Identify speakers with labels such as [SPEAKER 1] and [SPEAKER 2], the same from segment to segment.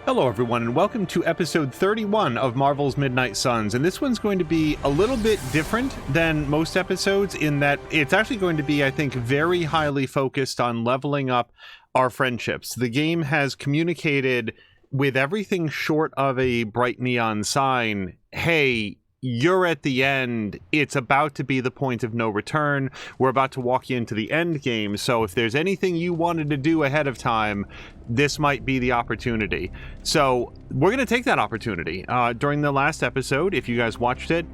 [SPEAKER 1] Hello everyone, and welcome to episode 31 of Marvel's Midnight Suns, and this one's going to be a little bit different than most episodes in that it's actually going to be, I think, very highly focused on leveling up our friendships. The game has communicated with everything short of a bright neon sign, hey, you're at the end, it's about to be the point of no return, we're about to walk you into the end game, so if there's anything you wanted to do ahead of time, this might be the opportunity. So we're going to take that opportunity. During the last episode, if you guys watched it,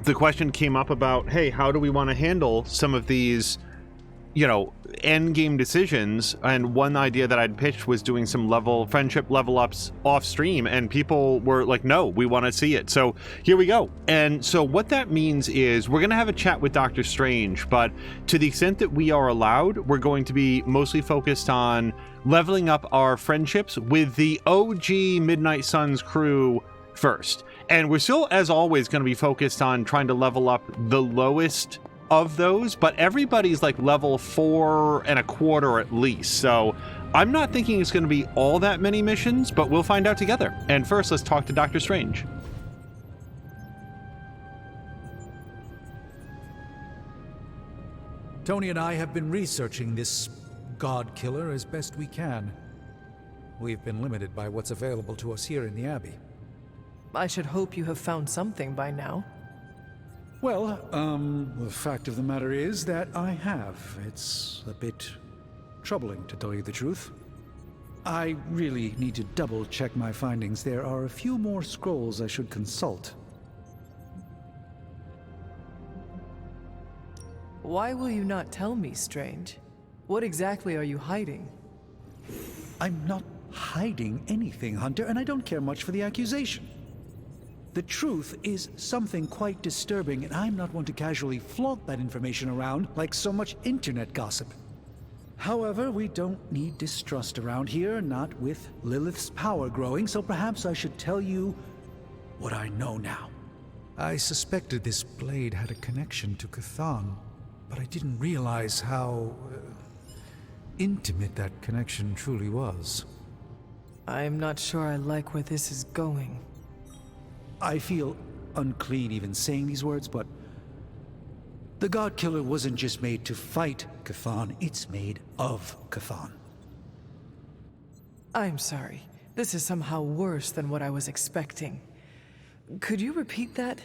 [SPEAKER 1] the question came up about, hey, how do we want to handle some of these, end game decisions? And one idea that I'd pitched was doing some friendship level ups off stream, and people were like, no, we want to see it. So here we go. And so what that means is we're going to have a chat with Doctor Strange, but to the extent that we are allowed, we're going to be mostly focused on leveling up our friendships with the OG Midnight Suns crew first. And we're still, as always, going to be focused on trying to level up the lowest of those, but everybody's like level 4.25 at least. So I'm not thinking it's going to be all that many missions, but we'll find out together. And first, let's talk to Doctor Strange.
[SPEAKER 2] Tony and I have been researching this God Killer as best we can. We've been limited by what's available to us here in the Abbey.
[SPEAKER 3] I should hope you have found something by now.
[SPEAKER 2] Well, the fact of the matter is that I have. It's a bit troubling, to tell you the truth. I really need to double-check my findings. There are a few more scrolls I should consult.
[SPEAKER 3] Why will you not tell me, Strange? What exactly are you hiding?
[SPEAKER 2] I'm not hiding anything, Hunter, and I don't care much for the accusation. The truth is something quite disturbing, and I'm not one to casually flaunt that information around like so much internet gossip. However, we don't need distrust around here, not with Lilith's power growing, so perhaps I should tell you what I know now. I suspected this blade had a connection to Chthon, but I didn't realize how intimate that connection truly was.
[SPEAKER 3] I'm not sure I like where this is going.
[SPEAKER 2] I feel unclean even saying these words, but the God Killer wasn't just made to fight Chthon, it's made of Chthon.
[SPEAKER 3] I'm sorry. This is somehow worse than what I was expecting. Could you repeat that?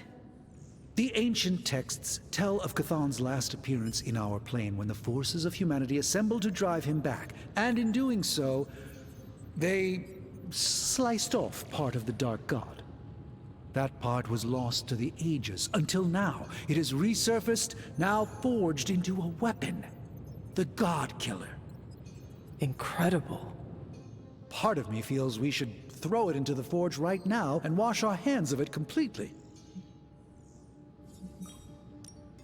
[SPEAKER 2] The ancient texts tell of Chthon's last appearance in our plane when the forces of humanity assembled to drive him back, and in doing so, they sliced off part of the Dark God. That part was lost to the ages, until now. It has resurfaced, now forged into a weapon. The God Killer.
[SPEAKER 3] Incredible.
[SPEAKER 2] Part of me feels we should throw it into the forge right now and wash our hands of it completely.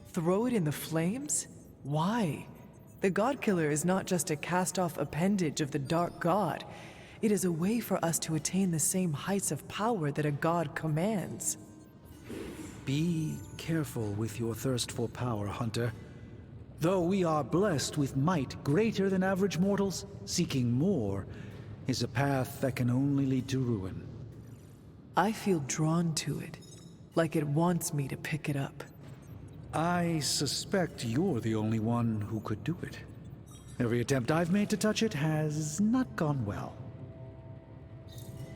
[SPEAKER 3] Throw it in the flames? Why? The God Killer is not just a cast-off appendage of the Dark God. It is a way for us to attain the same heights of power that a god commands.
[SPEAKER 2] Be careful with your thirst for power, Hunter. Though we are blessed with might greater than average mortals, seeking more is a path that can only lead to ruin.
[SPEAKER 3] I feel drawn to it, like it wants me to pick it up.
[SPEAKER 2] I suspect you're the only one who could do it. Every attempt I've made to touch it has not gone well.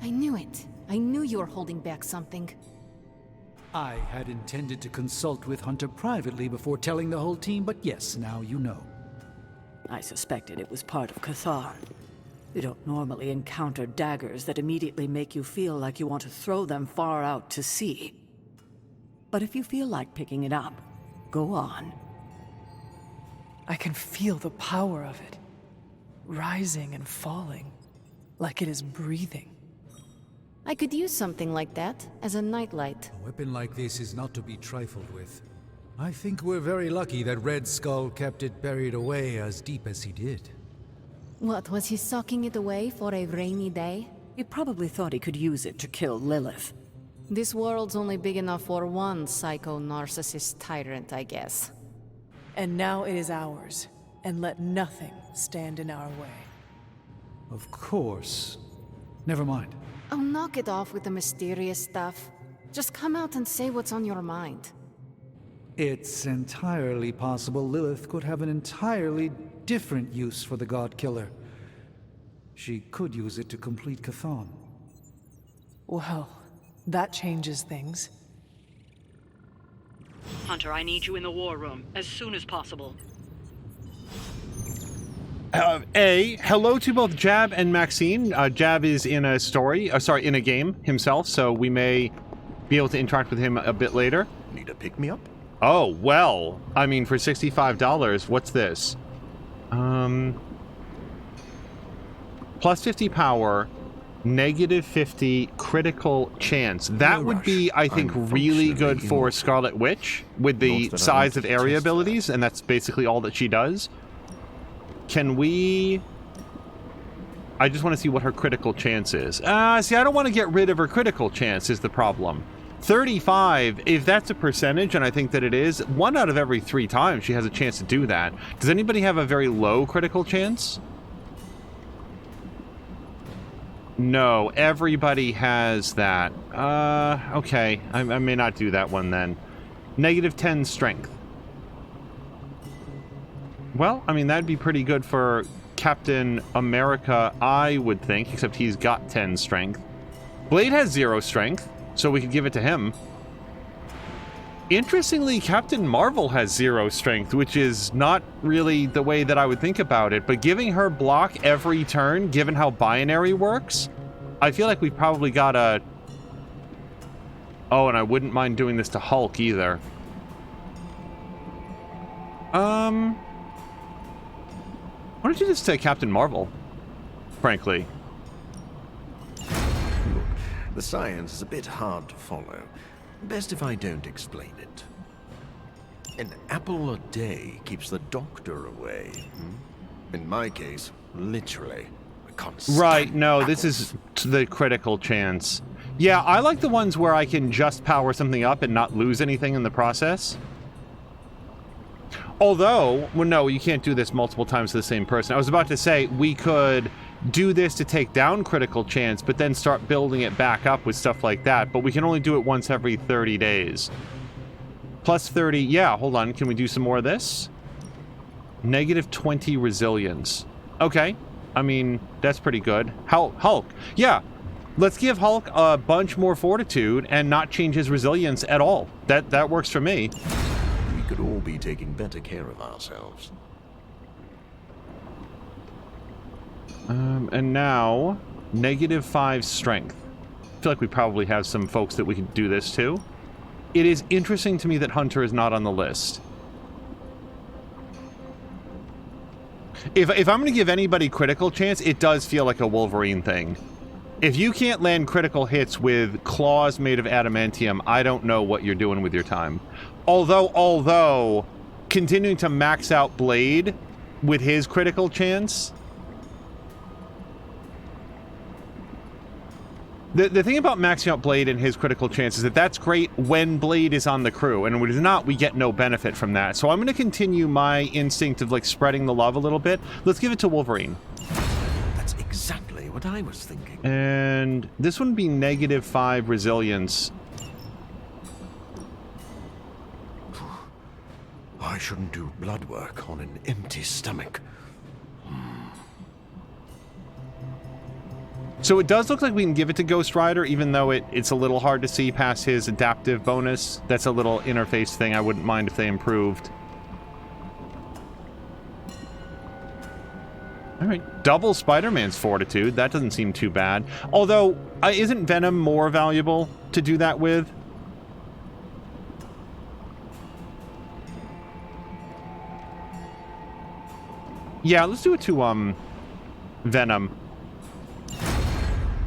[SPEAKER 4] I knew it. I knew you were holding back something.
[SPEAKER 2] I had intended to consult with Hunter privately before telling the whole team, but yes, now you know.
[SPEAKER 5] I suspected it was part of Chthon. You don't normally encounter daggers that immediately make you feel like you want to throw them far out to sea. But if you feel like picking it up, go on.
[SPEAKER 3] I can feel the power of it, rising and falling, like it is breathing.
[SPEAKER 4] I could use something like that as a nightlight.
[SPEAKER 2] A weapon like this is not to be trifled with. I think we're very lucky that Red Skull kept it buried away as deep as he did.
[SPEAKER 4] What, was he socking it away for a rainy day?
[SPEAKER 5] He probably thought he could use it to kill Lilith.
[SPEAKER 4] This world's only big enough for one psycho-narcissist tyrant, I guess.
[SPEAKER 3] And now it is ours, and let nothing stand in our way.
[SPEAKER 2] Of course. Never mind.
[SPEAKER 4] Oh, knock it off with the mysterious stuff. Just come out and say what's on your mind.
[SPEAKER 2] It's entirely possible Lilith could have an entirely different use for the God Killer. She could use it to complete Chthon.
[SPEAKER 3] Well, that changes things.
[SPEAKER 5] Hunter, I need you in the war room as soon as possible.
[SPEAKER 1] Hello to both Jab and Maxine. Jab is in a in a game himself, so we may be able to interact with him a bit later.
[SPEAKER 6] Need a pick-me-up?
[SPEAKER 1] Oh, well, I mean, for $65, what's this? Plus 50 power, negative 50 critical chance. That would be, I think, really good for Scarlet Witch with the size of area abilities, and that's basically all that she does. Can we... I just want to see what her critical chance is. See, I don't want to get rid of her critical chance is the problem. 35, if that's a percentage, and I think that it is, 1 out of every 3 times she has a chance to do that. Does anybody have a very low critical chance? No, everybody has that. Okay, I may not do that one then. Negative 10 strength. Well, I mean, that'd be pretty good for Captain America, I would think, except he's got 10 strength. Blade has 0 strength, so we could give it to him. Interestingly, Captain Marvel has 0 strength, which is not really the way that I would think about it, but giving her block every turn, given how binary works, I feel like we've probably got a... Oh, and I wouldn't mind doing this to Hulk either. Why don't you just say Captain Marvel, frankly?
[SPEAKER 6] Look, the science is a bit hard to follow. Best if I don't explain it. An apple a day keeps the doctor away. In my case, literally. I can't stand
[SPEAKER 1] Right, no,
[SPEAKER 6] apples.
[SPEAKER 1] this is the critical chance. Yeah, I like the ones where I can just power something up and not lose anything in the process. Although, well, no, you can't do this multiple times to the same person. I was about to say, we could do this to take down critical chance, but then start building it back up with stuff like that. But we can only do it once every 30 days. Plus 30, yeah, hold on. Can we do some more of this? Negative 20 resilience. Okay. I mean, that's pretty good. Hulk. Yeah. Let's give Hulk a bunch more fortitude and not change his resilience at all. That works for me.
[SPEAKER 6] We could all be taking better care of ourselves.
[SPEAKER 1] And now, negative 5 strength. I feel like we probably have some folks that we could do this to. It is interesting to me that Hunter is not on the list. If I'm going to give anybody critical chance, it does feel like a Wolverine thing. If you can't land critical hits with claws made of adamantium, I don't know what you're doing with your time. Although, continuing to max out Blade with his critical chance... The thing about maxing out Blade and his critical chance is that that's great when Blade is on the crew, and when it is not, we get no benefit from that. So I'm going to continue my instinct of, like, spreading the love a little bit. Let's give it to Wolverine.
[SPEAKER 6] That's exactly what I was thinking.
[SPEAKER 1] And this one would be negative 5 resilience.
[SPEAKER 6] I shouldn't do blood work on an empty stomach.
[SPEAKER 1] So it does look like we can give it to Ghost Rider, even though it's a little hard to see past his adaptive bonus. That's a little interface thing I wouldn't mind if they improved. Alright, double Spider-Man's fortitude. That doesn't seem too bad. Although, isn't Venom more valuable to do that with? Yeah, let's do it to, Venom.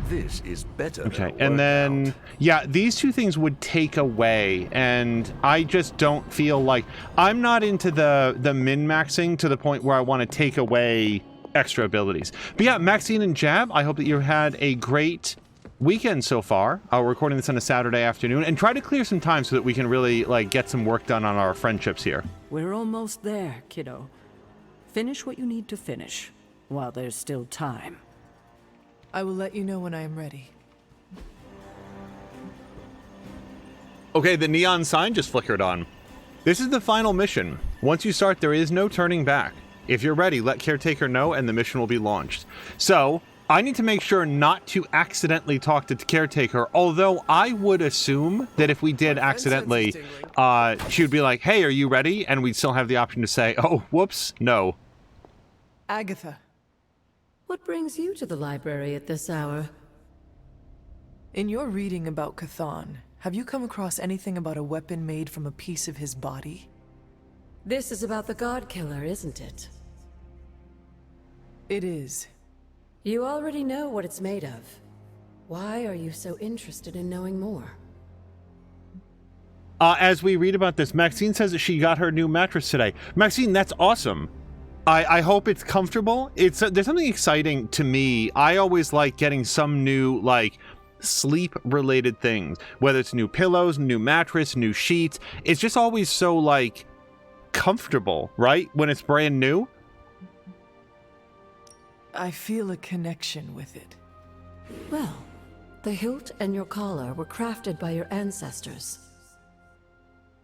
[SPEAKER 6] This is better.
[SPEAKER 1] Okay, and then, yeah, these two things would take away, and I just don't feel like... I'm not into the min-maxing to the point where I want to take away extra abilities. But yeah, Maxine and Jab, I hope that you had a great weekend so far. We're recording this on a Saturday afternoon, and try to clear some time so that we can really, like, get some work done on our friendships here.
[SPEAKER 5] We're almost there, kiddo. Finish what you need to finish, while there's still time.
[SPEAKER 3] I will let you know when I am ready.
[SPEAKER 1] Okay, the neon sign just flickered on. This is the final mission. Once you start, there is no turning back. If you're ready, let Caretaker know and the mission will be launched. So, I need to make sure not to accidentally talk to Caretaker, although I would assume that if we did accidentally, she would be like, hey, are you ready? And we'd still have the option to say, oh, whoops, no.
[SPEAKER 3] Agatha.
[SPEAKER 7] What brings you to the library at this hour?
[SPEAKER 3] In your reading about Chthon, have you come across anything about a weapon made from a piece of his body?
[SPEAKER 7] This is about the God Killer, isn't it?
[SPEAKER 3] It is.
[SPEAKER 7] You already know what it's made of. Why are you so interested in knowing more?
[SPEAKER 1] As we read about this, Maxine says that she got her new mattress today. Maxine, that's awesome. I hope it's comfortable. There's something exciting to me. I always like getting some new, like, sleep-related things. Whether it's new pillows, new mattress, new sheets. It's just always so, like, comfortable, right? When it's brand new.
[SPEAKER 3] I feel a connection with it.
[SPEAKER 7] Well, the hilt and your collar were crafted by your ancestors.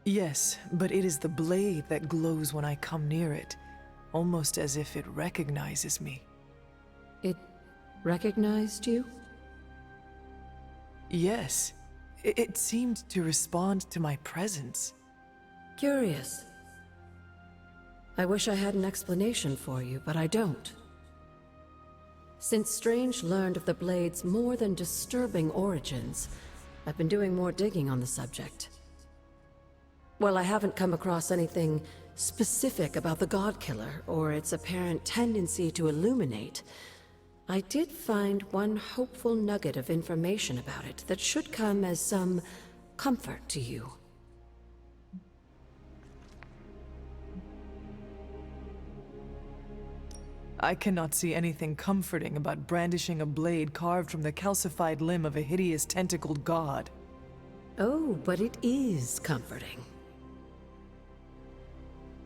[SPEAKER 3] Yes, but it is the blade that glows when I come near it. Almost as if it recognizes me.
[SPEAKER 7] It recognized you?
[SPEAKER 3] Yes. It seemed to respond to my presence.
[SPEAKER 7] Curious. I wish I had an explanation for you, but I don't. Since Strange learned of the blade's more than disturbing origins, I've been doing more digging on the subject. While I haven't come across anything specific about the God Killer or its apparent tendency to illuminate, I did find one hopeful nugget of information about it that should come as some comfort to you.
[SPEAKER 3] I cannot see anything comforting about brandishing a blade carved from the calcified limb of a hideous tentacled god.
[SPEAKER 7] Oh, but it is comforting.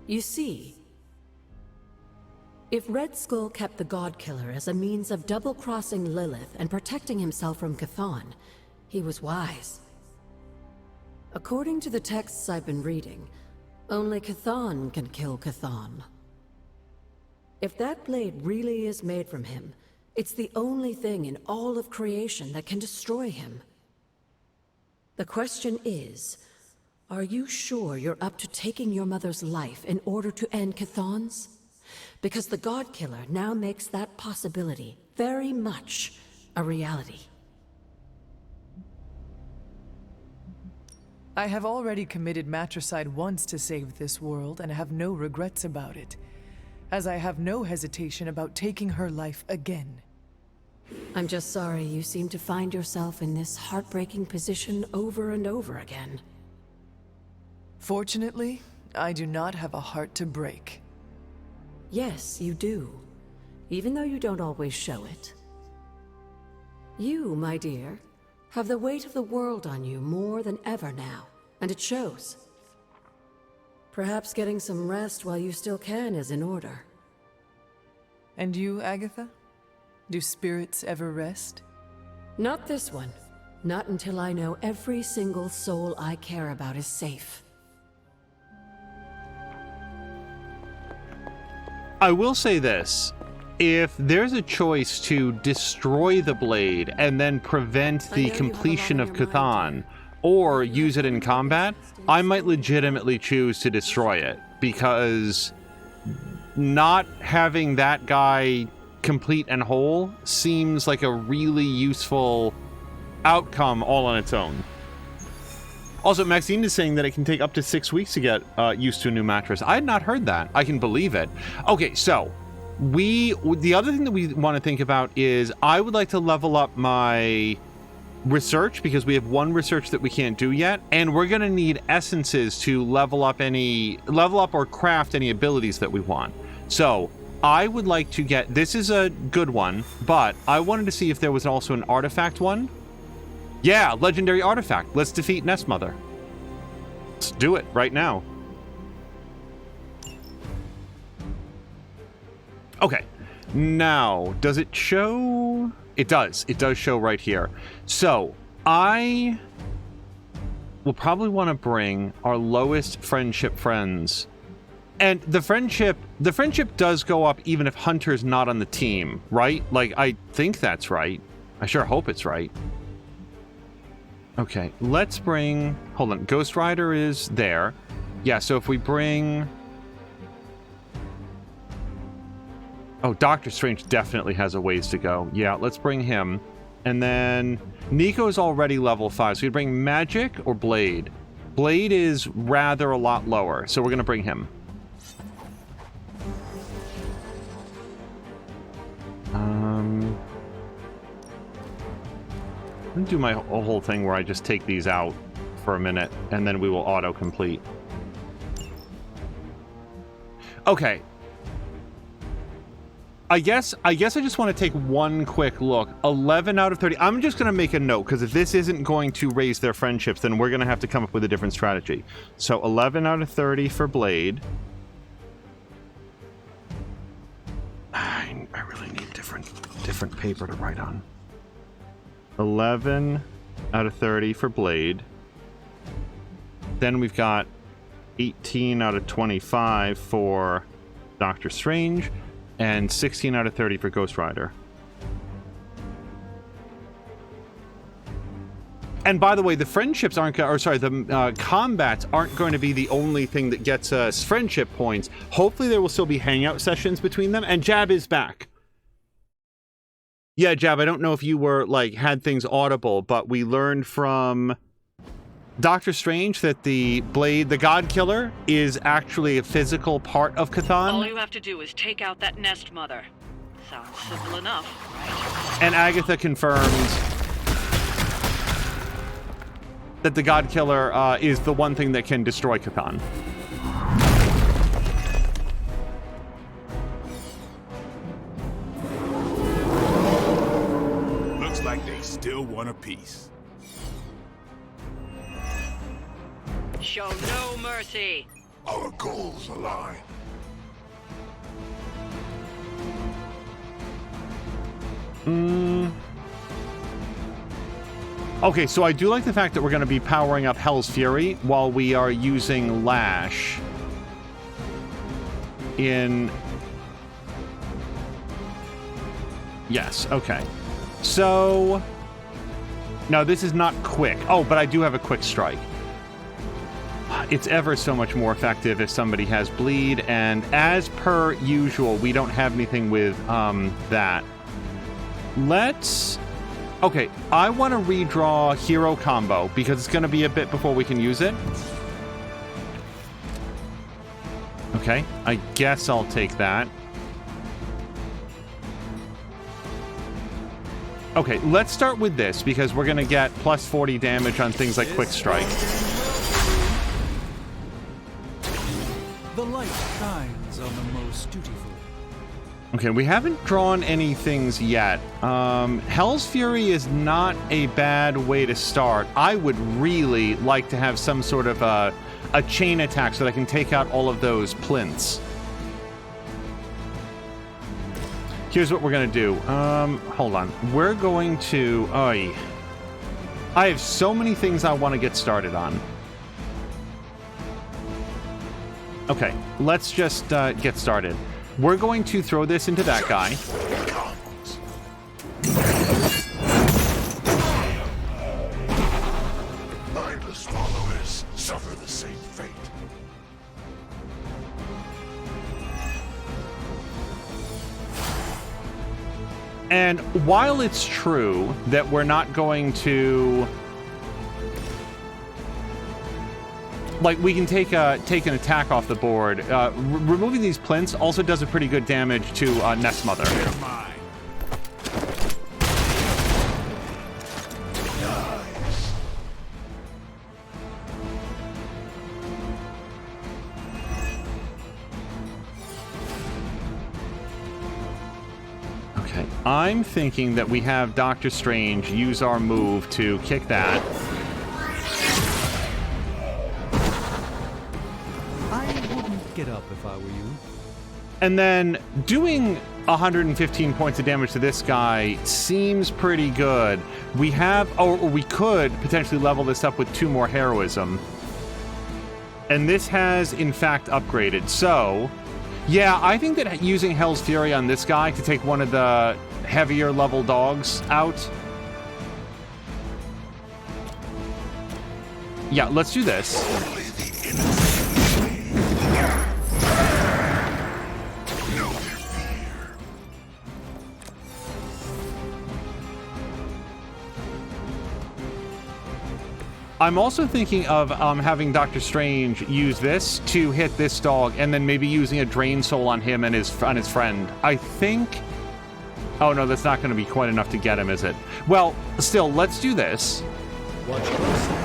[SPEAKER 7] You see, if Red Skull kept the God Killer as a means of double-crossing Lilith and protecting himself from Chthon, he was wise. According to the texts I've been reading, only Chthon can kill Chthon. If that blade really is made from him, it's the only thing in all of creation that can destroy him. The question is, are you sure you're up to taking your mother's life in order to end Chthon's? Because the God Killer now makes that possibility very much a reality.
[SPEAKER 3] I have already committed matricide once to save this world and have no regrets about it, as I have no hesitation about taking her life again.
[SPEAKER 7] I'm just sorry you seem to find yourself in this heartbreaking position over and over again.
[SPEAKER 3] Fortunately, I do not have a heart to break.
[SPEAKER 7] Yes, you do, even though you don't always show it. You, my dear, have the weight of the world on you more than ever now, and it shows. Perhaps getting some rest while you still can is in order.
[SPEAKER 3] And you, Agatha? Do spirits ever rest?
[SPEAKER 7] Not this one. Not until I know every single soul I care about is safe.
[SPEAKER 1] I will say this. If there's a choice to destroy the blade and then prevent the completion of Chthon, or use it in combat, I might legitimately choose to destroy it, because not having that guy complete and whole seems like a really useful outcome all on its own. Also, Maxine is saying that it can take up to 6 weeks to get used to a new mattress. I had not heard that. I can believe it. Okay, so the other thing that we want to think about is I would like to level up my research, because we have one research that we can't do yet, and we're going to need essences to level up or craft any abilities that we want. So I would like to get, this is a good one, but I wanted to see if there was also an artifact one. Yeah, legendary artifact. Let's defeat Nestmother. Let's do it right now. Okay, Now, does it show? It does. It does show right here. So, I will probably want to bring our lowest friendship friends. And the friendship does go up even if Hunter's not on the team, right? Like, I think that's right. I sure hope it's right. Okay, let's bring... Hold on. Ghost Rider is there. Yeah, so if we bring... Oh, Doctor Strange definitely has a ways to go. Yeah, let's bring him. And then Nico's already level 5, so we bring Magic or Blade. Blade is rather a lot lower, so we're going to bring him. I'm going to do my whole thing where I just take these out for a minute, and then we will auto-complete. Okay. I guess I just want to take one quick look. 11 out of 30. I'm just going to make a note, because if this isn't going to raise their friendships, then we're going to have to come up with a different strategy. So 11 out of 30 for Blade. I really need different paper to write on. 11 out of 30 for Blade. Then we've got 18 out of 25 for Doctor Strange. And 16 out of 30 for Ghost Rider. And by the way, the friendships aren't, or sorry, the combats aren't going to be the only thing that gets us friendship points. Hopefully there will still be hangout sessions between them. And Jab is back. Yeah, Jab, I don't know if you were, like, had things audible, but we learned from Doctor Strange that the Blade, the God Killer, is actually a physical part of Chthon.
[SPEAKER 5] All you have to do is take out that nest mother. Sounds simple enough, right?
[SPEAKER 1] And Agatha confirms that the God Killer is the one thing that can destroy Chthon.
[SPEAKER 8] Looks like they still want a piece.
[SPEAKER 5] Show no mercy.
[SPEAKER 8] Our goals align.
[SPEAKER 1] Okay, so I do like the fact that we're going to be powering up Hell's Fury while we are using Lash in... Yes, okay. So... No, this is not quick. Oh, but I do have a quick strike. It's ever so much more effective if somebody has bleed, and as per usual, we don't have anything with that. Let's... Okay, I want to redraw Hero Combo, because it's going to be a bit before we can use it. Okay, I guess I'll take that. Okay, let's start with this, because we're going to get plus 40 damage on things like Quick Strike.
[SPEAKER 2] The light shines on the most dutiful.
[SPEAKER 1] Okay, we haven't drawn any things yet. Hell's Fury is not a bad way to start. I would really like to have some sort of a chain attack so that I can take out all of those plinths. Here's what we're going to do. Hold on. We're going to... I have so many things I want to get started on. Okay, let's just get started. We're going to throw this into that guy.
[SPEAKER 8] Mindless followers suffer the same fate.
[SPEAKER 1] And while it's true that we're not going to... Like, we can take an attack off the board. Removing these plinths also does a pretty good damage to Nest Mother. Okay, I'm thinking that we have Doctor Strange use our move to kick that.
[SPEAKER 2] Get up if I were you.
[SPEAKER 1] And then doing 115 points of damage to this guy seems pretty good. We have, or we could potentially level this up with 2 more heroism. And this has, in fact, upgraded. So, yeah, I think that using Hell's Fury on this guy to take one of the heavier level dogs out. Yeah, let's do this. I'm also thinking of having Dr. Strange use this to hit this dog, and then maybe using a Drain Soul on him and his friend. I think... Oh, no, that's not going to be quite enough to get him, is it? Well, still, let's do this.
[SPEAKER 2] Watch closely.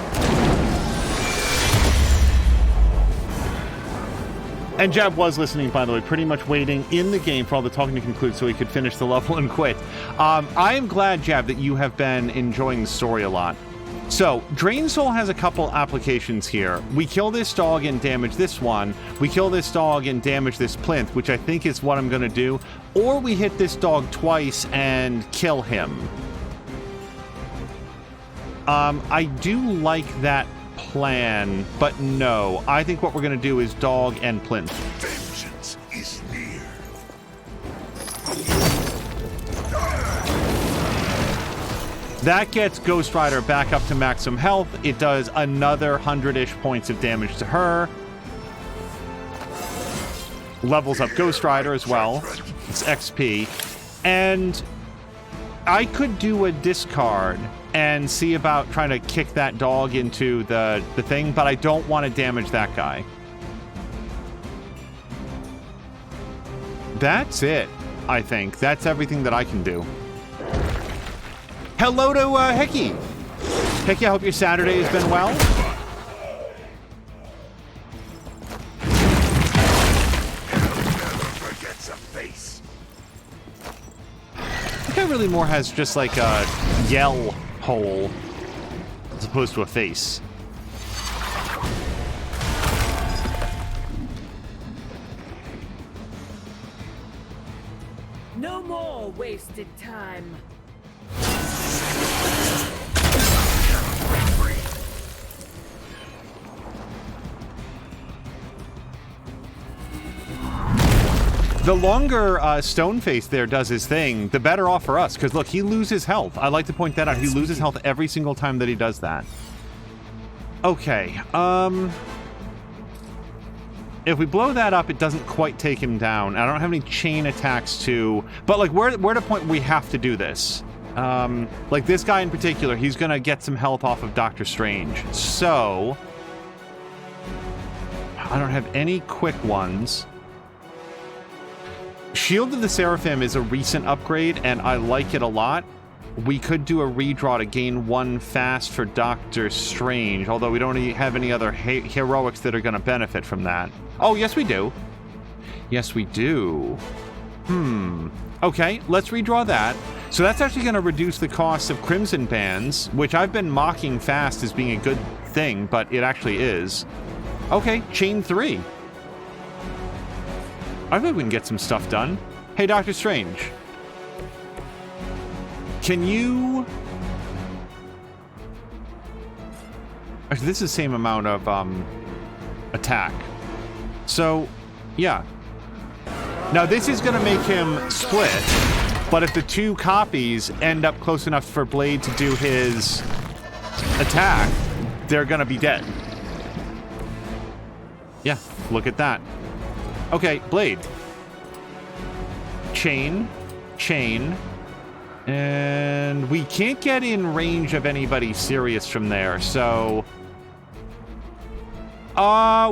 [SPEAKER 1] And Jab was listening, by the way, pretty much waiting in the game for all the talking to conclude so he could finish the level and quit. I am glad, Jab, that you have been enjoying the story a lot. So, Drain Soul has a couple applications here. We kill this dog and damage this one. We kill this dog and damage this plinth, which I think is what I'm going to do. Or we hit this dog twice and kill him. I do like that plan, but no. I think what we're going to do is dog and plinth.
[SPEAKER 8] Vengeance is near.
[SPEAKER 1] That gets Ghost Rider back up to maximum health. It does another 100-ish points of damage to her. Levels up Ghost Rider as well. It's XP. And I could do a discard and see about trying to kick that dog into the thing, but I don't want to damage that guy. That's it, I think. That's everything that I can do. Hello to Hickey. Hickey, I hope your Saturday has been well. I think I really more has just like a yell hole as opposed to a face.
[SPEAKER 9] No more wasted time.
[SPEAKER 1] The longer Stoneface there does his thing, the better off for us. Because look, he loses health. I like to point that out. He loses health every single time that he does that. Okay. If we blow that up, it doesn't quite take him down. I don't have any chain attacks to... But like, we're at a point where we have to do this. Like this guy in particular, he's going to get some health off of Doctor Strange. So... I don't have any quick ones. Shield of the Seraphim is a recent upgrade, and I like it a lot. We could do a redraw to gain 1 fast for Doctor Strange, although we don't have any other heroics that are going to benefit from that. Oh, yes, we do. Yes, we do. Okay, let's redraw that. So that's actually going to reduce the cost of Crimson Bands, which I've been mocking fast as being a good thing, but it actually is. Okay, chain 3. I think we can get some stuff done. Hey, Doctor Strange. Can you... Actually, this is the same amount of attack. So, yeah. Now, this is going to make him split, but if the 2 copies end up close enough for Blade to do his attack, they're going to be dead. Yeah, look at that. Okay, Blade. Chain. Chain. And we can't get in range of anybody serious from there, so...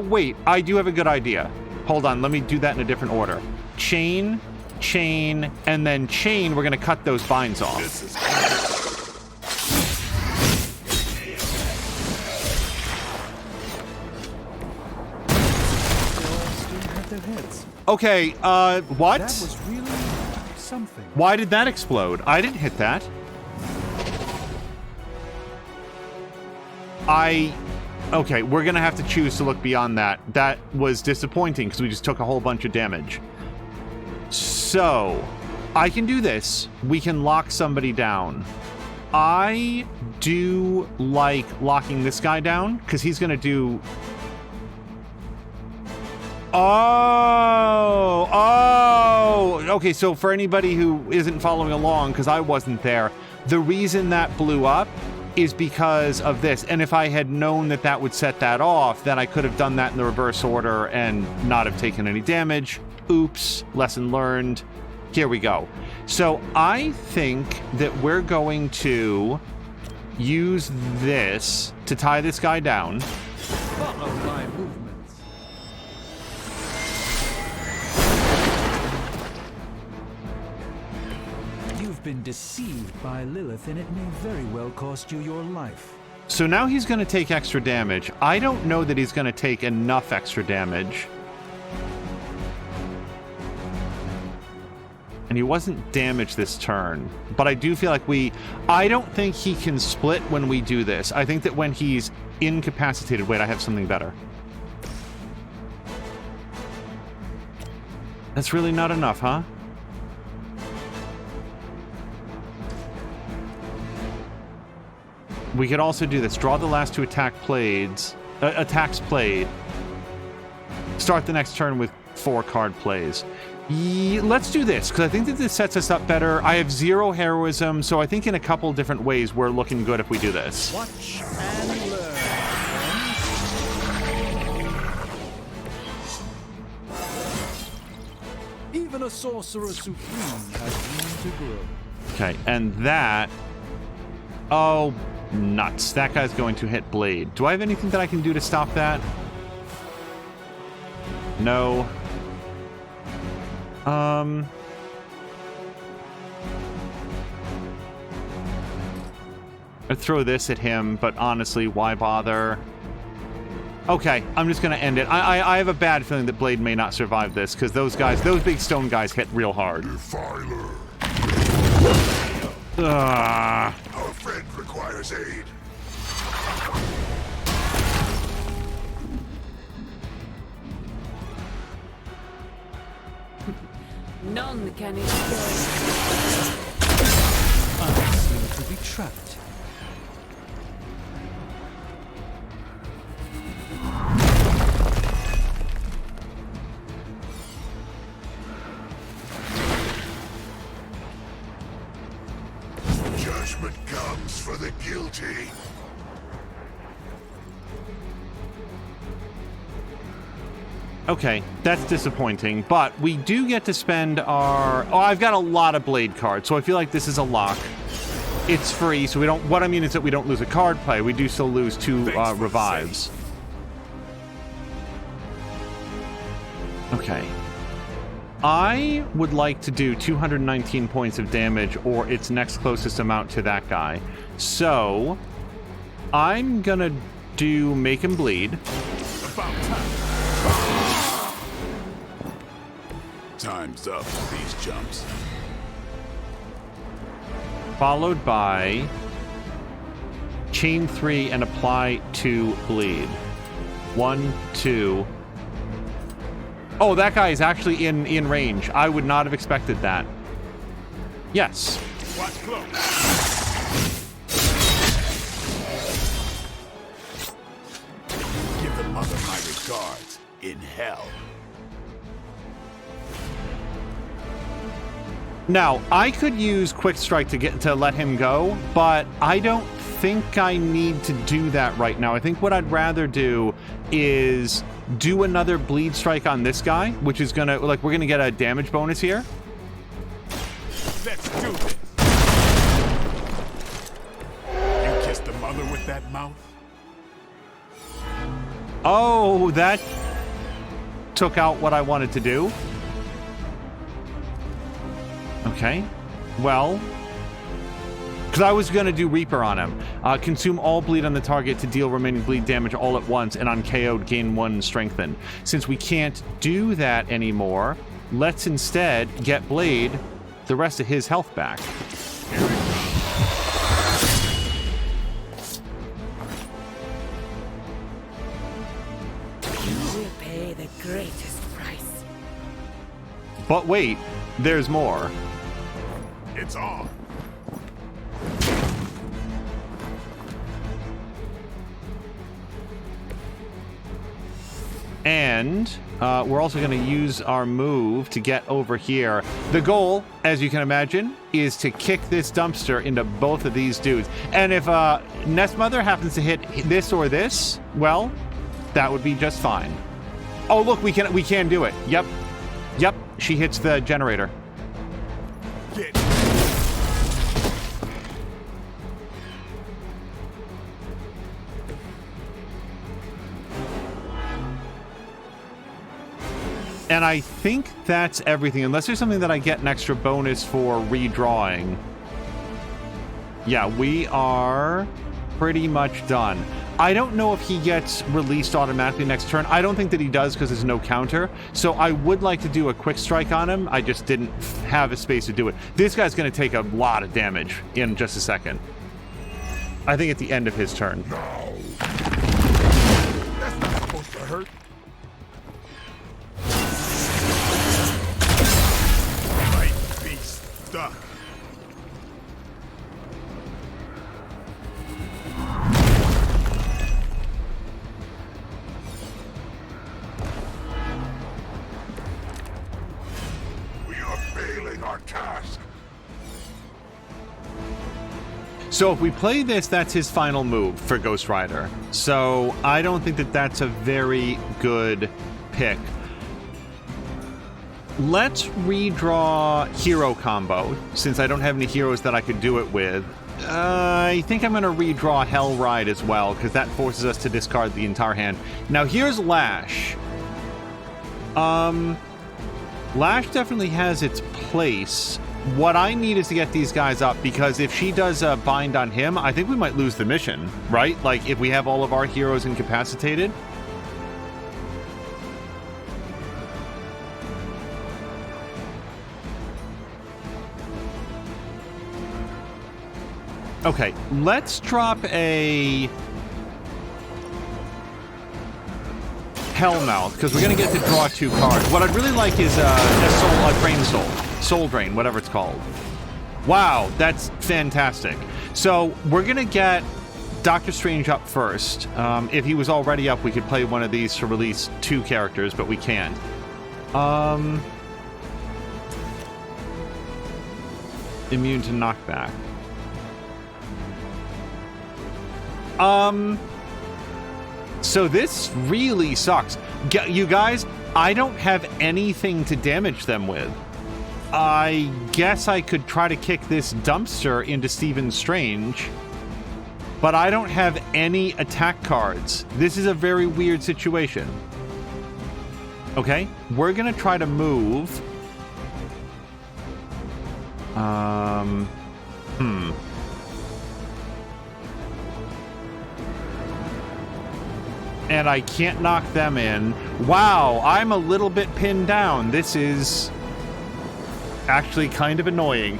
[SPEAKER 1] wait. I do have a good idea. Hold on, let me do that in a different order. Chain, chain, and then chain. We're going to cut those binds off. Okay, what?
[SPEAKER 2] That was really something.
[SPEAKER 1] Why did that explode? I didn't hit that. Okay, we're gonna have to choose to look beyond that. That was disappointing because we just took a whole bunch of damage. So, I can do this. We can lock somebody down. I do like locking this guy down, because he's going to do... Oh! Okay, so for anybody who isn't following along, because I wasn't there, the reason that blew up is because of this. And if I had known that that would set that off, then I could have done that in the reverse order and not have taken any damage. Oops, lesson learned. Here we go. So I think that we're going to use this to tie this guy down.
[SPEAKER 2] Follow my movements. You've been deceived by Lilith, and it may very well cost you your life.
[SPEAKER 1] So now he's going to take extra damage. I don't know that he's going to take enough extra damage. And he wasn't damaged this turn. But I do feel like I don't think he can split when we do this. I think that when he's incapacitated... Wait, I have something better. That's really not enough, huh? We could also do this. Draw the last two attacks played. Start the next turn with 4 card plays. Let's do this, because I think that this sets us up better. I have 0 heroism, so I think in a couple different ways we're looking good if we do this.
[SPEAKER 2] Watch and learn. Even a sorcerer supreme has room to grow.
[SPEAKER 1] Okay, and that... Oh, nuts. That guy's going to hit Blade. Do I have anything that I can do to stop that? No. I'd throw this at him, but honestly, why bother? Okay, I'm just gonna end it. I have a bad feeling that Blade may not survive this, because those big stone guys hit real hard.
[SPEAKER 8] Defiler. Our friend requires aid.
[SPEAKER 9] None can escape.
[SPEAKER 2] I seem to be trapped.
[SPEAKER 8] Judgment comes for the guilty.
[SPEAKER 1] Okay, that's disappointing, but we do get to spend our... Oh, I've got a lot of Blade cards, so I feel like this is a lock. It's free, so we don't... What I mean is that we don't lose a card play. We do still lose 2 revives. Okay. I would like to do 219 points of damage, or its next closest amount to that guy. So, I'm gonna do Make Him Bleed.
[SPEAKER 8] About time. Time's up for these jumps.
[SPEAKER 1] Followed by Chain 3 and apply 2 bleed. 1, 2. Oh, that guy is actually in range. I would not have expected that. Yes.
[SPEAKER 8] Watch close. Give the mother my regards in hell.
[SPEAKER 1] Now, I could use Quick Strike to let him go, but I don't think I need to do that right now. I think what I'd rather do is do another Bleed Strike on this guy, which is gonna, like, we're gonna get a damage bonus here.
[SPEAKER 8] Let's do this. You kissed the mother with that mouth?
[SPEAKER 1] Oh, that took out what I wanted to do. Okay, well, because I was going to do Reaper on him. Consume all bleed on the target to deal remaining bleed damage all at once, and on KO'd gain 1 strengthen. Since we can't do that anymore, let's instead get Blade the rest of his health back.
[SPEAKER 9] You will pay the greatest price.
[SPEAKER 1] But wait, there's more.
[SPEAKER 8] It's on.
[SPEAKER 1] And we're also going to use our move to get over here. The goal, as you can imagine, is to kick this dumpster into both of these dudes. And if Nest Mother happens to hit this or this, well, that would be just fine. Oh, look, we can do it. Yep. Yep, she hits the generator.
[SPEAKER 8] Get.
[SPEAKER 1] And I think that's everything, unless there's something that I get an extra bonus for redrawing. Yeah, we are pretty much done. I don't know if he gets released automatically next turn. I don't think that he does because there's no counter. So I would like to do a quick strike on him. I just didn't have a space to do it. This guy's going to take a lot of damage in just a second. I think at the end of his turn.
[SPEAKER 8] No. That's not supposed to hurt. Might be stuck. Our task.
[SPEAKER 1] So if we play this, that's his final move for Ghost Rider. So I don't think that that's a very good pick. Let's redraw hero combo, since I don't have any heroes that I could do it with. I think I'm going to redraw Hell Ride as well, because that forces us to discard the entire hand. Now here's Lash. Lash definitely has its place. What I need is to get these guys up, because if she does a bind on him, I think we might lose the mission, right? Like, if we have all of our heroes incapacitated. Okay, let's drop a Hellmouth, because we're going to get to draw 2 cards. What I'd really like is a Drain Soul. Soul Drain, whatever it's called. Wow, that's fantastic. So we're going to get Doctor Strange up first. If he was already up, we could play one of these to release 2 characters, but we can't. Immune to knockback. So this really sucks. You guys, I don't have anything to damage them with. I guess I could try to kick this dumpster into Stephen Strange, but I don't have any attack cards. This is a very weird situation. Okay, we're gonna try to move. And I can't knock them in. Wow, I'm a little bit pinned down. This is actually kind of annoying.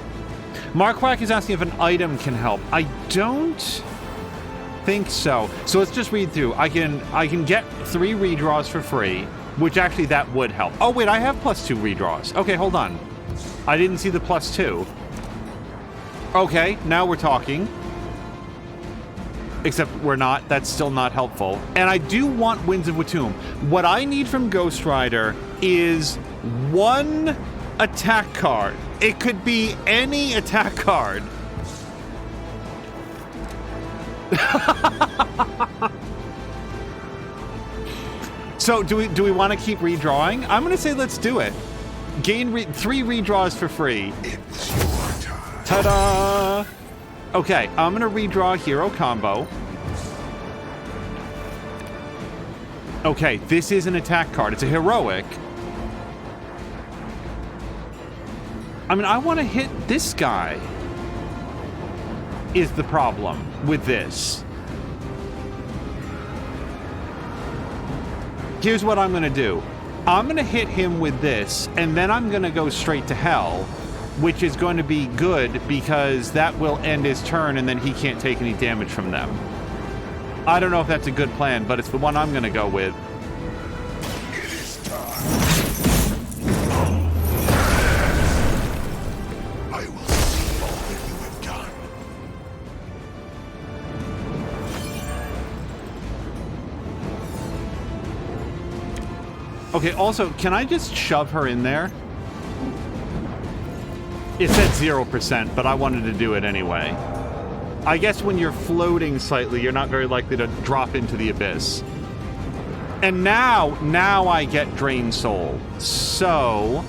[SPEAKER 1] Markwack is asking if an item can help. I don't think so. So let's just read through. I can get 3 redraws for free, which actually that would help. Oh wait, I have +2 redraws. Okay, hold on. I didn't see the +2. Okay, now we're talking. Except we're not. That's still not helpful. And I do want Winds of Watum. What I need from Ghost Rider is 1 attack card. It could be any attack card. So do we want to keep redrawing? I'm going to say let's do it. Gain 3 redraws for free.
[SPEAKER 8] It's your time.
[SPEAKER 1] Ta-da! Okay, I'm going to redraw hero combo. Okay, this is an attack card. It's a heroic. I mean, I want to hit this guy, is the problem with this. Here's what I'm going to do. I'm going to hit him with this, and then I'm going to go straight to hell, which is going to be good because that will end his turn and then he can't take any damage from them. I don't know if that's a good plan, but it's the one I'm going to go with.
[SPEAKER 8] It is time.
[SPEAKER 1] Okay, also, can I just shove her in there? It said 0%, but I wanted to do it anyway. I guess when you're floating slightly, you're not very likely to drop into the abyss. And now I get Drain Soul. So...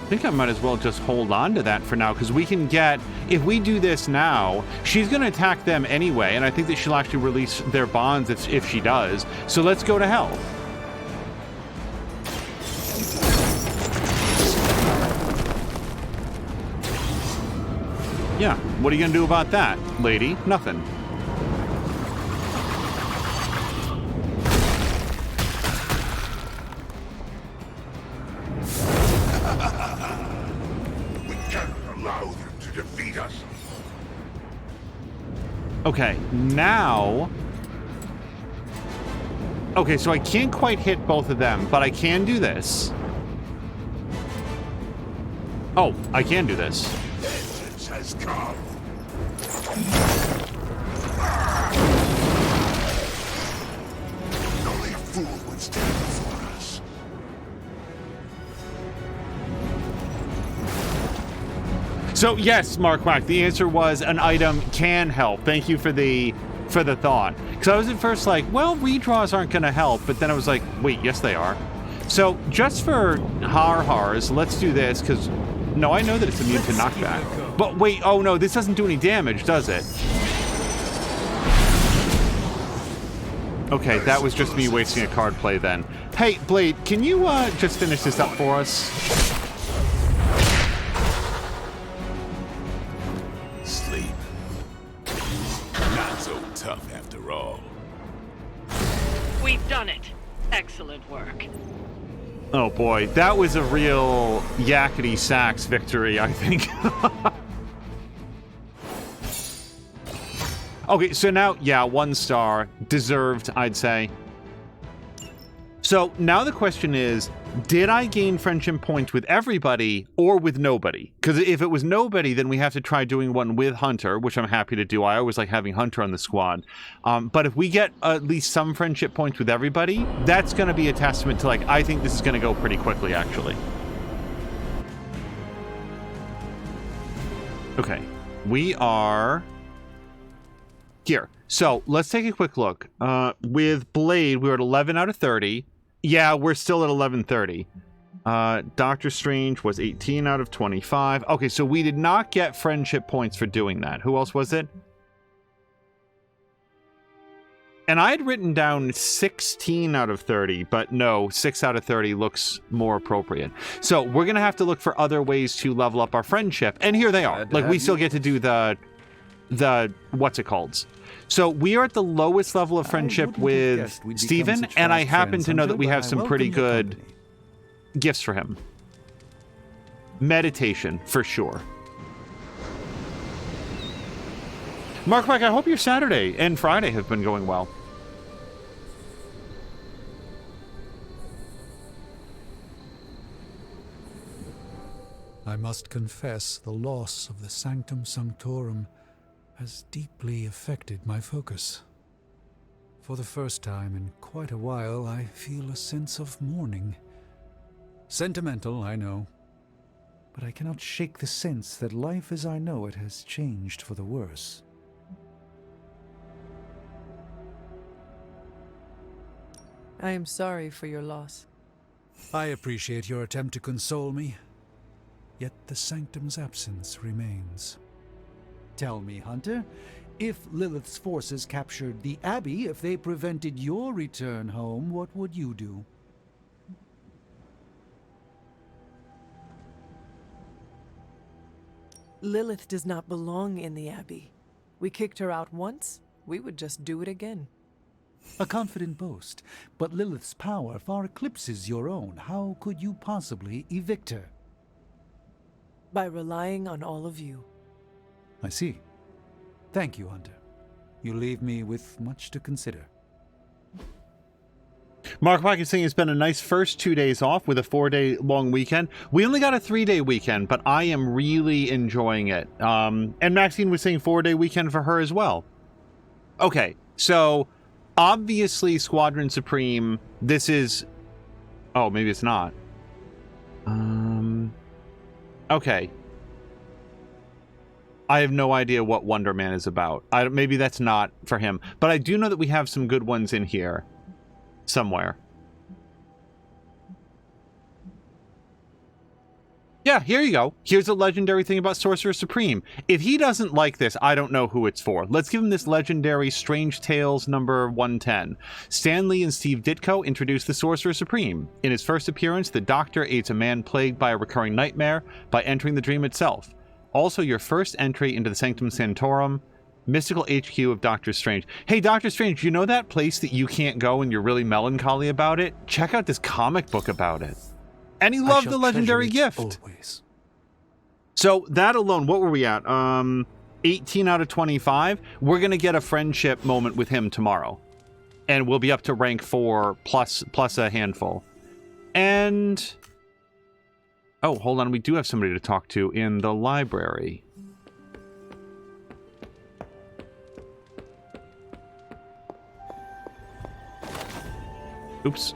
[SPEAKER 1] I think I might as well just hold on to that for now, because we can get, if we do this now, she's going to attack them anyway, and I think that she'll actually release their bonds if she does. So let's go to health. Yeah, what are you going to do about that, lady? Nothing. Okay, now... Okay, so I can't quite hit both of them, but I can do this. Oh, I can do this.
[SPEAKER 8] Vengeance has come. Only a fool would stand before us.
[SPEAKER 1] So yes, Mark Quack, the answer was an item can help. Thank you for the thought. Because I was at first like, well, redraws aren't going to help, but then I was like, wait, yes they are. So just for har-hars, let's do this, because no, I know that it's immune to knockback. But wait, oh no, this doesn't do any damage, does it? Okay, that was just me wasting a card play then. Hey, Blade, can you just finish this up for us?
[SPEAKER 8] Tough after all.
[SPEAKER 9] We've done it. Excellent work.
[SPEAKER 1] Oh boy, that was a real yakety sax victory, I think. Okay, so now, yeah, 1 star. Deserved, I'd say. So now the question is, did I gain friendship points with everybody or with nobody? Because if it was nobody, then we have to try doing one with Hunter, which I'm happy to do. I always like having Hunter on the squad. But if we get at least some friendship points with everybody, that's going to be a testament to, like, I think this is going to go pretty quickly, actually. Okay, we are here. So let's take a quick look. With Blade, we were at 11 out of 30. Yeah, we're still at 1130. Doctor Strange was 18 out of 25. Okay, so we did not get friendship points for doing that. Who else was it? And I had written down 16 out of 30, but no, 6 out of 30 looks more appropriate. So we're going to have to look for other ways to level up our friendship. And here they are. Like, we still get to do the what's it called? So we are at the lowest level of friendship with Steven, and I happen to know that we have some pretty good gifts for him. Meditation, for sure. Mark, I hope your Saturday and Friday have been going well.
[SPEAKER 2] I must confess the loss of the Sanctum Sanctorum has deeply affected my focus. For the first time in quite a while, I feel a sense of mourning. Sentimental, I know, but I cannot shake the sense that life as I know it has changed for the worse.
[SPEAKER 3] I am sorry for your loss.
[SPEAKER 2] I appreciate your attempt to console me, yet the Sanctum's absence remains. Tell me, Hunter, if Lilith's forces captured the Abbey, if they prevented your return home, what would you do?
[SPEAKER 3] Lilith does not belong in the Abbey. We kicked her out once, we would just do it again.
[SPEAKER 2] A confident boast, but Lilith's power far eclipses your own. How could you possibly evict her?
[SPEAKER 3] By relying on all of you.
[SPEAKER 2] I see. Thank you, Hunter. You leave me with much to consider.
[SPEAKER 1] Mark Mike is saying it's been a nice first 2 days off with a 4-day long weekend. We only got a 3-day weekend, but I am really enjoying it. And Maxine was saying 4-day weekend for her as well. Okay, so obviously Squadron Supreme, this is... Oh, maybe it's not. Okay. I have no idea what Wonder Man is about. Maybe that's not for him. But I do know that we have some good ones in here. Somewhere. Yeah, here you go. Here's a legendary thing about Sorcerer Supreme. If he doesn't like this, I don't know who it's for. Let's give him this legendary Strange Tales number 110. Stan Lee and Steve Ditko introduced the Sorcerer Supreme. In his first appearance, the Doctor aids a man plagued by a recurring nightmare by entering the dream itself. Also, your first entry into the Sanctum Sanctorum, mystical HQ of Doctor Strange. Hey, Doctor Strange, you know that place that you can't go and you're really melancholy about it? Check out this comic book about it. And he loved the legendary gift.
[SPEAKER 2] Always.
[SPEAKER 1] So that alone, what were we at? 18 out of 25. We're going to get a friendship moment with him tomorrow. And we'll be up to rank 4 plus a handful. And... Oh, hold on. We do have somebody to talk to in the library. Oops.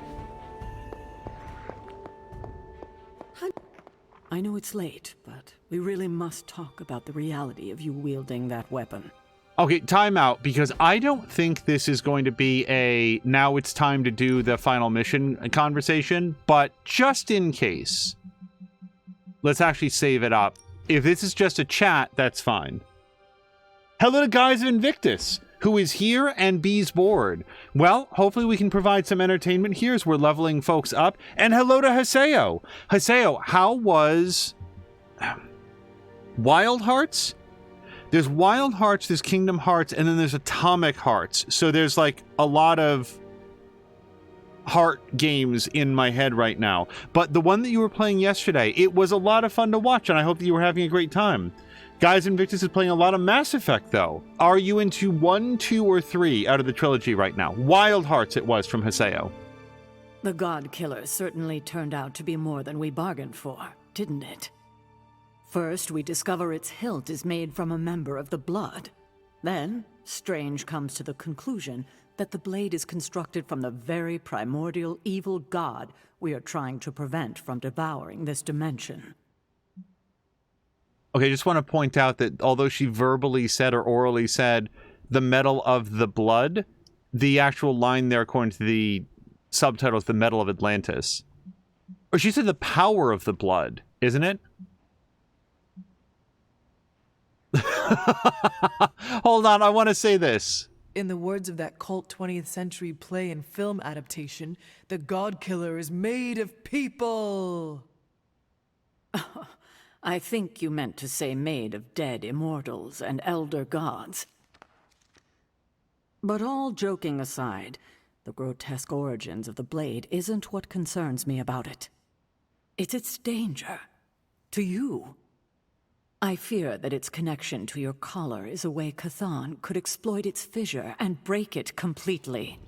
[SPEAKER 5] I know it's late, but we really must talk about the reality of you wielding that weapon.
[SPEAKER 1] Okay, time out, because I don't think this is going to be a now it's time to do the final mission conversation, but just in case, let's actually save it up. If this is just a chat, that's fine. Hello to Guys of Invictus, who is here and B's bored. Well, hopefully we can provide some entertainment here as we're leveling folks up. And hello to Haseo. Haseo, how was Wild Hearts? There's Wild Hearts, there's Kingdom Hearts, and then there's Atomic Hearts. So there's like a lot of heart games in my head right now. But the one that you were playing yesterday, it was a lot of fun to watch, and I hope that you were having a great time. Guys, Invictus is playing a lot of Mass Effect, though. Are you into 1, 2, or 3 out of the trilogy right now? Wild Hearts it was from Haseo.
[SPEAKER 5] The God Killer certainly turned out to be more than we bargained for, didn't it? First, we discover its hilt is made from a member of the Blood. Then, Strange comes to the conclusion that the blade is constructed from the very primordial evil god we are trying to prevent from devouring this dimension.
[SPEAKER 1] Okay, I just want to point out that although she verbally said or orally said the metal of the blood, the actual line there, according to the subtitle, is the metal of Atlantis. Or she said the power of the blood, isn't it? Hold on, I want to say this.
[SPEAKER 3] In the words of that cult 20th century play and film adaptation, the God Killer is made of people.
[SPEAKER 5] I think you meant to say made of dead immortals and elder gods. But all joking aside, the grotesque origins of the blade isn't what concerns me about it. It's its danger. To you. I fear that its connection to your collar is a way Chthon could exploit its fissure and break it completely.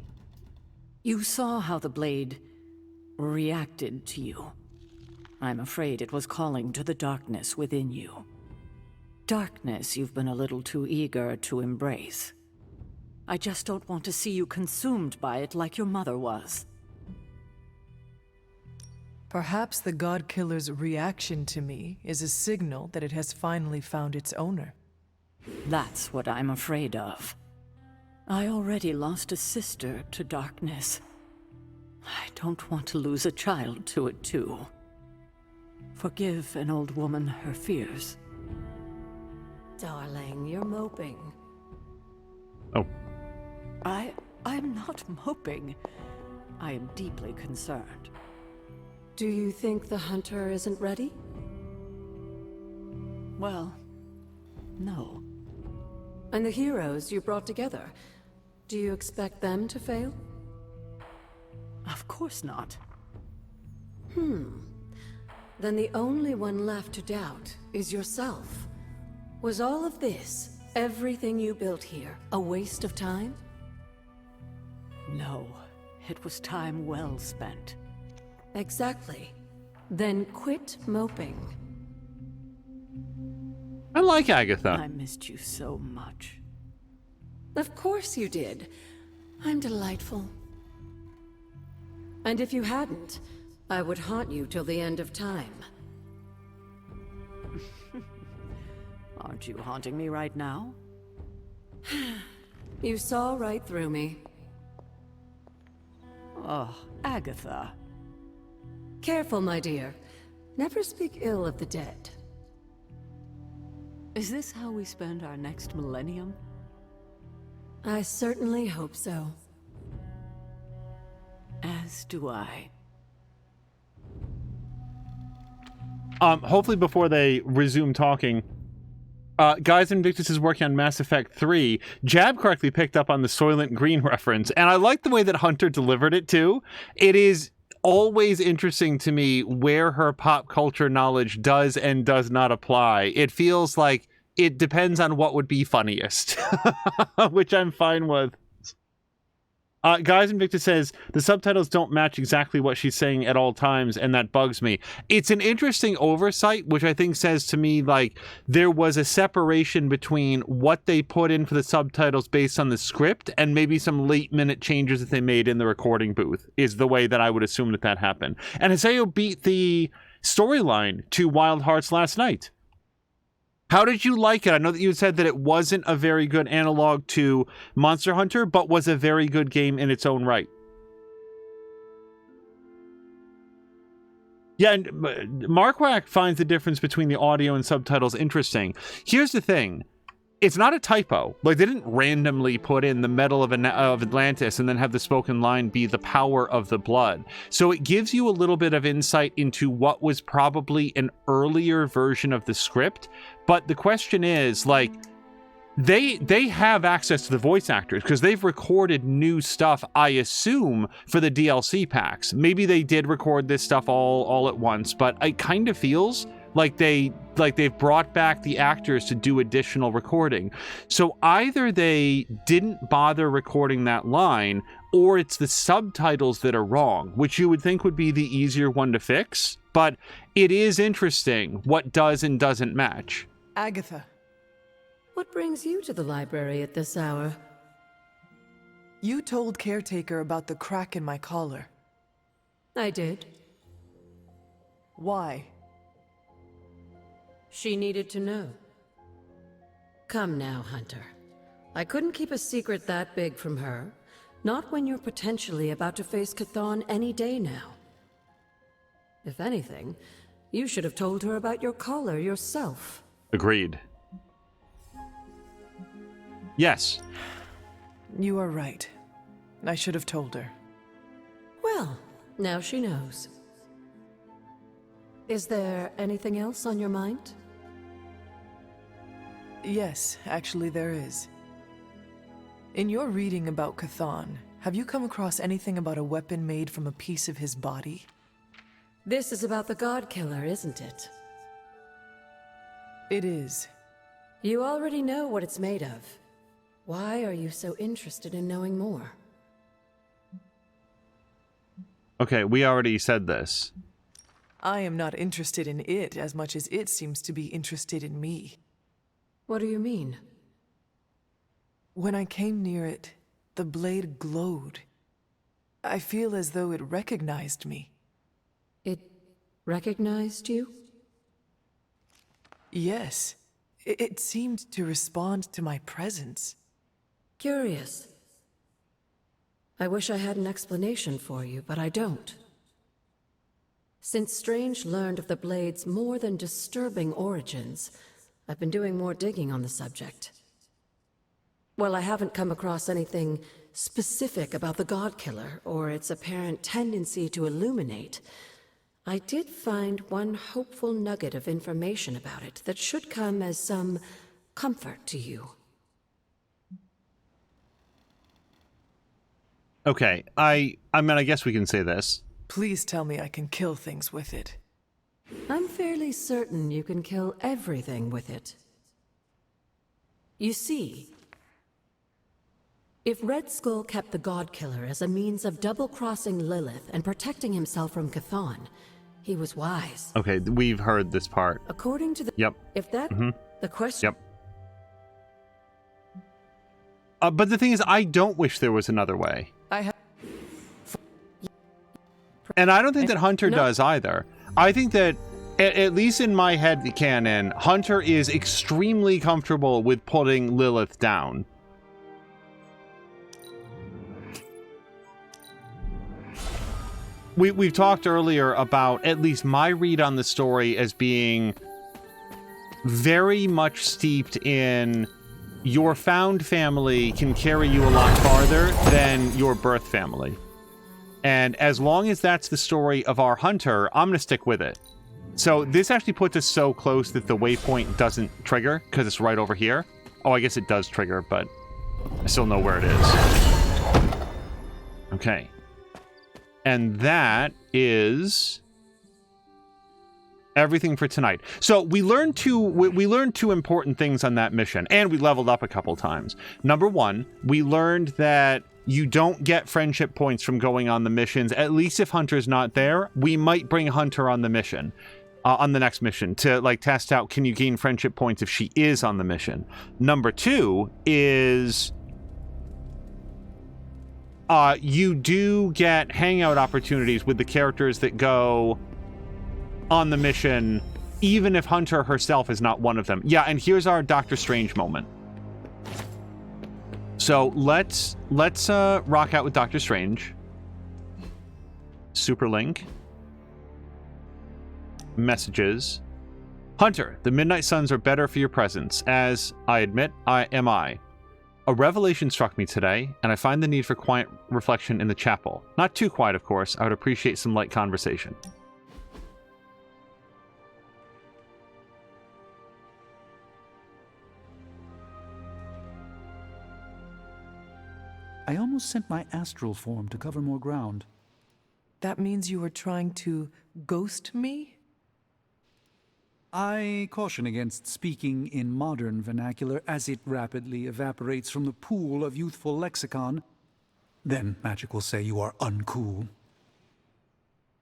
[SPEAKER 5] You saw how the blade reacted to you. I'm afraid it was calling to the darkness within you. Darkness you've been a little too eager to embrace. I just don't want to see you consumed by it like your mother was.
[SPEAKER 3] Perhaps the God Killer's reaction to me is a signal that it has finally found its owner.
[SPEAKER 5] That's what I'm afraid of. I already lost a sister to darkness. I don't want to lose a child to it too. Forgive an old woman her fears.
[SPEAKER 7] Darling, you're moping.
[SPEAKER 1] Oh.
[SPEAKER 5] I'm not moping. I am deeply concerned.
[SPEAKER 7] Do you think the hunter isn't ready?
[SPEAKER 5] Well, no.
[SPEAKER 7] And the heroes you brought together, do you expect them to fail?
[SPEAKER 5] Of course not.
[SPEAKER 7] Then the only one left to doubt is yourself. Was all of this, everything you built here, a waste of time?
[SPEAKER 5] No. It was time well spent.
[SPEAKER 7] Exactly. Then quit moping.
[SPEAKER 1] I like Agatha.
[SPEAKER 5] I missed you so much.
[SPEAKER 7] Of course you did. I'm delightful. And if you hadn't, I would haunt you till the end of time.
[SPEAKER 5] Aren't you haunting me right now?
[SPEAKER 7] You saw right through me.
[SPEAKER 5] Oh, Agatha.
[SPEAKER 7] Careful, my dear. Never speak ill of the dead.
[SPEAKER 5] Is this how we spend our next millennium?
[SPEAKER 7] I certainly hope so.
[SPEAKER 5] As do I.
[SPEAKER 1] Hopefully before they resume talking, Guys, Invictus is working on Mass Effect 3. Jab correctly picked up on the Soylent Green reference, and I like the way that Hunter delivered it, too. It is always interesting to me where her pop culture knowledge does and does not apply. It feels like it depends on what would be funniest, which I'm fine with. Guys, Invictus says, the subtitles don't match exactly what she's saying at all times, and that bugs me. It's an interesting oversight, which I think says to me, like, there was a separation between what they put in for the subtitles based on the script and maybe some late-minute changes that they made in the recording booth, is the way that I would assume that that happened. And Haseo beat the storyline to Wild Hearts last night. How did you like it? I know that you said that it wasn't a very good analog to Monster Hunter, but was a very good game in its own right. Yeah, and Markwack finds the difference between the audio and subtitles interesting. Here's the thing. It's not a typo. Like, they didn't randomly put in the metal of Atlantis and then have the spoken line be the power of the blood. So it gives you a little bit of insight into what was probably an earlier version of the script. But the question is, like, they have access to the voice actors because they've recorded new stuff, I assume, for the DLC packs. Maybe they did record this stuff all at once, but it kind of feels like they've brought back the actors to do additional recording. So either they didn't bother recording that line, or it's the subtitles that are wrong, which you would think would be the easier one to fix. But it is interesting what does and doesn't match.
[SPEAKER 3] Agatha.
[SPEAKER 7] What brings you to the library at this hour?
[SPEAKER 3] You told Caretaker about the crack in my collar.
[SPEAKER 7] I did.
[SPEAKER 3] Why?
[SPEAKER 7] She needed to know. Come now, Hunter. I couldn't keep a secret that big from her. Not when you're potentially about to face Chthon any day now. If anything, you should have told her about your collar yourself.
[SPEAKER 1] Agreed. Yes.
[SPEAKER 3] You are right. I should have told her.
[SPEAKER 7] Well, now she knows. Is there anything else on your mind?
[SPEAKER 3] Yes, actually there is. In your reading about Chthon, have you come across anything about a weapon made from a piece of his body?
[SPEAKER 7] This is about the God Killer, isn't it?
[SPEAKER 3] It is.
[SPEAKER 7] You already know what it's made of. Why are you so interested in knowing more?
[SPEAKER 1] Okay, we already said this.
[SPEAKER 3] I am not interested in it as much as it seems to be interested in me.
[SPEAKER 7] What do you mean?
[SPEAKER 3] When I came near it, the blade glowed. I feel as though it recognized me.
[SPEAKER 7] It recognized you?
[SPEAKER 3] Yes. It seemed to respond to my presence.
[SPEAKER 7] Curious. I wish I had an explanation for you, but I don't. Since Strange learned of the Blade's more than disturbing origins, I've been doing more digging on the subject. While I haven't come across anything specific about the God Killer or its apparent tendency to illuminate, I did find one hopeful nugget of information about it that should come as some comfort to you.
[SPEAKER 1] Okay, I mean, I guess we can say this.
[SPEAKER 3] Please tell me I can kill things with it.
[SPEAKER 7] I'm fairly certain you can kill everything with it. You see, If Red Skull kept the God Killer as a means of double-crossing Lilith and protecting himself from Chthon, he was wise.
[SPEAKER 1] Okay, we've heard this part.
[SPEAKER 7] According to the...
[SPEAKER 1] Yep.
[SPEAKER 7] If that... The question...
[SPEAKER 1] Yep. But the thing is, I don't wish there was another way. And I don't think that Hunter does either. I think that, at least in my head canon, Hunter is extremely comfortable with putting Lilith down. We've talked earlier about at least my read on the story as being very much steeped in your found family can carry you a lot farther than your birth family. And as long as that's the story of our Hunter, I'm going to stick with it. So this actually puts us so close that the waypoint doesn't trigger because it's right over here. Oh, I guess it does trigger, but I still know where it is. Okay. And that is everything for tonight. So we learned two important things on that mission, and we leveled up a couple times. Number one, we learned that you don't get friendship points from going on the missions. At least if Hunter's not there, we might bring Hunter on the mission, on the next mission, to like test out, can you gain friendship points if she is on the mission? Number two is you do get hangout opportunities with the characters that go on the mission, even if Hunter herself is not one of them. Yeah, and here's our Doctor Strange moment. So let's rock out with Doctor Strange. Super link. Messages. Hunter, the Midnight Suns are better for your presence, as I admit am I. A revelation struck me today, and I find the need for quiet reflection in the chapel. Not too quiet, of course. I would appreciate some light conversation.
[SPEAKER 2] I almost sent my astral form to cover more ground.
[SPEAKER 3] That means you were trying to ghost me?
[SPEAKER 2] I caution against speaking in modern vernacular as it rapidly evaporates from the pool of youthful lexicon. Then magic will say you are uncool.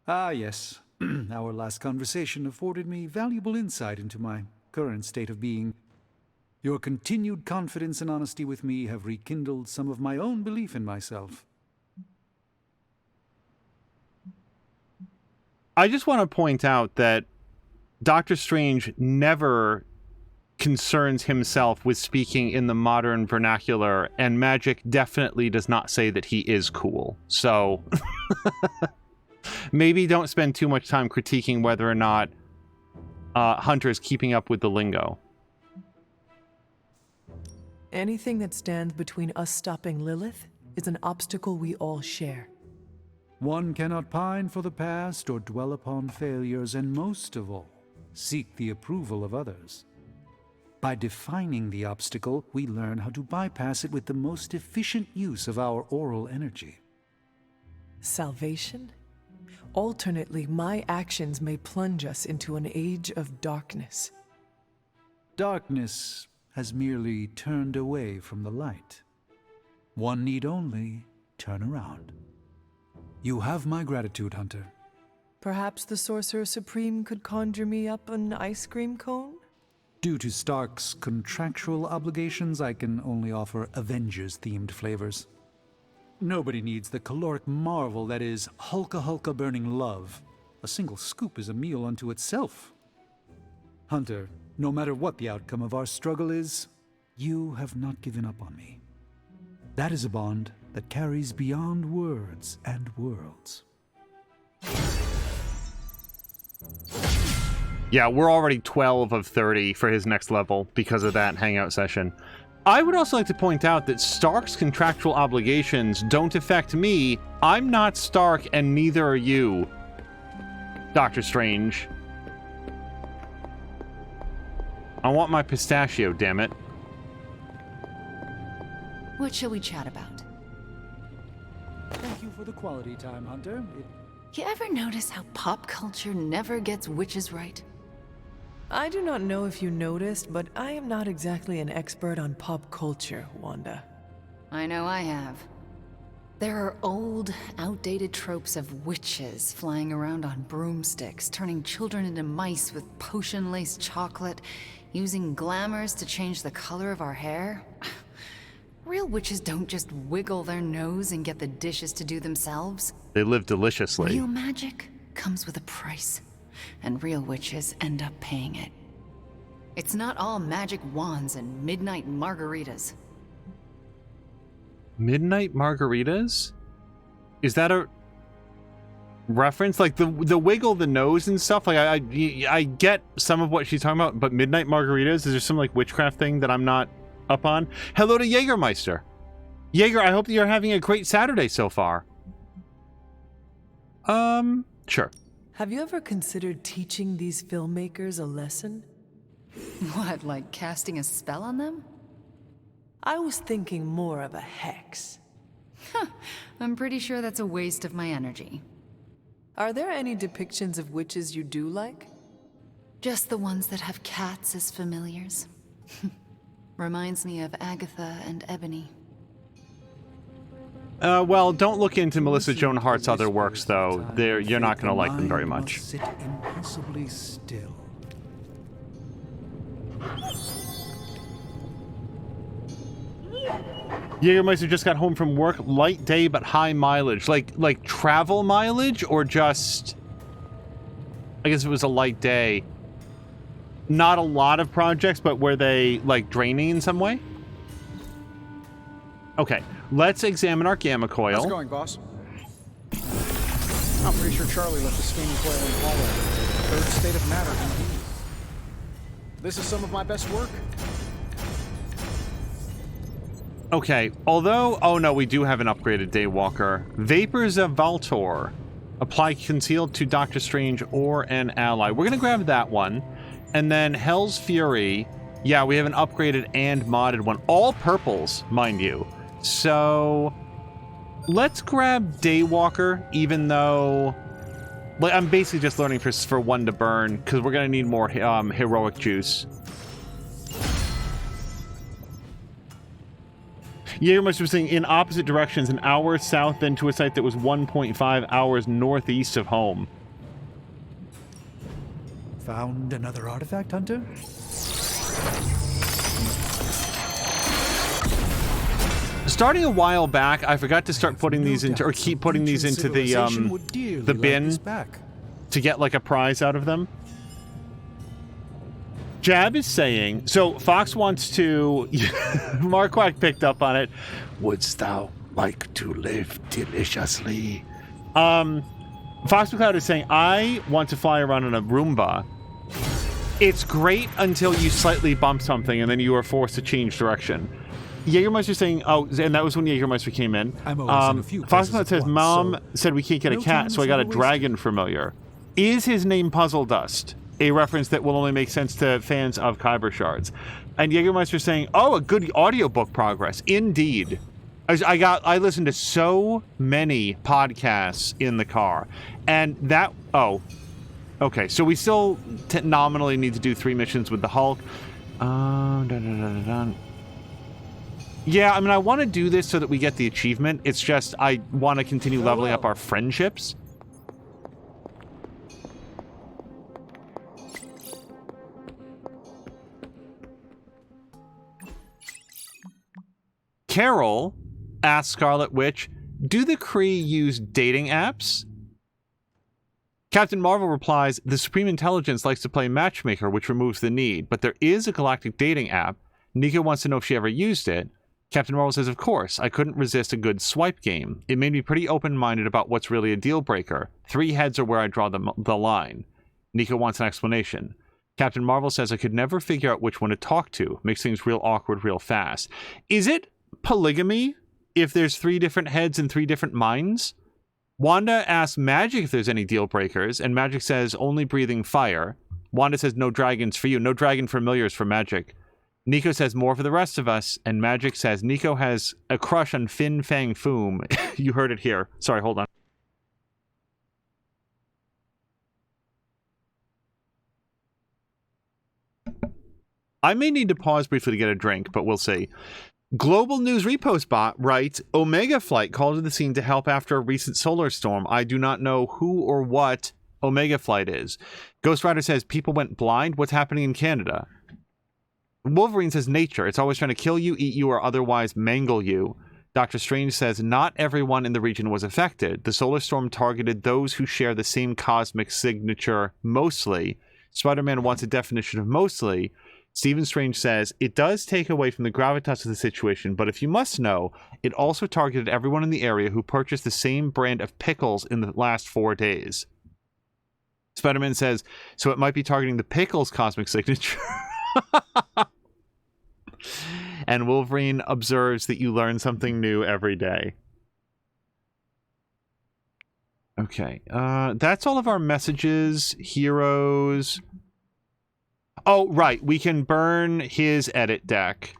[SPEAKER 2] Ah, yes. Our last conversation afforded me valuable insight into my current state of being. Your continued confidence and honesty with me have rekindled some of my own belief in myself.
[SPEAKER 1] I just want to point out that Doctor Strange never concerns himself with speaking in the modern vernacular, and magic definitely does not say that he is cool. So maybe don't spend too much time critiquing whether or not Hunter is keeping up with the lingo.
[SPEAKER 3] Anything that stands between us stopping Lilith is an obstacle we all share.
[SPEAKER 2] One cannot pine for the past or dwell upon failures, and most of all, seek the approval of others. By defining the obstacle, we learn how to bypass it with the most efficient use of our oral energy.
[SPEAKER 3] Salvation? Alternately, my actions may plunge us into an age of darkness.
[SPEAKER 2] Darkness has merely turned away from the light. One need only turn around. You have my gratitude, Hunter.
[SPEAKER 3] Perhaps the Sorcerer Supreme could conjure me up an ice cream cone?
[SPEAKER 2] Due to Stark's contractual obligations, I can only offer Avengers-themed flavors. Nobody needs the caloric marvel that is Hulka burning love. A single scoop is a meal unto itself. Hunter, no matter what the outcome of our struggle is, you have not given up on me. That is a bond that carries beyond words and worlds.
[SPEAKER 1] Yeah, we're already 12 of 30 for his next level because of that hangout session. I would also like to point out that Stark's contractual obligations don't affect me. I'm not Stark, and neither are you, Doctor Strange. I want my pistachio, damn it.
[SPEAKER 4] What shall we chat about?
[SPEAKER 2] Thank you for the quality time, Hunter.
[SPEAKER 4] You ever notice how pop culture never gets witches right?
[SPEAKER 3] I do not know if you noticed, but I am not exactly an expert on pop culture, Wanda.
[SPEAKER 10] I know I have. There are old, outdated tropes of witches flying around on broomsticks, turning children into mice with potion-laced chocolate, using glamours to change the color of our hair. Real witches don't just wiggle their nose and get the dishes to do themselves.
[SPEAKER 1] They live deliciously.
[SPEAKER 10] Real magic comes with a price, and real witches end up paying it. It's not all magic wands and midnight margaritas.
[SPEAKER 1] Midnight margaritas? Is that a reference? Like the wiggle the nose and stuff? Like I get some of what she's talking about, but midnight margaritas? Is there some like witchcraft thing that I'm not up on? Hello to Jägermeister. Jaeger, I hope that you're having a great Saturday so far. Sure.
[SPEAKER 3] Have you ever considered teaching these filmmakers a lesson?
[SPEAKER 10] What, like casting a spell on them?
[SPEAKER 3] I was thinking more of a hex.
[SPEAKER 10] I'm pretty sure that's a waste of my energy.
[SPEAKER 3] Are there any depictions of witches you do like?
[SPEAKER 10] Just the ones that have cats as familiars. Reminds me of Agatha and Ebony.
[SPEAKER 1] Well, don't look into Melissa Joan Hart's other works, though. You're not going to like them very much.
[SPEAKER 2] Sit impossibly still.
[SPEAKER 1] Jägermeister just got home from work. Light day, but high mileage. Like travel mileage, or just... I guess it was a light day. Not a lot of projects, but were they, like, draining in some way? Okay, let's examine our gamma coil.
[SPEAKER 11] How's it going, boss? I'm pretty sure Charlie left the scanning coil in the hallway. Third state of matter, indeed. This is some of my best work.
[SPEAKER 1] Okay, although... Oh, no, we do have an upgraded Daywalker. Vapors of Valtor. Apply concealed to Doctor Strange or an ally. We're going to grab that one. And then Hell's Fury. Yeah, we have an upgraded and modded one. All purples, mind you. So... let's grab Daywalker, even though... like, I'm basically just learning for one to burn, because we're going to need more heroic juice. Jägermeister was saying in opposite directions, an hour south, then to a site that was 1.5 hours northeast of home.
[SPEAKER 2] Found another artifact, Hunter?
[SPEAKER 1] Starting a while back, I forgot to start putting these into, or keep putting these into the bin to get like a prize out of them. Jab is saying, so Fox wants to, Marquardt picked up on it.
[SPEAKER 8] Wouldst thou like to live deliciously?
[SPEAKER 1] Fox McCloud is saying, I want to fly around in a Roomba. It's great until you slightly bump something and then you are forced to change direction. Jägermeister saying, oh, and that was when Jägermeister came in. Fox McCloud says, Mom said we can't get a cat, so I got a dragon familiar. Is his name Puzzle Dust? A reference that will only make sense to fans of Kyber Shards. And Jägermeister saying, oh, a good audiobook progress. Indeed. I listened to so many podcasts in the car. And that... oh. Okay, so we still nominally need to do 3 missions with the Hulk. Yeah, I mean, I want to do this so that we get the achievement. It's just I want to continue leveling up our friendships. Carol asks Scarlet Witch, do the Kree use dating apps? Captain Marvel replies, the Supreme Intelligence likes to play matchmaker, which removes the need, but there is a galactic dating app. Nico wants to know if she ever used it. Captain Marvel says, of course, I couldn't resist a good swipe game. It made me pretty open-minded about what's really a deal breaker. 3 heads are where I draw the line. Nico wants an explanation. Captain Marvel says, I could never figure out which one to talk to. Makes things real awkward real fast. Is it polygamy if there's 3 different heads and 3 different minds? Wanda asks Magic if there's any deal breakers, and Magic says only breathing fire. Wanda says no dragons for you, no dragon familiars for Magic. Nico says more for the rest of us, and Magic says Nico has a crush on Fin Fang Foom. You heard it here. Sorry, hold on. I may need to pause briefly to get a drink, but we'll see. Global News Repost Bot writes, Omega Flight called to the scene to help after a recent solar storm. I do not know who or what Omega Flight is. Ghost Rider says, people went blind. What's happening in Canada? Wolverine says, nature. It's always trying to kill you, eat you, or otherwise mangle you. Doctor Strange says, not everyone in the region was affected. The solar storm targeted those who share the same cosmic signature mostly. Spider-Man wants a definition of mostly. Stephen Strange says, it does take away from the gravitas of the situation, but if you must know, it also targeted everyone in the area who purchased the same brand of pickles in the last 4 days. Spider-Man says, so it might be targeting the pickles cosmic signature. And Wolverine observes that you learn something new every day. Okay, that's all of our messages, heroes. Oh, right. We can burn his edit deck.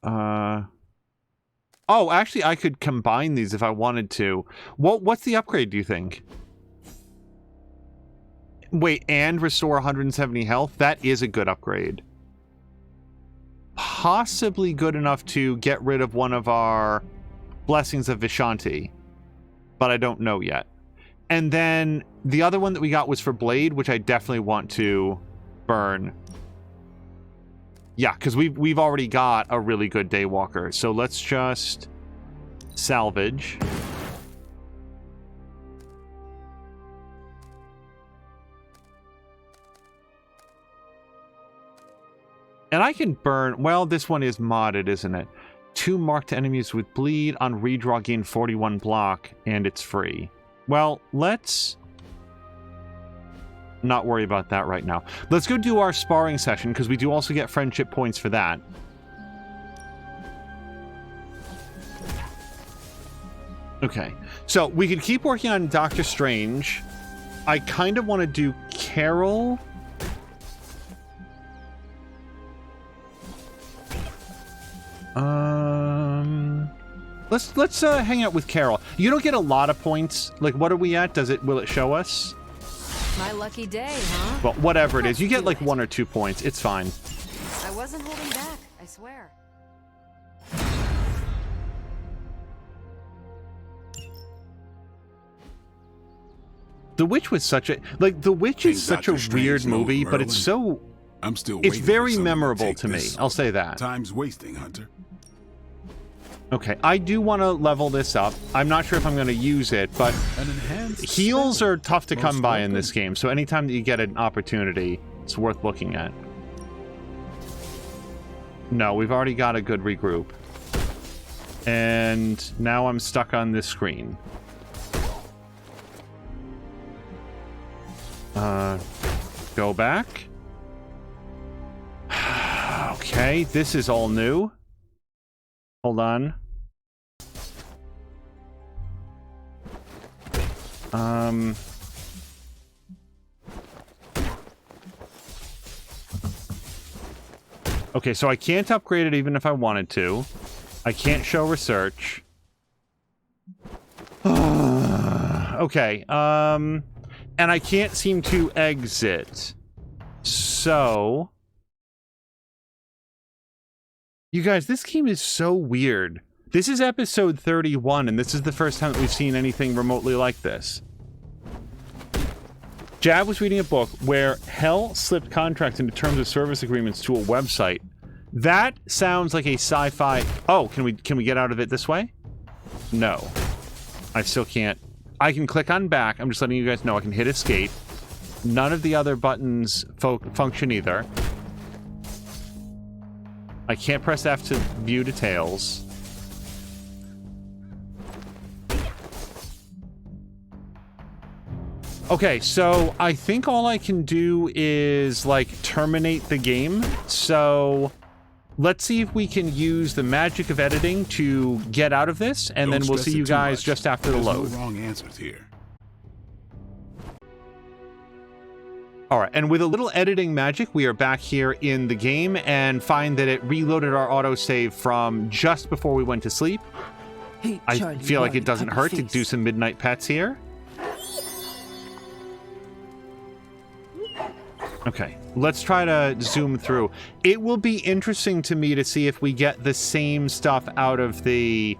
[SPEAKER 1] Oh, actually, I could combine these if I wanted to. What's the upgrade, do you think? Wait, and restore 170 health? That is a good upgrade. Possibly good enough to get rid of one of our Blessings of Vishanti. But I don't know yet. And then the other one that we got was for Blade, which I definitely want to burn. Yeah, because we've already got a really good Daywalker. So let's just salvage. And I can burn... Well, this one is modded, isn't it? 2 marked enemies with bleed. On redraw, gain 41 block, and it's free. Well, let's not worry about that right now. Let's go do our sparring session, because we do also get friendship points for that. Okay, so we could keep working on Doctor Strange. I kind of want to do Carol. Let's hang out with Carol. You don't get a lot of points. Like, what are we at? Will it show us?
[SPEAKER 4] My lucky day, huh?
[SPEAKER 1] Well, whatever it is, you get like 1 or 2 points. It's fine.
[SPEAKER 4] I wasn't holding back, I swear.
[SPEAKER 1] The Witch was such a The Witch is such a weird movie, but it's so it's very memorable to me. I'll say that.
[SPEAKER 8] Time's wasting, Hunter.
[SPEAKER 1] Okay, I do want to level this up. I'm not sure if I'm going to use it, but heals are tough to come by in this game, so anytime that you get an opportunity, it's worth looking at. No, we've already got a good regroup. And now I'm stuck on this screen. Go back. Okay, this is all new. Hold on. Okay, so I can't upgrade it even if I wanted to. I can't show research. Okay, and I can't seem to exit. So... You guys, this game is so weird. This is episode 31, and this is the first time that we've seen anything remotely like this. Jab was reading a book where Hell slipped contracts into terms of service agreements to a website. That sounds like a sci-fi... Oh, can we get out of it this way? No. I still can't. I can click on back. I'm just letting you guys know I can hit escape. None of the other buttons function either. I can't press F to view details. Okay, so I think all I can do is, like, terminate the game. So let's see if we can use the magic of editing to get out of this, and then we'll see you guys just after the load.
[SPEAKER 8] No wrong answers here.
[SPEAKER 1] Alright, and with a little editing magic, we are back here in the game and find that it reloaded our autosave from just before we went to sleep.
[SPEAKER 3] Hey,
[SPEAKER 1] I
[SPEAKER 3] Charlie,
[SPEAKER 1] feel like it doesn't hurt to
[SPEAKER 3] face.
[SPEAKER 1] do some midnight pets here. Okay, let's try to zoom through. It will be interesting to me to see if we get the same stuff out of the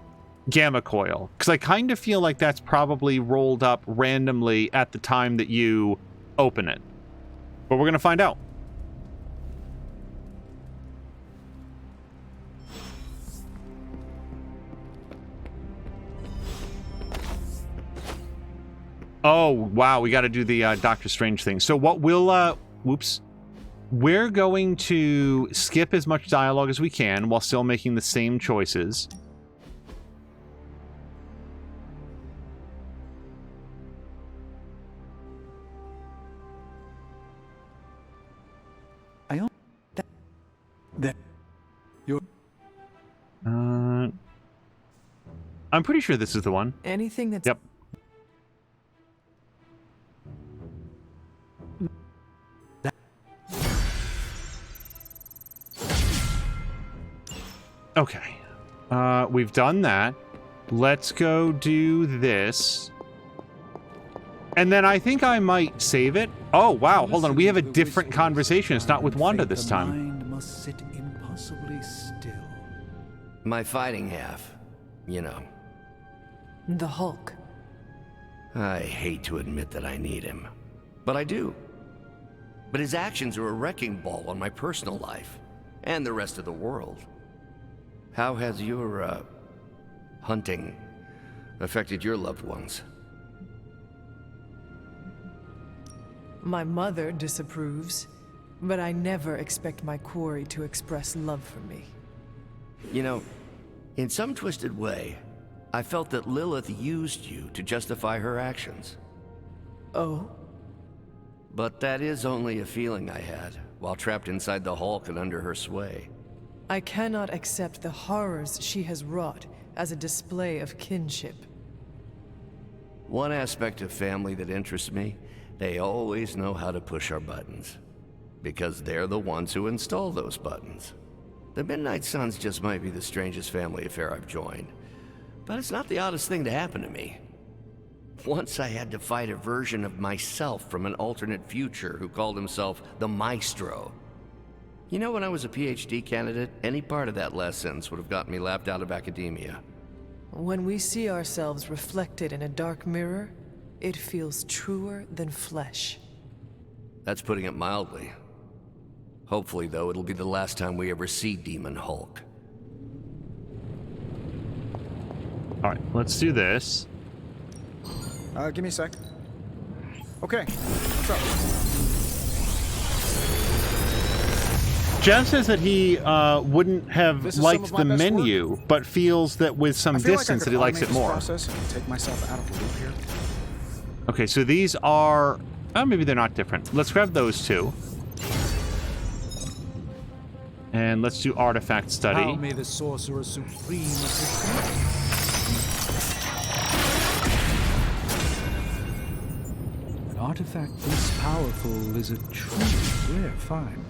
[SPEAKER 1] gamma coil, because I kind of feel like that's probably rolled up randomly at the time that you open it. But we're going to find out. Oh, wow, we got to do the Doctor Strange thing. So what we'll, whoops. We're going to skip as much dialogue as we can while still making the same choices. I'm pretty sure this is the one.
[SPEAKER 3] Anything that's...
[SPEAKER 1] Yep. Okay. We've done that. Let's go do this. And then I think I might save it. Oh, wow. Hold on. We have a different conversation. It's not with Wanda this time.
[SPEAKER 2] The mind must sit impossibly still.
[SPEAKER 12] My fighting half, you know.
[SPEAKER 3] The Hulk.
[SPEAKER 12] I hate to admit that I need him, but I do. But his actions are a wrecking ball on my personal life and the rest of the world. How has your, hunting affected your loved ones?
[SPEAKER 3] My mother disapproves, but I never expect my quarry to express love for me.
[SPEAKER 12] You know, in some twisted way, I felt that Lilith used you to justify her actions.
[SPEAKER 3] Oh?
[SPEAKER 12] But that is only a feeling I had, while trapped inside the Hulk and under her sway.
[SPEAKER 3] I cannot accept the horrors she has wrought as a display of kinship.
[SPEAKER 12] One aspect of family that interests me, they always know how to push our buttons. Because they're the ones who install those buttons. The Midnight Suns just might be the strangest family affair I've joined. But it's not the oddest thing to happen to me. Once I had to fight a version of myself from an alternate future who called himself the Maestro. You know, when I was a PhD candidate, any part of that last sentence would have gotten me laughed out of academia.
[SPEAKER 3] When we see ourselves reflected in a dark mirror, it feels truer than flesh.
[SPEAKER 12] That's putting it mildly. Hopefully, though, it'll be the last time we ever see Demon Hulk.
[SPEAKER 1] All right, let's do this.
[SPEAKER 11] Give me a sec. Okay, what's up?
[SPEAKER 1] Jeff says that he wouldn't have liked the menu,
[SPEAKER 11] work.
[SPEAKER 1] but feels that with some distance that he likes it more.
[SPEAKER 11] Process and take myself out of the loop here.
[SPEAKER 1] Okay, so these are... Oh, maybe they're not different. Let's grab those two. And let's do Artifact Study.
[SPEAKER 2] How may the Sorcerer Supreme assist? An artifact this powerful is a truly rare find.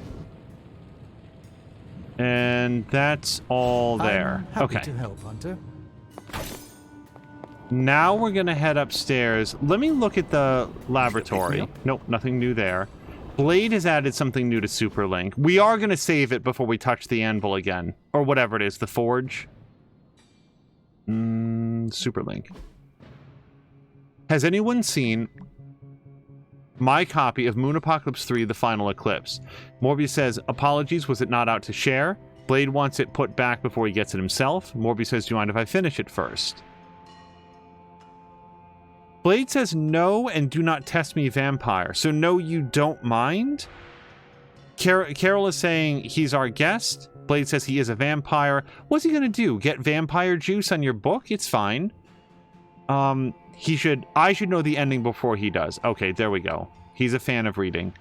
[SPEAKER 1] And that's all there.
[SPEAKER 2] I'm happy
[SPEAKER 1] Okay.
[SPEAKER 2] to help, Hunter.
[SPEAKER 1] Now we're going to head upstairs. Let me look at the laboratory. Nope, nothing new there. Blade has added something new to Superlink. We are going to save it before we touch the anvil again. Or whatever it is, the forge. Superlink. Has anyone seen my copy of Moon Apocalypse 3, The Final Eclipse? Morbius says, apologies, was it not out to share? Blade wants it put back before he gets it himself. Morbius says, do you mind if I finish it first? Blade says no and do not test me, vampire. So no, you don't mind? Carol is saying he's our guest. Blade says he is a vampire. What's he gonna do? Get vampire juice on your book? It's fine. I should know the ending before he does. Okay, there we go. He's a fan of reading.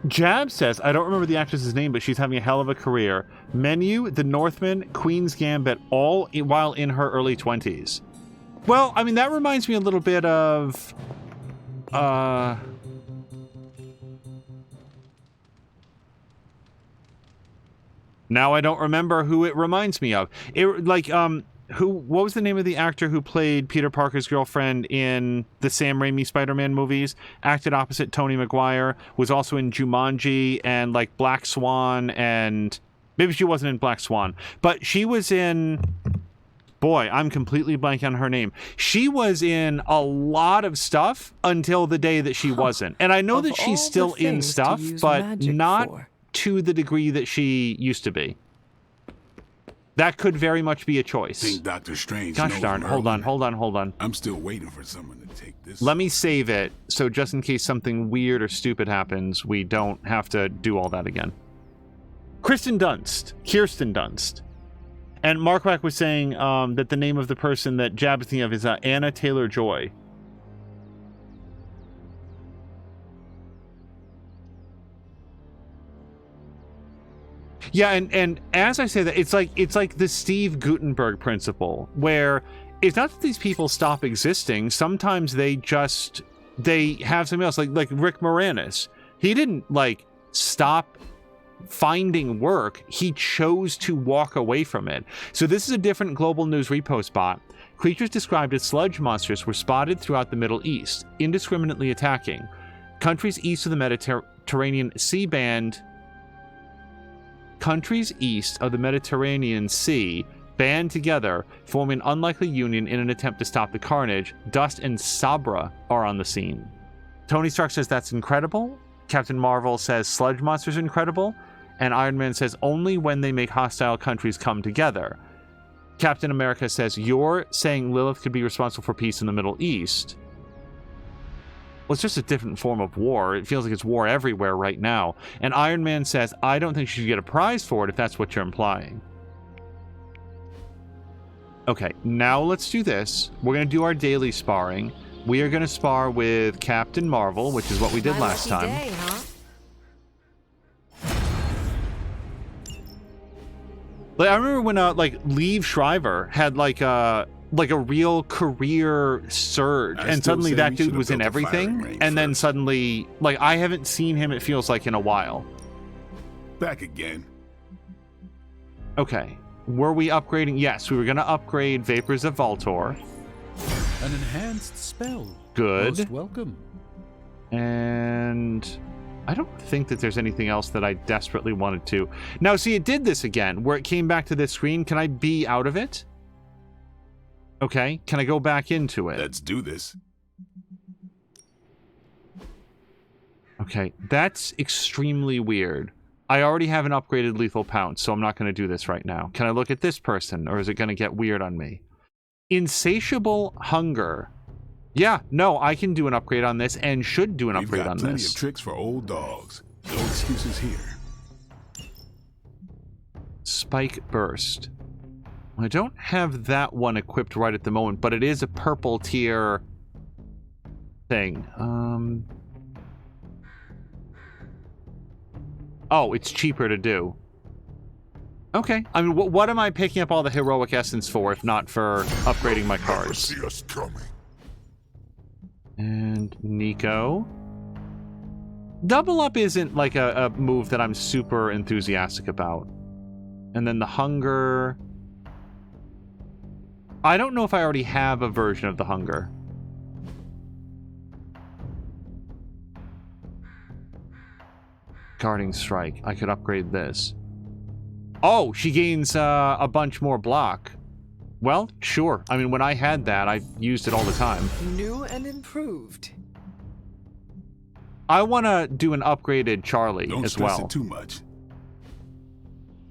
[SPEAKER 1] Jab says, I don't remember the actress's name, but she's having a hell of a career. Menu, The Northman, Queen's Gambit, all while in her early 20s. Well, I mean, that reminds me a little bit of... Now I don't remember who it reminds me of. what was the name of the actor who played Peter Parker's girlfriend in the Sam Raimi Spider-Man movies? Acted opposite Tony Maguire, was also in Jumanji and like Black Swan, and maybe she wasn't in Black Swan, but she was in, boy, I'm completely blanking on her name. She was in a lot of stuff until the day that she wasn't. And I know that she's still in stuff, but not to the degree that she used to be. That could very much be a choice.
[SPEAKER 8] Think Doctor Strange.
[SPEAKER 1] Gosh darn, hold on.
[SPEAKER 8] I'm still waiting for someone to take this.
[SPEAKER 1] Let me save it, so just in case something weird or stupid happens, we don't have to do all that again. Kirsten Dunst. And Markwack was saying that the name of the person that Jab is thinking of is Anna Taylor-Joy. Yeah, and as I say that, it's like the Steve Gutenberg principle, where it's not that these people stop existing. Sometimes they have something else, like Rick Moranis. He didn't like stop finding work. He chose to walk away from it. So this is a different Global News repost bot. Creatures described as sludge monsters were spotted throughout the Middle East, indiscriminately attacking countries east of the Mediterranean Sea band. Countries east of the Mediterranean Sea band together, forming an unlikely union in an attempt to stop the carnage. Dust and Sabra are on the scene. Tony Stark says that's incredible. Captain Marvel says sludge monsters are incredible. And Iron Man says only when they make hostile countries come together. Captain America says, you're saying Lilith could be responsible for peace in the Middle East. Well, it's just a different form of war. It feels like it's war everywhere right now. And Iron Man says, I don't think you should get a prize for it if that's what you're implying. Okay, now let's do this. We're going to do our daily sparring. We are going to spar with Captain Marvel, which is what we did last time.
[SPEAKER 4] Day, huh?
[SPEAKER 1] Like, I remember when Liev Schreiber had like a real career surge, and suddenly that dude was in everything, and then suddenly, like, I haven't seen him, it feels like, in a while.
[SPEAKER 8] Back again.
[SPEAKER 1] Okay. Were we upgrading? Yes, we were going to upgrade Vapors of Voltor.
[SPEAKER 2] An enhanced spell.
[SPEAKER 1] Good.
[SPEAKER 2] Most welcome.
[SPEAKER 1] And I don't think that there's anything else that I desperately wanted to. Now, see, it did this again, where it came back to this screen. Can I be out of it? Okay, can I go back into it?
[SPEAKER 8] Let's do this.
[SPEAKER 1] Okay, that's extremely weird. I already have an upgraded Lethal Pounce, so I'm not going to do this right now. Can I look at this person, or is it going to get weird on me? Insatiable Hunger. Yeah, no, I can do an upgrade on this, and should do an upgrade on this.
[SPEAKER 8] We've got plenty of tricks for old dogs. No excuses here.
[SPEAKER 1] Spike Burst. I don't have that one equipped right at the moment, but it is a purple tier thing. Oh, it's cheaper to do. Okay. I mean, what am I picking up all the heroic essence for, if not for upgrading my cards?
[SPEAKER 8] See us coming.
[SPEAKER 1] And Nico. Double up isn't like a move that I'm super enthusiastic about. And then the Hunger. I don't know if I already have a version of the Hunger. Guarding Strike. I could upgrade this. Oh, she gains a bunch more block. Well, sure. I mean, when I had that, I used it all the time.
[SPEAKER 3] New and improved.
[SPEAKER 1] I want to do an upgraded Charlie
[SPEAKER 8] Don't
[SPEAKER 1] as well.
[SPEAKER 8] stress it too much.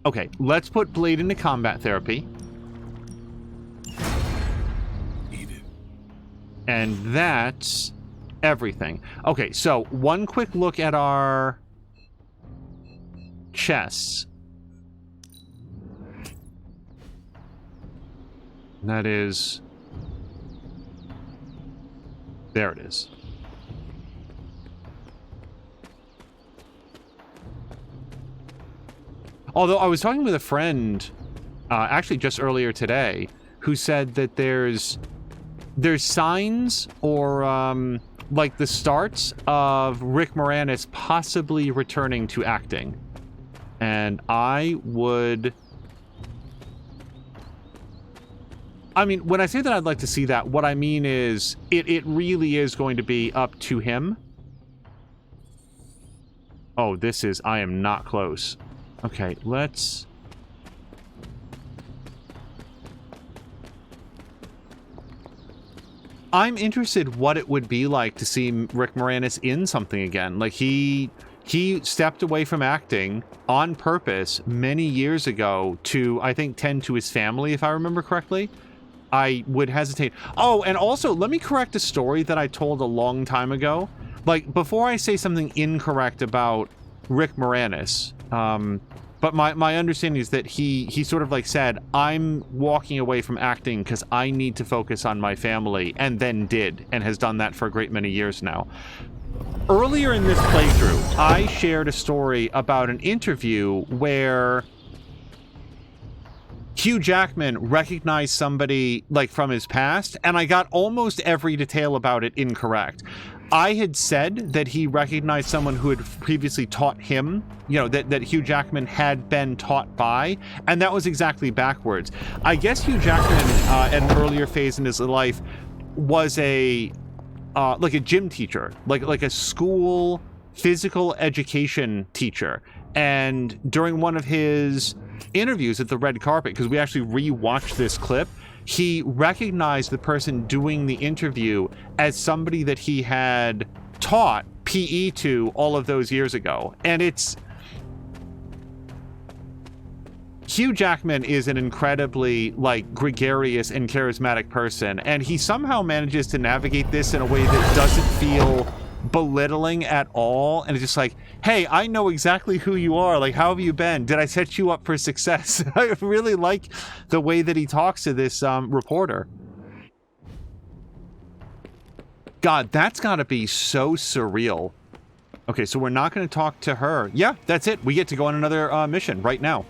[SPEAKER 1] Okay, let's put Blade into combat therapy.
[SPEAKER 8] Eat it.
[SPEAKER 1] And that's everything. Okay, so one quick look at our chests. That is... There it is. Although I was talking with a friend, actually just earlier today, who said that there's signs or like the starts of Rick Moranis possibly returning to acting. And I would I mean, when I say that I'd like to see that, what I mean is it really is going to be up to him. Oh, I am not close. Okay, let's... I'm interested what it would be like to see Rick Moranis in something again. Like, he stepped away from acting on purpose many years ago to, I think, tend to his family, if I remember correctly. I would hesitate. Oh, and also, let me correct a story that I told a long time ago. Like, before I say something incorrect about Rick Moranis, but my understanding is that he sort of like said, I'm walking away from acting because I need to focus on my family, and then did, and has done that for a great many years now. Earlier in this playthrough, I shared a story about an interview where Hugh Jackman recognized somebody like from his past, and I got almost every detail about it incorrect. I had said that he recognized someone who had previously taught him, you know, that Hugh Jackman had been taught by, and that was exactly backwards. I guess Hugh Jackman, at an earlier phase in his life, was like a gym teacher, like a school physical education teacher. And during one of his interviews at the red carpet, because we actually rewatched this clip, he recognized the person doing the interview as somebody that he had taught PE to all of those years ago. And it's... Hugh Jackman is an incredibly, like, gregarious and charismatic person, and he somehow manages to navigate this in a way that doesn't feel belittling at all, and it's just like, hey, I know exactly who you are, like, how have you been? Did I set you up for success? I really like the way that he talks to this reporter. God, that's gotta be so surreal. Okay, so we're not gonna talk to her. Yeah, that's it. We get to go on another mission right now.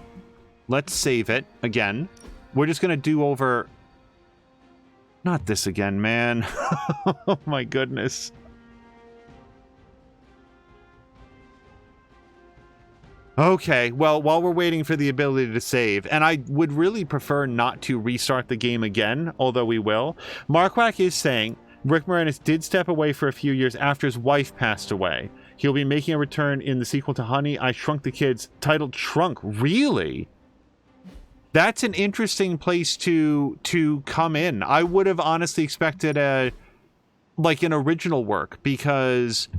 [SPEAKER 1] Let's save it again. We're just gonna do over... Not this again, man. Oh my goodness. Okay, well, while we're waiting for the ability to save, and I would really prefer not to restart the game again, although we will, Marquardt is saying Rick Moranis did step away for a few years after his wife passed away. He'll be making a return in the sequel to Honey, I Shrunk the Kids, titled Shrunk. Really? That's an interesting place to come in. I would have honestly expected an original work, because...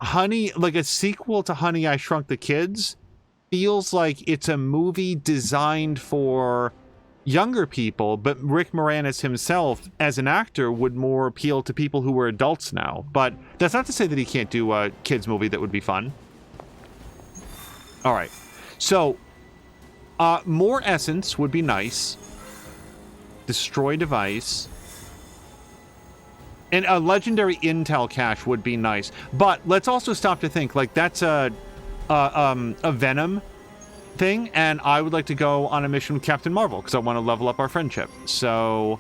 [SPEAKER 1] Honey, like a sequel to Honey, I Shrunk the Kids, feels like it's a movie designed for younger people, but Rick Moranis himself, as an actor, would more appeal to people who were adults now. But that's not to say that he can't do a kids movie that would be fun. All right. So, more essence would be nice. Destroy device. And a legendary intel cache would be nice. But let's also stop to think, like, that's a Venom thing, and I would like to go on a mission with Captain Marvel, because I want to level up our friendship. So,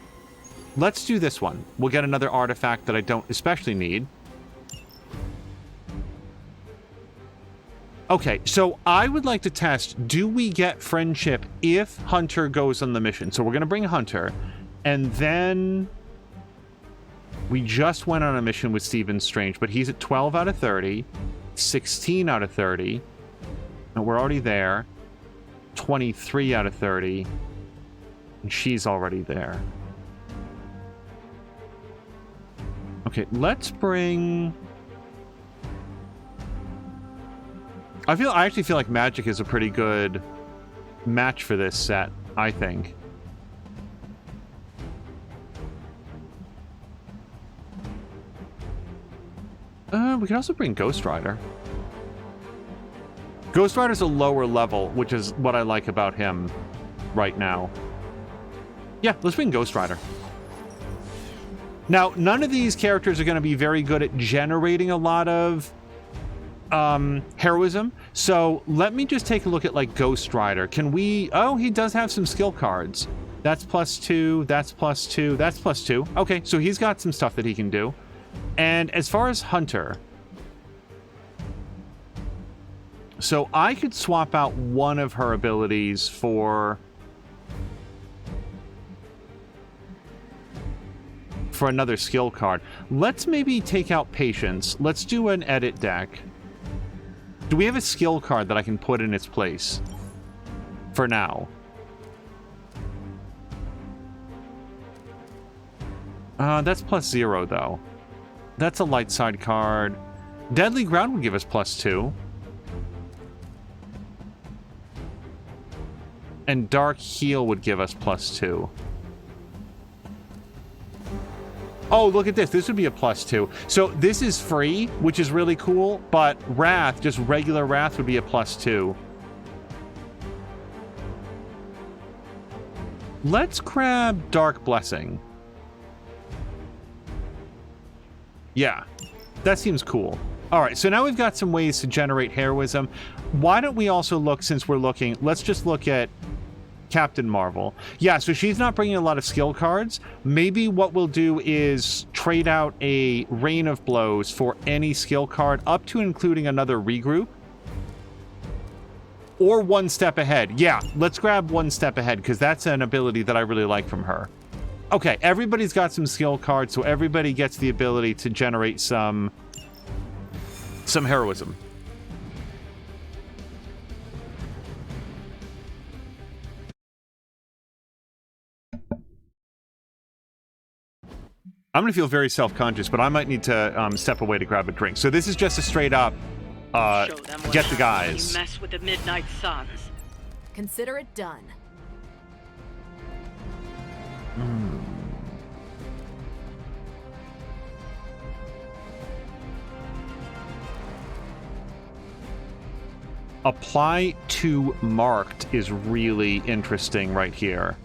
[SPEAKER 1] let's do this one. We'll get another artifact that I don't especially need. Okay, so I would like to test, do we get friendship if Hunter goes on the mission? So we're going to bring Hunter, and then... We just went on a mission with Stephen Strange, but he's at 12 out of 30, 16 out of 30, and we're already there, 23 out of 30, and she's already there. Okay, let's bring... I actually feel like Magic is a pretty good match for this set, I think. We can also bring Ghost Rider. Ghost Rider's a lower level, which is what I like about him right now. Yeah, let's bring Ghost Rider. Now, none of these characters are going to be very good at generating a lot of heroism, so let me just take a look at, like, Ghost Rider. Can we... Oh, he does have some skill cards. That's +2, that's +2, that's +2. Okay, so he's got some stuff that he can do. And as far as Hunter... So I could swap out one of her abilities for another skill card. Let's maybe take out Patience. Let's do an edit deck. Do we have a skill card that I can put in its place? For now. That's +0, though. That's a light side card. Deadly Ground would give us +2. And Dark Heal would give us +2. Oh, look at this. This would be a +2. So this is free, which is really cool, but Wrath, just regular Wrath, would be a +2. Let's grab Dark Blessing. Yeah, that seems cool. All right, so now we've got some ways to generate heroism. Why don't we also look, since we're looking, let's just look at Captain Marvel. Yeah, so she's not bringing a lot of skill cards. Maybe what we'll do is trade out a Rain of Blows for any skill card up to including another regroup. Or One Step Ahead. Yeah, let's grab One Step Ahead because that's an ability that I really like from her. Okay, everybody's got some skill cards, so everybody gets the ability to generate some heroism. I'm going to feel very self-conscious, but I might need to step away to grab a drink. So this is just a straight up get the guys.
[SPEAKER 9] You mess with the Midnight Suns.
[SPEAKER 13] Consider it done.
[SPEAKER 1] Apply to marked is really interesting right here.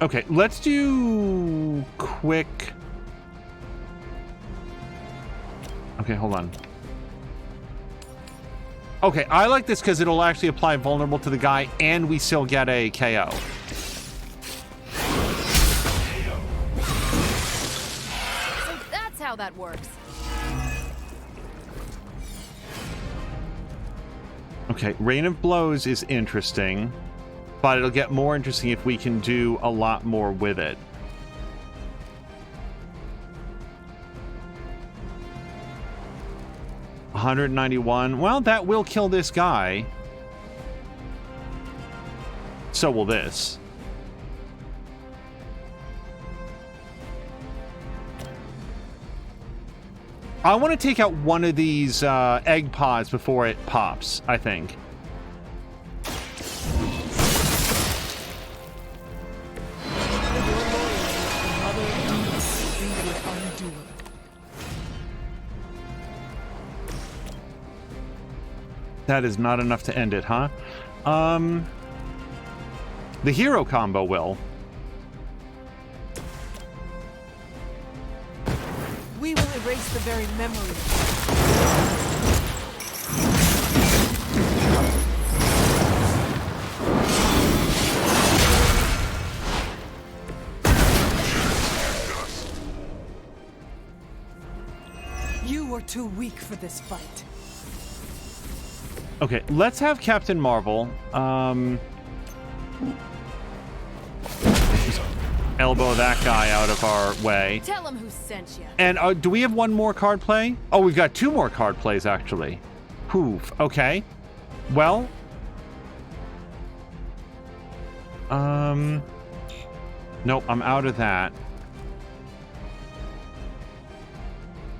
[SPEAKER 1] Okay, let's do quick. Okay, hold on. Okay, I like this because it'll actually apply vulnerable to the guy and we still get a KO.
[SPEAKER 13] So that's how that works.
[SPEAKER 1] Okay, Rain of Blows is interesting, but it'll get more interesting if we can do a lot more with it. $191. Well, that will kill this guy. So will this. I want to take out one of these egg pods before it pops, I think. That is not enough to end it, huh? The hero combo will.
[SPEAKER 3] We will erase the very memory. You were too weak for this fight.
[SPEAKER 1] Okay, let's have Captain Marvel. Elbow that guy out of our way.
[SPEAKER 13] Tell him who sent you.
[SPEAKER 1] And do we have one more card play? Oh, we've got two more card plays, actually. Poof. Okay. Well. Nope, I'm out of that.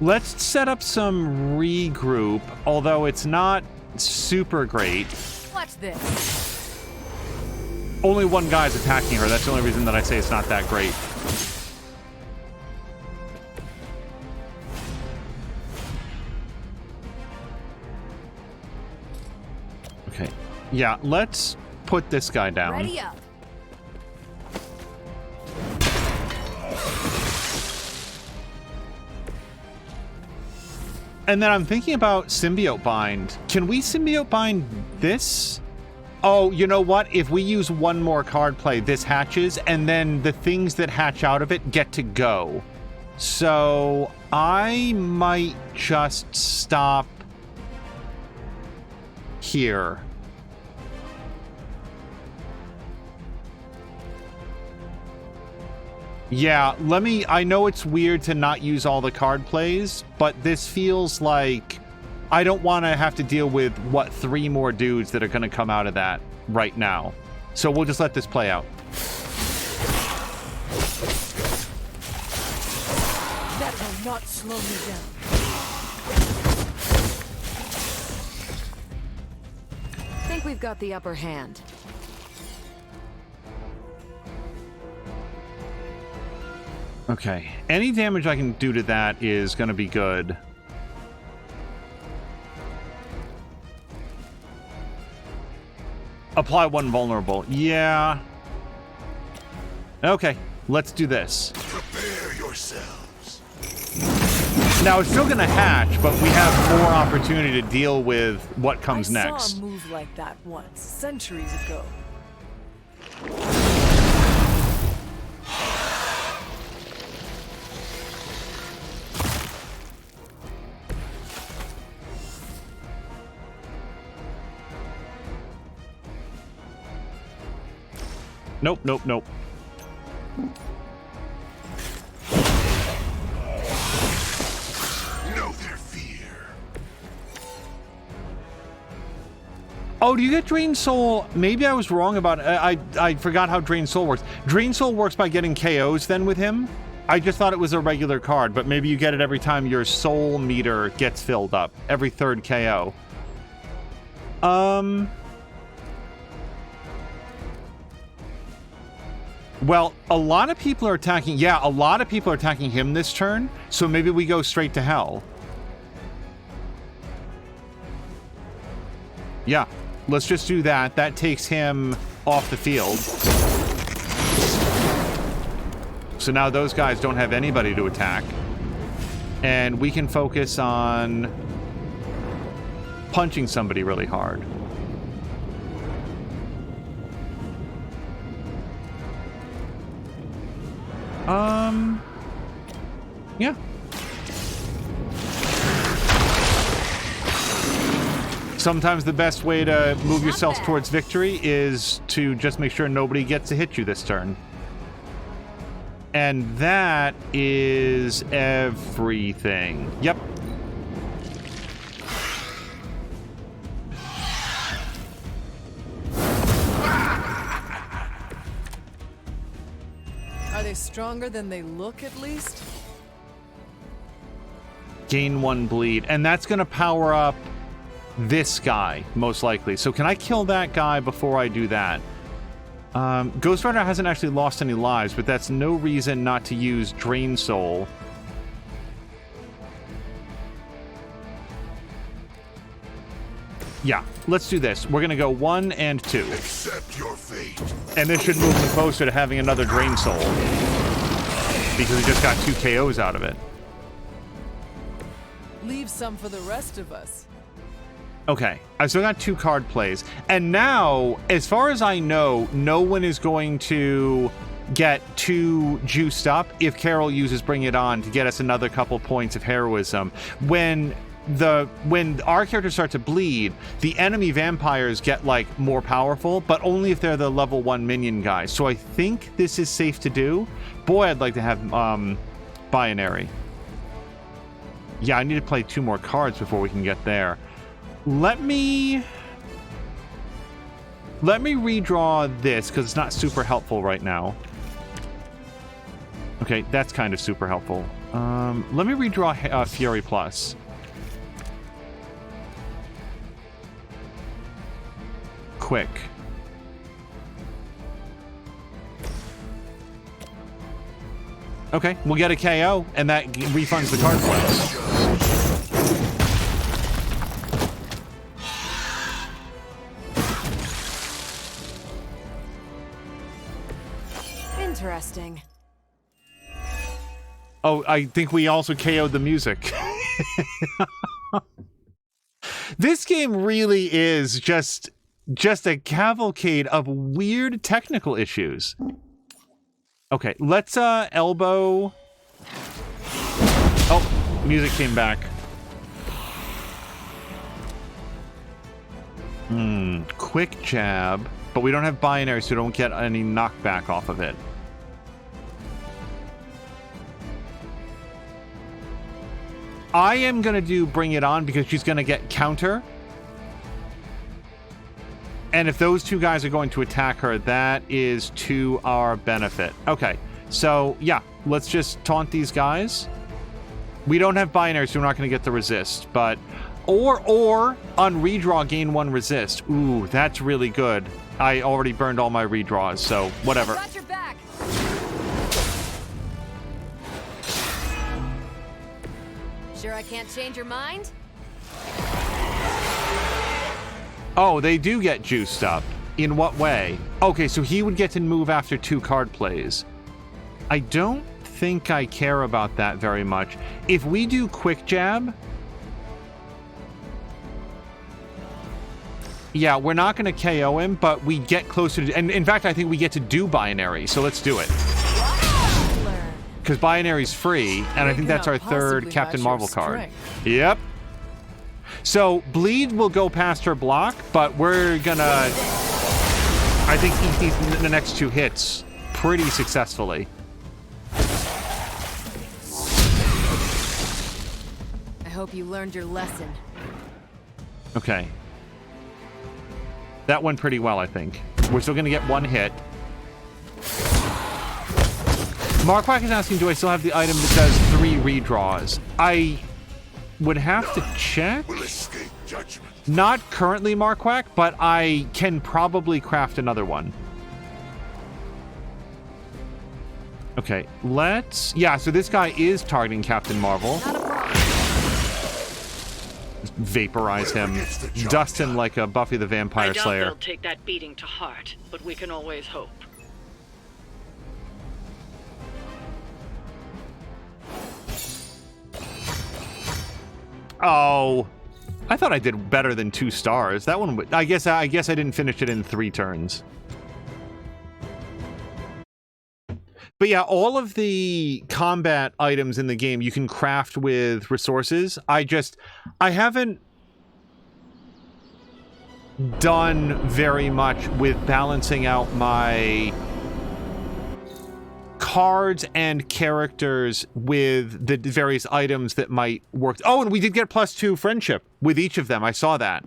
[SPEAKER 1] Let's set up some regroup, although it's not super great.
[SPEAKER 13] Watch this.
[SPEAKER 1] Only one guy's attacking her. That's the only reason that I say it's not that great. Okay. Yeah, let's put this guy down.
[SPEAKER 13] Ready up.
[SPEAKER 1] And then I'm thinking about Symbiote Bind. Can we Symbiote Bind this? Oh, you know what? If we use one more card play, this hatches, and then the things that hatch out of it get to go. So I might just stop here. Yeah, I know it's weird to not use all the card plays, but this feels like I don't want to have to deal with, 3 more dudes that are going to come out of that right now. So we'll just let this play out.
[SPEAKER 3] That will not slow me down.
[SPEAKER 13] Think we've got the upper hand.
[SPEAKER 1] Okay. Any damage I can do to that is going to be good. Apply 1 vulnerable. Yeah. Okay. Let's do this.
[SPEAKER 8] Prepare yourselves.
[SPEAKER 1] Now, it's still going to hatch, but we have more opportunity to deal with what comes next.
[SPEAKER 3] I saw a move like that once, centuries ago.
[SPEAKER 1] Nope, nope, nope.
[SPEAKER 8] Know their fear.
[SPEAKER 1] Oh, do you get Drain Soul? Maybe I was wrong about it. I forgot how Drain Soul works. Drain Soul works by getting KOs then with him? I just thought it was a regular card, but maybe you get it every time your soul meter gets filled up. Every 3rd KO. Well, a lot of people are attacking... Yeah, a lot of people are attacking him this turn, so maybe we go straight to hell. Yeah, let's just do that. That takes him off the field. So now those guys don't have anybody to attack. And we can focus on punching somebody really hard. Yeah. Sometimes the best way to move yourself towards victory is to just make sure nobody gets to hit you this turn. And that is everything. Yep.
[SPEAKER 3] Are they stronger than they look, at least?
[SPEAKER 1] Gain 1 bleed. And that's going to power up this guy, most likely. So can I kill that guy before I do that? Ghost Rider hasn't actually lost any lives, but that's no reason not to use Drain Soul. Yeah, let's do this. We're going to go 1 and 2.
[SPEAKER 8] Accept your fate.
[SPEAKER 1] And this should move me closer to having another Drain Soul. Because we just got 2 KOs out of it.
[SPEAKER 3] Leave some for the rest of us.
[SPEAKER 1] Okay, I still got 2 card plays. And now, as far as I know, no one is going to get too juiced up if Carol uses Bring It On to get us another couple points of heroism. When our characters start to bleed, the enemy vampires get, like, more powerful, but only if they're the level 1 minion guys. So I think this is safe to do. Boy, I'd like to have Binary. Yeah, I need to play 2 more cards before we can get there. Let me redraw this, because it's not super helpful right now. Okay, that's kind of super helpful. Let me redraw Fury Plus. Quick. Okay, we'll get a KO, and that refunds the card points.
[SPEAKER 13] Interesting.
[SPEAKER 1] Oh, I think we also KO'd the music. This game really is just just a cavalcade of weird technical issues. Okay, let's elbow. Oh, music came back. Quick jab, but we don't have binary, so we don't get any knockback off of it. I am going to do Bring It On because she's going to get counter. And if those two guys are going to attack her, that is to our benefit. Okay, so yeah, let's just taunt these guys. We don't have binary, so we're not going to get the resist, but... Or on redraw, gain 1 resist. Ooh, that's really good. I already burned all my redraws, so whatever.
[SPEAKER 13] Got your back. Sure I can't change your mind?
[SPEAKER 1] Oh, they do get juiced up. In what way? Okay, so he would get to move after 2 card plays. I don't think I care about that very much. If we do quick jab... Yeah, we're not going to KO him, but we get closer to... And in fact, I think we get to do binary, so let's do it. Because binary's free, and I think that's our 3rd Captain Marvel card. Yep. So, bleed will go past her block, but we're gonna... I think eat the next 2 hits pretty successfully.
[SPEAKER 13] I hope you learned your lesson.
[SPEAKER 1] Okay. That went pretty well, I think. We're still going to get 1 hit. Markwack is asking, do I still have the item that does 3 redraws? I would have to check. Not currently, Markwack, but I can probably craft another one. Okay, let's... Yeah, so this guy is targeting Captain Marvel. Vaporize him, dust him like a Buffy the Vampire Slayer.
[SPEAKER 9] I doubt they'll take that beating to heart, but we can always hope.
[SPEAKER 1] Oh, I thought I did better than 2 stars. That one, I guess I didn't finish it in 3 turns. But yeah, all of the combat items in the game you can craft with resources. I haven't done very much with balancing out my cards and characters with the various items that might work. Oh, and we did get +2 friendship with each of them. I saw that.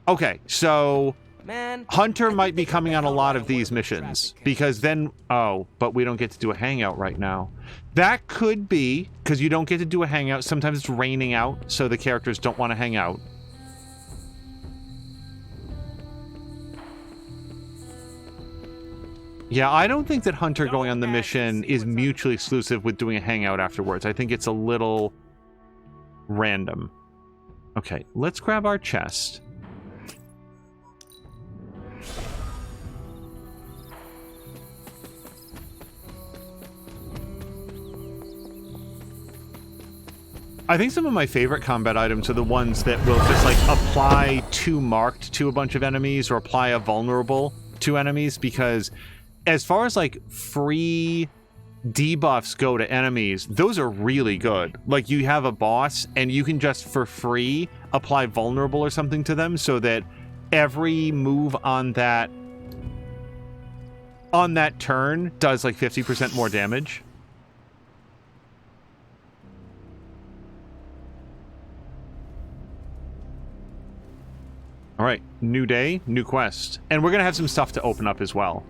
[SPEAKER 1] Okay, so... Man, Hunter might be coming on a lot of these missions because then... Oh, but we don't get to do a hangout right now. That could be because you don't get to do a hangout. Sometimes it's raining out, so the characters don't want to hang out. Yeah, I don't think that Hunter going on the mission is mutually exclusive with doing a hangout afterwards. I think it's a little random. Okay, let's grab our chest. I think some of my favorite combat items are the ones that will just, like, apply 2 marked to a bunch of enemies or apply a vulnerable to enemies, because as far as, like, free debuffs go to enemies, those are really good. Like, you have a boss, and you can just, for free, apply vulnerable or something to them so that every move on that turn does, like, 50% more damage. All right, new day, new quest. And we're going to have some stuff to open up as well.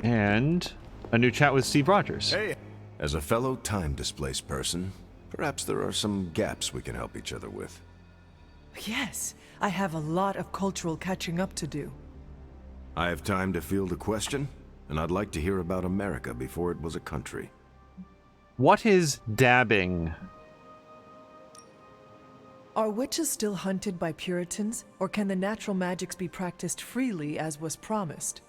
[SPEAKER 1] And a new chat with Steve Rogers.
[SPEAKER 6] Hey, as a fellow time-displaced person, perhaps there are some gaps we can help each other with.
[SPEAKER 3] Yes, I have a lot of cultural catching up to do.
[SPEAKER 6] I have time to field a question, and I'd like to hear about America before it was a country.
[SPEAKER 1] What is dabbing?
[SPEAKER 3] Are witches still hunted by Puritans, or can the natural magics be practiced freely as was promised?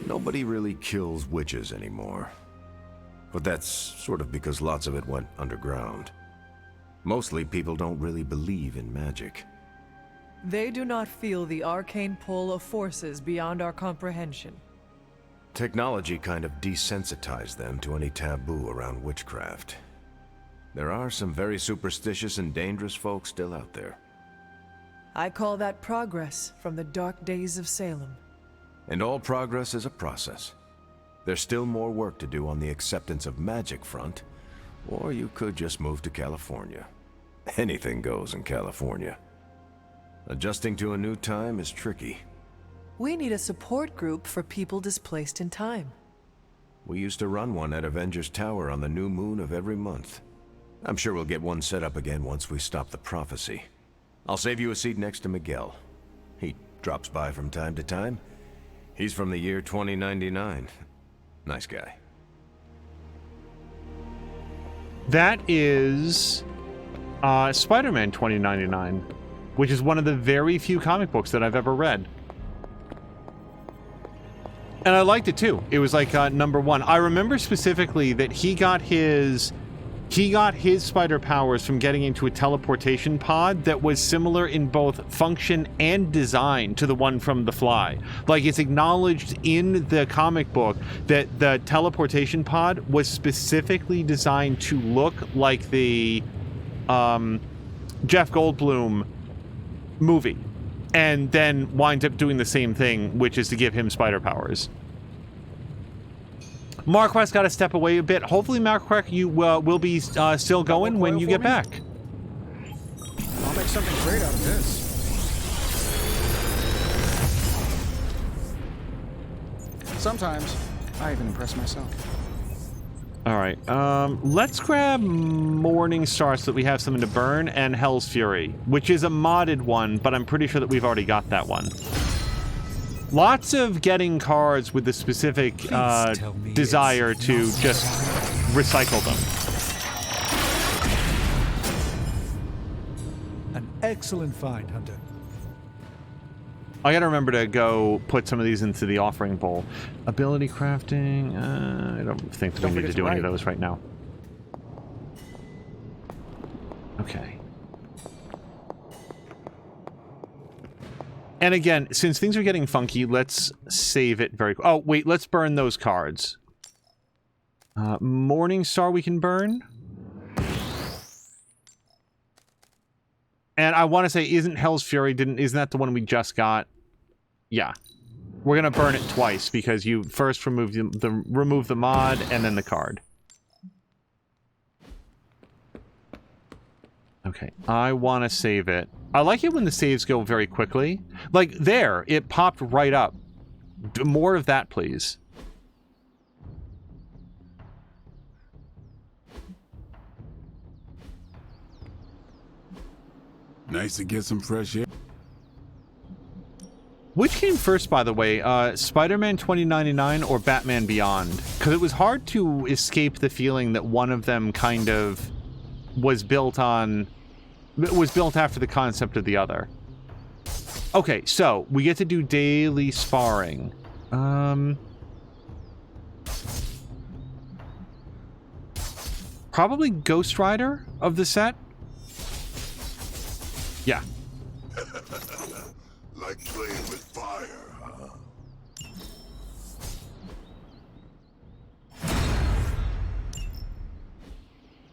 [SPEAKER 6] Nobody really kills witches anymore. But that's sort of because lots of it went underground. Mostly people don't really believe in magic.
[SPEAKER 3] They do not feel the arcane pull of forces beyond our comprehension.
[SPEAKER 6] Technology kind of desensitized them to any taboo around witchcraft. There are some very superstitious and dangerous folks still out there.
[SPEAKER 3] I call that progress from the dark days of Salem.
[SPEAKER 6] And all progress is a process. There's still more work to do on the acceptance of magic front, or you could just move to California. Anything goes in California. Adjusting to a new time is tricky.
[SPEAKER 3] We need a support group for people displaced in time.
[SPEAKER 6] We used to run one at Avengers Tower on the new moon of every month. I'm sure we'll get one set up again once we stop the prophecy. I'll save you a seat next to Miguel. He drops by from time to time. He's from the year 2099. Nice guy.
[SPEAKER 1] That is Spider-Man 2099, which is one of the very few comic books that I've ever read. And I liked it too. It was like number one. I remember specifically that he got his spider powers from getting into a teleportation pod that was similar in both function and design to the one from The Fly. Like, it's acknowledged in the comic book that the teleportation pod was specifically designed to look like the Jeff Goldblum movie, and then winds up doing the same thing, which is to give him spider powers. Marquez got to step away a bit. Hopefully, Marquez, you will be still going when you get back.
[SPEAKER 11] I'll make something great out of this. Sometimes, I even impress myself.
[SPEAKER 1] All right, let's grab Morning Star so that we have something to burn, and Hell's Fury, which is a modded one, but I'm pretty sure that we've already got that one. Lots of getting cards with the specific desire to just recycle them.
[SPEAKER 2] An excellent find, Hunter.
[SPEAKER 1] I gotta remember to go put some of these into the offering bowl. Ability crafting, I don't think we need to do any of those right now. Okay. And again, since things are getting funky, let's save it very... Oh, wait, let's burn those cards. Morning Star we can burn. And I want to say, isn't Hell's Fury, isn't that the one we just got? Yeah. We're going to burn it twice, because you first remove the mod, and then the card. Okay, I want to save it. I like it when the saves go very quickly. Like, there, it popped right up. More of that, please.
[SPEAKER 8] Nice to get some fresh air.
[SPEAKER 1] Which came first, by the way? Spider-Man 2099 or Batman Beyond? Because it was hard to escape the feeling that one of them kind of was built after the concept of the other. Okay, so we get to do daily sparring. Probably Ghost Rider of the set. Yeah.
[SPEAKER 8] Like playing with fire, huh?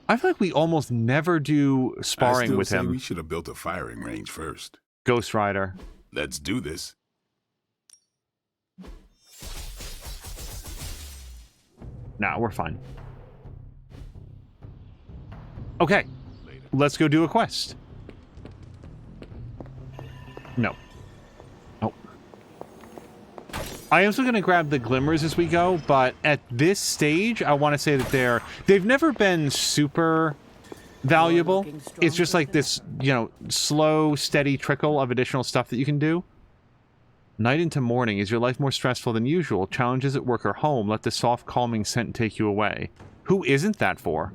[SPEAKER 1] I feel like we almost never do sparring with him.
[SPEAKER 8] We should have built a firing range first.
[SPEAKER 1] Ghost Rider.
[SPEAKER 8] Let's do this.
[SPEAKER 1] Nah, we're fine. Okay. Let's go do a quest. No. Oh. I am still going to grab the glimmers as we go, but at this stage, I want to say that they've never been super valuable. It's just like this, you know, slow, steady trickle of additional stuff that you can do. Night into morning. Is your life more stressful than usual? Challenges at work or home? Let the soft, calming scent take you away. Who isn't that for?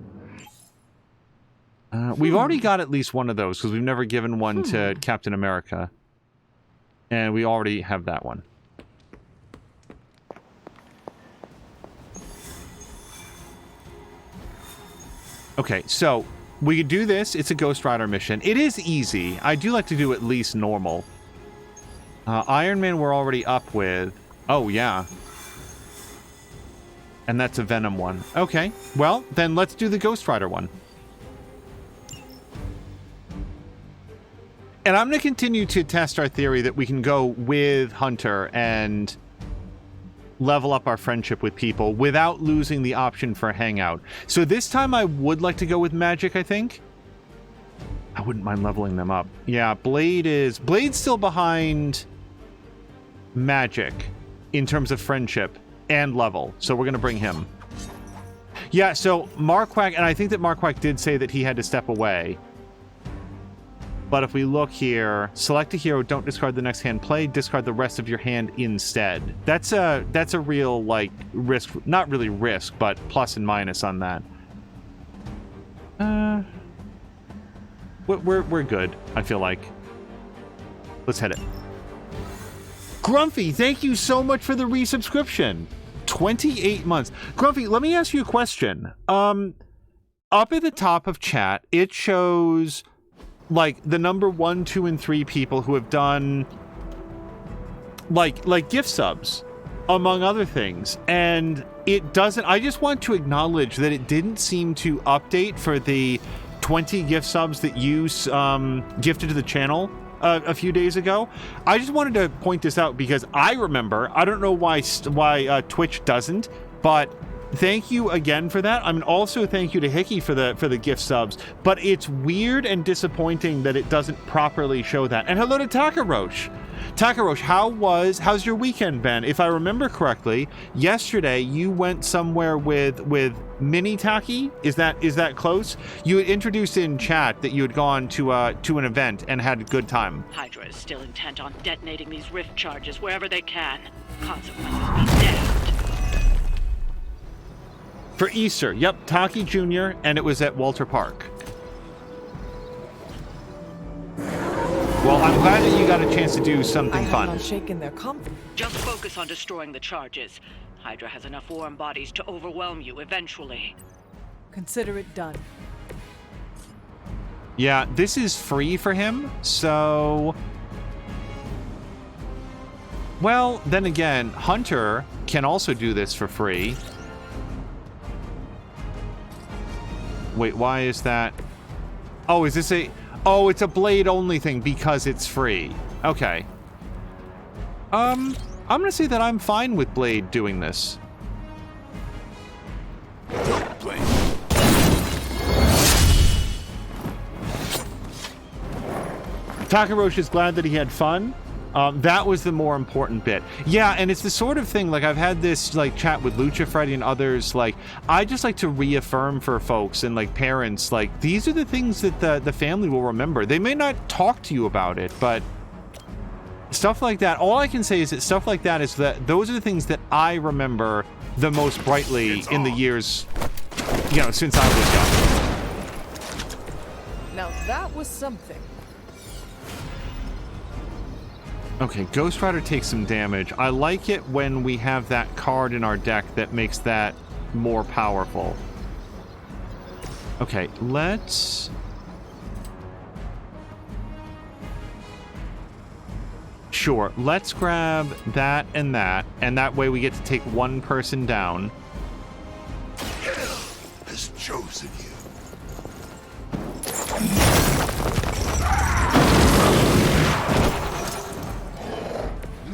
[SPEAKER 1] We've already got at least one of those, because we've never given one to Captain America. And we already have that one. Okay, so we could do this. It's a Ghost Rider mission. It is easy. I do like to do at least normal. Iron Man we're already up with. Oh, yeah. And that's a Venom one. Okay, well, then let's do the Ghost Rider one. And I'm going to continue to test our theory that we can go with Hunter and level up our friendship with people without losing the option for Hangout. So this time I would like to go with Magic, I think. I wouldn't mind leveling them up. Yeah, Blade's still behind Magic in terms of friendship and level. So we're going to bring him. Yeah, so Marquardt, and I think that Marquardt did say that he had to step away. But if we look here, select a hero, don't discard the next hand play, discard the rest of your hand instead. That's a real, like, risk, not really risk, but plus and minus on that. We're good, I feel like. Let's head it. Grumpy, thank you so much for the resubscription. 28 months. Grumpy, let me ask you a question. Up at the top of chat, it shows like the number 1, 2, and 3 people who have done like gift subs, among other things. And it doesn't, I just want to acknowledge that it didn't seem to update for the 20 gift subs that you gifted to the channel a few days ago. I just wanted to point this out because I remember, I don't know why Twitch doesn't, but thank you again for that. I mean, also thank you to Hickey for the gift subs, but it's weird and disappointing that it doesn't properly show that. And hello to Takarosh. Takarosh, how's your weekend been? If I remember correctly, yesterday you went somewhere with Mini Taki. Is that close? You had introduced in chat that you had gone to an event and had a good time.
[SPEAKER 9] Hydra is still intent on detonating these rift charges wherever they can. Consequences be damned.
[SPEAKER 1] For Easter, yep, Taki Jr., and it was at Walter Park. Well, I'm glad that you got a chance to do something fun.
[SPEAKER 3] On shaking their confidence.
[SPEAKER 9] Just focus on destroying the charges. Hydra has enough warm bodies to overwhelm you eventually.
[SPEAKER 3] Consider it done.
[SPEAKER 1] Yeah, this is free for him, so... Well, then again, Hunter can also do this for free. Wait, why is that? Oh, is this a... Oh, it's a Blade only thing because it's free. Okay. I'm gonna say that I'm fine with Blade doing this.
[SPEAKER 8] Blade.
[SPEAKER 1] Takaroshi is glad that he had fun. That was the more important bit. Yeah, and it's the sort of thing, like, I've had this, like, chat with Lucha Freddy and others, like, I just like to reaffirm for folks and, like, parents, like, these are the things that the family will remember. They may not talk to you about it, but stuff like that, all I can say is that stuff like that is that those are the things that I remember the most brightly in the years, you know, since I was young.
[SPEAKER 3] Now that was something.
[SPEAKER 1] Okay, Ghost Rider takes some damage. I like it when we have that card in our deck that makes that more powerful. Okay, let's... Sure, let's grab that, and that way we get to take one person down.
[SPEAKER 8] Hell has chosen you.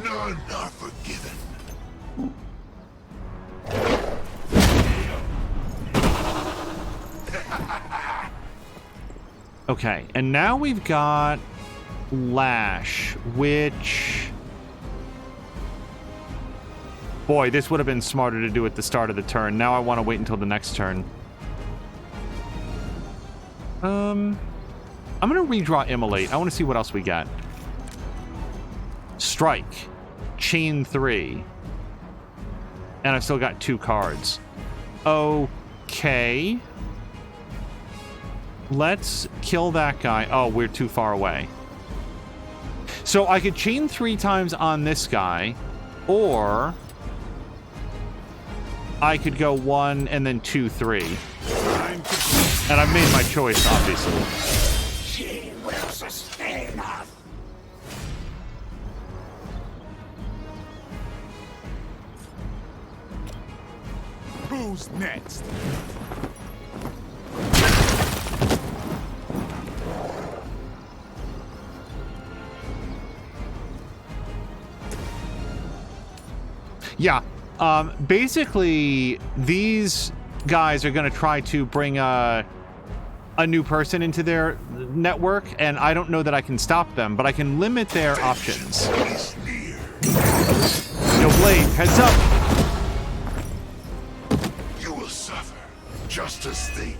[SPEAKER 8] None are forgiven.
[SPEAKER 1] Okay, and now we've got Lash, which... Boy, this would have been smarter to do at the start of the turn. Now I want to wait until the next turn. I'm going to redraw Immolate. I want to see what else we got. Strike. Chain 3. And I've still got 2 cards. Okay. Let's kill that guy. Oh, we're too far away. So I could chain 3 times on this guy, or I could go 1 and then 2, 3.
[SPEAKER 8] Time to
[SPEAKER 1] And I've made my choice, obviously.
[SPEAKER 8] She will sustain us. Who's next?
[SPEAKER 1] Yeah. Basically, these guys are going to try to bring a new person into their network, and I don't know that I can stop them, but I can limit their options. Yo, Blade, heads up!
[SPEAKER 8] You will suffer, just as they did.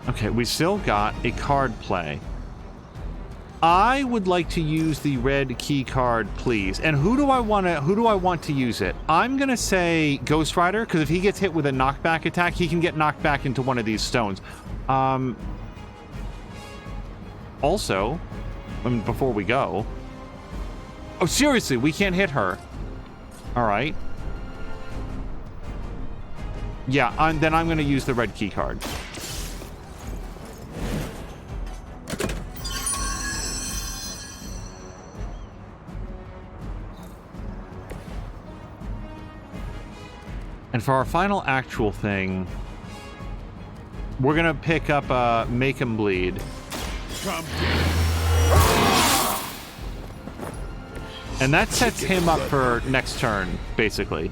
[SPEAKER 1] Okay, we still got a card play. I would like to use the red key card, please. And who do I want to use it? I'm gonna say Ghost Rider, because if he gets hit with a knockback attack, he can get knocked back into one of these stones. Also, I mean, before we go. Oh, seriously, we can't hit her. All right. Yeah, then I'm gonna use the red key card. And for our final actual thing, we're gonna pick up Make Him Bleed. And that sets him up for next turn, basically.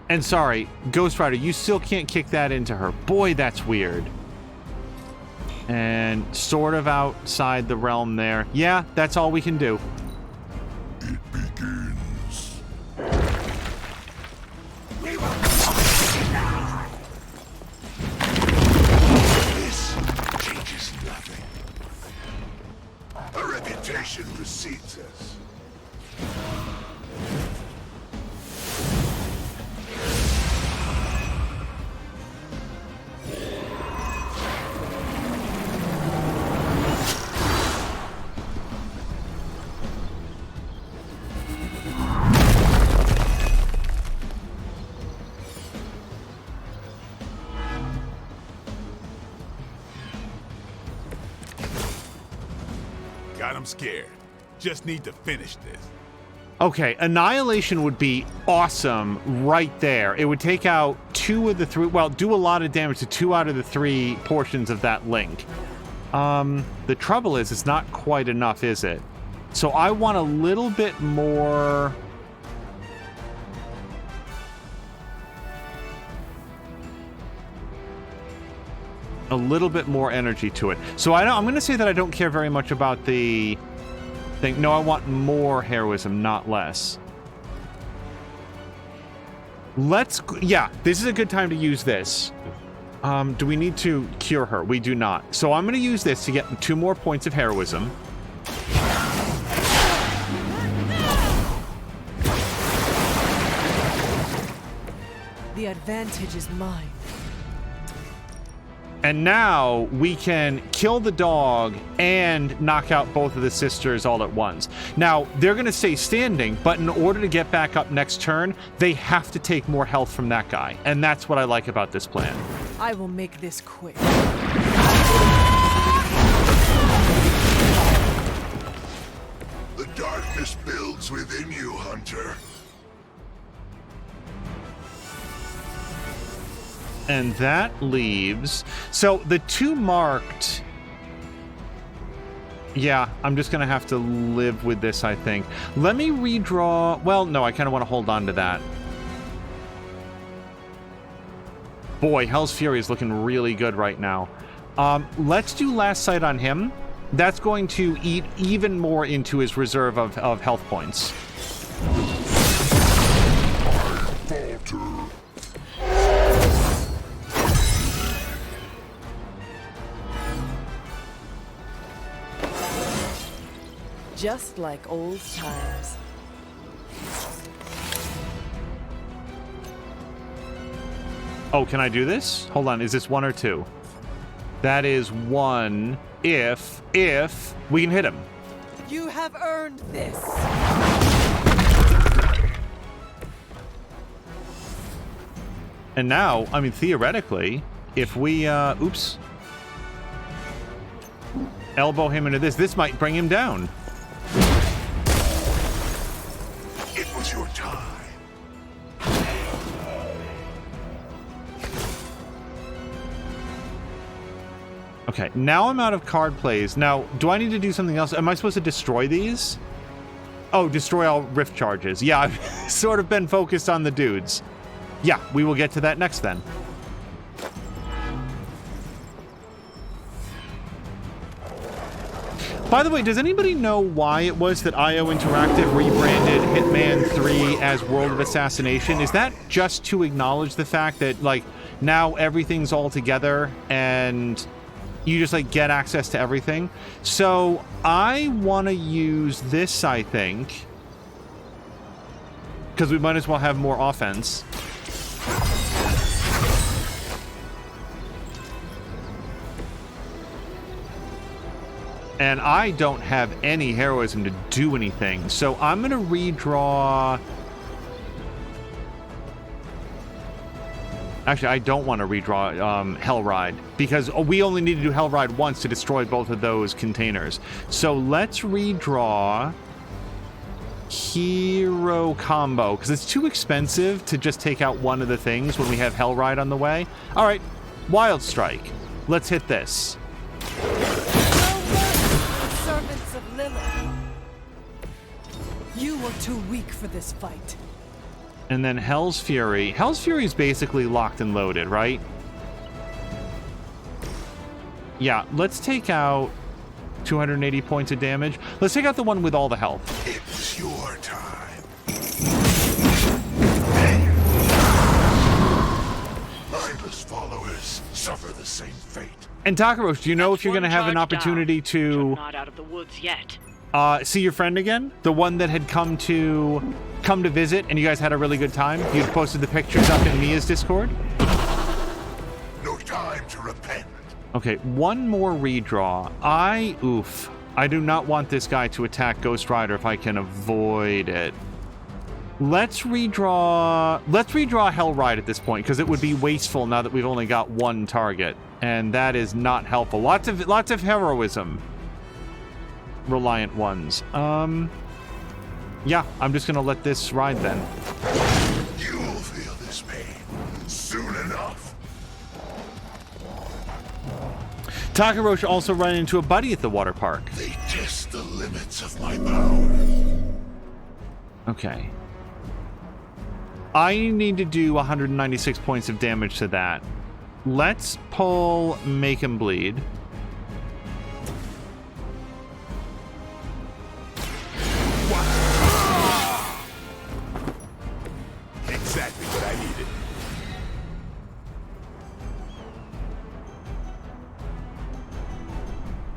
[SPEAKER 1] And sorry, Ghost Rider, you still can't kick that into her. Boy, that's weird. And sort of outside the realm there. Yeah, that's all we can do.
[SPEAKER 8] It begins. This changes nothing. A reputation precedes us. I'm scared. Just need to finish this.
[SPEAKER 1] Okay, Annihilation would be awesome right there. It would take out 2 of the 3, well, do a lot of damage to 2 out of the 3 portions of that link. The trouble is, it's not quite enough, is it? So I want a little bit more... a little bit more energy to it. So I'm going to say that I don't care very much about the thing. No, I want more heroism, not less. Yeah, this is a good time to use this. Do we need to cure her? We do not. So I'm going to use this to get 2 more points of heroism.
[SPEAKER 3] The advantage is mine.
[SPEAKER 1] And now we can kill the dog and knock out both of the sisters all at once. Now, they're going to stay standing, but in order to get back up next turn, they have to take more health from that guy. And that's what I like about this plan.
[SPEAKER 3] I will make this quick.
[SPEAKER 8] The darkness builds within you, Hunter.
[SPEAKER 1] And that leaves... So, the 2 marked... Yeah, I'm just going to have to live with this, I think. Let me redraw... Well, no, I kind of want to hold on to that. Boy, Hell's Fury is looking really good right now. Let's do Last Sight on him. That's going to eat even more into his reserve of health points.
[SPEAKER 3] Just like old times.
[SPEAKER 1] Oh, can I do this? Hold on, is this 1 or 2? That is 1 if we can hit him.
[SPEAKER 3] You have earned this.
[SPEAKER 1] And now, I mean, theoretically, if we, oops. Elbow him into this might bring him down.
[SPEAKER 8] It was your time.
[SPEAKER 1] Okay, now I'm out of card plays. Now, do I need to do something else? Am I supposed to destroy these? Oh, destroy all rift charges. Yeah, I've sort of been focused on the dudes. Yeah, we will get to that next then. By the way, does anybody know why it was that IO Interactive rebranded Hitman 3 as World of Assassination? Is that just to acknowledge the fact that, like, now everything's all together and you just, like, get access to everything? So I want to use this, I think, because we might as well have more offense. And I don't have any heroism to do anything, so I'm going to redraw... Actually, I don't want to redraw Hellride, because we only need to do Hellride once to destroy both of those containers. So let's redraw Hero Combo, because it's too expensive to just take out one of the things when we have Hellride on the way. All right, Wild Strike. Let's hit this.
[SPEAKER 3] Servants of Lilith. You are too weak for this fight.
[SPEAKER 1] And then Hell's Fury. Hell's Fury is basically locked and loaded, right? Yeah, let's take out 280 points of damage. Let's take out the one with all the health.
[SPEAKER 8] It was your time. Mindless followers suffer the same fate.
[SPEAKER 1] And Takarosh, do you know if you're going to have an opportunity to
[SPEAKER 9] not out of the woods yet.
[SPEAKER 1] See your friend again? The one that had come to visit and you guys had a really good time? You posted the pictures up in Mia's Discord?
[SPEAKER 8] No time to repent.
[SPEAKER 1] Okay, one more redraw. I do not want this guy to attack Ghost Rider if I can avoid it. Let's redraw Hellride at this point, because it would be wasteful now that we've only got one target. And that is not helpful. Lots of heroism. Reliant ones. Yeah, I'm just gonna let this ride then.
[SPEAKER 8] You'll feel this pain soon enough.
[SPEAKER 1] Takarosh also ran into a buddy at the water park.
[SPEAKER 8] They test the limits of my power.
[SPEAKER 1] Okay. I need to do 196 points of damage to that. Let's pull Make Him Bleed.
[SPEAKER 8] Exactly what I needed.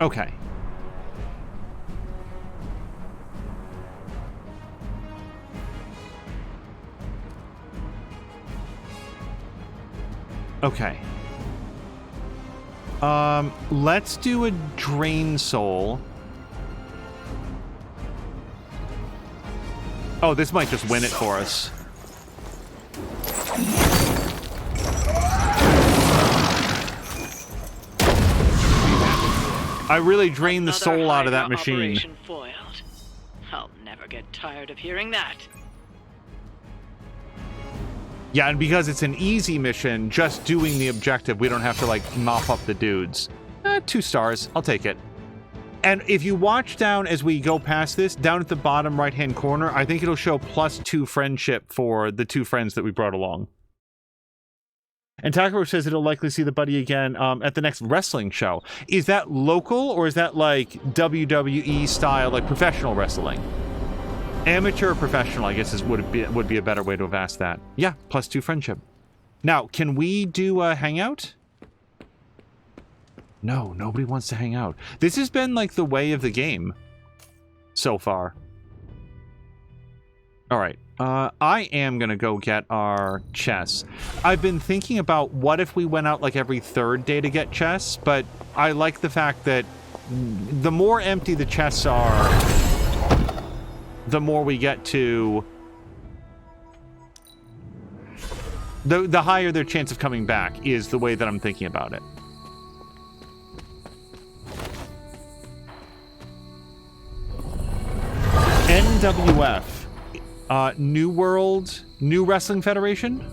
[SPEAKER 1] Okay. Okay. Let's do a Drain Soul. Oh, this might just win it for us. I really drained the soul out of that machine.
[SPEAKER 9] Operation foiled. I'll never get tired of hearing that.
[SPEAKER 1] Yeah, and because it's an easy mission, just doing the objective, we don't have to, like, mop up the dudes. 2 stars. I'll take it. And if you watch down as we go past this, down at the bottom right-hand corner, I think it'll show +2 friendship for the 2 friends that we brought along. And Takaro says it'll likely see the buddy again at the next wrestling show. Is that local, or is that, like, WWE style, like, professional wrestling? Amateur or professional, I guess, would be a better way to have asked that. Yeah, +2 friendship. Now, can we do a hangout? No, nobody wants to hang out. This has been, like, the way of the game so far. All right. I am going to go get our chests. I've been thinking about what if we went out like every third day to get chests, but I like the fact that the more empty the chests are, the more we get to... The higher their chance of coming back is the way that I'm thinking about it. NWF. New World... New Wrestling Federation?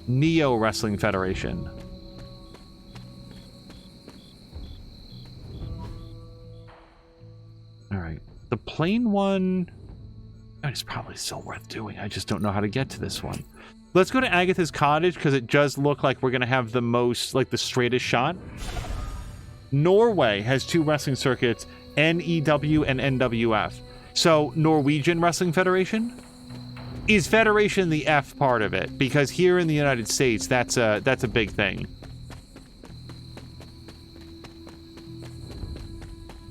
[SPEAKER 1] Neo Wrestling Federation. Alright. The plain one... It's probably still worth doing. I just don't know how to get to this one. Let's go to Agatha's Cottage, because it does look like we're going to have the most, like, the straightest shot. Norway has 2 wrestling circuits, NEW and NWF. So, Norwegian Wrestling Federation? Is Federation the F part of it? Because here in the United States, that's a big thing.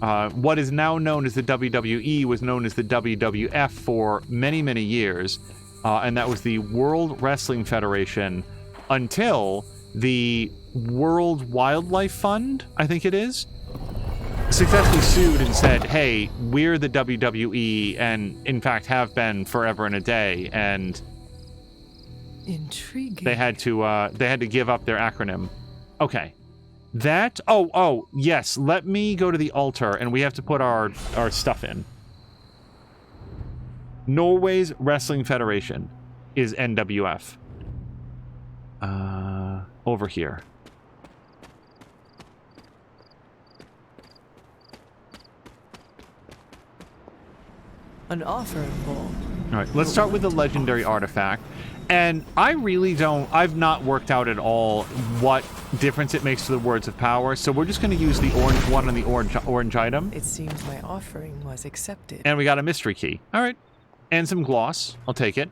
[SPEAKER 1] What is now known as the WWE was known as the WWF for many, many years. And that was the World Wrestling Federation until the World Wildlife Fund, I think it is, successfully sued and said, hey, we're the WWE, and in fact have been forever and a day. And
[SPEAKER 3] intriguing.
[SPEAKER 1] They had to give up their acronym. Okay. That... Oh, yes. Let me go to the altar, and we have to put our stuff in. Norway's Wrestling Federation is NWF. Over here.
[SPEAKER 3] An offering bowl.
[SPEAKER 1] All right, let's start with the legendary artifact. And I really don't... I've not worked out at all what difference it makes to the words of power, so we're just going to use the orange one and the orange item.
[SPEAKER 3] It seems my offering was accepted.
[SPEAKER 1] And we got a mystery key. All right. And some gloss. I'll take it.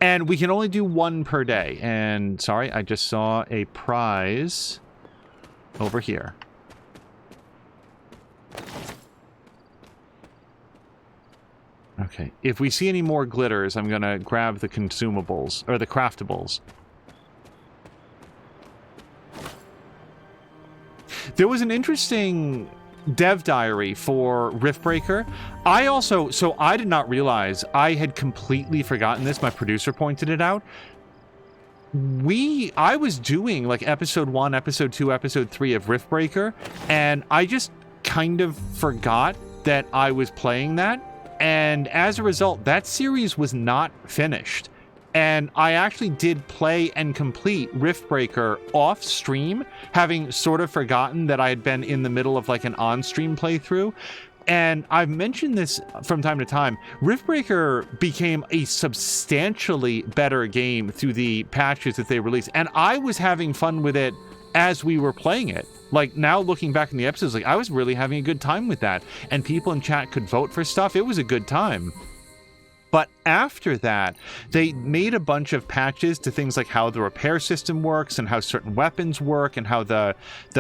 [SPEAKER 1] And we can only do 1 per day. And, sorry, I just saw a prize over here. Okay, if we see any more glitters, I'm going to grab the consumables, or the craftables. There was an interesting dev diary for Riftbreaker. So I did not realize, I had completely forgotten this, my producer pointed it out. I was doing like episode 1, episode 2, episode 3 of Riftbreaker, and I just kind of forgot that I was playing that. And as a result, that series was not finished. And I actually did play and complete Riftbreaker off stream, having sort of forgotten that I had been in the middle of like an on-stream playthrough. And I've mentioned this from time to time. Riftbreaker became a substantially better game through the patches that they released. And I was having fun with it as we were playing it. Like, now looking back in the episodes, like, I was really having a good time with that. And people in chat could vote for stuff. It was a good time. But after that, they made a bunch of patches to things like how the repair system works and how certain weapons work and how the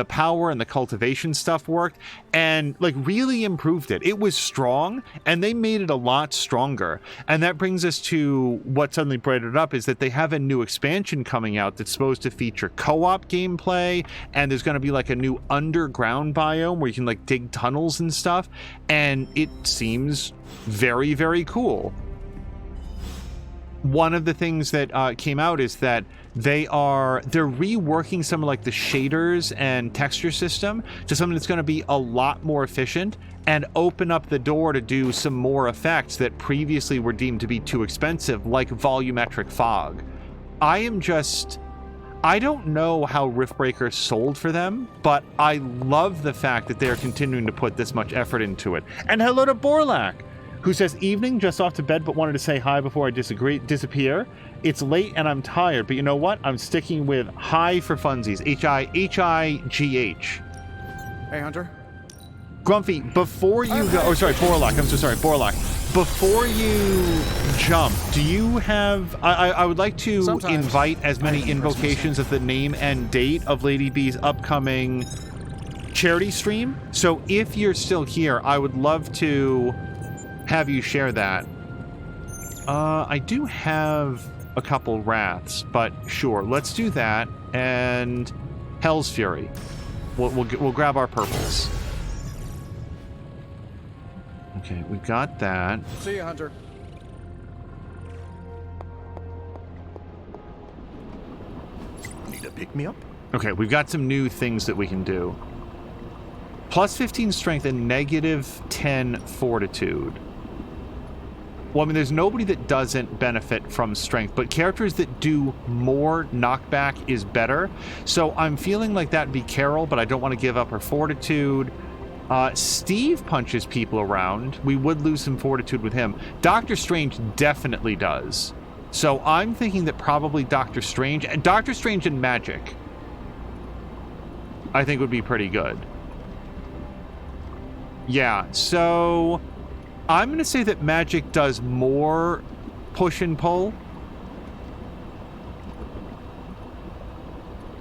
[SPEAKER 1] power and the cultivation stuff worked, and like really improved it. It was strong, and they made it a lot stronger. And that brings us to what suddenly brightened it up, is that they have a new expansion coming out that's supposed to feature co-op gameplay, and there's going to be like a new underground biome where you can like dig tunnels and stuff, and it seems very, very cool. One of the things that came out is that they're reworking some of like the shaders and texture system to something that's going to be a lot more efficient and open up the door to do some more effects that previously were deemed to be too expensive, like volumetric fog. I don't know how Riftbreaker sold for them, but I love the fact that they're continuing to put this much effort into it. And hello to Borlak, who says, evening, just off to bed, but wanted to say hi before I disappear. It's late and I'm tired, but you know what? I'm sticking with hi for funsies. H-I-G-H.
[SPEAKER 11] Hey, Hunter.
[SPEAKER 1] Grumpy, before you go... Oh, sorry, Borlak. I'm so sorry, Borlak. Before you jump, do you have... I would like to invite as many invocations of the name and date of Lady B's upcoming charity stream. So if you're still here, I would love to have you share that. I do have a couple wraths, but sure, let's do that. And Hell's Fury. We'll grab our purples. Okay, we got that.
[SPEAKER 11] See you, Hunter.
[SPEAKER 6] Need a pick-me-up?
[SPEAKER 1] Okay, we've got some new things that we can do. Plus 15 strength and negative 10 fortitude. Well, I mean, there's nobody that doesn't benefit from strength, but characters that do more knockback is better. So I'm feeling like that'd be Carol, but I don't want to give up her fortitude. Steve punches people around. We would lose some fortitude with him. Doctor Strange definitely does. So I'm thinking that probably Doctor Strange and Magic, I think would be pretty good. Yeah, so I'm going to say that Magic does more push and pull.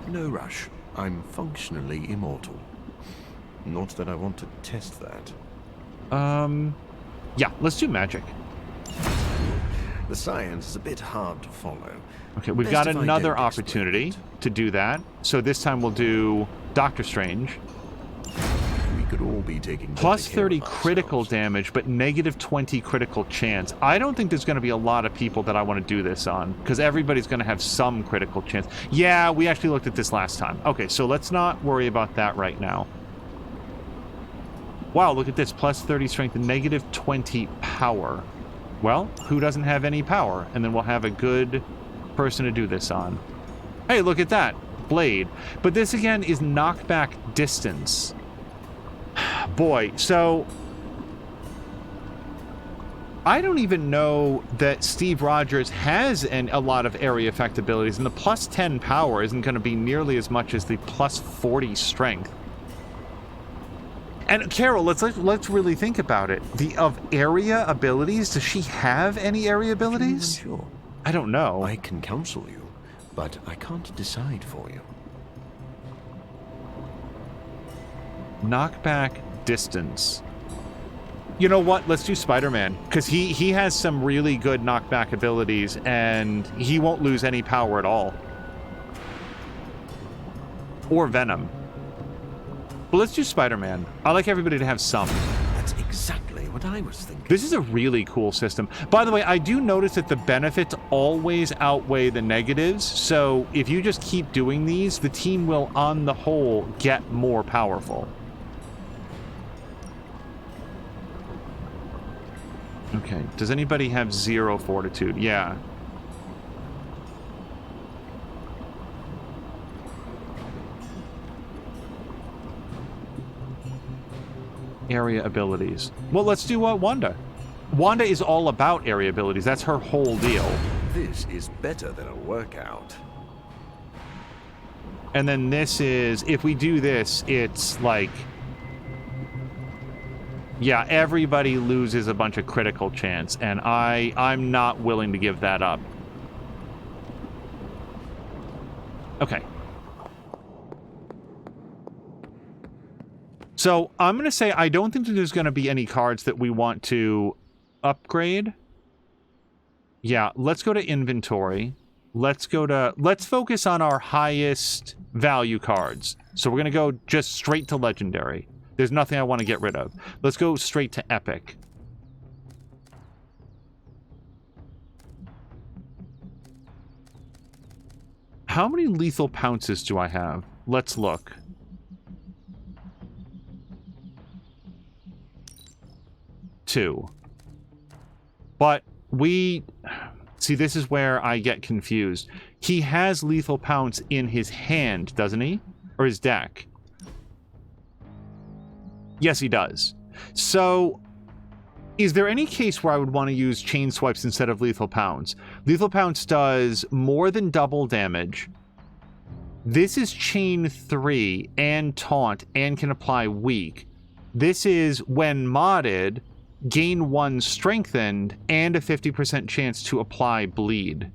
[SPEAKER 6] No rush. I'm functionally immortal. Not that I want to test that.
[SPEAKER 1] Yeah, let's do Magic.
[SPEAKER 6] The science is a bit hard to follow.
[SPEAKER 1] Okay, we've got another opportunity to do that. So this time we'll do Doctor Strange.
[SPEAKER 6] We could all be taking
[SPEAKER 1] plus 30 critical damage, but negative 20 critical chance. I don't think there's going to be a lot of people that I want to do this on, because everybody's going to have some critical chance. Yeah, we actually looked at this last time. Okay, so let's not worry about that right now. Wow, look at this. Plus 30 strength and negative 20 power. Well, who doesn't have any power? And then we'll have a good person to do this on. Hey, look at that. Blade. But this, again, is knockback distance. Boy, so I don't even know that Steve Rogers has a lot of area effect abilities, and the plus 10 power isn't going to be nearly as much as the plus 40 strength. And Carol, let's really think about it. Of area abilities, does she have any area abilities?
[SPEAKER 6] Sure.
[SPEAKER 1] I don't know.
[SPEAKER 6] I can counsel you, but I can't decide for you.
[SPEAKER 1] Knockback distance. You know what? Let's do Spider-Man, because he has some really good knockback abilities, and he won't lose any power at all. Or Venom. But let's do Spider-Man. I like everybody to have some.
[SPEAKER 6] That's exactly what I was thinking.
[SPEAKER 1] This is a really cool system. By the way, I do notice that the benefits always outweigh the negatives, so if you just keep doing these, the team will, on the whole, get more powerful. Okay, does anybody have 0 fortitude? Yeah. Area abilities. Well, let's do Wanda. Wanda is all about area abilities. That's her whole deal.
[SPEAKER 6] This is better than a workout.
[SPEAKER 1] And then this is, if we do this, it's like, yeah, everybody loses a bunch of critical chance, and I'm not willing to give that up. Okay. So I'm going to say I don't think that there's going to be any cards that we want to upgrade. Yeah, let's go to inventory. Let's focus on our highest value cards. So we're going to go just straight to legendary. There's nothing I want to get rid of. Let's go straight to epic. How many lethal pounces do I have? Let's look. 2. But see, this is where I get confused. He has lethal pounce in his hand, doesn't he? Or his deck? Yes, he does. So, is there any case where I would want to use chain swipes instead of lethal pounce? Lethal pounce does more than double damage. This is chain 3 and taunt and can apply weak. This is, when modded, gain 1 strengthened and a 50% chance to apply bleed.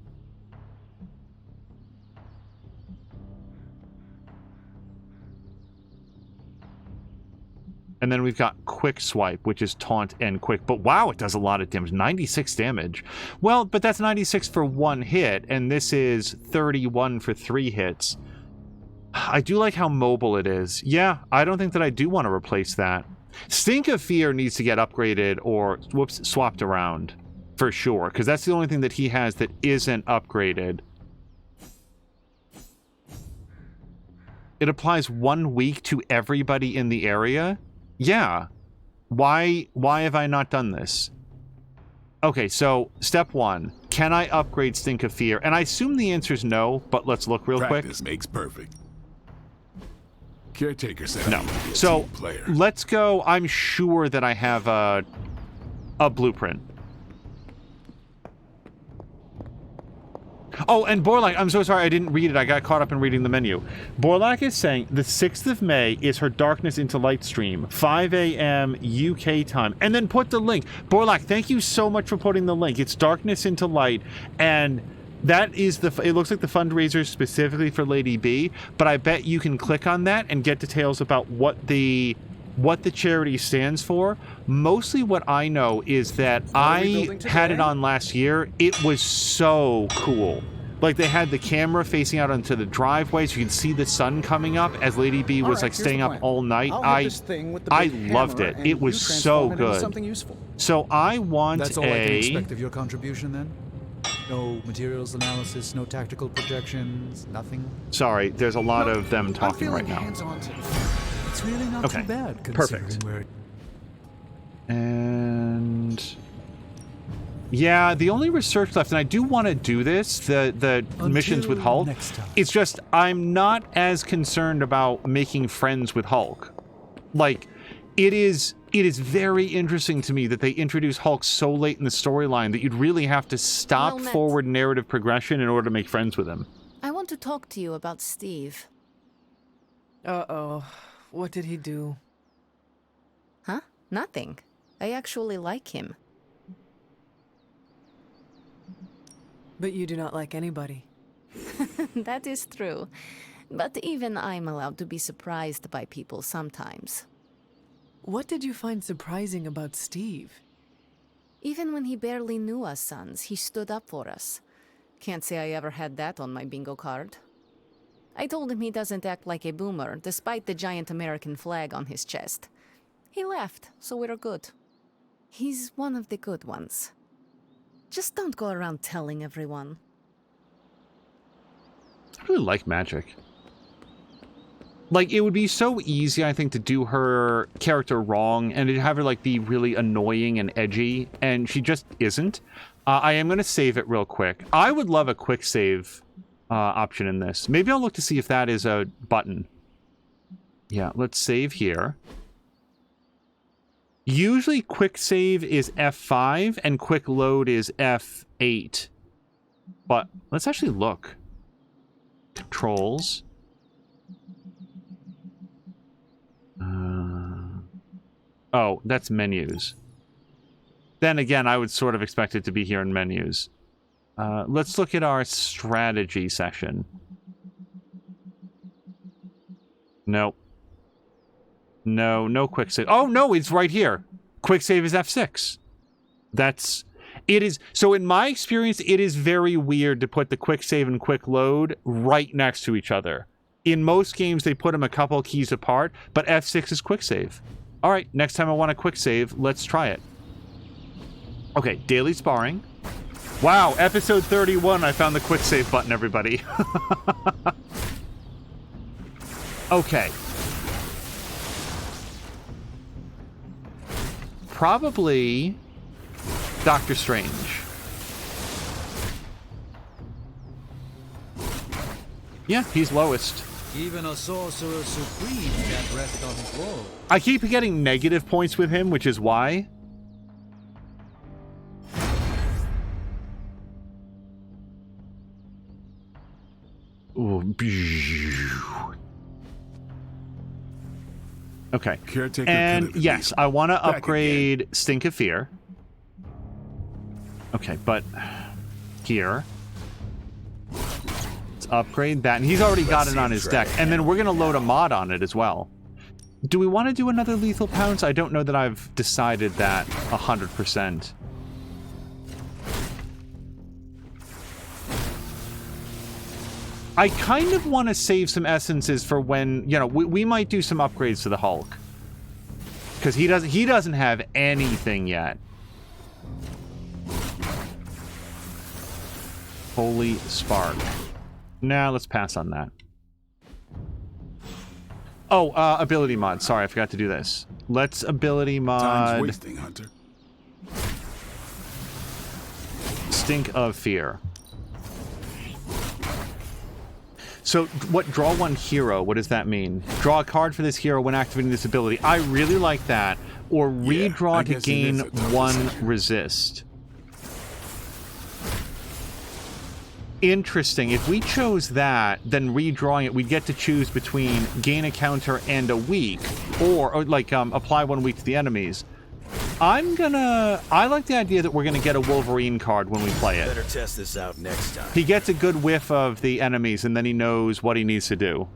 [SPEAKER 1] And then we've got Quick Swipe, which is taunt and quick. But wow, it does a lot of damage. 96 damage. Well, but that's 96 for 1 hit, and this is 31 for 3 hits. I do like how mobile it is. Yeah, I don't think that I do want to replace that. Stink of Fear needs to get upgraded or, whoops, swapped around. For sure, because that's the only thing that he has that isn't upgraded. It applies 1 week to everybody in the area? Yeah. Why have I not done this? Okay, so step 1. Can I upgrade Stink of Fear? And I assume the answer is no, but let's look real quick.
[SPEAKER 8] Practice makes perfect. Caretaker said
[SPEAKER 1] no. So let's go. I'm sure that I have a blueprint. Oh, and Borlak, I'm so sorry I didn't read it. I got caught up in reading the menu. Borlak is saying the 6th of May is her Darkness into Light stream, 5 a.m. UK time. And then put the link. Borlak, thank you so much for putting the link. It's Darkness into Light, and that is it looks like the fundraiser specifically for Lady B, but I bet you can click on that and get details about what the charity stands for. Mostly what I know is that I had it on last year. It was so cool. Like, they had the camera facing out onto the driveway so you could see the sun coming up as Lady B was like staying up all night. I loved it. It was so good. So I want
[SPEAKER 2] That's all I can expect of your contribution then? No materials analysis, no tactical projections, nothing?
[SPEAKER 1] Sorry, there's a lot of them talking right now.
[SPEAKER 2] It's really not too bad,
[SPEAKER 1] perfect. And yeah, the only research left, and I do want to do this, the missions with Hulk. It's just I'm not as concerned about making friends with Hulk. Like, it is very interesting to me that they introduce Hulk so late in the storyline that you'd really have to stop forward narrative progression in order to make friends with him.
[SPEAKER 4] I want to talk to you about Steve.
[SPEAKER 3] Uh-oh. What did he do?
[SPEAKER 4] Huh? Nothing. I actually like him.
[SPEAKER 3] But you do not like anybody.
[SPEAKER 4] That is true. But even I'm allowed to be surprised by people sometimes.
[SPEAKER 3] What did you find surprising about Steve?
[SPEAKER 4] Even when he barely knew us sons, he stood up for us. Can't say I ever had that on my bingo card. I told him he doesn't act like a boomer, despite the giant American flag on his chest. He left, so we're good. He's one of the good ones. Just don't go around telling everyone.
[SPEAKER 1] I really like Magic. Like, it would be so easy, I think, to do her character wrong and to have her, like, be really annoying and edgy, and she just isn't. I am going to save it real quick. I would love a quick save option in this. Maybe I'll look to see if that is a button. Yeah, let's save here. Usually quick save is F5 and quick load is F8. But let's actually look. Controls. Oh, that's menus. Then again, I would sort of expect it to be here in menus. Let's look at our strategy session. Nope. No quick save. Oh, no, it's right here. Quick save is F6. It is, so in my experience, it is very weird to put the quick save and quick load right next to each other. In most games, they put them a couple keys apart, but F6 is quick save. All right, next time I want a quick save, let's try it. Okay, daily sparring. Wow, episode 31, I found the quick save button, everybody. Okay. Probably Doctor Strange. Yeah, he's lowest.
[SPEAKER 2] Even a sorcerer supreme can't rest on his laurels.
[SPEAKER 1] I keep getting negative points with him, which is why. Ooh. Okay.
[SPEAKER 8] Caretaker
[SPEAKER 1] and yes, I want to upgrade Stink of Fear. Okay, but here. Let's upgrade that. And he's already got it on his deck. And then we're going to load a mod on it as well. Do we want to do another lethal pounce? I don't know that I've decided that 100%. I kind of want to save some essences for when, you know, we might do some upgrades to the Hulk. Because he doesn't have anything yet. Holy Spark. Nah, let's pass on that. Oh, ability mod. Sorry, I forgot to do this. Let's ability mod...
[SPEAKER 8] Time's wasting, Hunter.
[SPEAKER 1] Stink of Fear. So, what, draw one hero, what does that mean? Draw a card for this hero when activating this ability. I really like that. Or redraw to gain one resist. Interesting. If we chose that, then redrawing it, we'd get to choose between gain a counter and a weak, or like, apply 1 week to the enemies. I like the idea that we're gonna get a Wolverine card when we play it.
[SPEAKER 14] Better test this out next time.
[SPEAKER 1] He gets a good whiff of the enemies, and then he knows what he needs to do.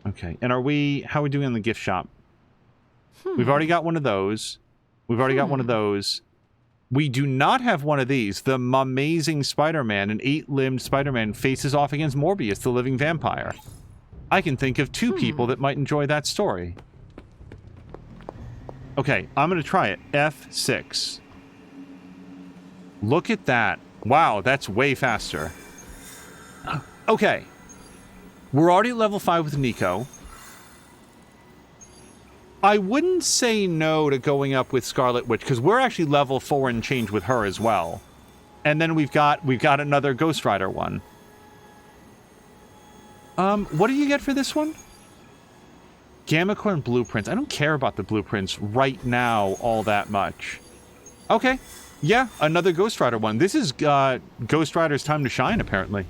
[SPEAKER 1] Okay, and how are we doing on the gift shop? We've already got one of those. We've already got one of those. We do not have one of these. The Amazing Spider-Man, an 8-limbed Spider-Man, faces off against Morbius, the living vampire. I can think of 2 people that might enjoy that story. Okay, I'm going to try it. F6. Look at that. Wow, that's way faster. Okay. We're already at level 5 with Nico. I wouldn't say no to going up with Scarlet Witch, because we're actually level 4 and change with her as well. And then we've got another Ghost Rider one. What do you get for this one? Gammacorn blueprints. I don't care about the blueprints right now all that much. Okay. Yeah, another Ghost Rider one. This is Ghost Rider's time to shine, apparently.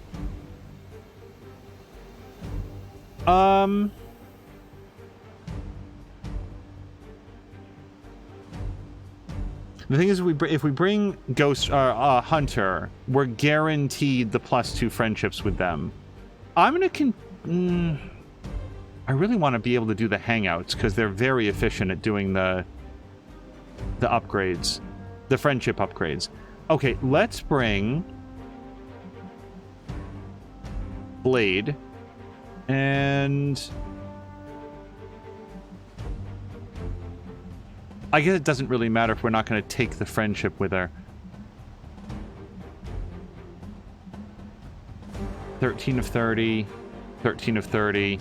[SPEAKER 1] The thing is, if we bring Ghost Hunter, we're guaranteed the +2 friendships with them. I'm gonna I really want to be able to do the Hangouts because they're very efficient at doing the upgrades, the friendship upgrades. Okay, let's bring Blade and. I guess it doesn't really matter if we're not going to take the friendship with her. 13 of 30. 13 of 30.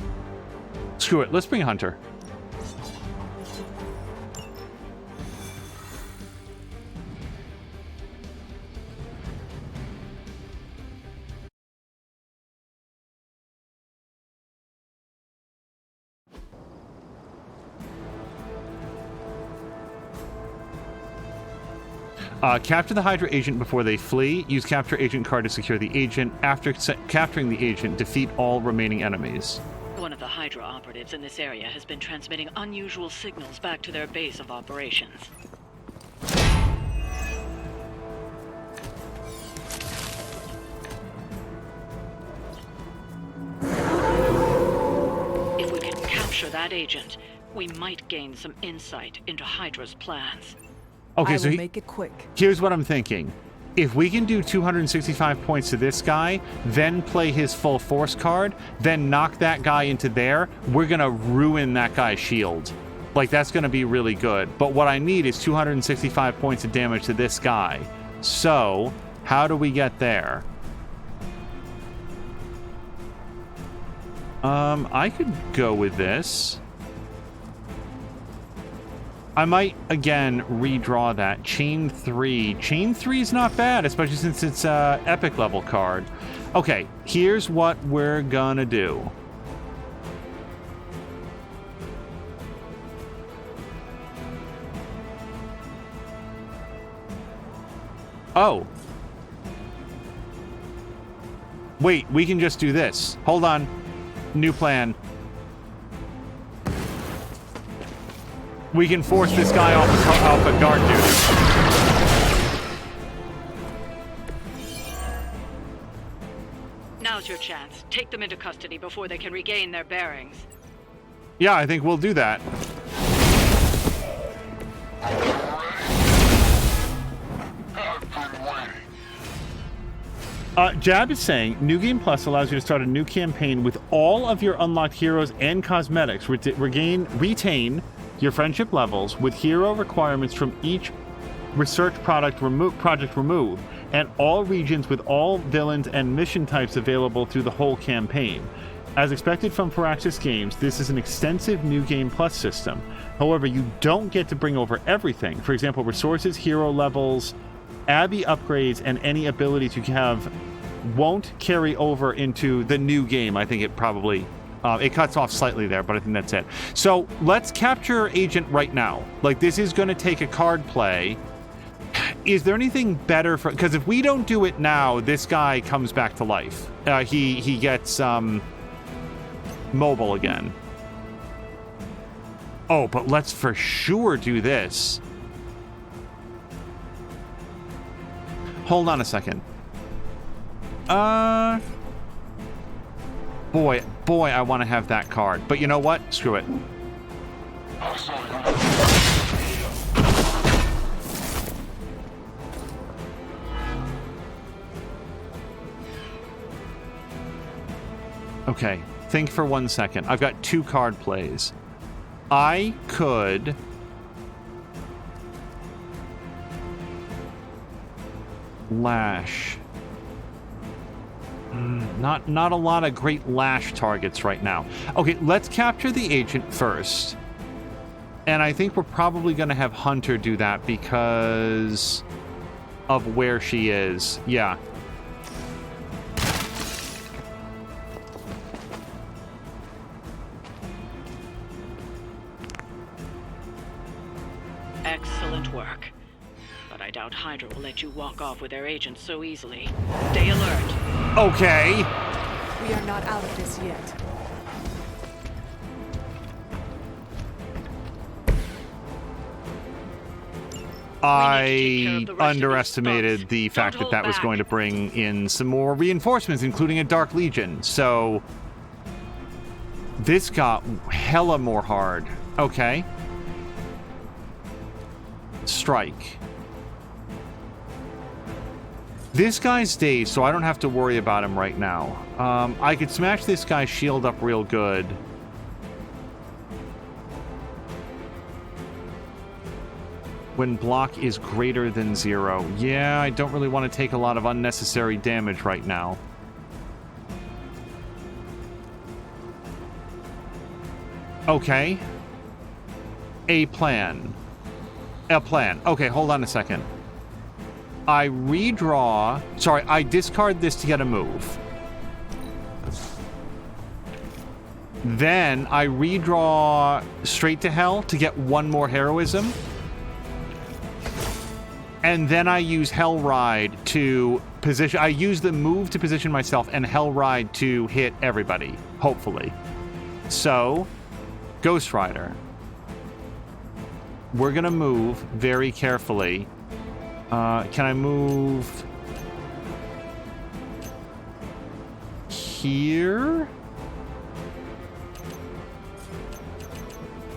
[SPEAKER 1] Screw it. Let's bring Hunter. Capture the Hydra agent before they flee. Use capture agent card to secure the agent. After capturing the agent, defeat all remaining enemies.
[SPEAKER 9] One of the Hydra operatives in this area has been transmitting unusual signals back to their base of operations. If we can capture that agent, we might gain some insight into Hydra's plans.
[SPEAKER 1] Okay,
[SPEAKER 3] so make it quick.
[SPEAKER 1] Here's what I'm thinking. If we can do 265 points to this guy, then play his full force card, then knock that guy into there, we're going to ruin that guy's shield. Like, that's going to be really good. But what I need is 265 points of damage to this guy. So, how do we get there? I could go with this. I might, again, redraw that. Chain 3. Chain 3 is not bad, especially since it's an epic level card. Okay, here's what we're gonna do. Oh. Wait, we can just do this. Hold on. New plan. We can force this guy off a guard duty.
[SPEAKER 9] Now Now's your chance. Take them into custody before they can regain their bearings.
[SPEAKER 1] Yeah, I think we'll do that. Jab is saying, New Game Plus allows you to start a new campaign with all of your unlocked heroes and cosmetics. Retain your friendship levels with hero requirements from each research project removed, and all regions with all villains and mission types available through the whole campaign. As expected from Firaxis Games, this is an extensive New Game Plus system. However, you don't get to bring over everything. For example, resources, hero levels, Abbey upgrades, and any abilities you have won't carry over into the new game. I think it probably... it cuts off slightly there, but I think that's it. So let's capture Agent right now. Like, this is going to take a card play. Is there anything better for... Because if we don't do it now, this guy comes back to life. He gets mobile again. Oh, but let's for sure do this. Hold on a second. Boy, I want to have that card. But you know what? Screw it. Okay, think for 1 second. I've got 2 card plays. I could... Lash. Not a lot of great lash targets right now. Okay, let's capture the agent first. And I think we're probably going to have Hunter do that because of where she is. Yeah.
[SPEAKER 9] Excellent work. But I doubt Hydra will let you walk off with their agents so easily. Stay alert.
[SPEAKER 1] Okay.
[SPEAKER 3] We are not out of this yet.
[SPEAKER 1] I underestimated the fact that that was going to bring in some more reinforcements, including a Dark Legion. So this got hella more hard. Okay. Strike. This guy's dazed, so I don't have to worry about him right now. I could smash this guy's shield up real good. When block is greater than 0. Yeah, I don't really want to take a lot of unnecessary damage right now. Okay. A plan. Okay, hold on a second. I redraw... Sorry, I discard this to get a move. Then I redraw Straight to Hell to get 1 more heroism. And then I use Hell Ride to position... I use the move to position myself and Hell Ride to hit everybody, hopefully. So, Ghost Rider. We're going to move very carefully. Can I move here?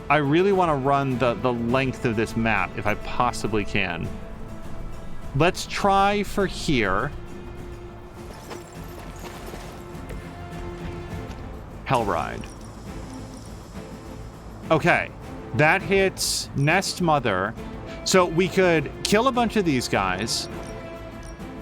[SPEAKER 1] I really want to run the length of this map if I possibly can. Let's try for here. Hellride. Okay. That hits Nest Mother. So we could kill a bunch of these guys.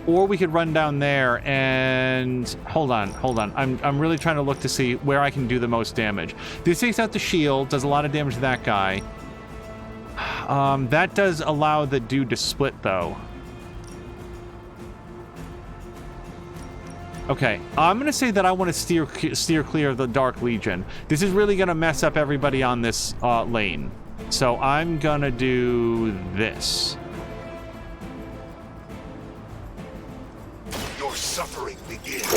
[SPEAKER 1] Or we could run down there and... Hold on. I'm really trying to look to see where I can do the most damage. This takes out the shield, does a lot of damage to that guy. That does allow the dude to split, though. Okay, I'm going to say that I want to steer clear of the Dark Legion. This is really going to mess up everybody on this lane. So I'm going to do this.
[SPEAKER 8] Your suffering begins.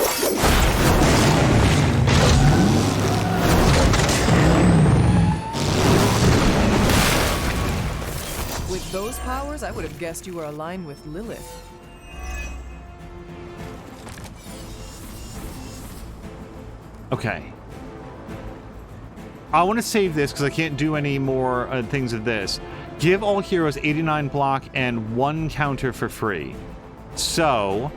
[SPEAKER 3] With those powers, I would have guessed you were aligned with Lilith.
[SPEAKER 1] Okay. I want to save this because I can't do any more things of this. Give all heroes 89 block and 1 counter for free. So,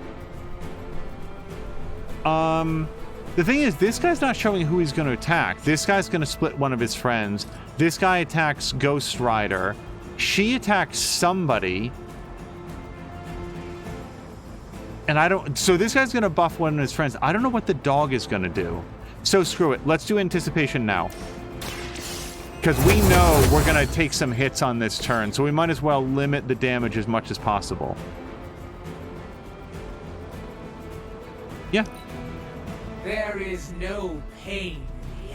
[SPEAKER 1] the thing is, this guy's not showing who he's going to attack. This guy's going to split one of his friends. This guy attacks Ghost Rider. She attacks somebody. And I don't... So this guy's going to buff one of his friends. I don't know what the dog is going to do. So screw it. Let's do anticipation now. Because we know we're going to take some hits on this turn. So we might as well limit the damage as much as possible. Yeah.
[SPEAKER 14] There is no pain in the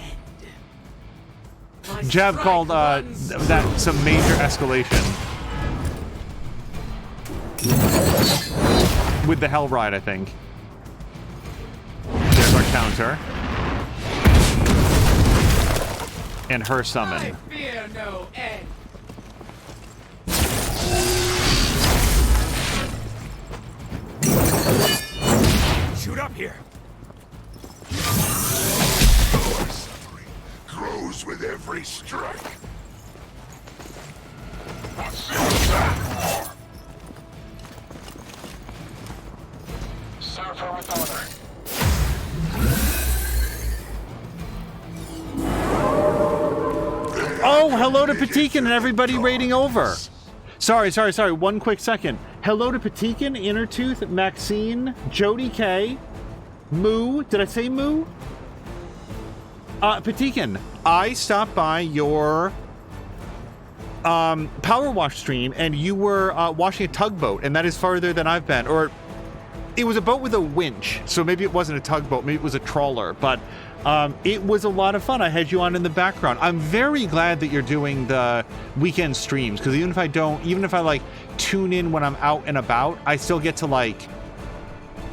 [SPEAKER 14] end.
[SPEAKER 1] Jab called that some major escalation. With the Hell Ride, I think. There's our counter. And her summon.
[SPEAKER 14] I fear no end.
[SPEAKER 8] Shoot up here. Your suffering grows with every strike. What's that? Serve her with honor.
[SPEAKER 1] Oh, hello to Patikin and everybody raiding over. Sorry. One quick second. Hello to Patikin, Innertooth, Maxine, Jody K, Moo. Did I say Moo? Patikin, I stopped by your Power Wash stream and you were washing a tugboat, and that is farther than I've been. Or it was a boat with a winch, so maybe it wasn't a tugboat, maybe it was a trawler, but it was a lot of fun. I had you on in the background. I'm very glad that you're doing the weekend streams, because even if I like tune in when I'm out and about, I still get to like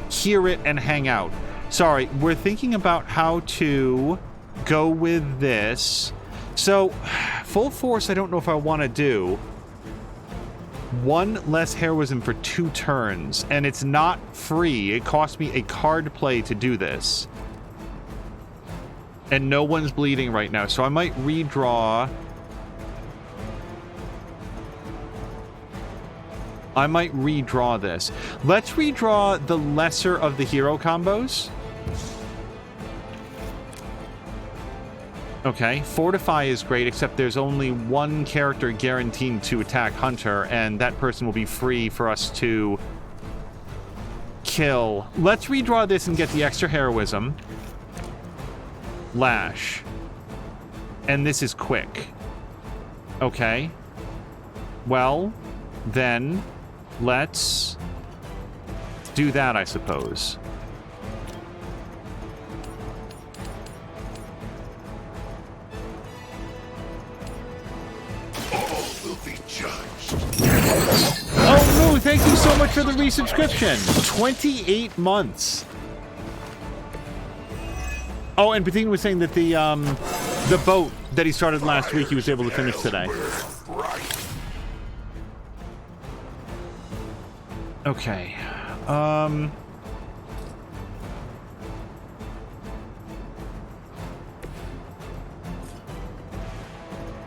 [SPEAKER 1] hear it and hang out. Sorry, we're thinking about how to go with this. So full force, I don't know if I want to do. 1 less heroism for 2 turns, and it's not free. It cost me a card play to do this. And no one's bleeding right now, so I might redraw. I might redraw this. Let's redraw the lesser of the hero combos. Okay, Fortify is great, except there's only 1 character guaranteed to attack Hunter, and that person will be free for us to kill. Let's redraw this and get the extra heroism. Lash. And this is quick. Okay. Well, then, let's do that, I suppose. Oh, Moo, thank you so much for the resubscription. 28 months. Oh, and Patin was saying that the boat that he started last week, he was able to finish today. Okay.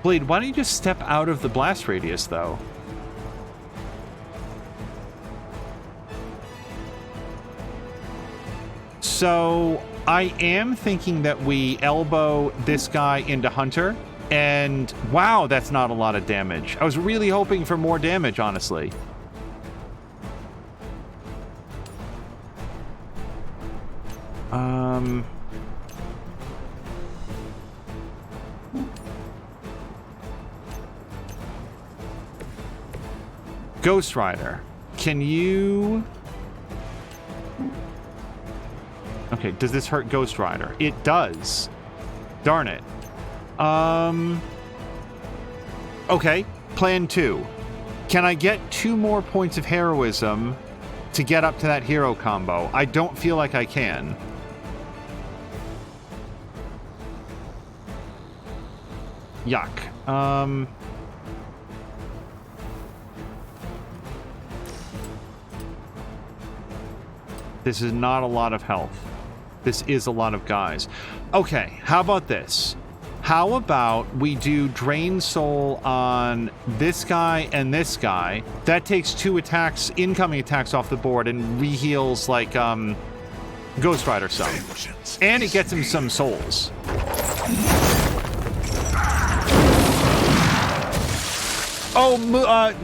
[SPEAKER 1] Blade, why don't you just step out of the blast radius, though? So I am thinking that we elbow this guy into Hunter, and wow, that's not a lot of damage. I was really hoping for more damage, honestly. Ghost Rider, can you... Okay, does this hurt Ghost Rider? It does. Darn it. Okay, plan 2. Can I get 2 more points of heroism to get up to that hero combo? I don't feel like I can. Yuck. This is not a lot of health. This is a lot of guys. Okay, how about this? How about we do Drain Soul on this guy and this guy? That takes 2 attacks, incoming attacks off the board and reheals like Ghost Rider some. And it gets him some souls. Oh,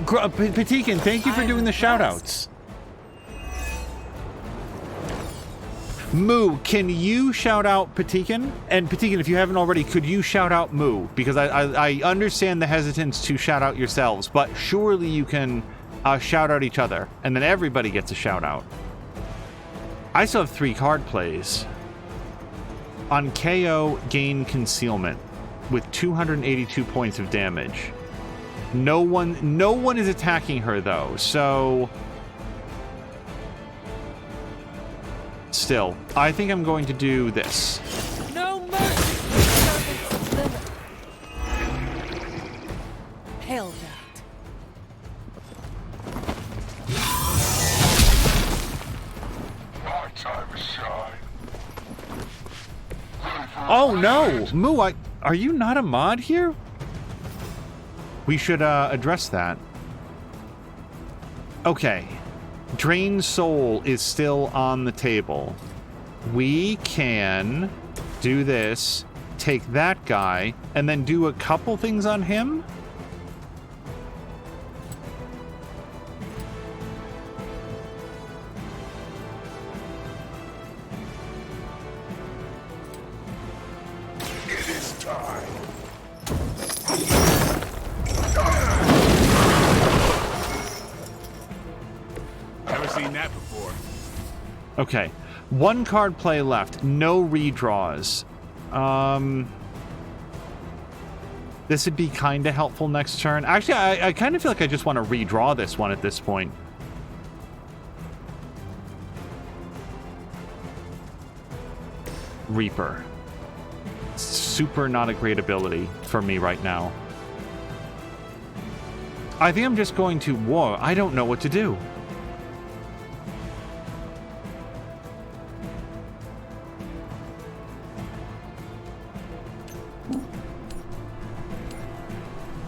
[SPEAKER 1] Patikin, thank you for doing the shoutouts. Moo, can you shout out Patikin? And Patikin, if you haven't already, could you shout out Moo? Because I understand the hesitance to shout out yourselves, but surely you can shout out each other, and then everybody gets a shout out. I still have 3 card plays. On KO, gain concealment with 282 points of damage. No one is attacking her though, so still, I think I'm going to do this.
[SPEAKER 3] No mercy! Hail that.
[SPEAKER 8] My time is shine.
[SPEAKER 1] Oh no! Moo, are you not a mod here? We should address that. Okay. Drain Soul is still on the table. We can do this, take that guy, and then do a couple things on him?
[SPEAKER 8] It is time.
[SPEAKER 15] Never seen that before.
[SPEAKER 1] Okay. 1 card play left. No redraws. This would be kind of helpful next turn. Actually, I kind of feel like I just want to redraw this one at this point. Reaper. Super not a great ability for me right now. I think I'm just going to... Whoa, I don't know what to do.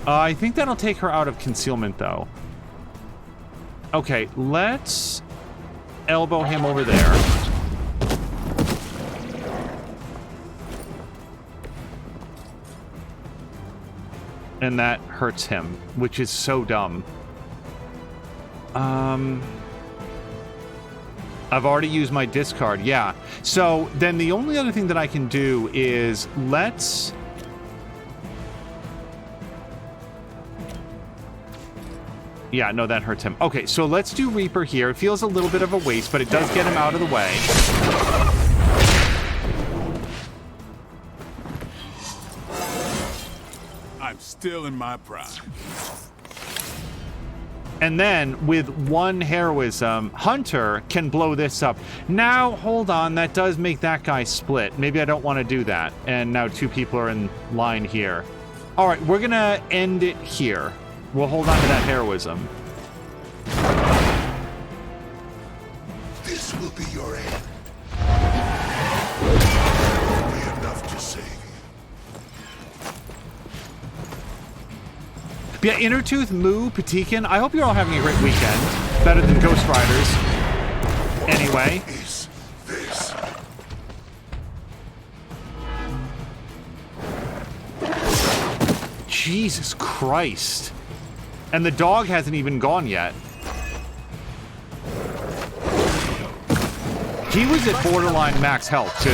[SPEAKER 1] I think that'll take her out of concealment, though. Okay, let's elbow him over there. And that hurts him, which is so dumb. I've already used my discard, yeah. So then the only other thing that I can do is let's... Yeah, no, that hurts him. Okay, so let's do Reaper here. It feels a little bit of a waste, but it does get him out of the way.
[SPEAKER 15] I'm still in my prime.
[SPEAKER 1] And then, with 1 heroism, Hunter can blow this up. Now, hold on, that does make that guy split. Maybe I don't want to do that. And now 2 people are in line here. All right, we're going to end it here. We'll hold on to that heroism.
[SPEAKER 8] This will be your end. Be enough to save you.
[SPEAKER 1] Yeah, Innertooth, Moo, Patikin, I hope you're all having a great weekend. Better than Ghost Riders. Anyway.
[SPEAKER 8] Is this?
[SPEAKER 1] Jesus Christ. And the dog hasn't even gone yet. He was at borderline max health, too.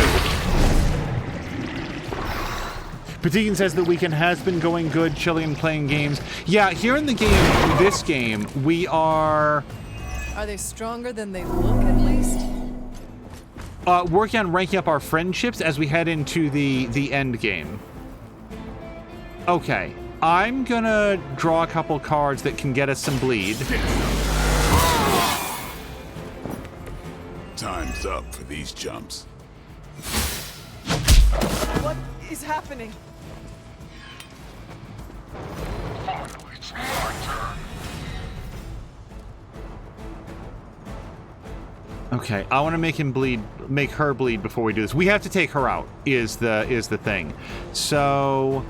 [SPEAKER 1] Patikin says the weekend has been going good, chilling and playing games. Yeah, here in the game, this game, we are...
[SPEAKER 3] Are they stronger than they look, at least?
[SPEAKER 1] Working on ranking up our friendships as we head into the end game. Okay. I'm gonna draw a couple cards that can get us some bleed.
[SPEAKER 15] Time's up for these jumps.
[SPEAKER 3] What is happening?
[SPEAKER 8] Finally, it's my turn.
[SPEAKER 1] Okay, I want to make her bleed before we do this. We have to take her out, is the thing. So...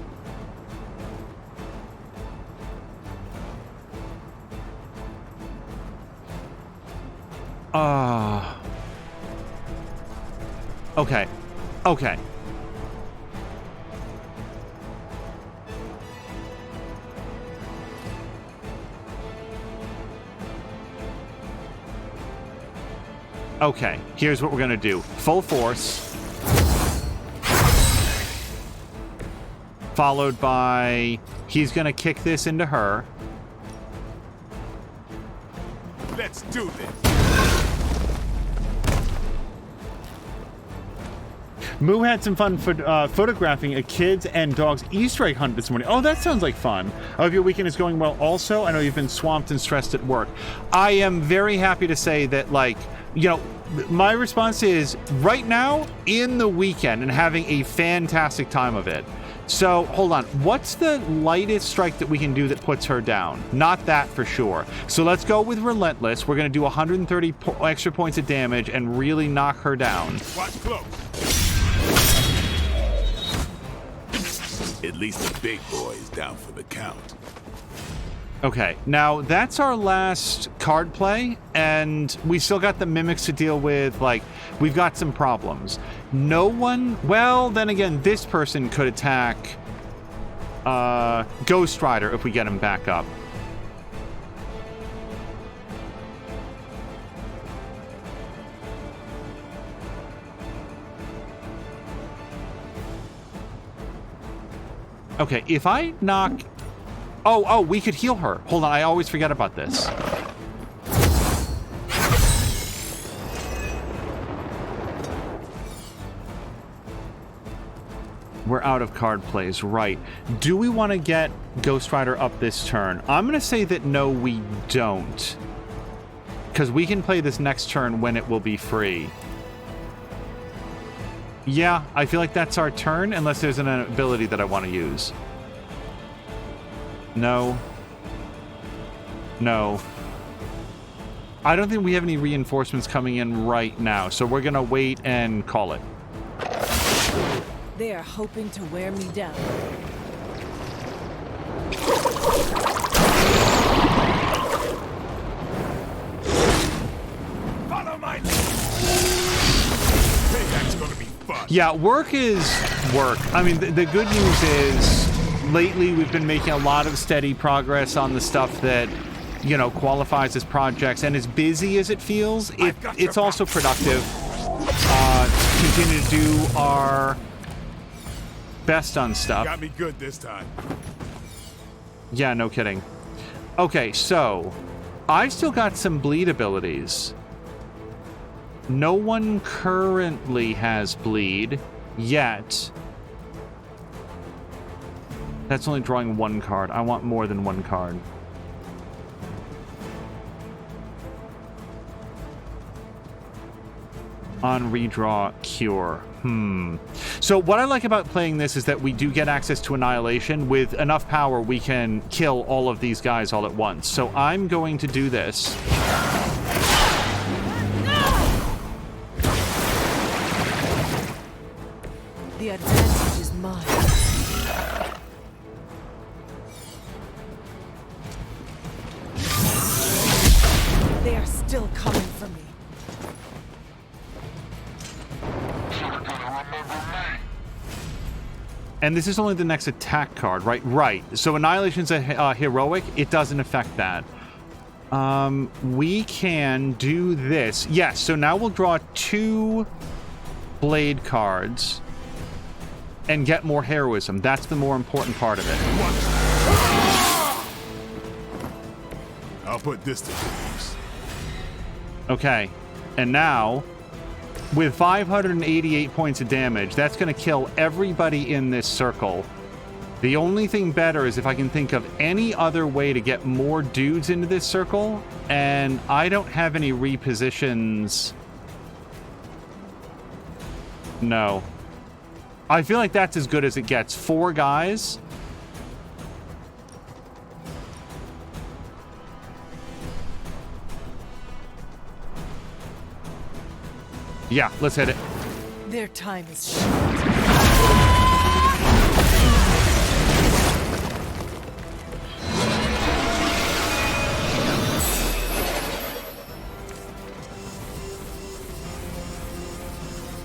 [SPEAKER 1] Okay. Okay. Okay, here's what we're gonna do. Full force. Followed by... He's gonna kick this into her.
[SPEAKER 15] Let's do this.
[SPEAKER 1] Moo had some fun photographing a kids and dogs Easter egg hunt this morning. Oh, that sounds like fun. I hope your weekend is going well also. I know you've been swamped and stressed at work. I am very happy to say that, like, you know, my response is right now in the weekend and having a fantastic time of it. So, hold on. What's the lightest strike that we can do that puts her down? Not that for sure. So let's go with Relentless. We're going to do 130 extra points of damage and really knock her down.
[SPEAKER 15] Watch close. At least the big boy is down for the count.
[SPEAKER 1] Okay, now that's our last card play, and we still got the mimics to deal with. Like, we've got some problems. No one... Well, then again, this person could attack Ghost Rider if we get him back up. Okay, if I knock... Oh, we could heal her. Hold on, I always forget about this. We're out of card plays, right. Do we want to get Ghost Rider up this turn? I'm going to say that no, we don't. Because we can play this next turn when it will be free. Yeah, I feel like that's our turn, unless there's an ability that I want to use. No. No. I don't think we have any reinforcements coming in right now, so we're gonna wait and call it.
[SPEAKER 3] They are hoping to wear me down.
[SPEAKER 15] Follow my... Payback's gonna be fun.
[SPEAKER 1] Yeah, work is work. I mean, the good news is... Lately, we've been making a lot of steady progress on the stuff that, you know, qualifies as projects. And as busy as it feels, it's also productive. Continue to do our best on stuff.
[SPEAKER 15] Got me good this time.
[SPEAKER 1] Yeah, no kidding. Okay, so I've still got some bleed abilities. No one currently has bleed yet. That's only drawing one card. I want more than one card. On redraw, cure. So what I like about playing this is that we do get access to Annihilation. With enough power, we can kill all of these guys all at once. So I'm going to do this.
[SPEAKER 3] The advantage is mine. They are still coming for me.
[SPEAKER 1] And this is only the next attack card, right? Right. So Annihilation's a heroic. It doesn't affect that. We can do this. Yes, so now we'll draw 2 blade cards and get more heroism. That's the more important part of it.
[SPEAKER 15] I'll put this to use.
[SPEAKER 1] Okay, and now, with 588 points of damage, that's going to kill everybody in this circle. The only thing better is if I can think of any other way to get more dudes into this circle, and I don't have any repositions. No. I feel like that's as good as it gets. 4 guys. Yeah, let's hit it.
[SPEAKER 3] Their time is short.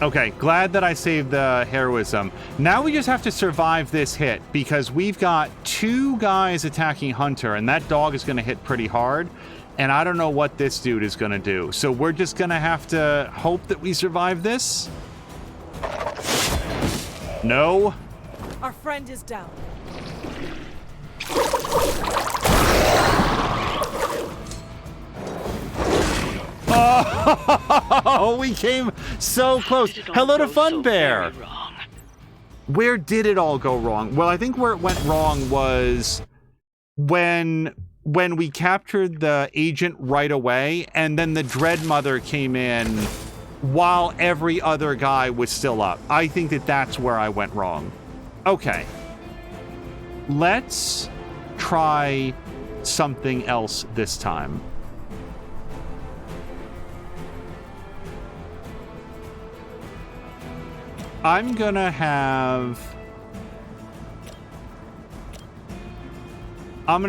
[SPEAKER 1] Okay, glad that I saved the heroism. Now we just have to survive this hit because we've got 2 guys attacking Hunter, and that dog is going to hit pretty hard. And I don't know what this dude is going to do. So we're just going to have to hope that we survive this. No.
[SPEAKER 3] Our friend is down.
[SPEAKER 1] Oh, we came so close. Hello to Fun Bear. Where did it all go wrong? Well, I think where it went wrong was when we captured the agent right away, and then the Dread Mother came in while every other guy was still up. I think that that's where I went wrong. Okay. Let's try something else this time. I'm gonna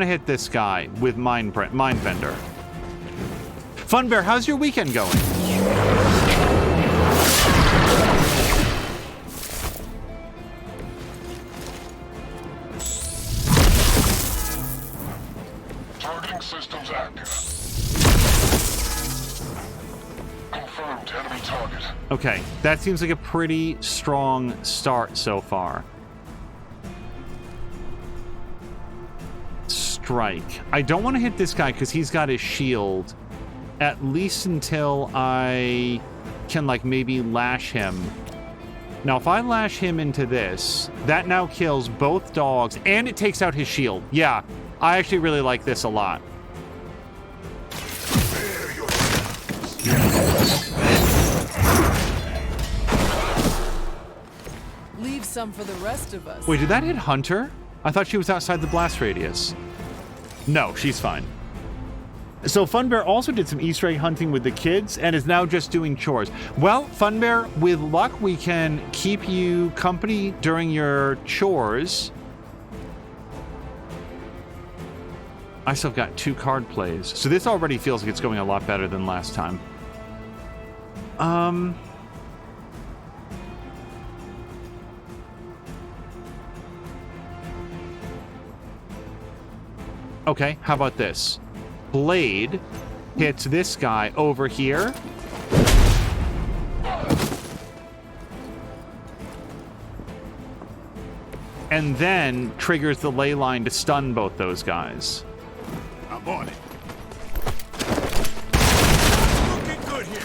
[SPEAKER 1] hit this guy with Mindbender. Fun Bear, how's your weekend going?
[SPEAKER 8] Targeting systems active. Confirmed enemy target.
[SPEAKER 1] Okay, that seems like a pretty strong start so far. Strike. I don't want to hit this guy because he's got his shield, at least until I can, like, maybe lash him. Now, if I lash him into this, that now kills both dogs, and it takes out his shield. Yeah, I actually really like this a lot.
[SPEAKER 3] Leave some for the rest of us.
[SPEAKER 1] Wait, did that hit Hunter? I thought she was outside the blast radius. No, she's fine. So Fun Bear also did some Easter egg hunting with the kids and is now just doing chores. Well, Fun Bear, with luck, we can keep you company during your chores. I still got 2 card plays. So this already feels like it's going a lot better than last time. Okay, how about this? Blade hits this guy over here. And then triggers the ley line to stun both those guys.
[SPEAKER 15] I'm on it. Looking good here.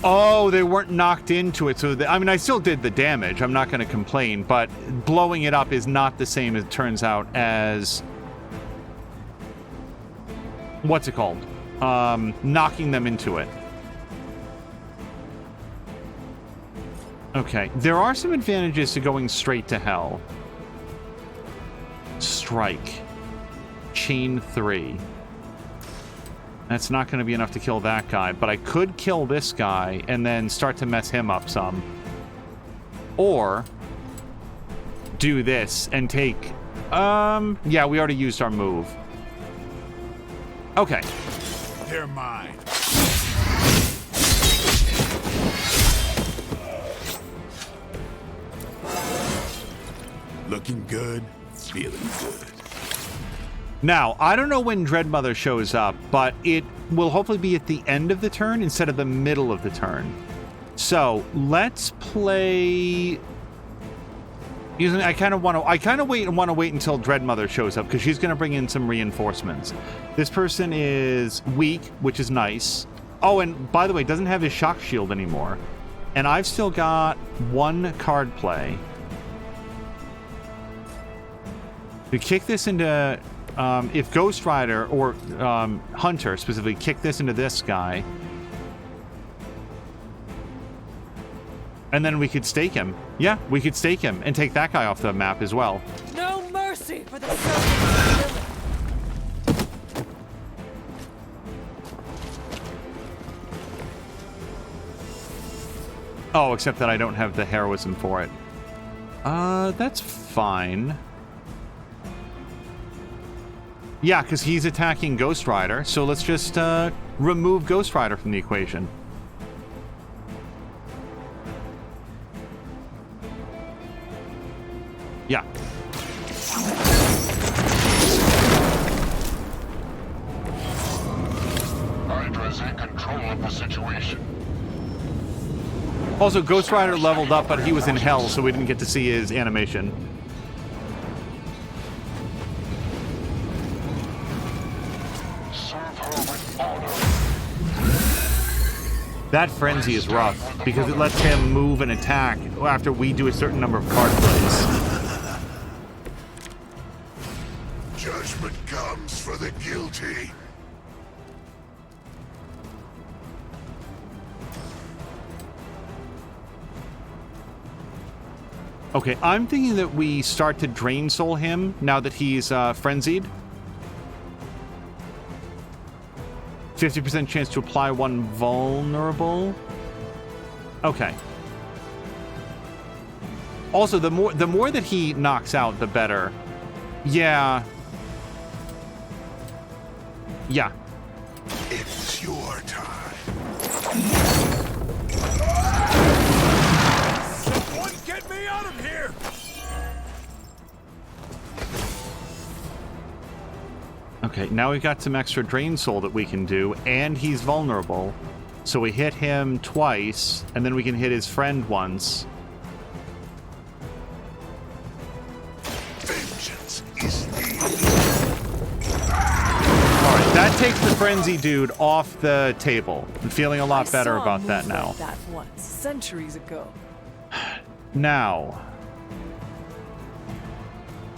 [SPEAKER 1] Oh, they weren't knocked into it. So, I mean, I still did the damage. I'm not going to complain. But blowing it up is not the same, it turns out, as... What's it called? Knocking them into it. Okay. There are some advantages to going straight to hell. Strike. Chain 3. That's not going to be enough to kill that guy, but I could kill this guy and then start to mess him up some. Or do this and take... yeah, we already used our move. Okay.
[SPEAKER 15] They're mine. Looking good, feeling good.
[SPEAKER 1] Now, I don't know when Dread Mother shows up, but it will hopefully be at the end of the turn instead of the middle of the turn. So, let's play... I kind of want to wait until Dread Mother shows up, because she's going to bring in some reinforcements. This person is weak, which is nice. Oh, and by the way, doesn't have his shock shield anymore. And I've still got 1 card play. We kick this into... if Ghost Rider or Hunter specifically kick this into this guy, and then we could stake him. Yeah, we could stake him and take that guy off the map as well.
[SPEAKER 3] No mercy for the servants.
[SPEAKER 1] Oh, except that I don't have the heroism for it. That's fine. Yeah, because he's attacking Ghost Rider, so let's just remove Ghost Rider from the equation. Yeah.
[SPEAKER 8] Hydra's in control of the situation.
[SPEAKER 1] Also, Ghost Rider leveled up, but he was in hell, so we didn't get to see his animation.
[SPEAKER 8] Serve her with honor.
[SPEAKER 1] That frenzy is rough, because it lets him move and attack after we do a certain number of card plays.
[SPEAKER 8] Judgment comes for the guilty.
[SPEAKER 1] Okay, I'm thinking that we start to Drain Soul him now that he's frenzied. 50% chance to apply one vulnerable. Okay. Also, the more that he knocks out, the better. Yeah. Yeah.
[SPEAKER 8] It's your time.
[SPEAKER 15] Someone get me out of here!
[SPEAKER 1] Okay, now we've got some extra Drain Soul that we can do, and he's vulnerable. So we hit him twice, and then we can hit his friend once.
[SPEAKER 8] Vengeance is needed.
[SPEAKER 1] Alright, that takes the Frenzy dude off the table. I'm feeling a lot better about that now.
[SPEAKER 3] Like that once, centuries ago.
[SPEAKER 1] Now,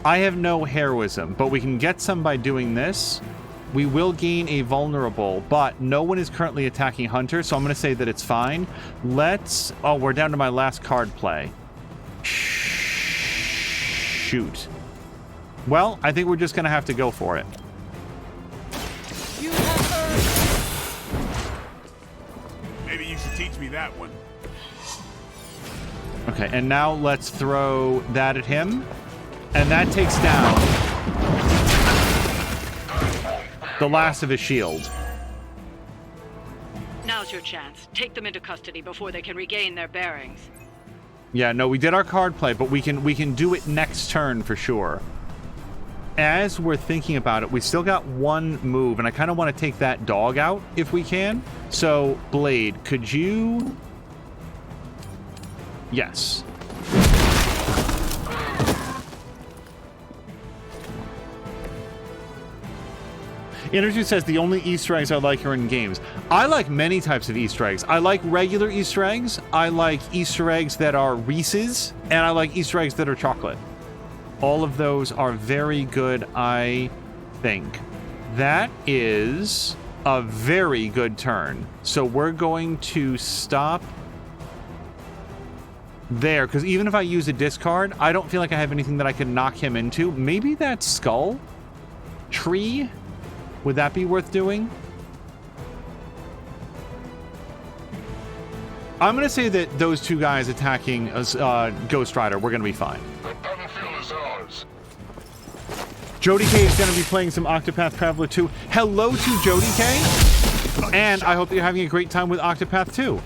[SPEAKER 1] I have no heroism, but we can get some by doing this. We will gain a vulnerable, but no one is currently attacking Hunter, so I'm going to say that it's fine. Let's... Oh, we're down to my last card play. Shoot. Well, I think we're just going to have to go for it.
[SPEAKER 15] Maybe you should teach me that one.
[SPEAKER 1] Okay, and now let's throw that at him. And that takes down the last of his shield.
[SPEAKER 9] Now's your chance. Take them into custody before they can regain their bearings.
[SPEAKER 1] Yeah, no, we did our card play, but we can do it next turn for sure. As we're thinking about it, we still got one move, and I kind of want to take that dog out if we can. So, Blade, could you... Yes. Energy says the only Easter eggs I like are in games. I like many types of Easter eggs. I like regular Easter eggs. I like Easter eggs that are Reese's. And I like Easter eggs that are chocolate. All of those are very good, I think. That is a very good turn. So we're going to stop there. Because even if I use a discard, I don't feel like I have anything that I can knock him into. Maybe that skull tree... Would that be worth doing? I'm going to say that those two guys attacking Ghost Rider, we're going to be fine.
[SPEAKER 8] The battlefield is ours.
[SPEAKER 1] Jody K is going to be playing some Octopath Traveler 2. Hello to Jody K. And I hope that you're having a great time with Octopath 2.
[SPEAKER 8] You're in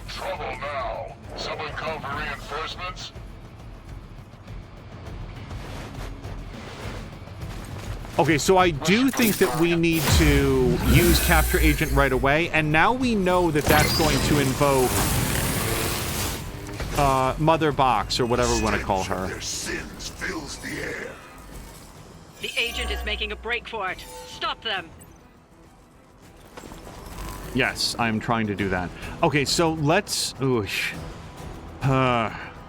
[SPEAKER 8] trouble now. Someone call for reinforcements?
[SPEAKER 1] Okay, so I do think that we need to use Capture Agent right away, and now we know that that's going to invoke Mother Box, or whatever we want to call her.
[SPEAKER 8] Their sins fills the air.
[SPEAKER 9] The agent is making a break for it. Stop them.
[SPEAKER 1] Yes, I'm trying to do that. Okay, so let's...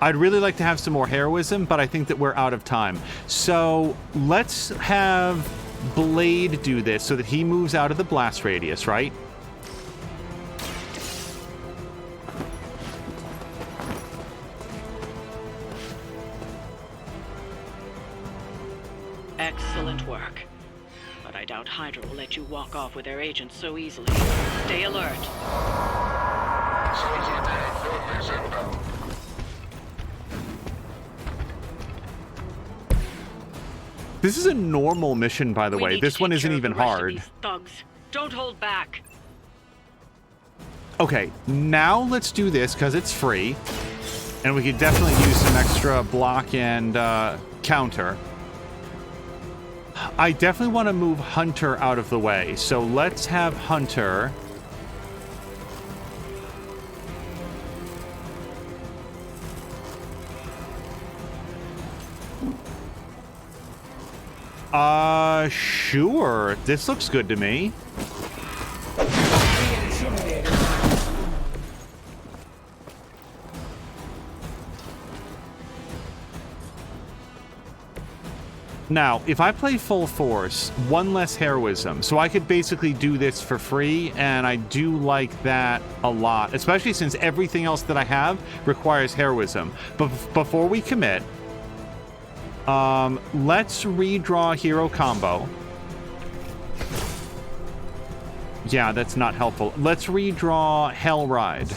[SPEAKER 1] I'd really like to have some more heroism, but I think that we're out of time. So let's have Blade do this so that he moves out of the blast radius, right?
[SPEAKER 9] Excellent work. But I doubt Hydra will let you walk off with their agents so easily. Stay alert.
[SPEAKER 8] Sounds like we have is inbound.
[SPEAKER 1] This is a normal mission, by the way. This one isn't even hard.
[SPEAKER 9] Thugs, don't hold back.
[SPEAKER 1] Okay, now let's do this because it's free. And we could definitely use some extra block and counter. I definitely want to move Hunter out of the way. So let's have Hunter... Sure. This looks good to me. Now, if I play full force, one less heroism, so I could basically do this for free, and I do like that a lot, especially since everything else that I have requires heroism. But before we commit, let's redraw hero combo. Yeah, that's not helpful. Let's redraw Hell Ride.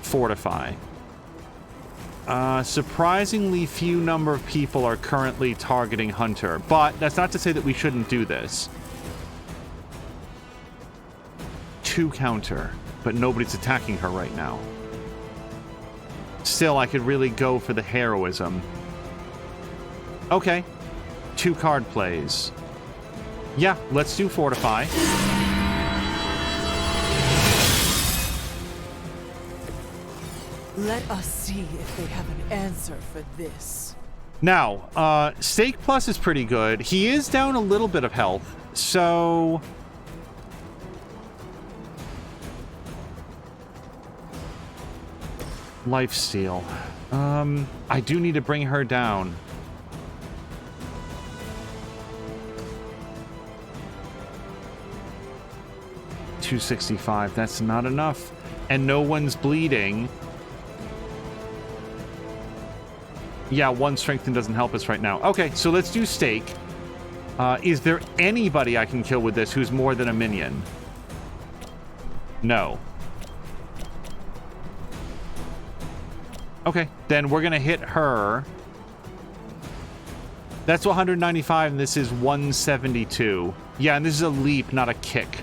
[SPEAKER 1] Fortify. Surprisingly few number of people are currently targeting Hunter, but that's not to say that we shouldn't do this. 2 counter, but nobody's attacking her right now. Still, I could really go for the heroism. Okay. 2 card plays. Yeah, let's do Fortify.
[SPEAKER 3] Let us see if they have an answer for this.
[SPEAKER 1] Now, Stake Plus is pretty good. He is down a little bit of health, so... Lifesteal. I do need to bring her down. $265. That's not enough. And no one's bleeding. Yeah, 1 strengthen doesn't help us right now. Okay, so let's do Stake. Is there anybody I can kill with this who's more than a minion? No. Okay, then we're going to hit her. That's 195, and this is 172. Yeah, and this is a leap, not a kick.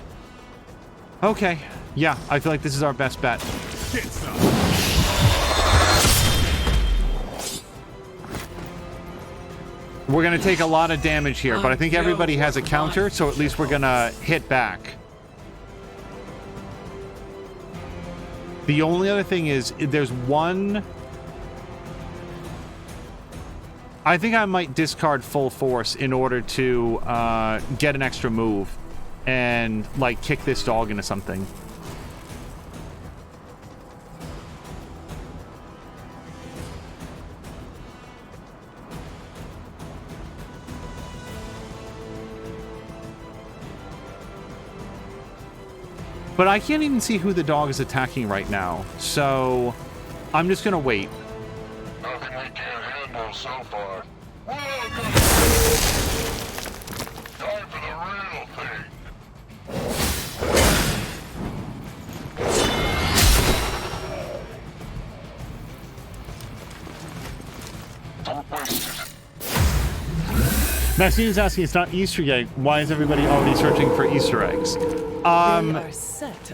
[SPEAKER 1] Okay, yeah, I feel like this is our best bet.
[SPEAKER 15] Get some.
[SPEAKER 1] We're going to take a lot of damage here, but I think everybody has a counter, so at least we're going to hit back. The only other thing is, there's one... I think I might discard full force in order to get an extra move and, like, kick this dog into something. But I can't even see who the dog is attacking right now, so I'm just gonna wait.
[SPEAKER 8] Nothing we can't handle so far. Time for the real thing. Don't waste it.
[SPEAKER 1] Maxine is asking, it's not Easter egg. Why is everybody already searching for Easter eggs?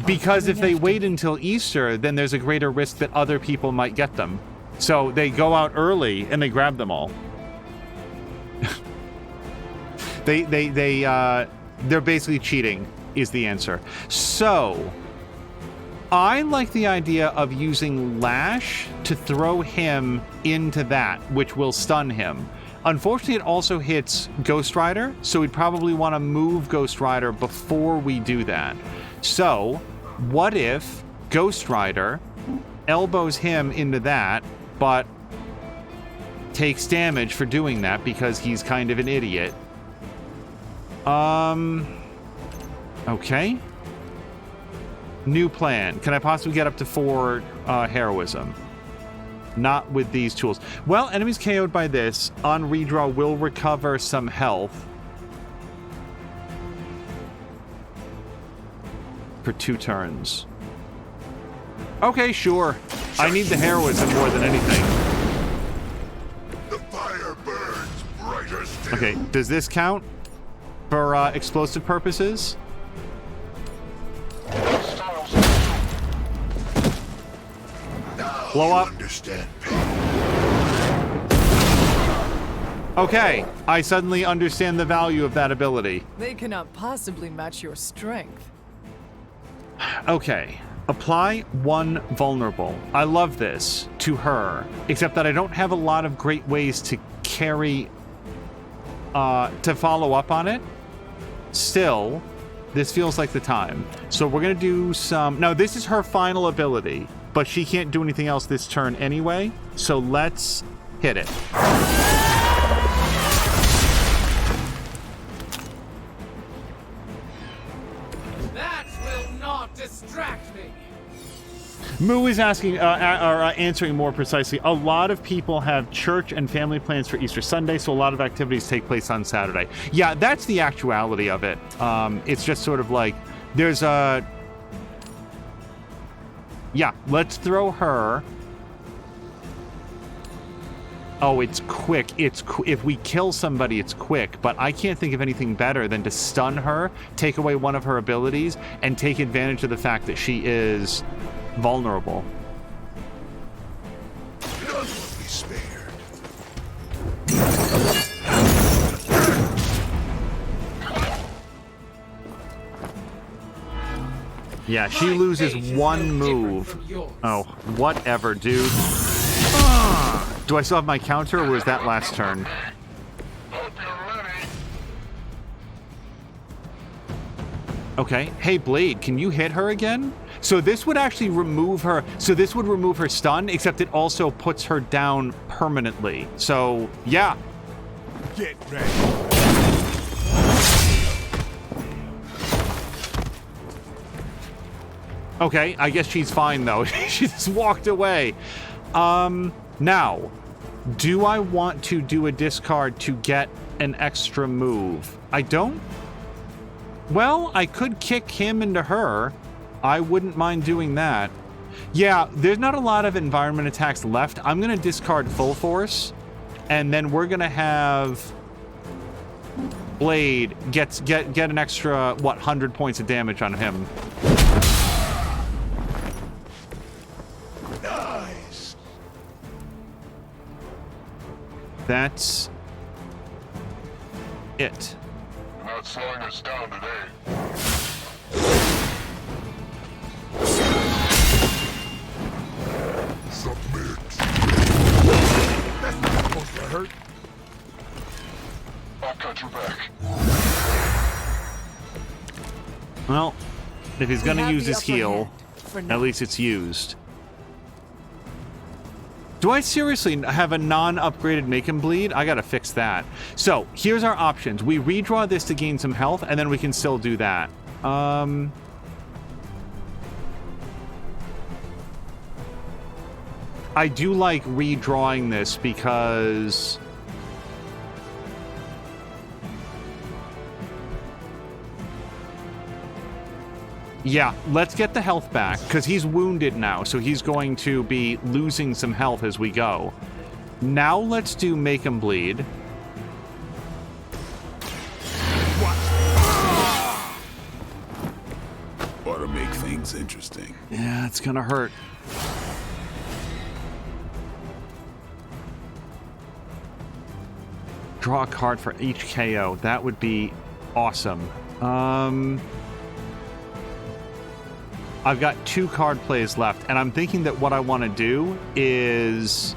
[SPEAKER 1] Because if they wait until Easter, then there's a greater risk that other people might get them. So they go out early and they grab them all. They're basically cheating is the answer. So I like the idea of using Lash to throw him into that, which will stun him. Unfortunately, it also hits Ghost Rider, so we'd probably want to move Ghost Rider before we do that. So, what if Ghost Rider elbows him into that, but takes damage for doing that because he's kind of an idiot? Okay. New plan. Can I possibly get up to 4 heroism? Not with these tools. Well, enemies KO'd by this on redraw will recover some health for 2 turns. Okay, sure. I need the heroism more than anything.
[SPEAKER 8] The fire burns brighter still.
[SPEAKER 1] Okay, does this count for explosive purposes? Blow up.
[SPEAKER 8] Understand.
[SPEAKER 1] Okay, I suddenly understand the value of that ability.
[SPEAKER 3] They cannot possibly match your strength.
[SPEAKER 1] Okay, apply 1 vulnerable. I love this to her, except that I don't have a lot of great ways to carry, to follow up on it. Still, this feels like the time. So we're gonna do some, now this is her final ability, but she can't do anything else this turn anyway, so let's hit it.
[SPEAKER 14] That will not distract me.
[SPEAKER 1] Moo is asking, answering more precisely. A lot of people have church and family plans for Easter Sunday, so a lot of activities take place on Saturday. Yeah, that's the actuality of it. It's just sort of like, there's a... Yeah, let's throw her. Oh, it's quick. If we kill somebody, it's quick. But I can't think of anything better than to stun her, take away one of her abilities, and take advantage of the fact that she is vulnerable.
[SPEAKER 8] None will be spared.
[SPEAKER 1] Yeah, she loses 1 move. Oh, whatever, dude. Do I still have my counter, or was that last turn? Okay. Hey, Blade, can you hit her again? So this would actually remove her. So this would remove her stun, except it also puts her down permanently. So, yeah.
[SPEAKER 15] Get ready.
[SPEAKER 1] Okay, I guess she's fine, though. She just walked away. Now, do I want to do a discard to get an extra move? I don't. Well, I could kick him into her. I wouldn't mind doing that. Yeah, there's not a lot of environment attacks left. I'm going to discard full force, and then we're going to have Blade get an extra, what, 100 points of damage on him.
[SPEAKER 8] Nice.
[SPEAKER 1] That's it.
[SPEAKER 8] You're not slowing us down today. Submit.
[SPEAKER 15] That's not supposed to hurt.
[SPEAKER 8] I'll cut your back.
[SPEAKER 1] Well, if he's going to use his heal,
[SPEAKER 3] hand,
[SPEAKER 1] at least it's used. Do I seriously have a non-upgraded Make Him Bleed? I gotta fix that. So, here's our options. We redraw this to gain some health, and then we can still do that. I do like redrawing this because... Yeah, let's get the health back, because he's wounded now, so he's going to be losing some health as we go. Now let's do Make Him Bleed.
[SPEAKER 15] Ought to make things interesting.
[SPEAKER 1] Yeah, it's gonna hurt. Draw a card for each KO. That would be awesome. I've got 2 card plays left, and I'm thinking that what I want to do is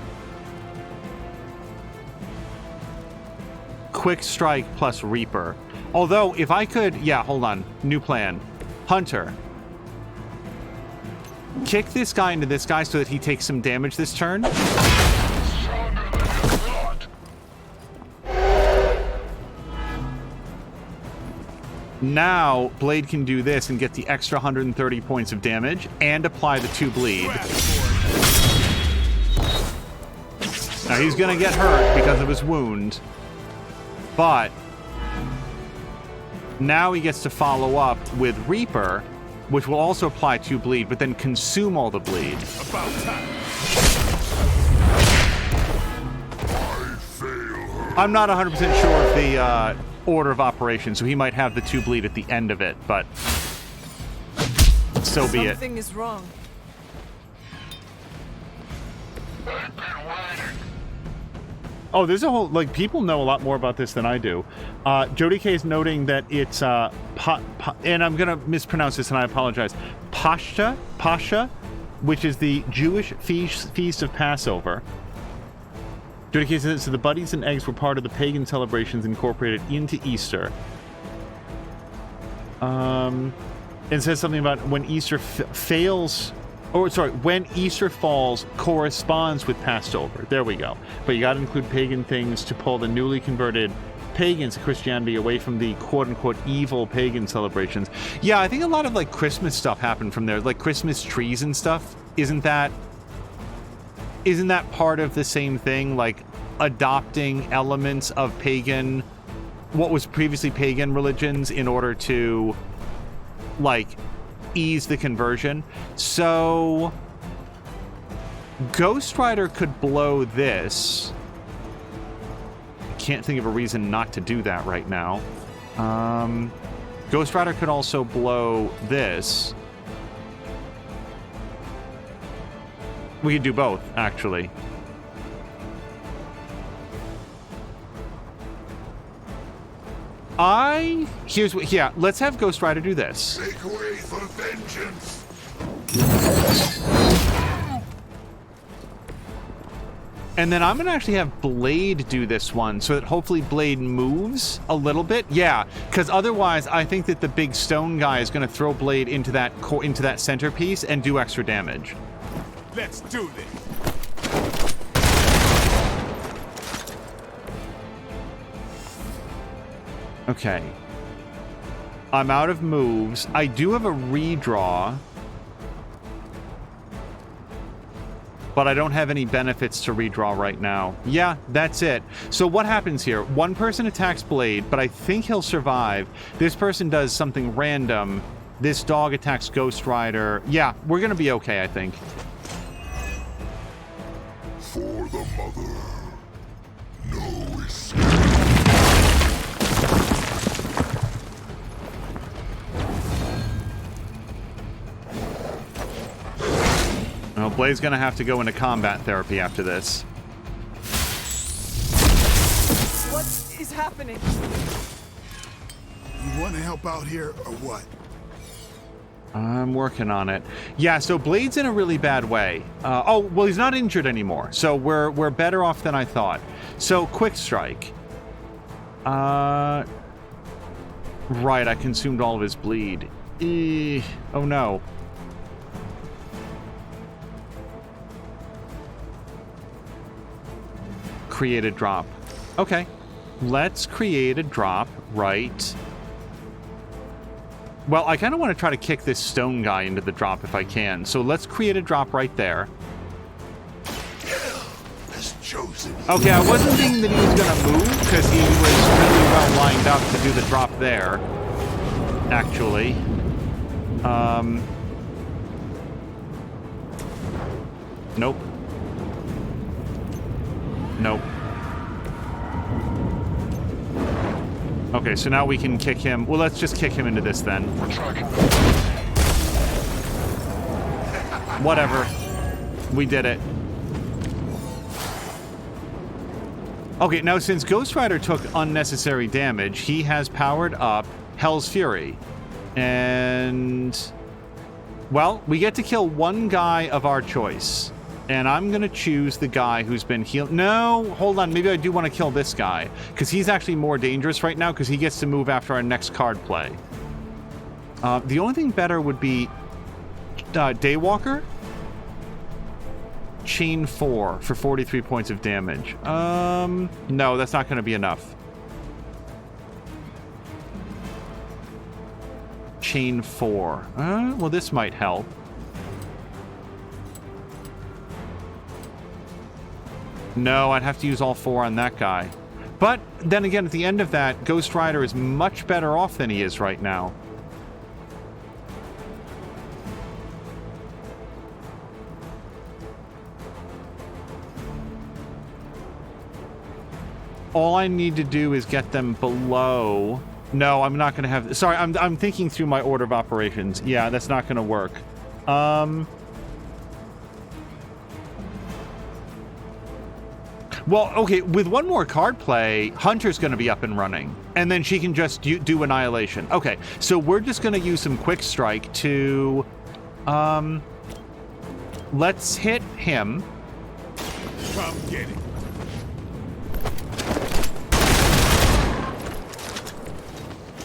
[SPEAKER 1] Quick Strike plus Reaper. Although, if I could... Yeah, hold on. New plan. Hunter. Kick this guy into this guy so that he takes some damage this turn. Now, Blade can do this and get the extra 130 points of damage and apply the 2 bleed. Now, he's going to get hurt because of his wound, but now he gets to follow up with Reaper, which will also apply 2 bleed, but then consume all the bleed.
[SPEAKER 15] About time.
[SPEAKER 1] I'm not 100% sure of the order of operations, so he might have the 2 bleed at the end of it, but so be it.
[SPEAKER 3] Something is wrong.
[SPEAKER 1] Oh, there's a whole, like, people know a lot more about this than I do. Jody K is noting that it's, and I'm going to mispronounce this and I apologize, Pascha, which is the Jewish feast of Passover. Jody K says, so the buddies and eggs were part of the pagan celebrations incorporated into Easter. And says something about when Easter when Easter falls corresponds with Passover. There we go. But you got to include pagan things to pull the newly converted pagans to Christianity away from the quote-unquote evil pagan celebrations. Yeah, I think a lot of like Christmas stuff happened from there, like Christmas trees and stuff. Isn't that part of the same thing, like adopting elements of pagan, what was previously pagan religions in order to like ease the conversion? So Ghost Rider could blow this. I can't think of a reason not to do that right now. Ghost Rider could also blow this. We could do both, actually. Let's have Ghost Rider do this.
[SPEAKER 8] Make way for vengeance.
[SPEAKER 1] And then I'm going to actually have Blade do this one so that hopefully Blade moves a little bit. Yeah, because otherwise I think that the big stone guy is going to throw Blade into that centerpiece and do extra damage.
[SPEAKER 15] Let's do this.
[SPEAKER 1] Okay. I'm out of moves. I do have a redraw. But I don't have any benefits to redraw right now. Yeah, that's it. So what happens here? One person attacks Blade, but I think he'll survive. This person does something random. This dog attacks Ghost Rider. Yeah, we're gonna be okay, I think.
[SPEAKER 8] For the mother. No escape.
[SPEAKER 1] Well, Blade's gonna have to go into combat therapy after this.
[SPEAKER 3] What is happening?
[SPEAKER 15] You want to help out here or what?
[SPEAKER 1] I'm working on it. Yeah, so Blade's in a really bad way. Well, he's not injured anymore, so we're better off than I thought. So, Quick Strike. Right, I consumed all of his bleed. Oh no. Create a drop. Okay. Let's create a drop right. Well, I kind of want to try to kick this stone guy into the drop if I can. So let's create a drop right there. Okay, I wasn't thinking that he was going to move because he was really well lined up to do the drop there. Actually. Nope. Nope. Okay, so now we can kick him. Well, let's just kick him into this then. Whatever. We did it. Okay, now since Ghost Rider took unnecessary damage, he has powered up Hell's Fury. And... well, we get to kill one guy of our choice. And I'm going to choose the guy who's been healed. No, hold on. Maybe I do want to kill this guy. Because he's actually more dangerous right now because he gets to move after our next card play. The only thing better would be Daywalker. Chain 4 for 43 points of damage. No, that's not going to be enough. Chain 4. Well, this might help. No, I'd have to use all 4 on that guy. But then again, at the end of that, Ghost Rider is much better off than he is right now. all I need to do is get them below. No, I'm not going to have... Sorry, I'm thinking through my order of operations. Yeah, that's not going to work. Well, okay, with one more card play, Hunter's going to be up and running. And then she can just do Annihilation. Okay, so we're just going to use some Quick Strike to... let's hit him.
[SPEAKER 15] Come get it.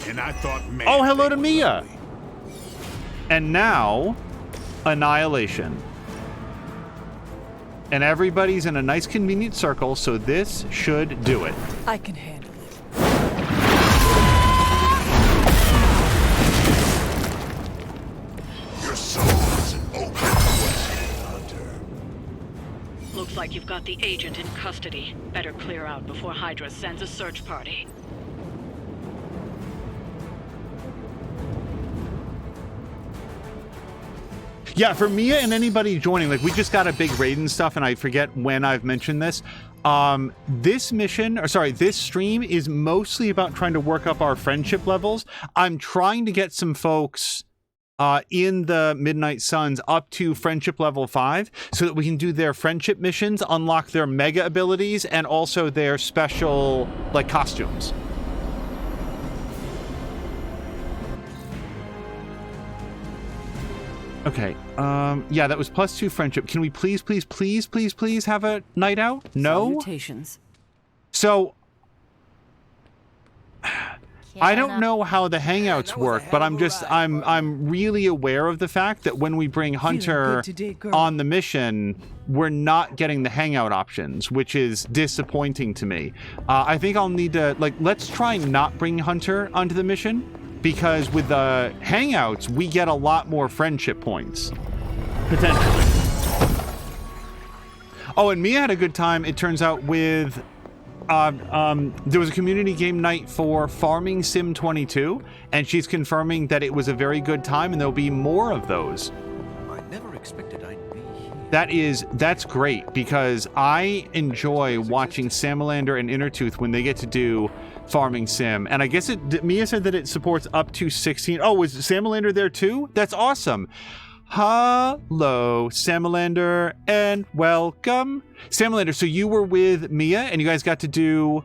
[SPEAKER 15] And I thought, man,
[SPEAKER 1] oh, hello to Mia. And now, Annihilation. And everybody's in a nice convenient circle, so this should do it.
[SPEAKER 3] I can handle it.
[SPEAKER 8] Your soul is an open question, Hunter.
[SPEAKER 9] Looks like you've got the agent in custody. Better clear out before Hydra sends a search party.
[SPEAKER 1] Yeah, for Mia and anybody joining, like, we just got a big raid and stuff, and I forget when I've mentioned this. This mission, or sorry, this stream is mostly about trying to work up our friendship levels. I'm trying to get some folks in the Midnight Suns up to friendship level 5 so that we can do their friendship missions, unlock their mega abilities, and also their special, like, costumes. Okay, yeah, that was +2 friendship. Can we please have a night out? No?
[SPEAKER 5] Salutations.
[SPEAKER 1] So, I don't know how the Hangouts work, but I'm really aware of the fact that when we bring Hunter on the mission, we're not getting the Hangout options, which is disappointing to me. I think I'll need to, like, let's try not bring Hunter onto the mission. Because with the Hangouts, we get a lot more friendship points. Potentially. Oh, and Mia had a good time, it turns out, with... there was a community game night for Farming Sim 22, and she's confirming that it was a very good time, and there'll be more of those.
[SPEAKER 6] I never expected I'd be here.
[SPEAKER 1] That's great, because I enjoy watching Salamander and Innertooth when they get to do Farming Sim, and I guess Mia said that it supports up to 16. Oh, is Salamander there too? That's awesome. Hello, Salamander, and welcome. Salamander, so you were with Mia, and you guys got to do...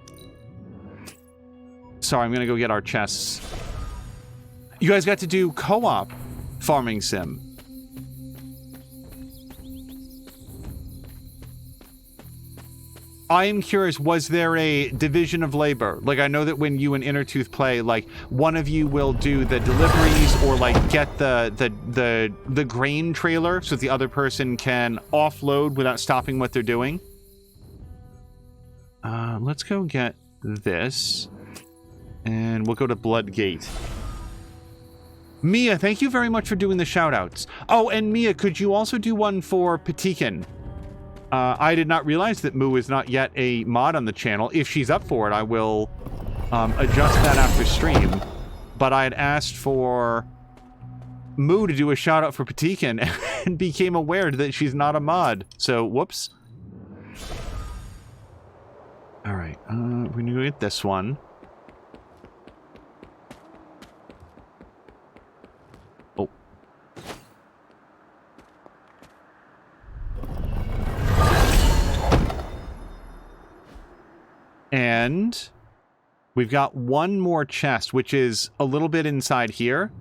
[SPEAKER 1] Sorry, I'm gonna go get our chests. You guys got to do co-op Farming Sim. I am curious, was there a division of labor? Like, I know that when you and Innertooth play, like, one of you will do the deliveries or, like, get the grain trailer so that the other person can offload without stopping what they're doing. Let's go get this. And we'll go to Bloodgate. Mia, thank you very much for doing the shout-outs. Oh, and Mia, could you also do one for Patikin? I did not realize that Moo is not yet a mod on the channel. If she's up for it, I will adjust that after stream. But I had asked for Moo to do a shout-out for Patikin and became aware that she's not a mod. So, whoops. Alright, we're gonna go get this one. Oh. And we've got one more chest, which is a little bit inside here.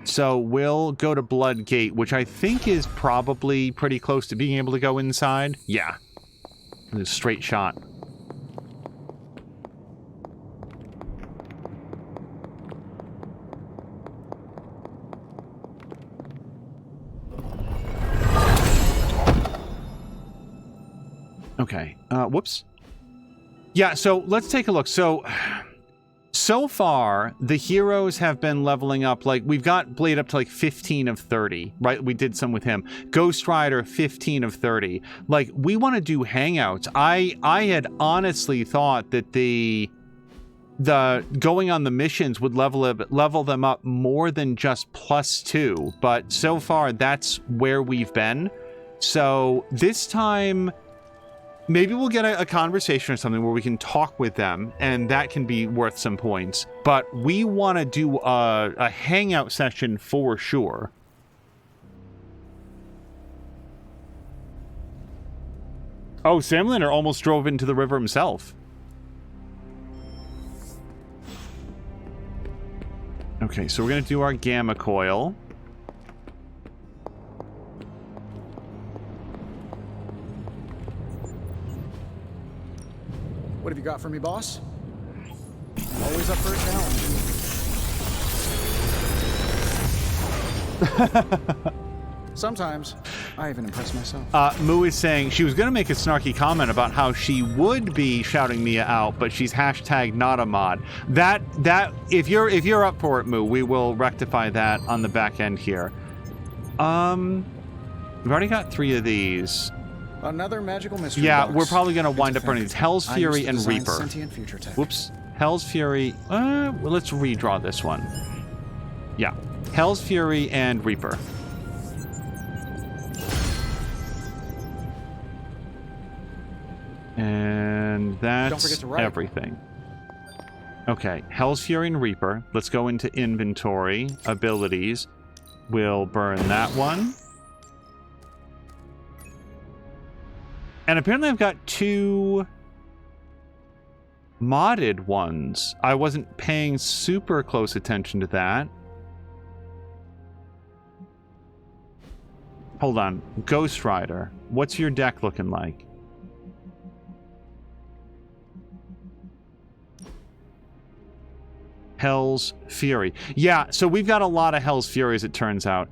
[SPEAKER 1] So we'll go to Bloodgate, which I think is probably pretty close to being able to go inside. Yeah. A straight shot. Okay. Whoops. Yeah, so let's take a look. So far, the heroes have been leveling up. Like, we've got Blade up to, like, 15 of 30, right? We did some with him. Ghost Rider, 15 of 30. Like, we want to do Hangouts. I had honestly thought that the going on the missions would level them up more than just +2. But so far, that's where we've been. So this time... Maybe we'll get a conversation or something where we can talk with them, and that can be worth some points. But we want to do a hangout session for sure. Oh, Samlander almost drove into the river himself. Okay, so we're going to do our gamma coil.
[SPEAKER 11] What have you got for me, boss? Always up for a challenge. Sometimes, I even impress myself.
[SPEAKER 1] Moo is saying she was going to make a snarky comment about how she would be shouting Mia out, but she's hashtag not a mod. That if you're up for it, Moo, we will rectify that on the back end here. We've already got 3 of these.
[SPEAKER 11] Another magical mystery
[SPEAKER 1] Yeah,
[SPEAKER 11] box.
[SPEAKER 1] we're probably going to wind up running these. Hell's Fury and Reaper. Whoops. Hell's Fury. Well, let's redraw this one. Yeah. Hell's Fury and Reaper. And that's everything. Okay, Hell's Fury and Reaper. Let's go into inventory, abilities. We'll burn that one. And apparently I've got 2 modded ones. I wasn't paying super close attention to that. Hold on. Ghost Rider. What's your deck looking like? Hell's Fury. Yeah, so we've got a lot of Hell's Fury, as it turns out.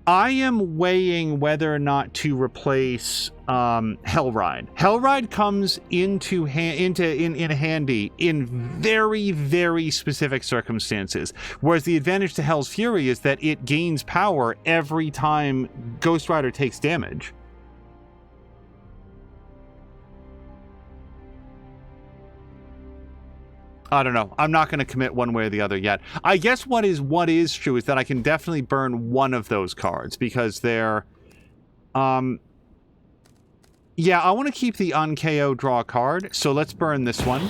[SPEAKER 1] I am weighing whether or not to replace Hellride. Hellride comes in handy in very, very specific circumstances. Whereas the advantage to Hell's Fury is that it gains power every time Ghost Rider takes damage. I don't know. I'm not going to commit one way or the other yet. I guess what is true is that I can definitely burn one of those cards because they're... Yeah, I want to keep the un-KO draw a card, so let's burn this one.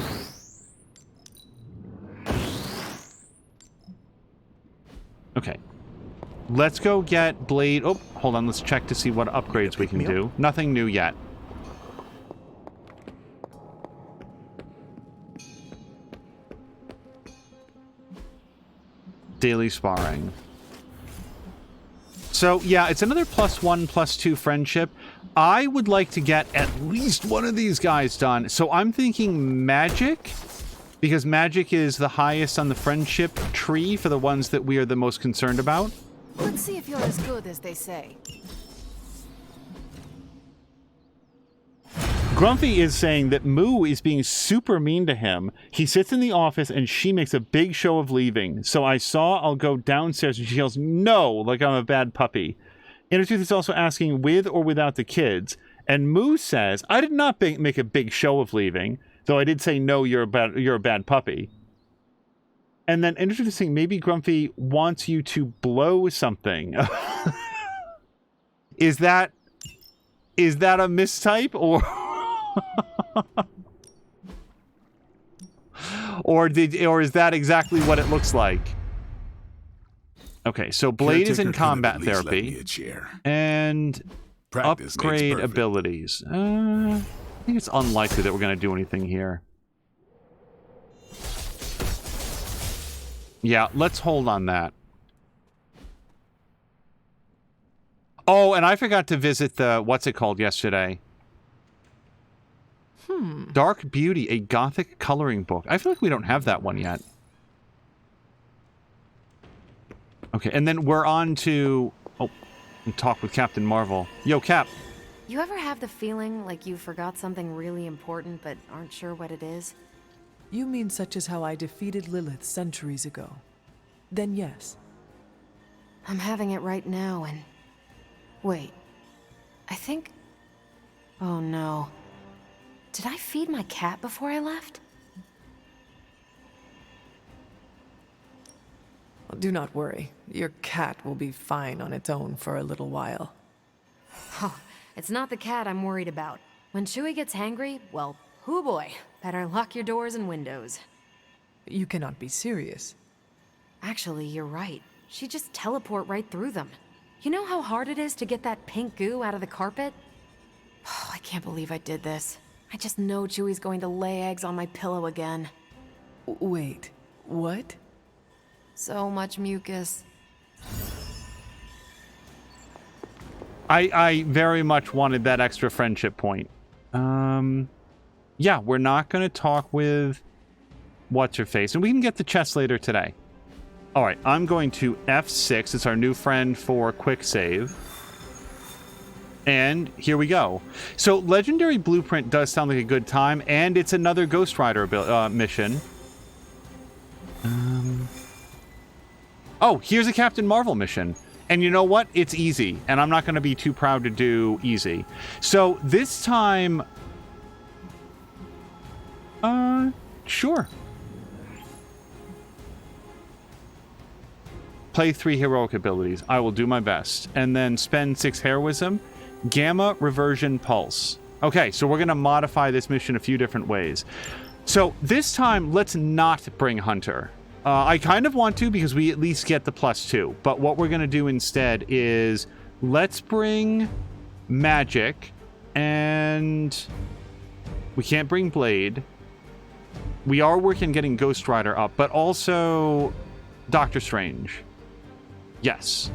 [SPEAKER 1] Okay. Let's go get Blade... Oh, hold on. Let's check to see what upgrades we can do. Nothing new yet. Daily sparring. So, yeah, it's another +1/+2 friendship. I would like to get at least one of these guys done. So I'm thinking Magic, because Magic is the highest on the friendship tree for the ones that we are the most concerned about.
[SPEAKER 4] Let's see if you're as good as they say.
[SPEAKER 1] Grumpy is saying that Moo is being super mean to him. He sits in the office and she makes a big show of leaving. So I'll go downstairs and she yells, no, like I'm a bad puppy. Intertooth is also asking with or without the kids. And Moo says, I did not make a big show of leaving, though I did say, no, you're a bad puppy. And then Intertooth is saying, maybe Grumpy wants you to blow something. Is that a mistype or... or is that exactly what it looks like? Okay, so Blade is in combat therapy and upgrade abilities. I think it's unlikely that we're going to do anything here. Yeah, let's hold on that. Oh, and I forgot to visit the what's it called yesterday. Dark Beauty, a gothic coloring book. I feel like we don't have that one yet. Okay, and then we're on to... Oh, talk with Captain Marvel. Yo, Cap.
[SPEAKER 13] You ever have the feeling like you forgot something really important but aren't sure what it is?
[SPEAKER 3] You mean such as how I defeated Lilith centuries ago? Then yes.
[SPEAKER 13] I'm having it right now and... Wait. I think... Oh no. Did I feed my cat before I left?
[SPEAKER 3] Do not worry. Your cat will be fine on its own for a little while.
[SPEAKER 13] Oh, it's not the cat I'm worried about. When Chewie gets hangry, well, hoo boy, better lock your doors and windows.
[SPEAKER 3] You cannot be serious.
[SPEAKER 13] Actually, you're right. She'd just teleport right through them. You know how hard it is to get that pink goo out of the carpet? Oh, I can't believe I did this. I just know Chewie's going to lay eggs on my pillow again.
[SPEAKER 3] Wait, what?
[SPEAKER 13] So much mucus.
[SPEAKER 1] I very much wanted that extra friendship point. Yeah, we're not going to talk with What's-Her-Face, and we can get the chest later today. All right, I'm going to F6. It's our new friend for quick save. And here we go. So Legendary Blueprint does sound like a good time, and it's another Ghost Rider mission. Oh, here's a Captain Marvel mission. And you know what? It's easy, and I'm not going to be too proud to do easy. So this time... sure. Play 3 heroic abilities. I will do my best. And then spend 6 heroism. Gamma, Reversion, Pulse. Okay, so we're going to modify this mission a few different ways. So this time, let's not bring Hunter. I kind of want to because we at least get the +2. But what we're going to do instead is let's bring Magic, and we can't bring Blade. We are working on getting Ghost Rider up, but also Doctor Strange. Yes.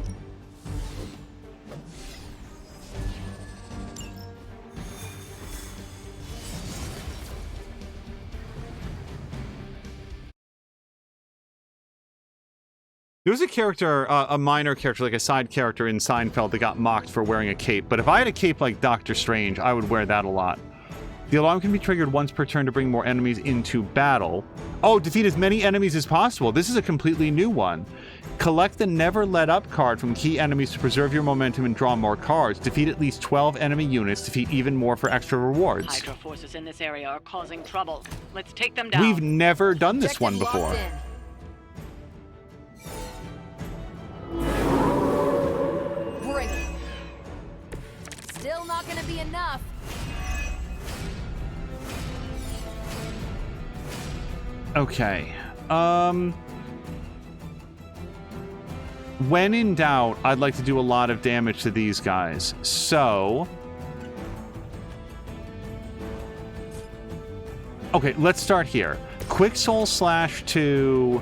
[SPEAKER 1] There was a character, a minor character, like a side character in Seinfeld that got mocked for wearing a cape. But if I had a cape like Doctor Strange, I would wear that a lot. The alarm can be triggered once per turn to bring more enemies into battle. Oh, defeat as many enemies as possible. This is a completely new one. Collect the Never Let Up card from key enemies to preserve your momentum and draw more cards. Defeat at least 12 enemy units. Defeat even more for extra rewards.
[SPEAKER 9] Hydra forces in this area are causing trouble. Let's take them down.
[SPEAKER 1] We've never done this one before.
[SPEAKER 13] Bring it. Still not gonna be enough.
[SPEAKER 1] Okay. When in doubt, I'd like to do a lot of damage to these guys. So... okay, let's start here. Quick Soul Slash to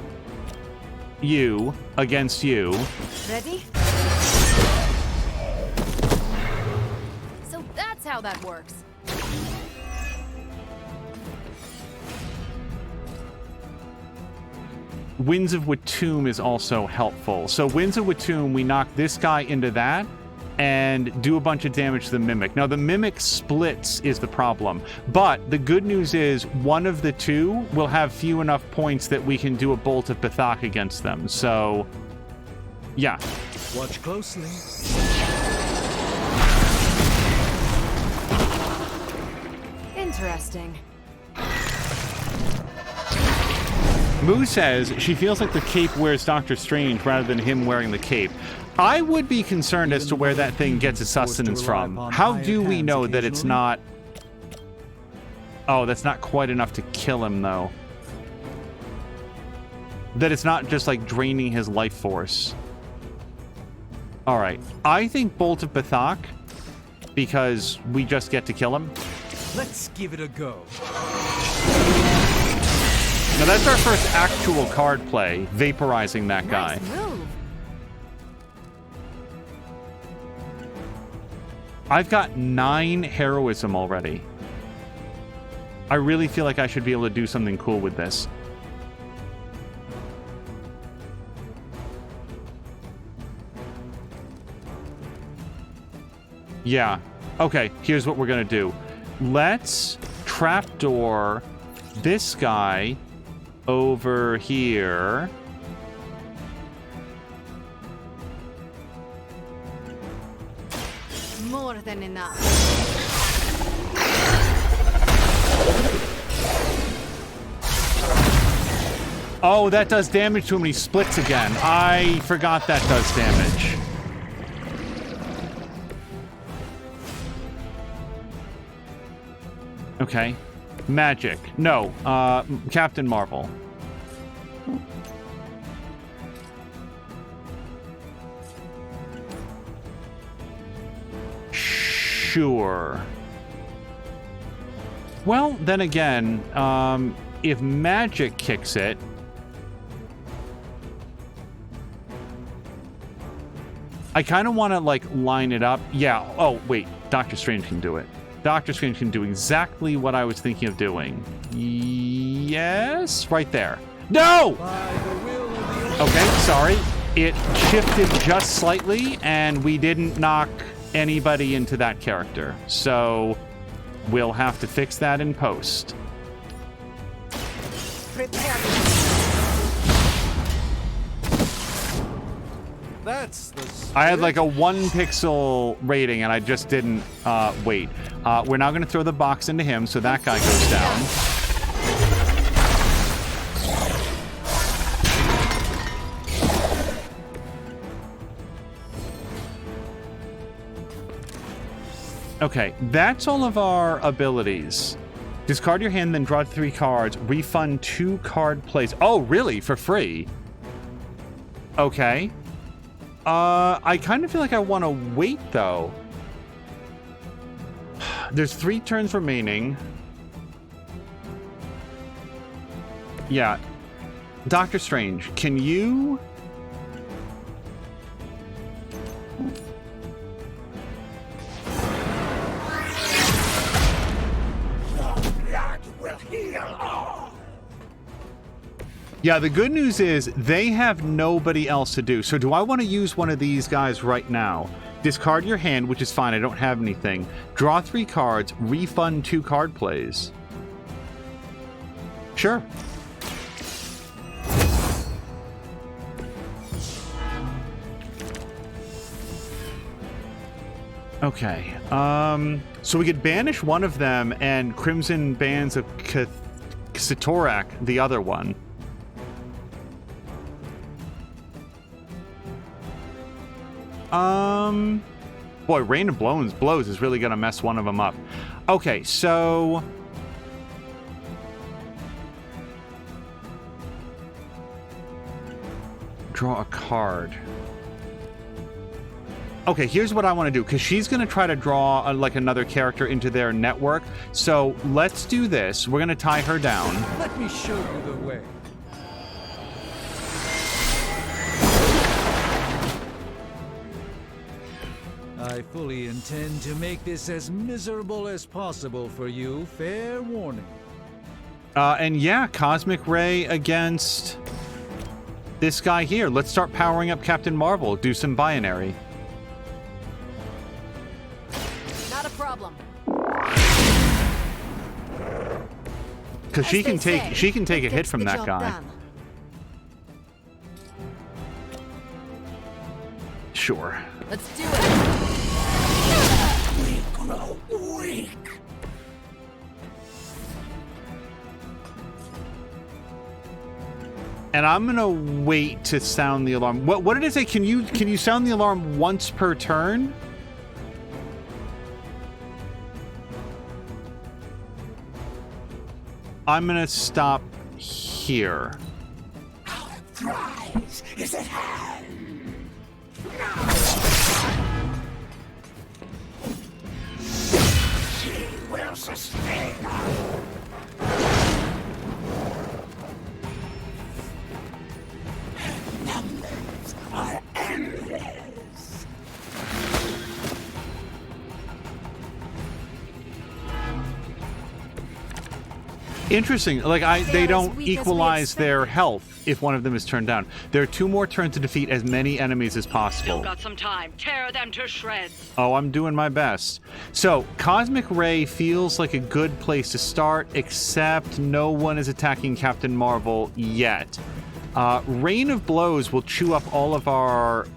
[SPEAKER 1] you against you.
[SPEAKER 13] Ready? So that's how that works.
[SPEAKER 1] Winds of Watum is also helpful. So Winds of Watum, we knock this guy into that and do a bunch of damage to the Mimic. Now, the Mimic splits is the problem. But the good news is one of the two will have few enough points that we can do a Bolt of Bethak against them. So, yeah.
[SPEAKER 2] Watch closely.
[SPEAKER 13] Interesting.
[SPEAKER 1] Moo says she feels like the cape wears Doctor Strange rather than him wearing the cape. I would be concerned as to where that thing gets its sustenance from. How do we know that it's not... oh, that's not quite enough to kill him, though. That it's not just, like, draining his life force. Alright. I think Bolt of Bethak, because we just get to kill him.
[SPEAKER 2] Let's give it a go.
[SPEAKER 1] Now that's our first actual card play, vaporizing that guy.
[SPEAKER 13] Nice move.
[SPEAKER 1] I've got 9 heroism already. I really feel like I should be able to do something cool with this. Yeah. Okay, here's what we're gonna do. Let's trapdoor this guy over here.
[SPEAKER 4] More than enough.
[SPEAKER 1] Oh, that does damage to him and he splits again. I forgot that does damage. Okay. Magic. No. Captain Marvel. Sure. Well, then again, if magic kicks it, I kind of want to, like, line it up. Yeah. Oh, wait. Doctor Strange can do it. Doctor Strange can do exactly what I was thinking of doing. Yes? Right there. No! Okay, sorry. It shifted just slightly, and we didn't knock anybody into that character. So we'll have to fix that in post.
[SPEAKER 11] That's the
[SPEAKER 1] I had like a 1 pixel rating, and I just didn't wait. We're now going to throw the box into him, so that guy goes down. Okay, that's all of our abilities. Discard your hand, then draw 3 cards. Refund 2 card plays. Oh, really? For free? Okay. I kind of feel like I want to wait, though. There's 3 turns remaining. Yeah. Doctor Strange, can you... Yeah, the good news is they have nobody else to do. So do I want to use one of these guys right now? Discard your hand, which is fine. I don't have anything. Draw 3 cards. Refund 2 card plays. Sure. Okay. So we could banish one of them and Crimson Bands of Satorak, the other one. Boy, Rain of Blows is really gonna mess one of them up. Okay, so... Draw a card. Okay, here's what I want to do, because she's going to try to draw like another character into their network. So let's do this. We're going to tie her down.
[SPEAKER 2] Let me show you the way. I fully intend to make this as miserable as possible for you. Fair warning.
[SPEAKER 1] And yeah, Cosmic Ray against this guy here. Let's start powering up Captain Marvel. Do some binary.
[SPEAKER 13] Not a problem.
[SPEAKER 1] Because she can take a hit from that guy.
[SPEAKER 13] Done.
[SPEAKER 1] Sure.
[SPEAKER 13] Let's do it.
[SPEAKER 14] We grow weak.
[SPEAKER 1] And I'm gonna wait to sound the alarm. What did it say? Can you sound the alarm once per turn? I'm gonna stop here.
[SPEAKER 14] Our prize is at hand. She will sustain us. Numbers are endless.
[SPEAKER 1] Interesting. Like they don't equalize their health if one of them is turned down. There are 2 more turns to defeat as many enemies as possible.
[SPEAKER 9] Still got some time. Tear them to shreds.
[SPEAKER 1] Oh, I'm doing my best. So, Cosmic Ray feels like a good place to start, except no one is attacking Captain Marvel yet. Rain of Blows will chew up all of our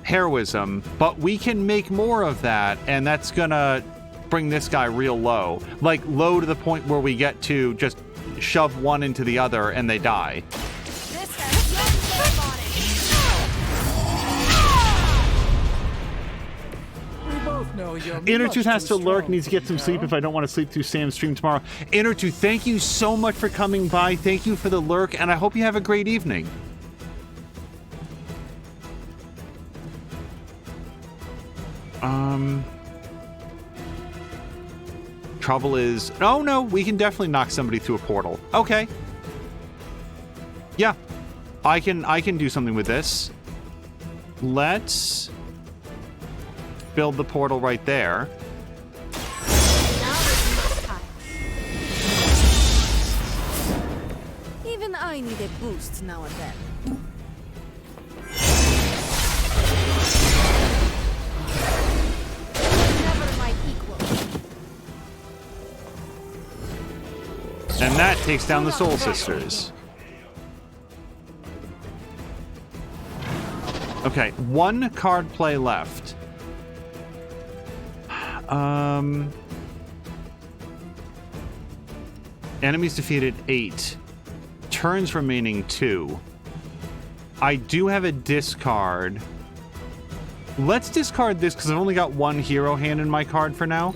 [SPEAKER 1] heroism, but we can make more of that, and that's gonna bring this guy real low. Like, low to the point where we get to just shove one into the other and they die.
[SPEAKER 13] This has no shame on it.
[SPEAKER 2] We both know
[SPEAKER 1] Innertooth has to lurk, needs to get some sleep if I don't want to sleep through Sam's stream tomorrow. Innertooth, thank you so much for coming by. Thank you for the lurk, and I hope you have a great evening. Trouble is... Oh, no, we can definitely knock somebody through a portal. Okay. Yeah. I can do something with this. Let's build the portal right there.
[SPEAKER 4] Even I need a boost now and then. Never my equal.
[SPEAKER 1] And that takes down the Soul Sisters. Okay, one card play left. Enemies defeated 8. Turns remaining 2. I do have a discard. Let's discard this because I've only got one hero hand in my card for now.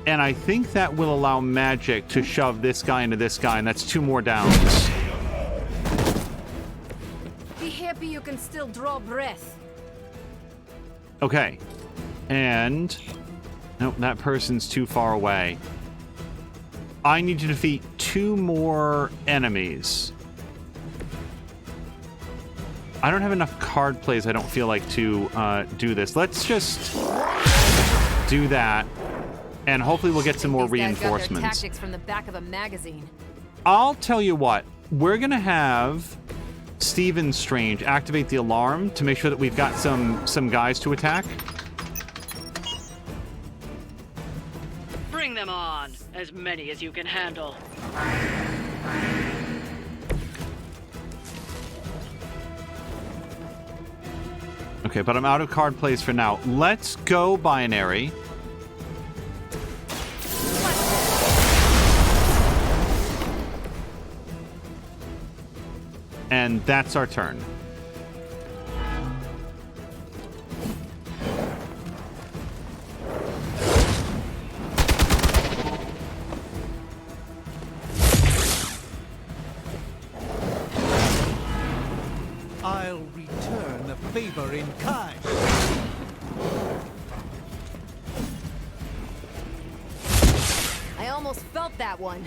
[SPEAKER 1] And I think that will allow magic to shove this guy into this guy, and that's 2 more downs.
[SPEAKER 4] Be happy you can still draw breath.
[SPEAKER 1] Okay. And... Nope, that person's too far away. I need to defeat 2 more enemies. I don't have enough card plays, I don't feel like, to do this. Let's just do that. And hopefully we'll get some more reinforcements.
[SPEAKER 13] Got their tactics from the back of a magazine.
[SPEAKER 1] I'll tell you what. We're going to have Stephen Strange activate the alarm to make sure that we've got some guys to attack.
[SPEAKER 9] Bring them on. As many as you can handle.
[SPEAKER 1] Okay, but I'm out of card plays for now. Let's go binary. And that's our turn.
[SPEAKER 2] I'll return the favor in kind.
[SPEAKER 13] I almost felt that one.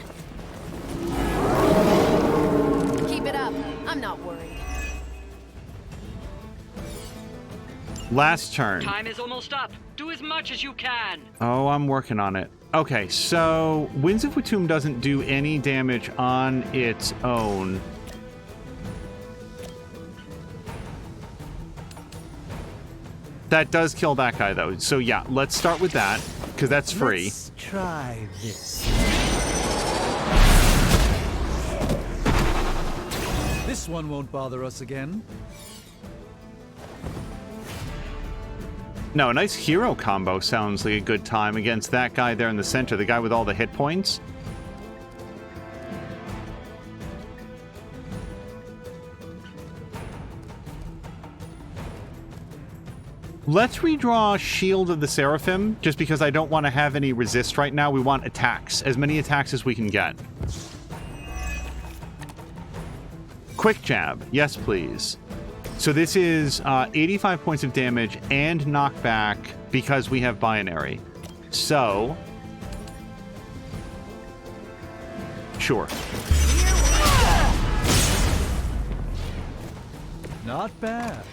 [SPEAKER 13] Keep it up. I'm not worried.
[SPEAKER 1] Last turn.
[SPEAKER 9] Time is almost up. Do as much as you can.
[SPEAKER 1] Oh, I'm working on it. Okay, so Winds of Watum doesn't do any damage on its own. That does kill that guy, though. So yeah, let's start with that, because that's free.
[SPEAKER 2] Let's try this. This one won't bother us again.
[SPEAKER 1] No, a nice hero combo sounds like a good time against that guy there in the center, the guy with all the hit points. Let's redraw Shield of the Seraphim, just because I don't want to have any resist right now. We want attacks, as many attacks as we can get. Quick Jab, yes please. So this is 85 points of damage and knockback because we have binary. So... Sure.
[SPEAKER 2] Not bad.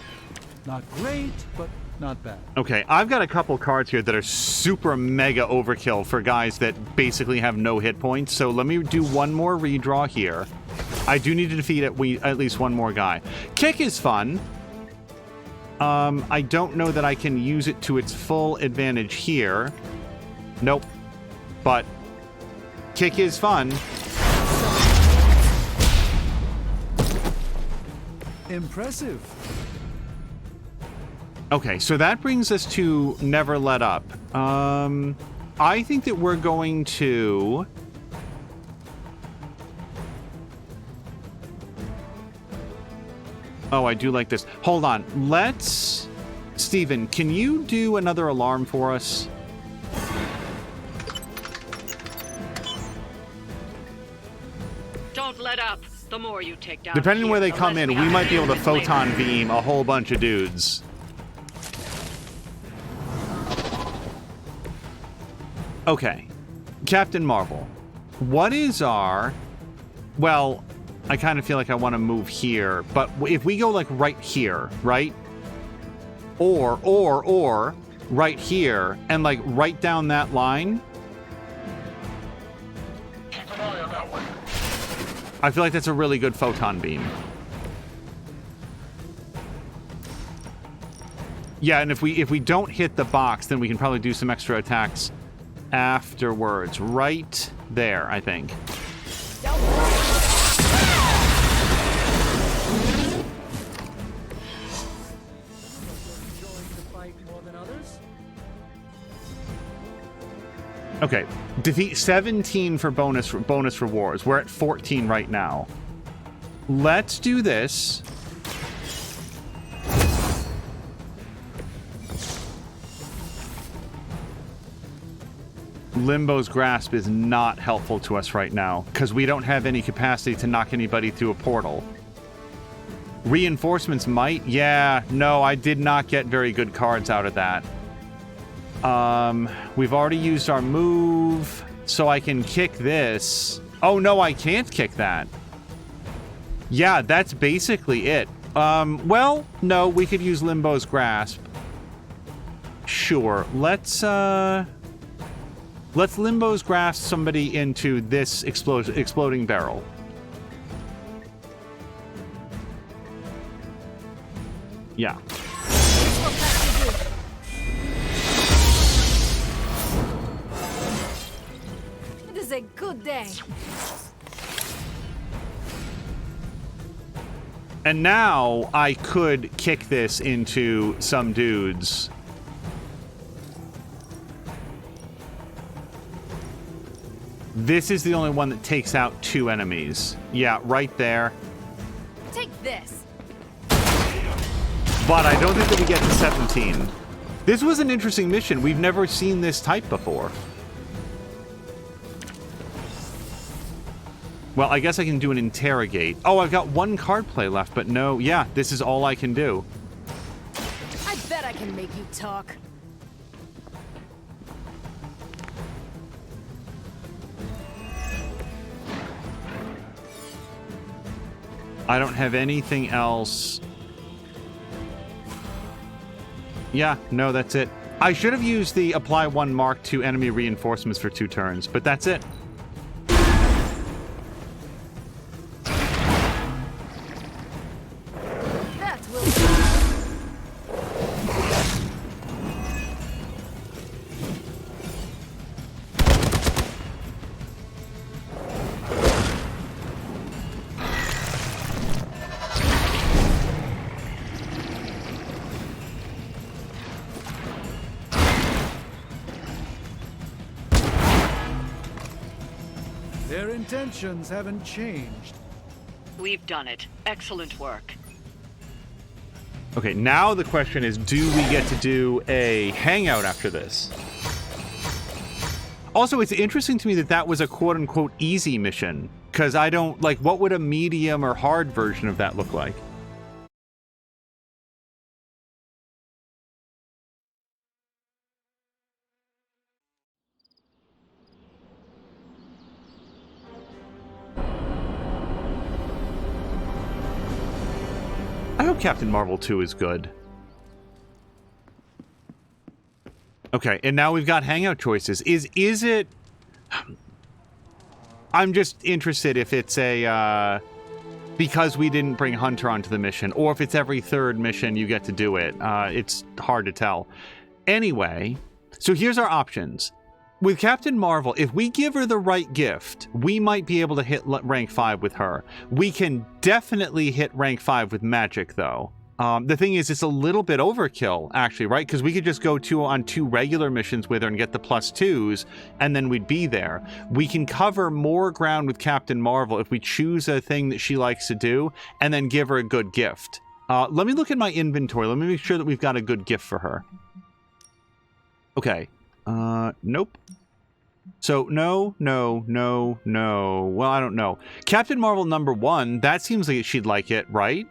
[SPEAKER 2] Not great, but not bad.
[SPEAKER 1] Okay, I've got a couple cards here that are super mega overkill for guys that basically have no hit points. So let me do one more redraw here. I do need to defeat at least one more guy. Kick is fun. I don't know that I can use it to its full advantage here. Nope. But kick is fun.
[SPEAKER 2] Impressive.
[SPEAKER 1] Okay, so that brings us to Never Let Up. I think that we're going to... Oh, I do like this. Hold on. Let's Steven, can you do another alarm for us?
[SPEAKER 9] Don't let up. The more you take down
[SPEAKER 1] Depending on where they
[SPEAKER 9] the
[SPEAKER 1] come
[SPEAKER 9] less
[SPEAKER 1] in,
[SPEAKER 9] we
[SPEAKER 1] we
[SPEAKER 9] have
[SPEAKER 1] might
[SPEAKER 9] to
[SPEAKER 1] be able to
[SPEAKER 9] deal with later.
[SPEAKER 1] photon beam a whole bunch of dudes. Okay. Captain Marvel, what is our... Well, I kind of feel like I want to move here, but if we go like right here, right? Or right here, and like right down that line... I feel like that's a really good photon beam. Yeah, and if we don't hit the box, then we can probably do some extra attacks afterwards. Right there, I think. Okay, defeat 17 for bonus rewards. We're at 14 right now. Let's do this. Limbo's grasp is not helpful to us right now because we don't have any capacity to knock anybody through a portal. Reinforcements might? Yeah, no, I did not get very good cards out of that. We've already used our move, so I can kick this. Oh, no, I can't kick that. Yeah, that's basically it. Well, no, we could use Limbo's grasp. Sure, let's Limbo's grasp somebody into this exploding barrel. Yeah.
[SPEAKER 13] It is a good day.
[SPEAKER 1] And now I could kick this into some dudes. This is the only one that takes out 2 enemies. Yeah, right there.
[SPEAKER 13] Take this.
[SPEAKER 1] But I don't think that we get to 17. This was an interesting mission. We've never seen this type before. Well, I guess I can do an interrogate. Oh, I've got 1 card play left, but no. Yeah, this is all I can do.
[SPEAKER 13] I bet I can make you talk.
[SPEAKER 1] I don't have anything else. Yeah, no, that's it. I should have used the apply 1 mark to enemy reinforcements for 2 turns, but that's it.
[SPEAKER 13] That will
[SPEAKER 2] Their intentions haven't changed.
[SPEAKER 9] We've done it. Excellent work.
[SPEAKER 1] Okay, now the question is, do we get to do a hangout after this? Also, it's interesting to me that that was a quote-unquote easy mission, because I don't, like, what would a medium or hard version of that look like? I hope Captain Marvel 2 is good. Okay, and now we've got hangout choices. Is it... I'm just interested if it's a, because we didn't bring Hunter onto the mission, or if it's every 3rd mission you get to do it. It's hard to tell. Anyway, so here's our options. With Captain Marvel, if we give her the right gift, we might be able to hit rank 5 with her. We can definitely hit rank 5 with magic, though. The thing is, it's a little bit overkill, actually, right? Because we could just go on 2 regular missions with her and get the +2s, and then we'd be there. We can cover more ground with Captain Marvel if we choose a thing that she likes to do, and then give her a good gift. Let me look at my inventory. Let me make sure that we've got a good gift for her. Okay. Nope. So, no. Well, I don't know. Captain Marvel #1, that seems like she'd like it, right?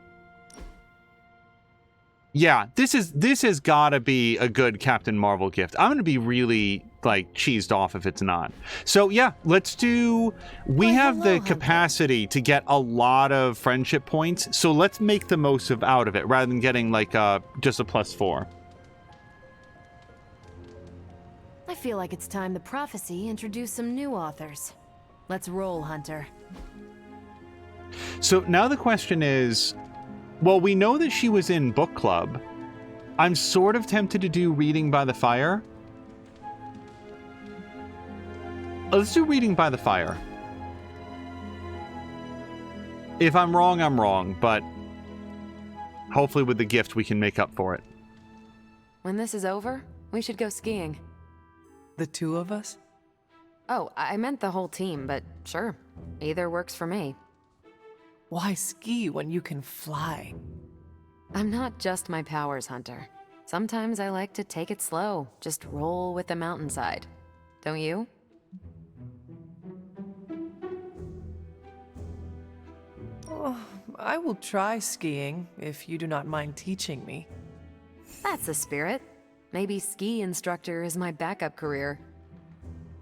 [SPEAKER 1] Yeah, this has gotta be a good Captain Marvel gift. I'm gonna be really, like, cheesed off if it's not. So, yeah, let's do... We have the capacity to get a lot of friendship points, so let's make the most out of it, rather than getting, like, just a +4.
[SPEAKER 13] I feel like it's time the prophecy introduced some new authors. Let's roll, Hunter.
[SPEAKER 1] So, now the question is... Well, we know that she was in book club. I'm sort of tempted to do Reading by the Fire. Let's do Reading by the Fire. If I'm wrong, but hopefully with the gift we can make up for it.
[SPEAKER 13] When this is over, we should go skiing.
[SPEAKER 3] The two of us?
[SPEAKER 13] Oh, I meant the whole team, but sure. Either works for me.
[SPEAKER 3] Why ski when you can fly?
[SPEAKER 13] I'm not just my powers, Hunter. Sometimes I like to take it slow, just roll with the mountainside. Don't you?
[SPEAKER 3] Oh, I will try skiing, if you do not mind teaching me.
[SPEAKER 13] That's the spirit. Maybe ski instructor is my backup career.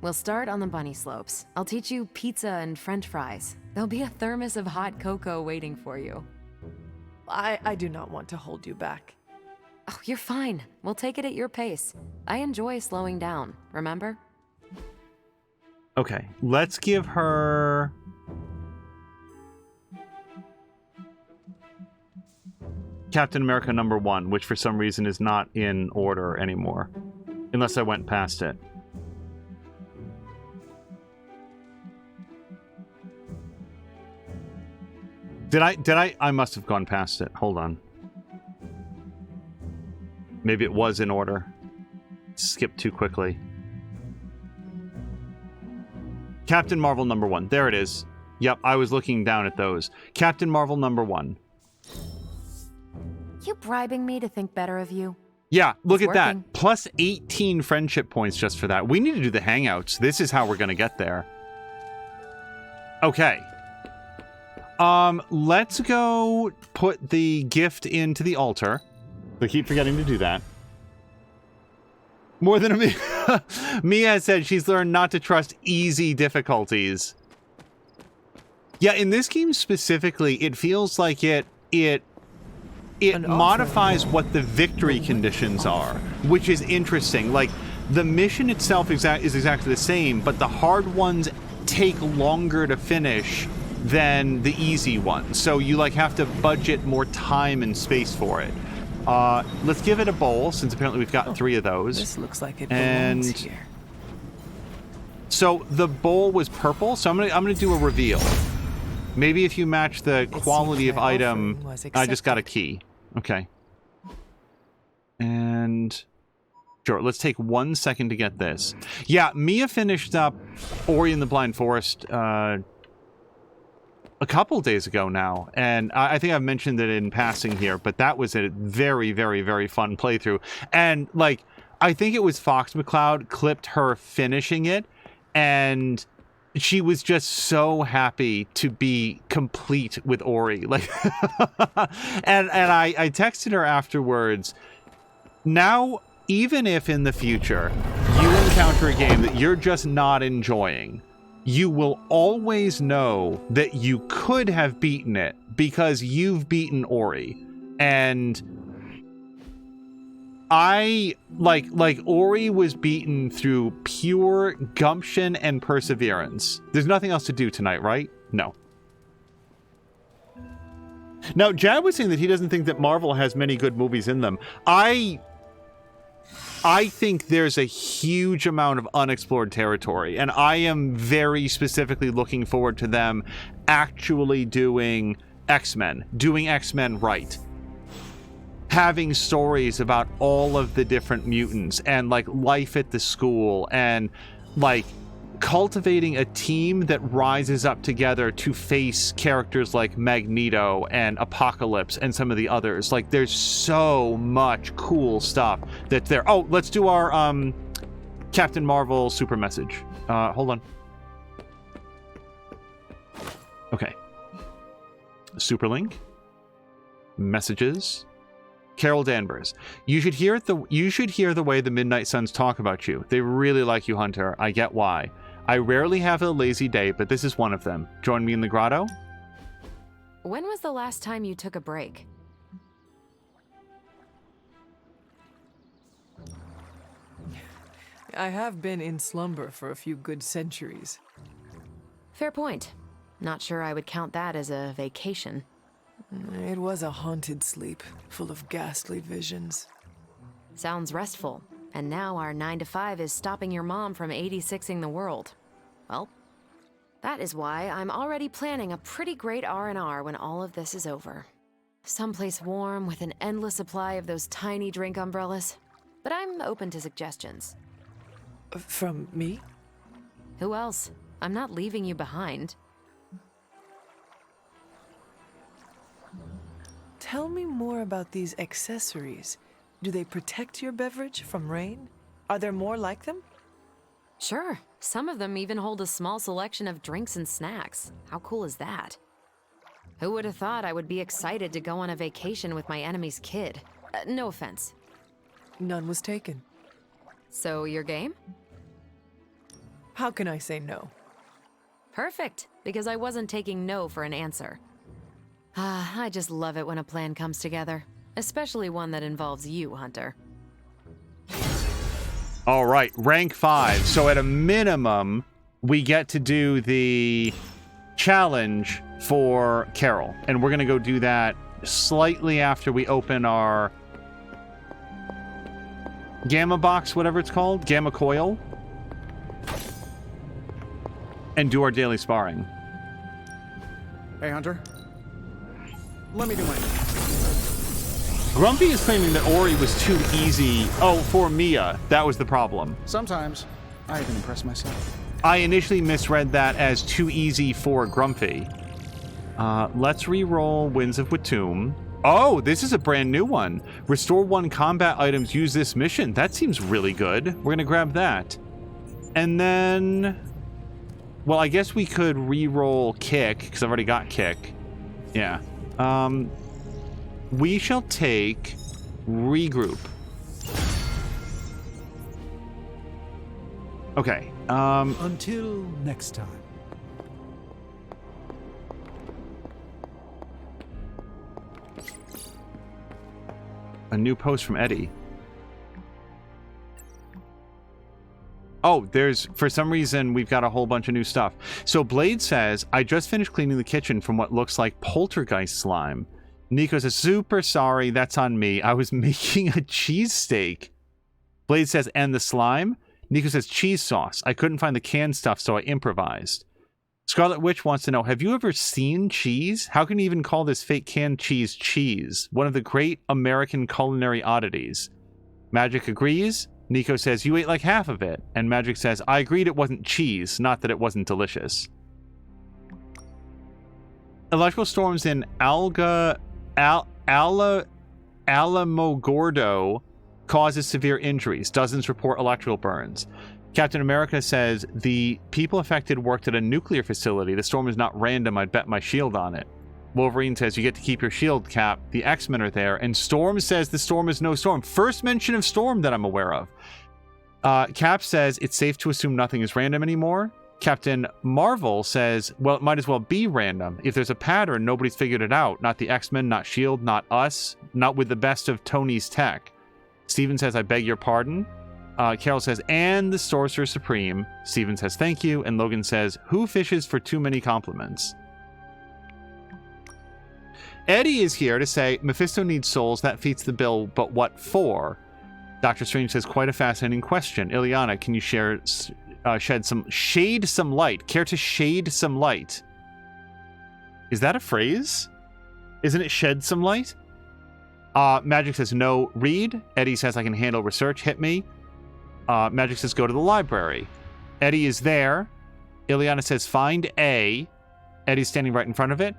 [SPEAKER 13] We'll start on the bunny slopes. I'll teach you pizza and french fries. There'll be a thermos of hot cocoa waiting for you.
[SPEAKER 3] I do not want to hold you back.
[SPEAKER 13] Oh, you're fine. We'll take it at your pace. I enjoy slowing down, remember?
[SPEAKER 1] Okay, let's give her... Captain America #1, which for some reason is not in order anymore. Unless I went past it. Did I? I must have gone past it. Hold on. Maybe it was in order. Skipped too quickly. Captain Marvel #1. There it is. Yep, I was looking down at those. Captain Marvel #1.
[SPEAKER 13] You bribing me to think better of you?
[SPEAKER 1] Yeah, look
[SPEAKER 13] It's
[SPEAKER 1] at
[SPEAKER 13] working.
[SPEAKER 1] that. Plus 18 friendship points just for that. We need to do the Hangouts. This is how we're going to get there. Okay. Let's go put the gift into the altar. I keep forgetting to do that. More than a Mia. Mia said she's learned not to trust easy difficulties. Yeah, in this game specifically, it feels like it modifies what the victory conditions are, which is interesting. Like, the mission itself is exactly the same, but the hard ones take longer to finish than the easy ones. So you, like, have to budget more time and space for it. Let's give it a bowl, since apparently we've got 3 of those.
[SPEAKER 3] This looks like it belongs here.
[SPEAKER 1] So the bowl was purple, so I'm gonna do a reveal. Maybe if you match the quality of item, I just got a key. Okay. And sure, let's take 1 second to get this. Yeah, Mia finished up Ori and the Blind Forest a couple days ago now, and I think I've mentioned it in passing here, but that was a very, very, very fun playthrough. And, like, I think it was Fox McCloud clipped her finishing it, and she was just so happy to be complete with Ori. Like, and I texted her afterwards. Now, even if in the future you encounter a game that you're just not enjoying, you will always know that you could have beaten it because you've beaten Ori. And I like Ori was beaten through pure gumption and perseverance. There's nothing else to do tonight, right? No. Now, Jad was saying that he doesn't think that Marvel has many good movies in them. I think there's a huge amount of unexplored territory, and I am very specifically looking forward to them actually doing X-Men right. Having stories about all of the different mutants and, like, life at the school and, like, cultivating a team that rises up together to face characters like Magneto and Apocalypse and some of the others. Like, there's so much cool stuff that's there. Oh, let's do our Captain Marvel super message. Hold on. Okay. Superlink. Messages. Carol Danvers. You should hear the way the Midnight Suns talk about you. They really like you, Hunter. I get why. I rarely have a lazy day, but this is one of them. Join me in the grotto.
[SPEAKER 13] When was the last time you took a break?
[SPEAKER 3] I have been in slumber for a few good centuries.
[SPEAKER 13] Fair point. Not sure I would count that as a vacation.
[SPEAKER 3] It was a haunted sleep, full of ghastly visions.
[SPEAKER 13] Sounds restful. And now our 9 to 5 is stopping your mom from 86ing the world. Well, that is why I'm already planning a pretty great R&R when all of this is over. Someplace warm with an endless supply of those tiny drink umbrellas. But I'm open to suggestions.
[SPEAKER 3] From me?
[SPEAKER 13] Who else? I'm not leaving you behind.
[SPEAKER 3] Tell me more about these accessories. Do they protect your beverage from rain? Are there more like them?
[SPEAKER 13] Sure. Some of them even hold a small selection of drinks and snacks. How cool is that? Who would have thought I would be excited to go on a vacation with my enemy's kid? No offense.
[SPEAKER 3] None was taken.
[SPEAKER 13] So, your game?
[SPEAKER 3] How can I say no?
[SPEAKER 13] Perfect, because I wasn't taking no for an answer. I just love it when a plan comes together. Especially one that involves you, Hunter.
[SPEAKER 1] All right, rank 5. So at a minimum, we get to do the challenge for Carol. And we're going to go do that slightly after we open our Gamma box, whatever it's called, Gamma coil. And do our daily sparring.
[SPEAKER 11] Hey, Hunter. Let me do mine.
[SPEAKER 1] Grumpy is claiming that Ori was too easy. Oh, for Mia. That was the problem.
[SPEAKER 11] Sometimes I even impress myself.
[SPEAKER 1] I initially misread that as too easy for Grumpy. Let's re-roll Winds of Watum. Oh, this is a brand new one. Restore 1 combat items, use this mission. That seems really good. We're going to grab that. And then... Well, I guess we could re-roll Kick, because I've already got Kick. Yeah. We shall take Regroup. Okay.
[SPEAKER 2] Until next time.
[SPEAKER 1] A new post from Eddie. Oh, for some reason, we've got a whole bunch of new stuff. So Blade says, I just finished cleaning the kitchen from what looks like poltergeist slime. Nico says, super sorry, that's on me. I was making a cheesesteak. Blade says, and the slime? Nico says, cheese sauce. I couldn't find the canned stuff, so I improvised. Scarlet Witch wants to know, have you ever seen cheese? How can you even call this fake canned cheese cheese? One of the great American culinary oddities. Magic agrees. Nico says, you ate like half of it. And Magic says, I agreed it wasn't cheese, not that it wasn't delicious. Electrical storms in Alamogordo causes severe injuries. Dozens report electrical burns. Captain America says, the people affected worked at a nuclear facility. The storm is not random. I'd bet my shield on it. Wolverine says, you get to keep your shield, Cap. The X-Men are there. And Storm says the storm is no storm. First mention of storm that I'm aware of. Cap says, it's safe to assume nothing is random anymore. Captain Marvel says, well, it might as well be random. If there's a pattern, nobody's figured it out. Not the X-Men, not S.H.I.E.L.D., not us, not with the best of Tony's tech. Steven says, I beg your pardon. Carol says, and the Sorcerer Supreme. Steven says, thank you. And Logan says, who fishes for too many compliments? Eddie is here to say, Mephisto needs souls. That feats the bill, but what for? Doctor Strange says, quite a fascinating question. Ileana, can you shade some light? Care to shade some light? Is that a phrase? Isn't it shed some light? Magic says, no, read. Eddie says, I can handle research. Hit me. Magic says, go to the library. Eddie is there. Ileana says, find A. Eddie's standing right in front of it.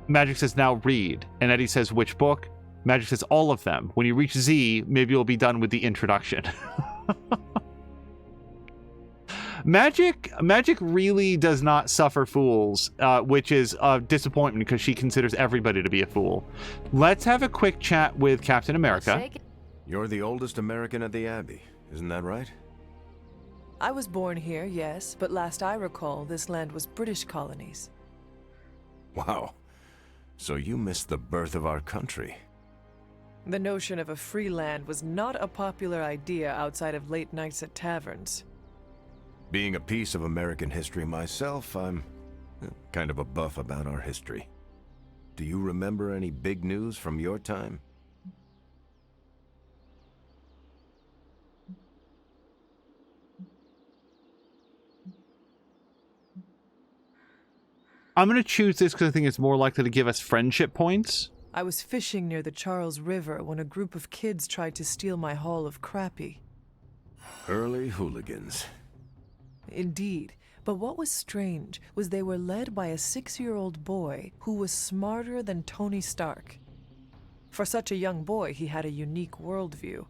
[SPEAKER 1] Magic says, now read. And Eddie says, which book? Magic says, all of them. When you reach Z, maybe you'll be done with the introduction. Magic really does not suffer fools, which is a disappointment because she considers everybody to be a fool. Let's have a quick chat with Captain America.
[SPEAKER 6] You're the oldest American at the Abbey, isn't that right?
[SPEAKER 3] I was born here, yes, but last I recall, this land was British colonies.
[SPEAKER 6] Wow. So you missed the birth of our country.
[SPEAKER 3] The notion of a free land was not a popular idea outside of late nights at taverns.
[SPEAKER 6] Being a piece of American history myself, I'm kind of a buff about our history. Do you remember any big news from your time?
[SPEAKER 1] I'm going to choose this because I think it's more likely to give us friendship points.
[SPEAKER 3] I was fishing near the Charles River when a group of kids tried to steal my haul of crappie.
[SPEAKER 6] Early hooligans.
[SPEAKER 3] Indeed, but what was strange was they were led by a 6-year-old boy who was smarter than Tony Stark. For such a young boy, he had a unique worldview.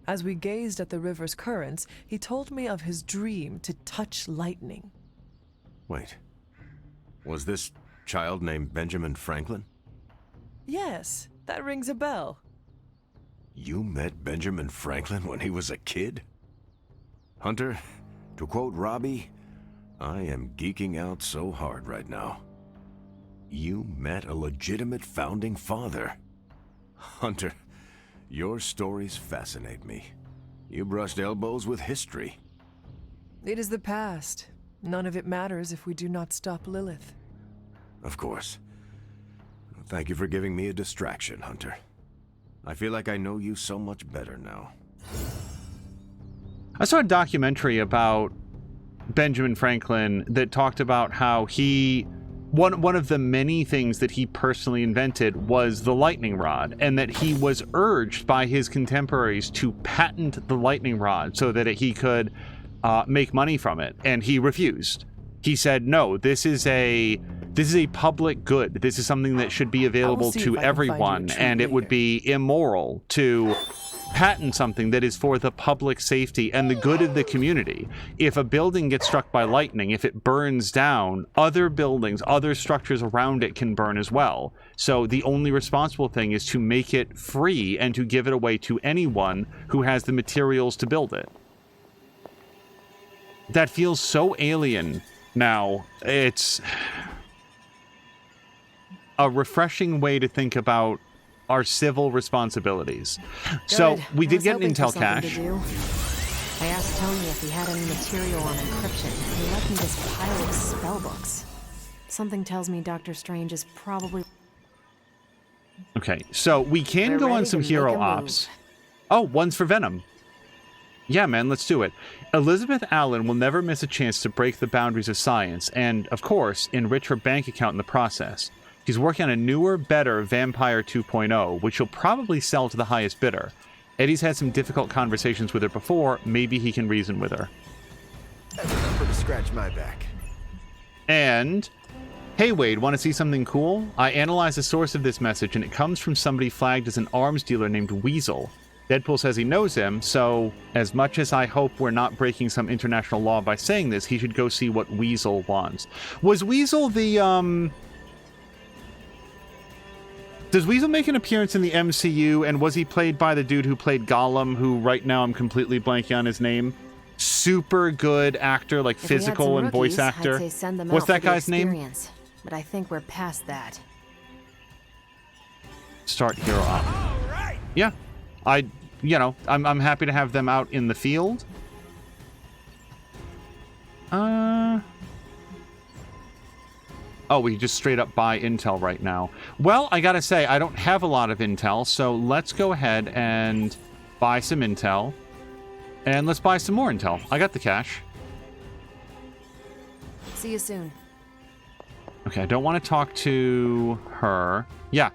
[SPEAKER 3] As we gazed at the river's currents, he told me of his dream to touch lightning.
[SPEAKER 6] Wait. Was this child named Benjamin Franklin?
[SPEAKER 3] Yes, that rings a bell.
[SPEAKER 6] You met Benjamin Franklin when he was a kid? Hunter, to quote Robbie, I am geeking out so hard right now. You met a legitimate founding father. Hunter, your stories fascinate me. You brushed elbows with history.
[SPEAKER 3] It is the past. None of it matters if we do not stop Lilith.
[SPEAKER 6] Of course. Thank you for giving me a distraction, Hunter. I feel like I know you so much better now.
[SPEAKER 1] I saw a documentary about Benjamin Franklin that talked about how one of the many things that he personally invented was the lightning rod, and that he was urged by his contemporaries to patent the lightning rod so that he could make money from it, and he refused. He said, no, this is a public good. This is something that should be available to everyone, and it would be immoral to patent something that is for the public safety and the good of the community. If a building gets struck by lightning, if it burns down, other buildings, other structures around it can burn as well. So the only responsible thing is to make it free and to give it away to anyone who has the materials to build it. That feels so alien now. It's a refreshing way to think about our civil responsibilities. Good. So we did get an intel cache.
[SPEAKER 13] I asked Tony if he had any material on encryption. He left me this pile of spellbooks. Something tells me Dr. Strange is probably...
[SPEAKER 1] Okay, so we can go on some hero ops. Oh, one's for Venom. Yeah, man, let's do it. Elizabeth Allen will never miss a chance to break the boundaries of science and, of course, enrich her bank account in the process. She's working on a newer, better Vampire 2.0, which she'll probably sell to the highest bidder. Eddie's had some difficult conversations with her before. Maybe he can reason with her.
[SPEAKER 6] That's enough to scratch my back.
[SPEAKER 1] And, hey Wade, want to see something cool? I analyzed the source of this message, and it comes from somebody flagged as an arms dealer named Weasel. Deadpool says he knows him, so as much as I hope we're not breaking some international law by saying this, he should go see what Weasel wants. Was Weasel the, Does Weasel make an appearance in the MCU, and was he played by the dude who played Gollum, who right now I'm completely blanking on his name? Super good actor, like physical and voice actor.
[SPEAKER 13] I'd say send them
[SPEAKER 1] What's
[SPEAKER 13] out
[SPEAKER 1] that
[SPEAKER 13] for the
[SPEAKER 1] guy's name?
[SPEAKER 13] But I think we're past that.
[SPEAKER 1] Start hero op. Yeah, I'm happy to have them out in the field. Oh, we just straight up buy intel right now. Well, I gotta say, I don't have a lot of intel, so let's go ahead and buy some intel. And let's buy some more intel. I got the cash.
[SPEAKER 13] See you soon.
[SPEAKER 1] Okay, I don't want to talk to her. Yeah.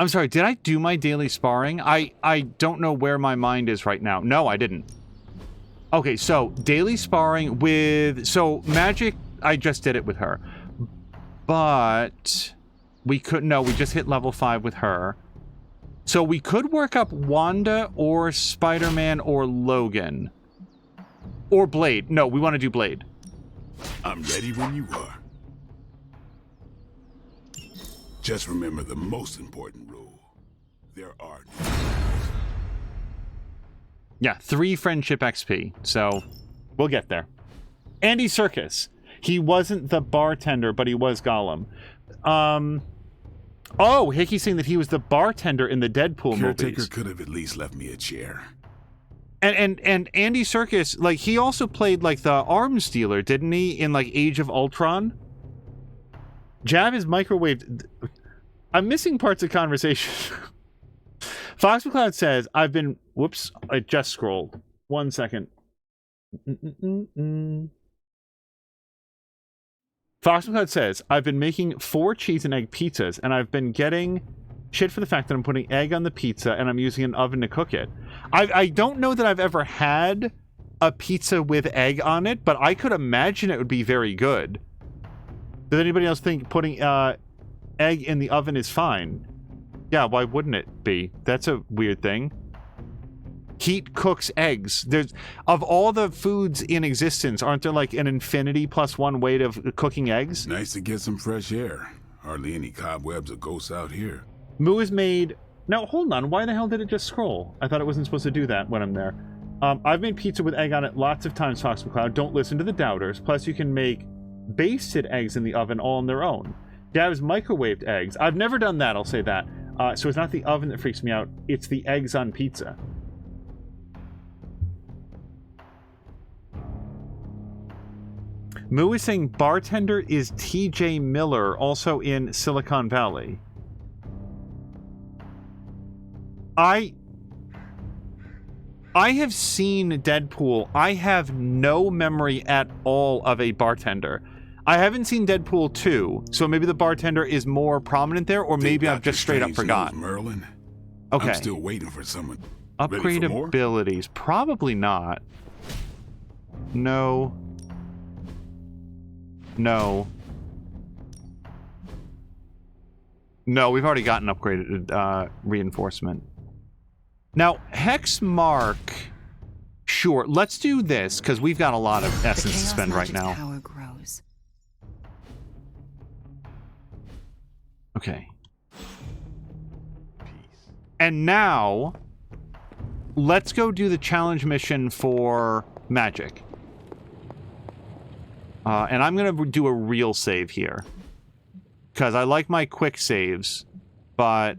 [SPEAKER 1] I'm sorry, did I do my daily sparring? I don't know where my mind is right now. No, I didn't. Okay, so daily sparring with... So magic, I just did it with her. But we could... No, we just hit level 5 with her. So we could work up Wanda or Spider-Man or Logan. Or Blade. No, we want to do Blade.
[SPEAKER 15] I'm ready when you are. Just remember the most important rule. There are no...
[SPEAKER 1] Yeah, 3 friendship XP. So we'll get there. Andy Serkis. He wasn't the bartender, but he was Gollum. Oh, Hickey's saying that he was the bartender in the Deadpool
[SPEAKER 15] Caretaker
[SPEAKER 1] movies.
[SPEAKER 15] could have at least left me a chair.
[SPEAKER 1] And Andy Serkis, like, he also played, like, the arms dealer, didn't he? In, like, Age of Ultron? Jab is microwaved. I'm missing parts of conversation. Fox McCloud says, I've been... Whoops, I just scrolled. 1 second. Fox McCloud says, I've been making 4 cheese and egg pizzas, and I've been getting shit for the fact that I'm putting egg on the pizza and I'm using an oven to cook it. I don't know that I've ever had a pizza with egg on it, but I could imagine it would be very good. Does anybody else think putting egg in the oven is fine? Yeah, why wouldn't it be? That's a weird thing. Heat cooks eggs. There's, of all the foods in existence, aren't there like an infinity plus 1 way of cooking eggs?
[SPEAKER 15] Nice to get some fresh air. Hardly any cobwebs or ghosts out here.
[SPEAKER 1] Moo is made... Now, hold on. Why the hell did it just scroll? I thought it wasn't supposed to do that when I'm there. I've made pizza with egg on it lots of times, Fox McCloud. Don't listen to the doubters. Plus, you can make basted eggs in the oven all on their own. Dab's microwaved eggs. I've never done that, I'll say that. So it's not the oven that freaks me out. It's the eggs on pizza. Moo is saying bartender is T.J. Miller, also in Silicon Valley. I have seen Deadpool. I have no memory at all of a bartender. I haven't seen Deadpool 2, so maybe the bartender is more prominent there, or maybe I've just straight up forgot.
[SPEAKER 15] Merlin?
[SPEAKER 1] Okay.
[SPEAKER 15] I'm still waiting for someone.
[SPEAKER 1] Upgrade abilities. Probably not. No. No. No, we've already gotten upgraded reinforcement. Now, Hex Mark. Sure, let's do this, because we've got a lot of essence to spend right now.
[SPEAKER 10] Power grows.
[SPEAKER 1] Okay. And now, let's go do the challenge mission for magic. And I'm going to do a real save here. Because I like my quick saves, but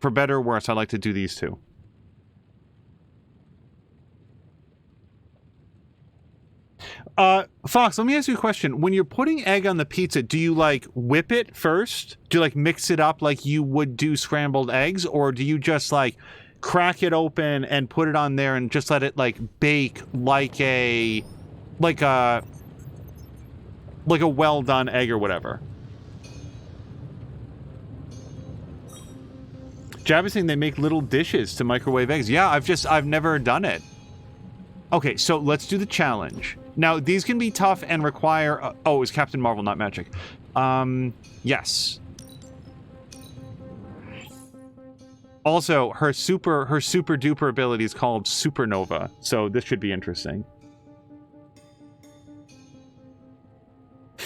[SPEAKER 1] for better or worse, I like to do these two. Fox, let me ask you a question. When you're putting egg on the pizza, do you, like, whip it first? Do you, like, mix it up like you would do scrambled eggs? Or do you just, like, crack it open and put it on there and just let it, like, bake like a well-done egg or whatever? Jab is saying they make little dishes to microwave eggs. Yeah, I've never done it. Okay, so let's do the challenge. Now, these can be tough and require... oh, it was Captain Marvel, not magic. Yes. Also, her super duper ability is called Supernova, so this should be interesting.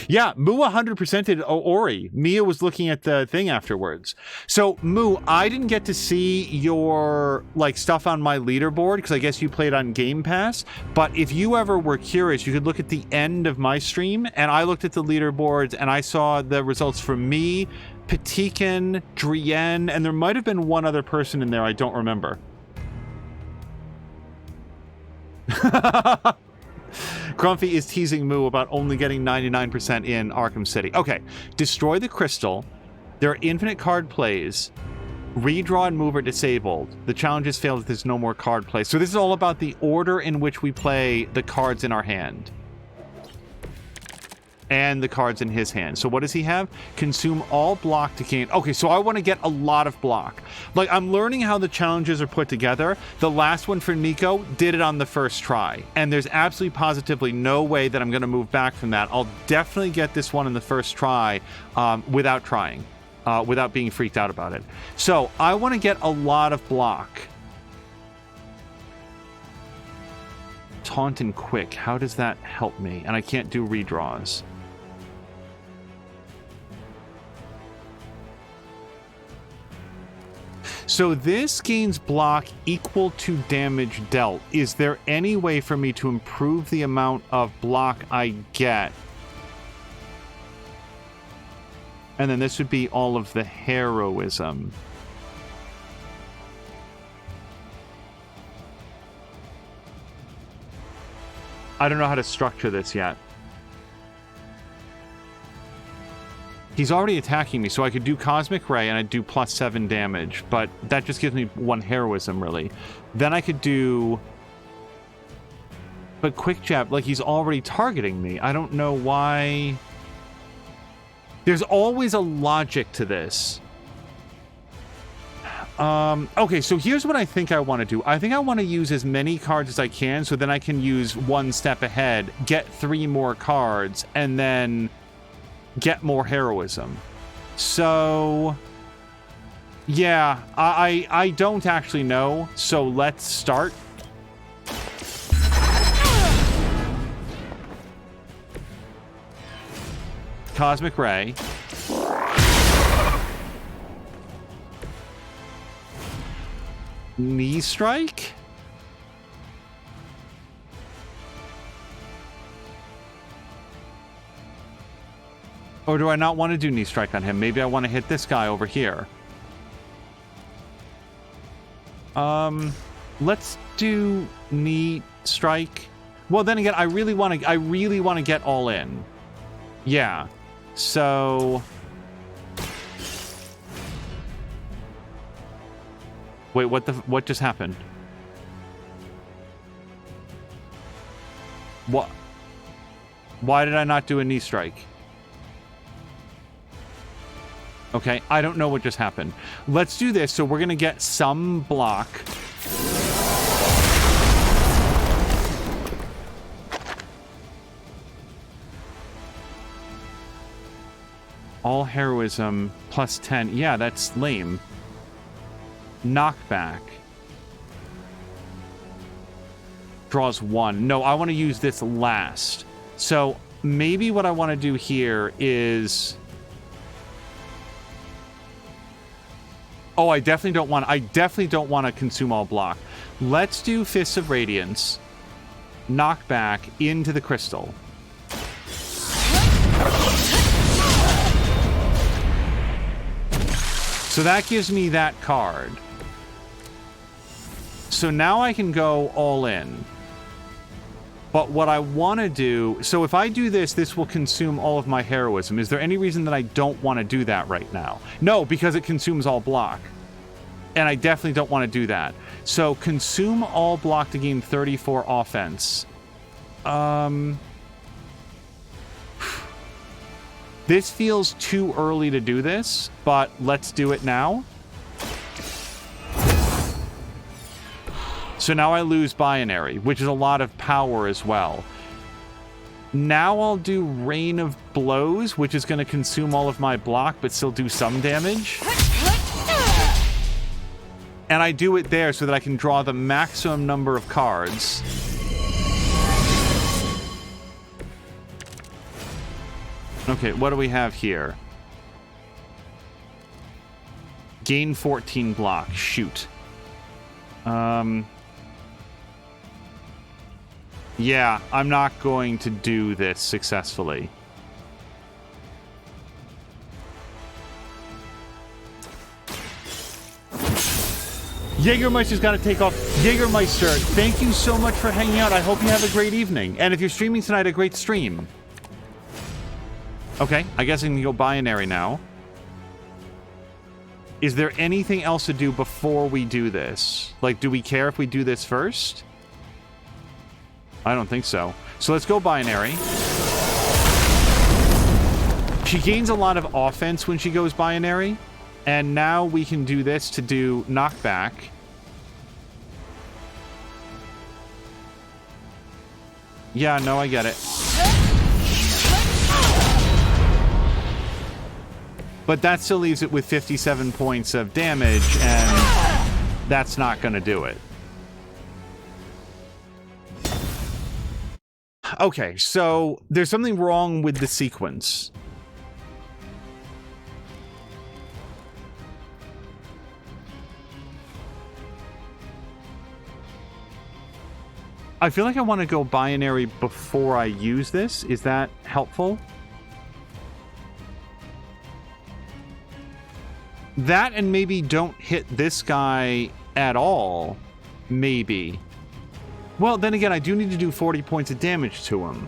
[SPEAKER 1] Yeah, Moo 100%ed Ori. Mia was looking at the thing afterwards. So, Moo, I didn't get to see your, like, stuff on my leaderboard, because I guess you played on Game Pass. But if you ever were curious, you could look at the end of my stream, and I looked at the leaderboards, and I saw the results for me, Patikin, Drienne, and there might have been one other person in there, I don't remember. Grumpy is teasing Moo about only getting 99% in Arkham City. Okay, destroy the crystal. There are infinite card plays. Redraw and move are disabled. The challenges failed if there's no more card plays. So this is all about the order in which we play the cards in our hand. and the cards in his hand. So what does he have? Consume all block to gain. Okay, so I want to get a lot of block. Like, I'm learning how the challenges are put together. The last one for Nico did it on the first try, and there's absolutely positively no way that I'm going to move back from that. I'll definitely get this one in the first try without trying, without being freaked out about it. So I want to get a lot of block. Taunt and quick. How does that help me? And I can't do redraws. So this gains block equal to damage dealt. Is there any way for me to improve the amount of block I get? And then this would be all of the heroism. I don't know how to structure this yet. He's already attacking me, so I could do Cosmic Ray and I'd do +7 damage, but that just gives me 1 heroism, really. Then I could do... But Quick Jab, like, he's already targeting me. I don't know why... There's always a logic to this. Okay, so here's what I think I want to do. I think I want to use as many cards as I can, so then I can use 1 step ahead, get 3 more cards, and then get more heroism. So, yeah, I don't actually know, so let's start. Cosmic Ray. Knee strike? Or do I not want to do knee strike on him? Maybe I want to hit this guy over here. Let's do knee strike. Well, then again, I really want to get all in. Yeah. So wait, what just happened? What? Why did I not do a knee strike? Okay, I don't know what just happened. Let's do this. So we're going to get some block. All heroism +10. Yeah, that's lame. Knockback. Draws 1. No, I want to use this last. So maybe what I want to do here is... Oh, I definitely don't want to consume all block. Let's do Fists of Radiance. Knockback into the crystal. So that gives me that card. So now I can go all in. But what I want to do... So if I do this, this will consume all of my heroism. Is there any reason that I don't want to do that right now? No, because it consumes all block. And I definitely don't want to do that. So consume all block to gain 34 offense. This feels too early to do this, but let's do it now. So now I lose binary, which is a lot of power as well. Now I'll do Rain of Blows, which is going to consume all of my block, but still do some damage. And I do it there so that I can draw the maximum number of cards. Okay, what do we have here? Gain 14 block. Shoot. Yeah, I'm not going to do this successfully. Jägermeister's got to take off. Jägermeister, thank you so much for hanging out. I hope you have a great evening. And if you're streaming tonight, a great stream. Okay, I guess I can go binary now. Is there anything else to do before we do this? Like, do we care if we do this first? I don't think so. So let's go binary. She gains a lot of offense when she goes binary, and now we can do this to do knockback. Yeah, no, I get it. But that still leaves it with 57 points of damage, and that's not going to do it. Okay, so there's something wrong with the sequence. I feel like I want to go binary before I use this. Is that helpful? That and maybe don't hit this guy at all. Maybe. Well, then again, I do need to do 40 points of damage to him.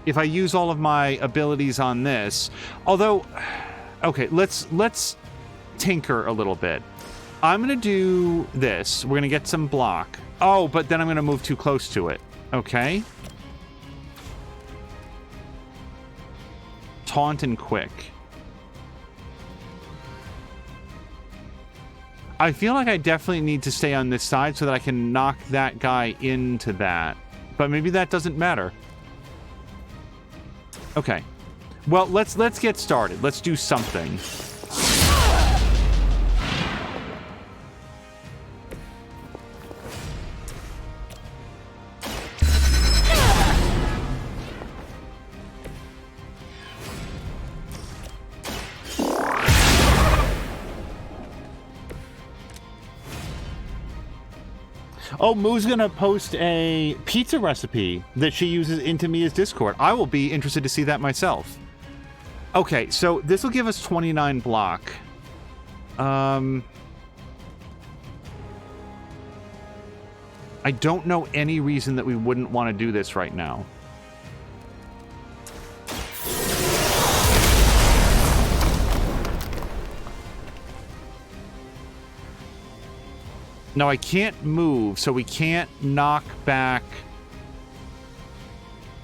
[SPEAKER 1] If I use all of my abilities on this. Although, okay, let's tinker a little bit. I'm going to do this. We're going to get some block. Oh, but then I'm going to move too close to it. Okay. Taunt and quick. I feel like I definitely need to stay on this side so that I can knock that guy into that. But maybe that doesn't matter. Okay. Well, let's get started. Let's do something. Oh, Moo's gonna post a pizza recipe that she uses into Mia's Discord. I will be interested to see that myself. Okay, so this will give us 29 block. I don't know any reason that we wouldn't want to do this right now. Now, I can't move, so we can't knock back...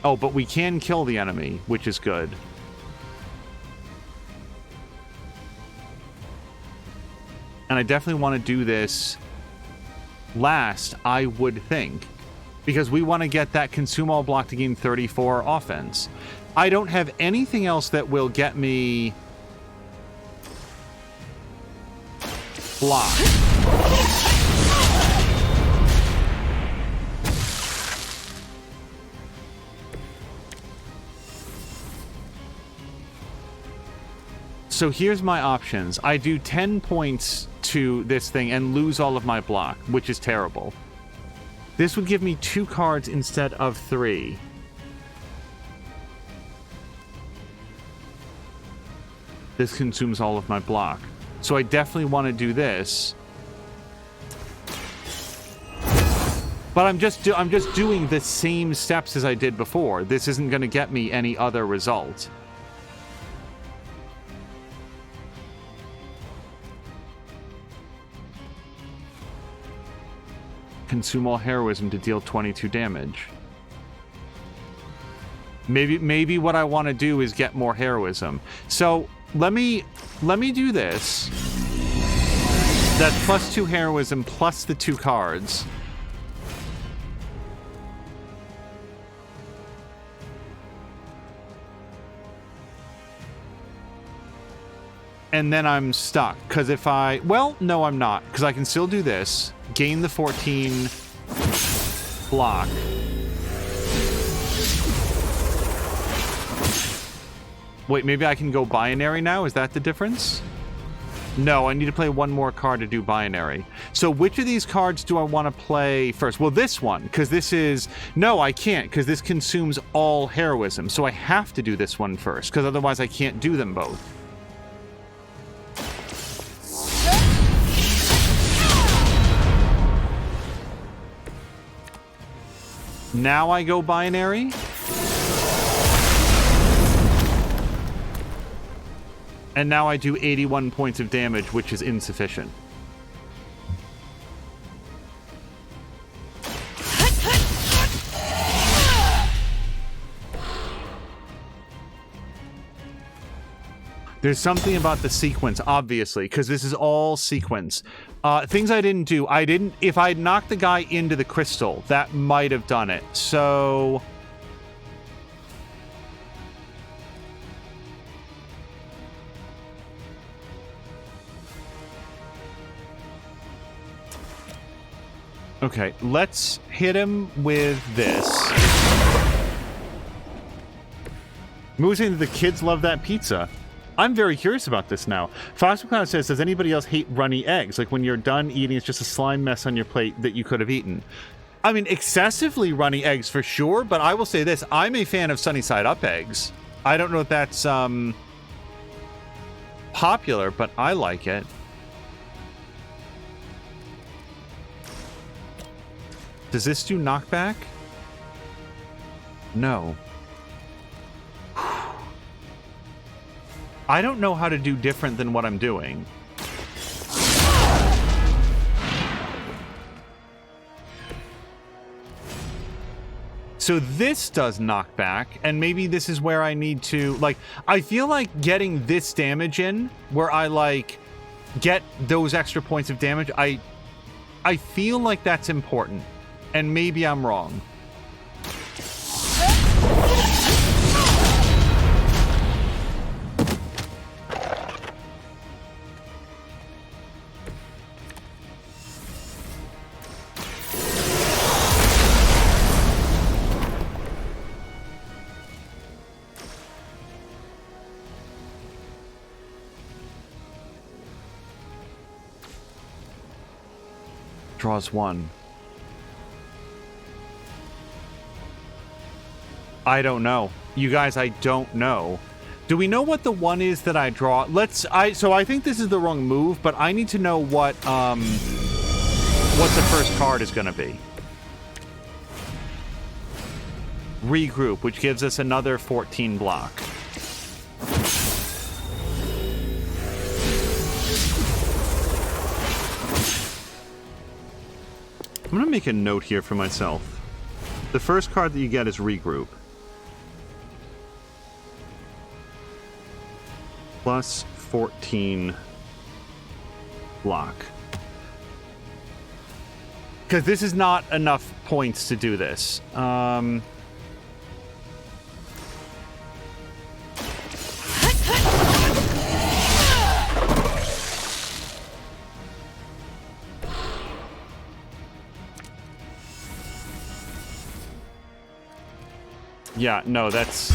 [SPEAKER 1] Oh, but we can kill the enemy, which is good. And I definitely want to do this last, I would think. Because we want to get that consume all block to gain 34 offense. I don't have anything else that will get me... block. So here's my options. I do 10 points to this thing and lose all of my block, which is terrible. This would give me 2 cards instead of 3. This consumes all of my block. So I definitely want to do this. But I'm just doing the same steps as I did before. This isn't going to get me any other result. Consume all heroism to deal 22 damage. Maybe what I want to do is get more heroism. So let me do this. That's +2 heroism plus the 2 cards. And then I'm stuck, because if I... Well, no, I'm not, because I can still do this. Gain the 14 block. Wait, maybe I can go binary now? Is that the difference? No, I need to play one more card to do binary. So which of these cards do I want to play first? Well, this one, because this is... No, I can't, because this consumes all heroism. So I have to do this one first, because otherwise I can't do them both. Now I go binary. And now I do 81 points of damage, which is insufficient. There's something about the sequence, obviously, because this is all sequence. Things I didn't do. If I had knocked the guy into the crystal, that might have done it. So... Okay, let's hit him with this. Moving that the kids love that pizza. I'm very curious about this now. Fox McCloud says, does anybody else hate runny eggs? Like when you're done eating, it's just a slime mess on your plate that you could have eaten. I mean, excessively runny eggs for sure, but I will say this. I'm a fan of sunny side up eggs. I don't know if that's popular, but I like it. Does this do knockback? No. I don't know how to do different than what I'm doing. So this does knockback, and maybe this is where I need to, like, I feel like getting this damage in, where I, like, get those extra points of damage, I feel like that's important. And maybe I'm wrong. Draws one. I don't know. You guys, I don't know. Do we know what the one is that I draw? So I think this is the wrong move, but I need to know what the first card is going to be. Regroup, which gives us another 14 block. I'm going to make a note here for myself. The first card that you get is Regroup. Plus 14 block. Because this is not enough points to do this. Yeah, no, that's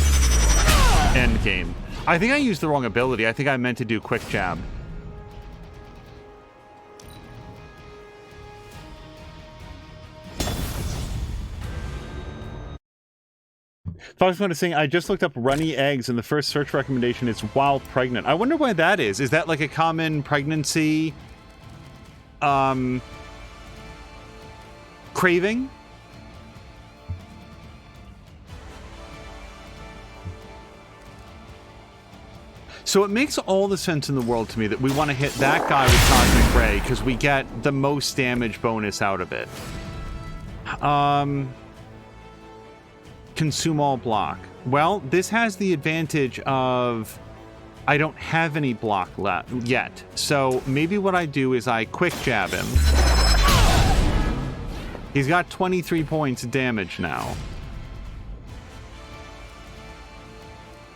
[SPEAKER 1] end game. I think I used the wrong ability. I think I meant to do quick jab. Fox is saying, I just looked up runny eggs and the first search recommendation is while pregnant. I wonder why that is. Is that like a common pregnancy craving? So it makes all the sense in the world to me that we want to hit that guy with Cosmic Ray because we get the most damage bonus out of it. Consume all block. Well, this has the advantage of I don't have any block left yet. So maybe what I do is I quick jab him. He's got 23 points of damage now.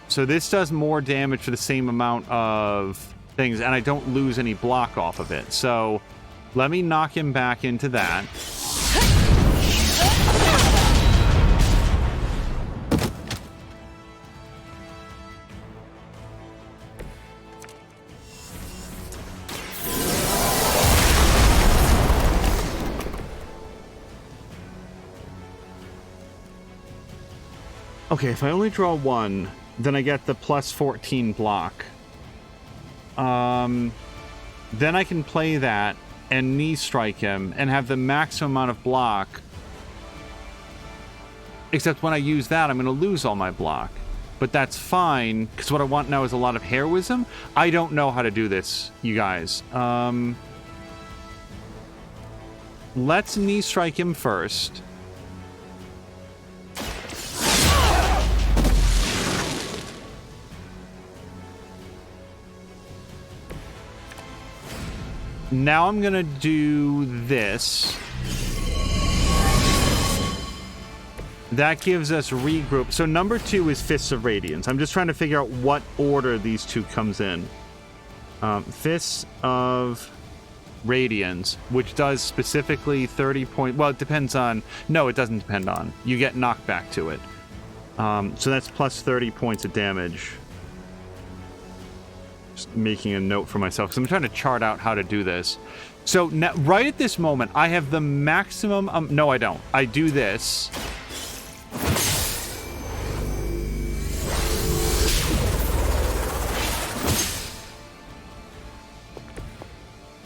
[SPEAKER 1] So this does more damage for the same amount of things, and I don't lose any block off of it. So let me knock him back into that. Okay, if I only draw one, then I get the plus 14 block. Then I can play that and knee strike him and have the maximum amount of block. Except when I use that, I'm going to lose all my block. But that's fine, because what I want now is a lot of heroism. I don't know how to do this, you guys. Let's knee strike him first. Now I'm gonna do this. That gives us regroup. So number 2 is Fists of Radiance. I'm just trying to figure out what order these two comes in. Fists of Radiance, which does specifically 30 point. Well, it depends on. No, it doesn't depend on. You get knockback to it. So that's plus 30 points of damage. Just making a note for myself because I'm trying to chart out how to do this. So now, right at this moment, I have the maximum. No, I don't. I do this.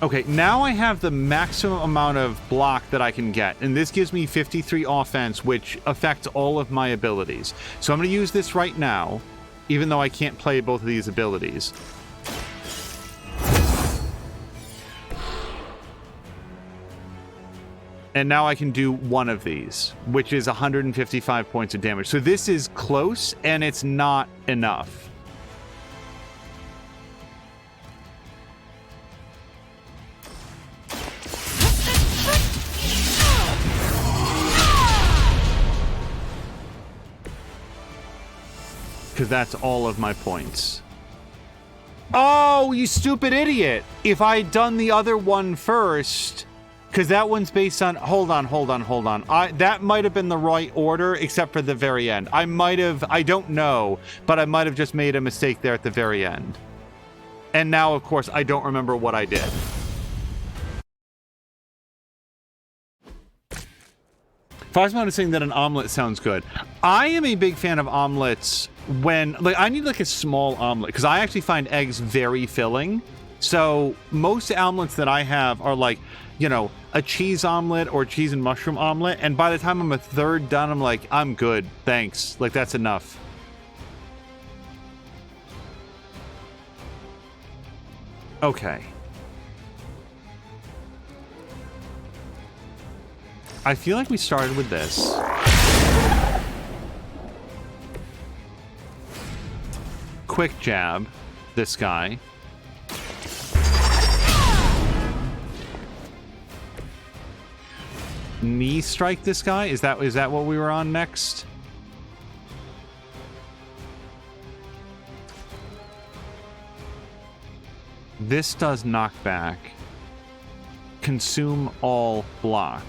[SPEAKER 1] Okay, now I have the maximum amount of block that I can get, and this gives me 53 offense, which affects all of my abilities. So I'm going to use this right now, even though I can't play both of these abilities. And now I can do one of these, which is 155 points of damage. So this is close, and it's not enough. Because that's all of my points. Oh, you stupid idiot! If I had done the other one first, because that one's based on... Hold on. That might have been the right order, except for the very end. I might have... I don't know, but I might have just made a mistake there at the very end. And now, of course, I don't remember what I did. Foxmon is saying that an omelet sounds good. I am a big fan of omelets when... Like, I need, like, a small omelet, because I actually find eggs very filling. So, most omelets that I have are, like, you know, a cheese omelet or cheese and mushroom omelet, and by the time I'm a third done, I'm like, I'm good, thanks. Like, that's enough. Okay. I feel like we started with this. Quick jab this guy. Knee strike this guy? Is that what we were on next? This does knockback. Consume all block.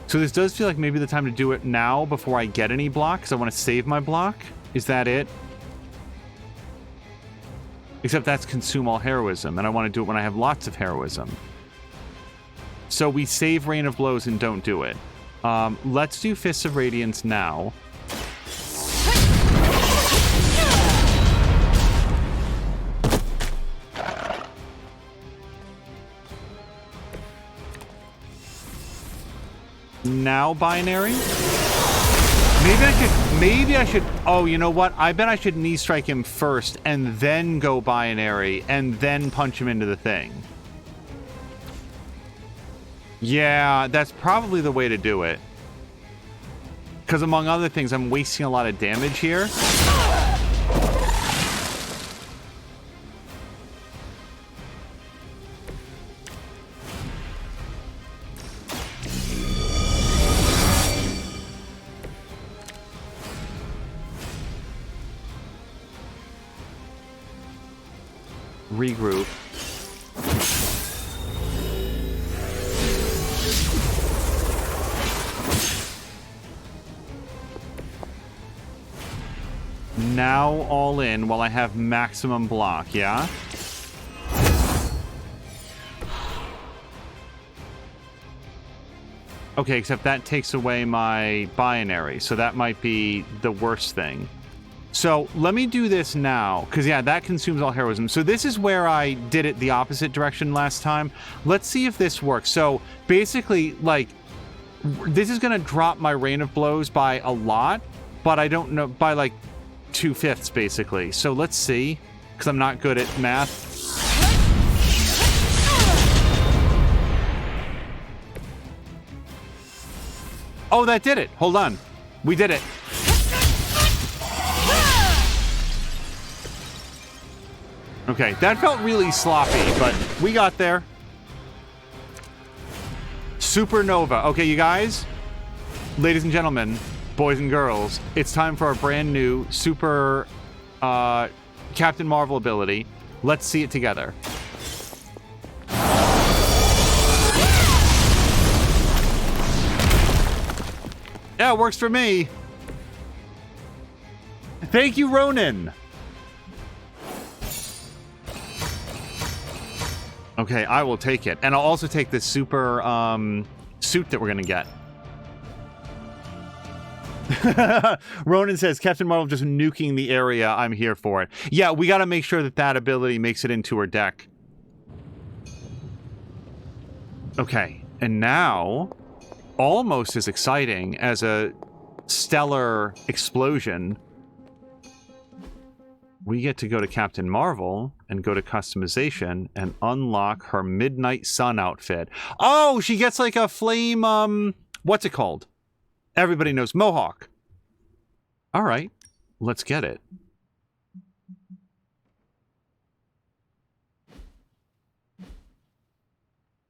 [SPEAKER 1] So this does feel like maybe the time to do it now before I get any block, because I want to save my block. Is that it? Except that's consume all heroism, and I want to do it when I have lots of heroism. So we save Rain of Blows and don't do it. Let's do Fists of Radiance now. Now binary? Maybe I should... Oh, you know what? I bet I should knee strike him first and then go binary and then punch him into the thing. Yeah, that's probably the way to do it. Because among other things, I'm wasting a lot of damage here. Regroup. Now all in while I have maximum block, yeah? Okay, except that takes away my binary, so that might be the worst thing. So let me do this now, because yeah, that consumes all heroism. So this is where I did it the opposite direction last time. Let's see if this works. So basically, like, this is going to drop my Rain of Blows by a lot, but I don't know, by like 2/5 basically. So let's see, because I'm not good at math. Oh, that did it. Hold on. We did it. Okay, that felt really sloppy, but we got there. Supernova. Okay, you guys, ladies and gentlemen, boys and girls, it's time for our brand new super Captain Marvel ability. Let's see it together. Yeah, it works for me. Thank you, Ronan. Okay, I will take it. And I'll also take this super suit that we're going to get. Ronan says, Captain Marvel just nuking the area. I'm here for it. Yeah, we got to make sure that that ability makes it into her deck. Okay, and now, almost as exciting as a stellar explosion, we get to go to Captain Marvel and go to customization and unlock her Midnight Sun outfit. Oh, she gets like a flame, what's it called? Everybody knows Mohawk. All right, let's get it.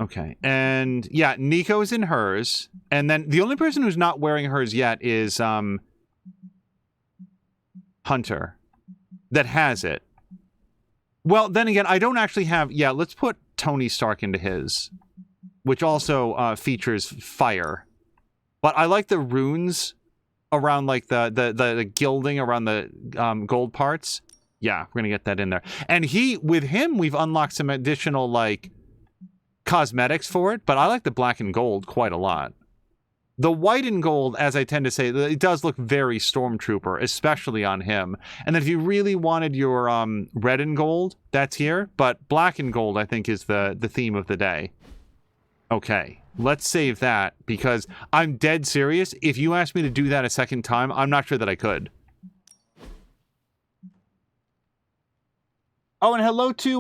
[SPEAKER 1] Okay, and yeah, Nico's in hers, and then the only person who's not wearing hers yet is Hunter, that has it. Well, then again, I don't actually have... Yeah, let's put Tony Stark into his, which also features fire. But I like the runes around, like, the gilding around the gold parts. Yeah, we're gonna get that in there. And with him, we've unlocked some additional, like, cosmetics for it, but I like the black and gold quite a lot. The white and gold, as I tend to say, it does look very Stormtrooper, especially on him. And then if you really wanted your red and gold, that's here. But black and gold, I think, is the theme of the day. Okay, let's save that, because I'm dead serious. If you asked me to do that a second time, I'm not sure that I could. Oh, and hello to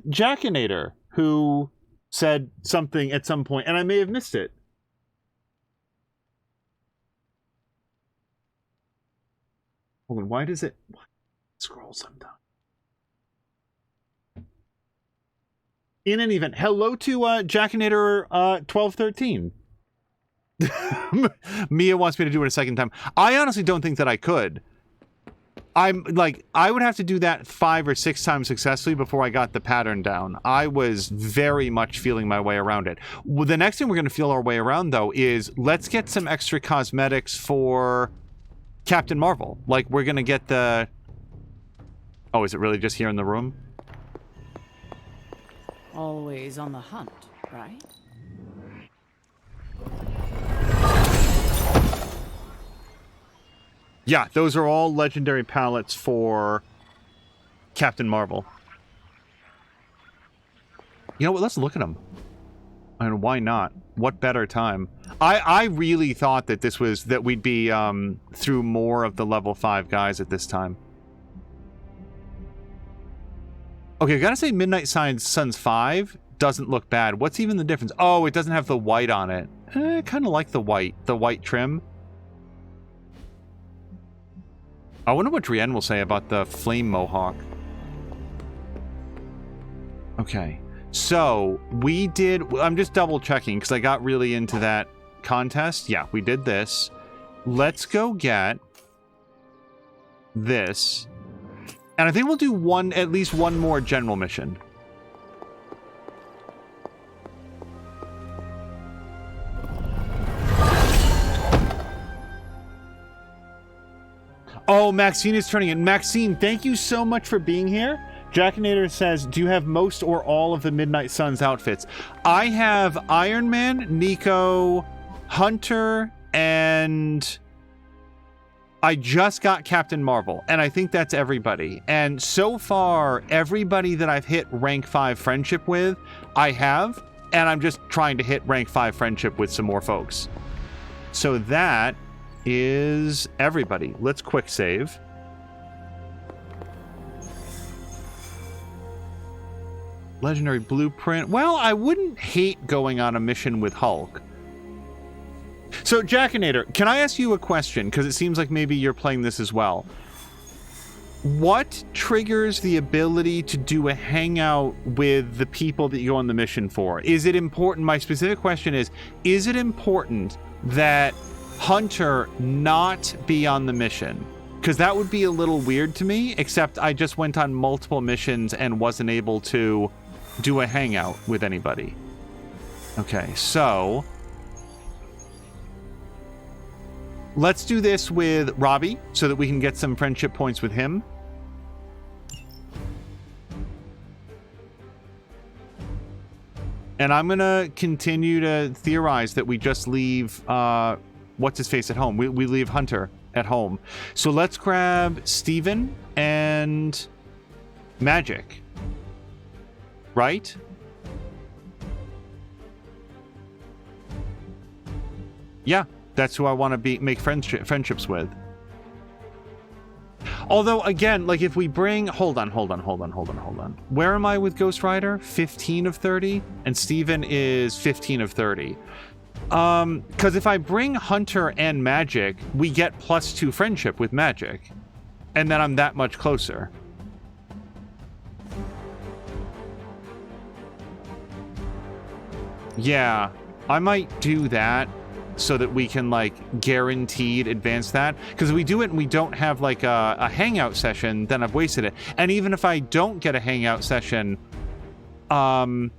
[SPEAKER 1] Jackinator, who said something at some point, and I may have missed it. Hold on, why does it scroll sometime? In any event, hello to Jackinator 1213. Mia wants me to do it a second time. I honestly don't think that I could. I would have to do that 5 or 6 times successfully before I got the pattern down. I was very much feeling my way around it. Well, the next thing we're going to feel our way around, though, is let's get some extra cosmetics for Captain Marvel. Like, we're going to get the... Oh, is it really just here in the room?
[SPEAKER 5] Always on the hunt, right?
[SPEAKER 1] Yeah, those are all legendary palettes for Captain Marvel. You know what? Let's look at them. And why not? What better time? I really thought that that we'd be through more of the level 5 guys at this time. Okay, I gotta say Midnight Suns 5 doesn't look bad. What's even the difference? Oh, it doesn't have the white on it. I kind of like the white trim. I wonder what Drienne will say about the Flame Mohawk. Okay. So, we did... I'm just double checking because I got really into that contest. Yeah, we did this. Let's go get this. And I think we'll do at least one more general mission. Oh, Maxine is turning in. Maxine, thank you so much for being here. Jackinator says, do you have most or all of the Midnight Suns outfits? I have Iron Man, Nico, Hunter, and I just got Captain Marvel. And I think that's everybody. And so far, everybody that I've hit rank 5 friendship with, I have. And I'm just trying to hit rank 5 friendship with some more folks. So that is everybody. Let's quick save. Legendary blueprint. Well, I wouldn't hate going on a mission with Hulk. So, Jackinator, can I ask you a question? Because it seems like maybe you're playing this as well. what triggers the ability to do a hangout with the people that you go on the mission for? Is it important? My specific question is it important that Hunter not be on the mission? Because that would be a little weird to me, except I just went on multiple missions and wasn't able to do a hangout with anybody. Okay, so let's do this with Robbie so that we can get some friendship points with him. And I'm going to continue to theorize that we just leave, what's-his-face at home. We leave Hunter at home. So let's grab Steven and Magic. Right? Yeah, that's who I want to make friendships with. Although, again, like if we bring... Hold on. Where am I with Ghost Rider? 15 of 30? And Steven is 15 of 30. Because if I bring Hunter and Magic, we get +2 friendship with Magic. And then I'm that much closer. Yeah, I might do that so that we can, like, guaranteed advance that. Because if we do it and we don't have, like, a hangout session, then I've wasted it. And even if I don't get a hangout session, then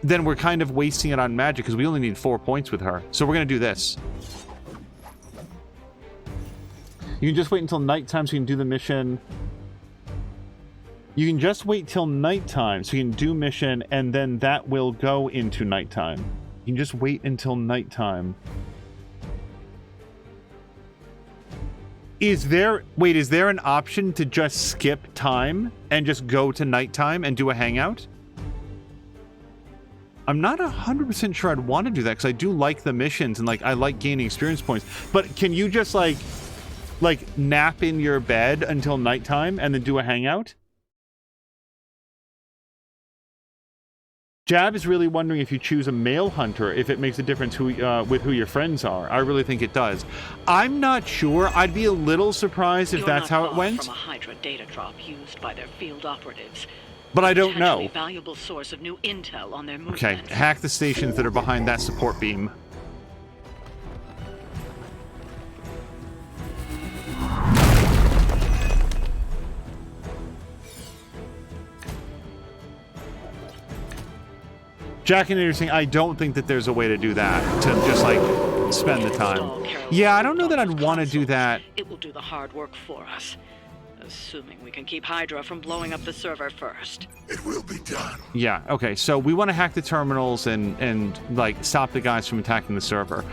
[SPEAKER 1] we're kind of wasting it on Magic because we only need 4 points with her. So we're going to do this. You can just wait until nighttime so you can do the mission. You can just wait till nighttime so you can do mission, and then that will go into nighttime. You can just wait until nighttime. Is there an option to just skip time and just go to nighttime and do a hangout? I'm not 100% sure I'd want to do that because I do like the missions and like I like gaining experience points. But can you just like nap in your bed until nighttime and then do a hangout? Jab is really wondering if you choose a male hunter, if it makes a difference with who your friends are. I really think it does. I'm not sure. I'd be a little surprised if that's how it went.
[SPEAKER 9] From a Hydra data drop used by their field operatives.
[SPEAKER 1] But I don't know.
[SPEAKER 9] Valuable source of new intel on their movements.
[SPEAKER 1] Okay, hack the stations that are behind that support beam. Jack and Anderson, I don't think that there's a way to do that, to just like spend the time. Yeah, I don't know that I'd want to do that.
[SPEAKER 9] It will do the hard work for us. Assuming we can keep Hydra from blowing up the server first.
[SPEAKER 15] It will be done.
[SPEAKER 1] Yeah, okay, so we want to hack the terminals and like stop the guys from attacking the server.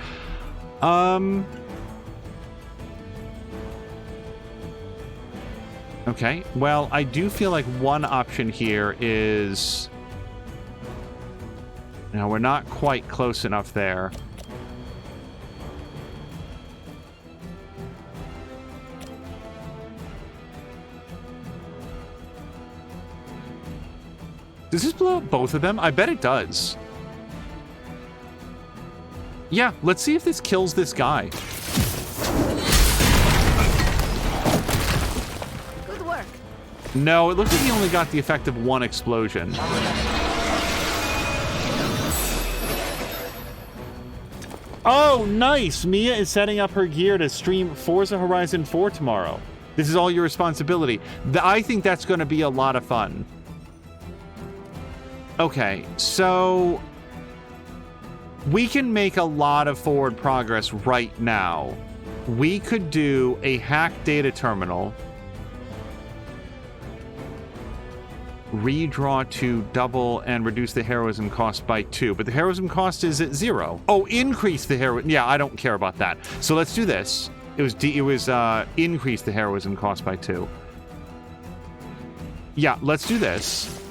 [SPEAKER 1] Okay, well, I do feel like one option here is... Now, we're not quite close enough there. Does this blow up both of them? I bet it does. Yeah, let's see if this kills this guy.
[SPEAKER 4] Good work.
[SPEAKER 1] No, it looks like he only got the effect of one explosion. Oh, nice! Mia is setting up her gear to stream Forza Horizon 4 tomorrow. This is all your responsibility. I think that's going to be a lot of fun. Okay, so... we can make a lot of forward progress right now. We could do a hack data terminal. Redraw to double and reduce the heroism cost by 2, but the heroism cost is at 0. Oh, increase the heroism. Yeah, I don't care about that. So let's do this. It was increase the heroism cost by 2. Yeah, let's do this.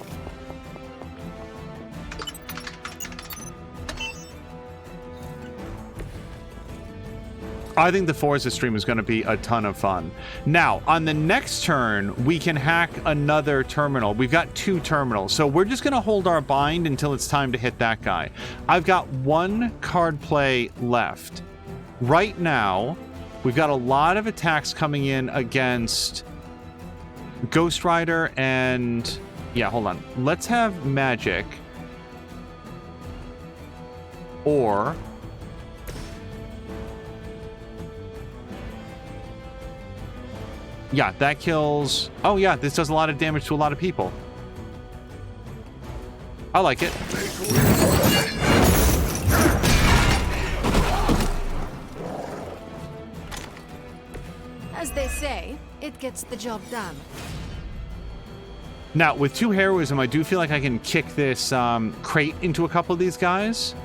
[SPEAKER 1] I think the Forza stream is going to be a ton of fun. Now, on the next turn, we can hack another terminal. We've got 2 terminals, so we're just going to hold our bind until it's time to hit that guy. I've got 1 card play left. Right now, we've got a lot of attacks coming in against Ghost Rider and... Yeah, hold on. Let's have magic. Or... Yeah, that kills... Oh, yeah, this does a lot of damage to a lot of people. I like it.
[SPEAKER 4] As they say, it gets the job done.
[SPEAKER 1] Now, with 2 heroism, I do feel like I can kick this crate into a couple of these guys.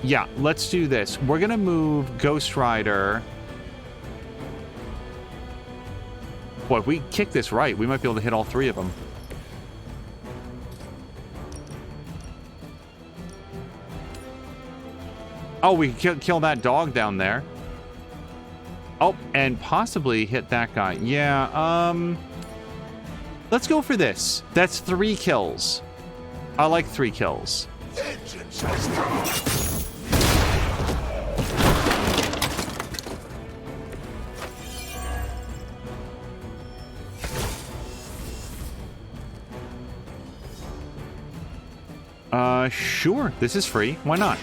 [SPEAKER 1] Yeah, let's do this. We're going to move Ghost Rider. Boy, if we kick this right, we might be able to hit all 3 of them. Oh, we can kill that dog down there. Oh, and possibly hit that guy. Yeah, let's go for this. That's 3 kills. I like 3 kills.
[SPEAKER 8] Vengeance has come.
[SPEAKER 1] Sure. This is free. Why not?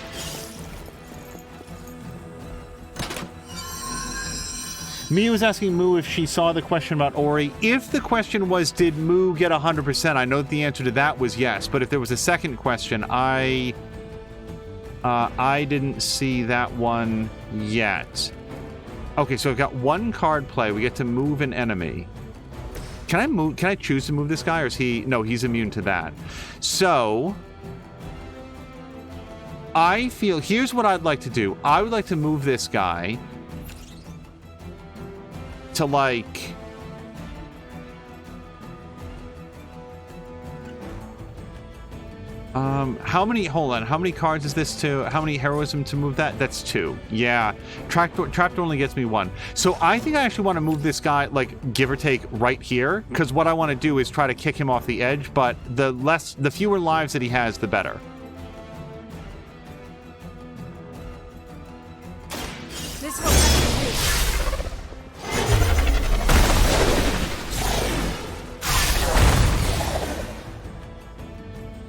[SPEAKER 1] Mia was asking Moo if she saw the question about Ori. If the question was, did Moo get 100%? I know that the answer to that was yes. But if there was a second question, I didn't see that one yet. Okay, so I've got 1 card play. We get to move an enemy. Can I move? Can I choose to move this guy, or is he? No, he's immune to that. So I feel, here's what I'd like to do. I would like to move this guy to, like, how many, hold on, how many cards is this to, how many heroism to move that? That's 2. Yeah, trapdoor only gets me 1. So I think I actually want to move this guy, like, give or take right here, because what I want to do is try to kick him off the edge, but the fewer lives that he has, the better.
[SPEAKER 4] This will have to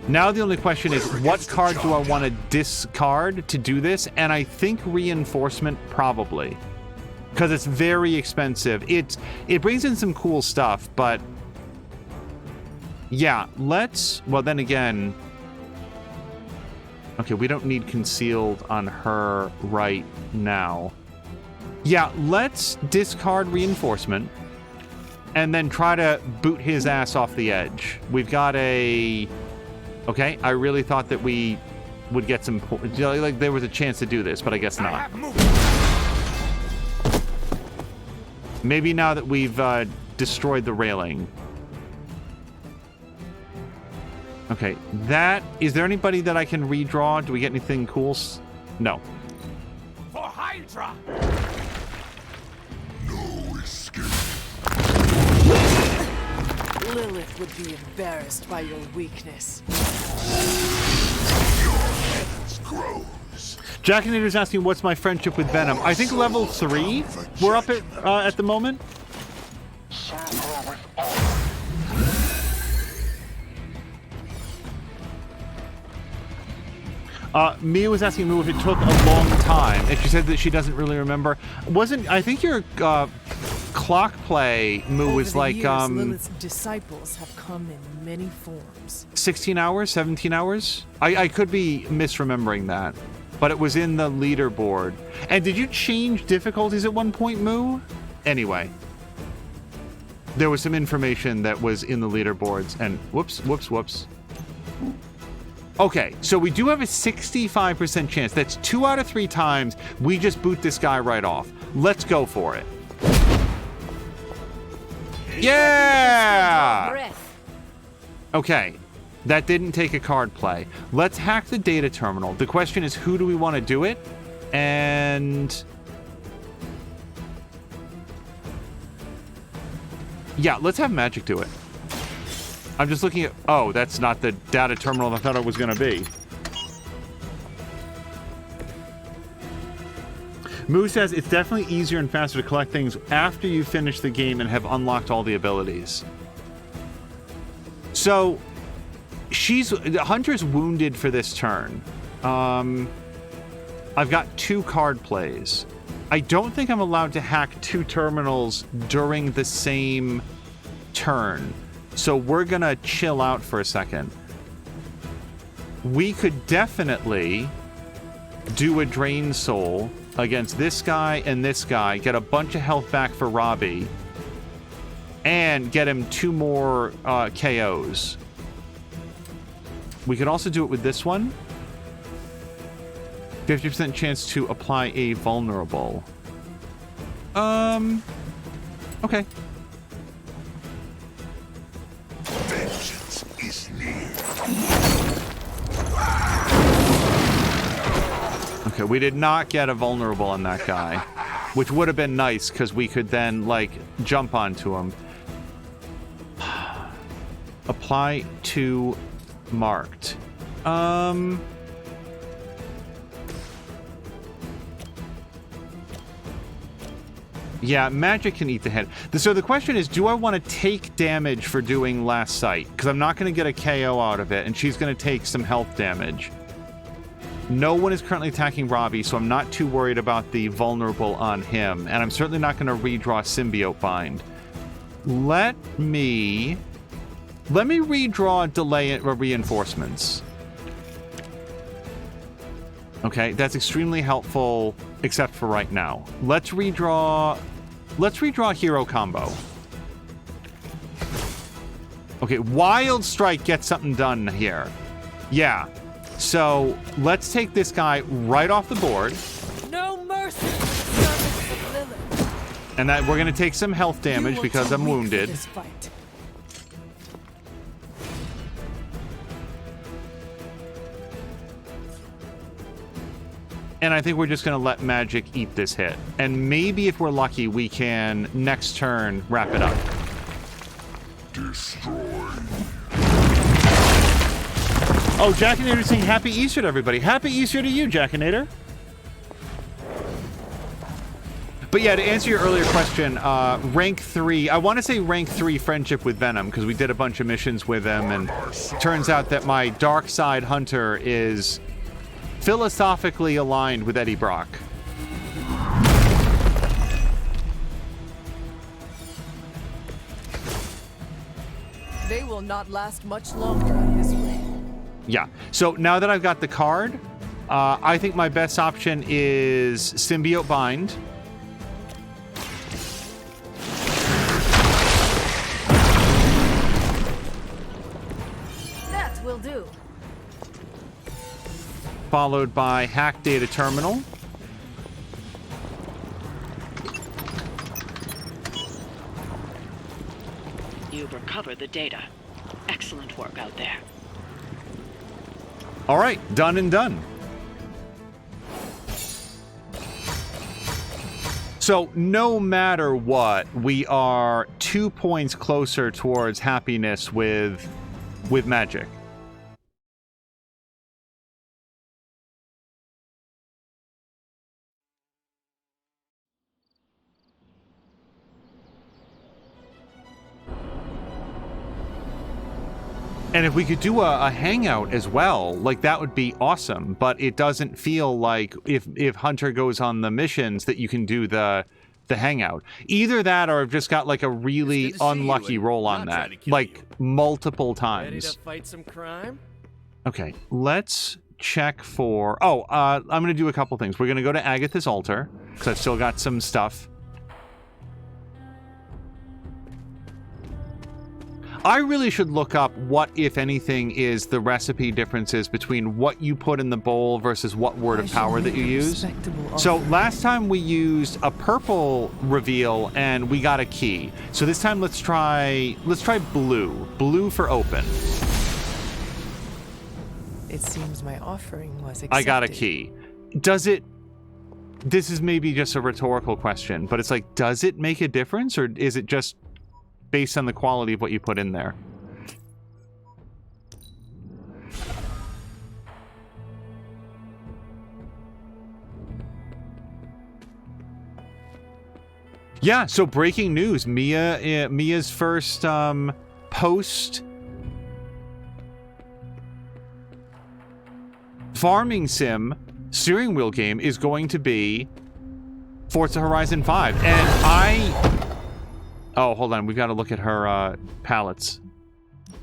[SPEAKER 1] Now the only question is, what card do I want to discard to do this? And I think reinforcement, probably. Because it's very expensive. It brings in some cool stuff, but... Yeah, let's... Well, then again... Okay, we don't need concealed on her right now. Yeah, let's discard reinforcement. And then try to boot his ass off the edge. We've got a... Okay, I really thought that we would get some... Like, there was a chance to do this, but I guess not. Maybe now that we've destroyed the railing. Okay, that... Is there anybody that I can redraw? Do we get anything cool? No.
[SPEAKER 14] For Hydra!
[SPEAKER 8] No escape.
[SPEAKER 3] Lilith would be embarrassed by your weakness.
[SPEAKER 8] Your heavens grows.
[SPEAKER 1] Jackinator's asking, what's my friendship with Venom? I think level 3 we're up at the moment. Mia was asking Moo if it took a long time, and she said that she doesn't really remember. I think your clock play, Moo, was like...
[SPEAKER 3] Years, Lilith's disciples have come in many forms.
[SPEAKER 1] 16 hours? 17 hours? I could be misremembering that, but it was in the leaderboard. And did you change difficulties at one point, Moo? Anyway. There was some information that was in the leaderboards, and whoops. Okay, so we do have a 65% chance. That's 2 out of 3 times we just boot this guy right off. Let's go for it. Yeah! Okay, that didn't take a card play. Let's hack the data terminal. The question is, who do we want to do it? And... yeah, let's have Magic do it. I'm just looking at... Oh, that's not the data terminal I thought it was going to be. Moo says it's definitely easier and faster to collect things after you finish the game and have unlocked all the abilities. So, Hunter's wounded for this turn. I've got 2 card plays. I don't think I'm allowed to hack 2 terminals during the same turn. So we're gonna chill out for a second. We could definitely do a Drain Soul against this guy and this guy, get a bunch of health back for Robbie, and get him 2 more KOs. We could also do it with this one. 50% chance to apply a vulnerable. Okay.
[SPEAKER 15] Vengeance is near.
[SPEAKER 1] Okay, we did not get a vulnerable on that guy, which would have been nice because we could then, like, jump onto him. Apply to marked. Yeah, magic can eat the head. So the question is, do I want to take damage for doing Last Sight? Because I'm not going to get a KO out of it, and she's going to take some health damage. No one is currently attacking Robbie, so I'm not too worried about the vulnerable on him. And I'm certainly not going to redraw Symbiote Bind. Let me redraw Delay Reinforcements. Okay, that's extremely helpful, except for right now. Let's redraw Hero Combo. Okay, Wild Strike gets something done here. Yeah. So, let's take this guy right off the board.
[SPEAKER 3] No mercy, servants of Lilith.
[SPEAKER 1] And that we're going to take some health damage because I'm wounded. And I think we're just going to let magic eat this hit. And maybe if we're lucky, we can, next turn, wrap it up.
[SPEAKER 15] Destroy.
[SPEAKER 1] Oh, Jackinator's saying Happy Easter to everybody. Happy Easter to you, Jackinator. But yeah, to answer your earlier question, rank 3, I want to say rank 3 friendship with Venom, because we did a bunch of missions with him, and turns out that my dark side hunter is philosophically aligned with Eddie Brock.
[SPEAKER 3] They will not last much longer at this rate.
[SPEAKER 1] Yeah. So now that I've got the card, I think my best option is Symbiote Bind.
[SPEAKER 13] That will do.
[SPEAKER 1] Followed by Hack Data Terminal.
[SPEAKER 9] You've recovered the data. Excellent work out there.
[SPEAKER 1] All right, done and done. So no matter what, we are 2 points closer towards happiness with magic. And if we could do a hangout as well, like that would be awesome. But it doesn't feel like if Hunter goes on the missions that you can do the hangout. Either that, or I've just got like a really unlucky roll on that, like multiple times.
[SPEAKER 16] Ready to fight some crime?
[SPEAKER 1] Okay, let's check for. Oh, I'm gonna do a couple things. We're gonna go to Agatha's altar because I've still got some stuff. I really should look up what, if anything, is the recipe differences between what you put in the bowl versus what word of power that you use. So last time we used a purple reveal and we got a key. So this time let's try blue. Blue for open.
[SPEAKER 3] It seems my offering was accepted.
[SPEAKER 1] I got a key. Does it... This is maybe just a rhetorical question, but it's like, does it make a difference, or is it just based on the quality of what you put in there? Yeah, so breaking news. Mia's first post farming sim steering wheel game is going to be Forza Horizon 5. And oh, hold on. We've got to look at her palettes.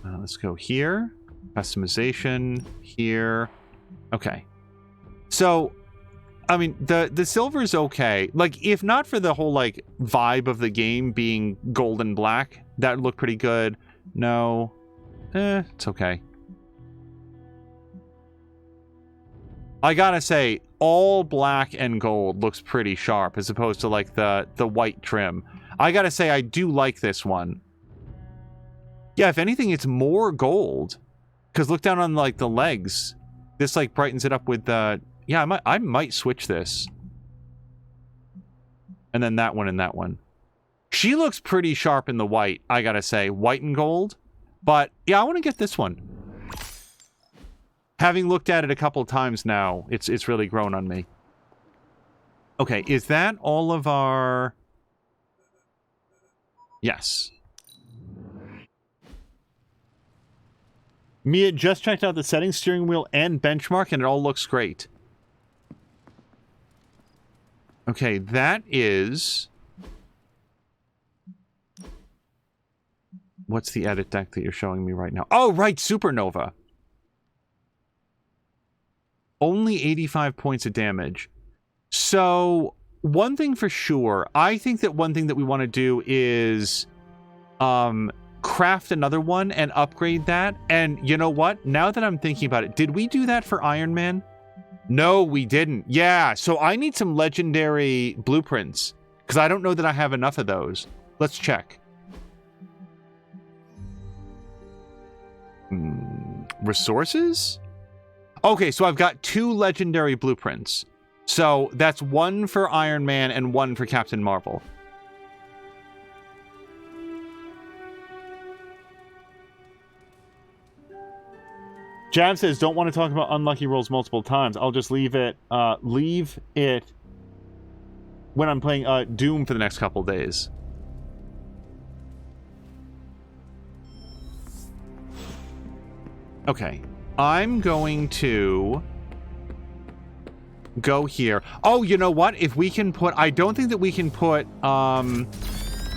[SPEAKER 1] Let's go here. Customization. Here. Okay. So, I mean, the silver's okay. Like, if not for the whole, like, vibe of the game being gold and black, that would look pretty good. No. It's okay. I gotta say, all black and gold looks pretty sharp as opposed to, like, the white trim. I gotta say, I do like this one. Yeah, if anything, it's more gold. Because look down on, like, the legs. This, like, brightens it up with the... Yeah, I might switch this. And then that one and that one. She looks pretty sharp in the white, I gotta say. White and gold. But, yeah, I want to get this one. Having looked at it a couple times now, it's really grown on me. Okay, is that all of our... Yes. Mia just checked out the settings, steering wheel, and benchmark, and it all looks great. Okay, that is... What's the edit deck that you're showing me right now? Oh, right, Supernova. Only 85 points of damage. So, one thing for sure, I think that one thing that we want to do is craft another one and upgrade that. And you know what? Now that I'm thinking about it, did we do that for Iron Man? No, we didn't. Yeah, so I need some legendary blueprints because I don't know that I have enough of those. Let's check. Resources? Okay, so I've got 2 legendary blueprints. So that's 1 for Iron Man and 1 for Captain Marvel. Jab says, don't want to talk about unlucky rolls multiple times. I'll just leave it when I'm playing Doom for the next couple days. Okay. I'm going to go here. Oh, you know what? If we can put... I don't think that we can put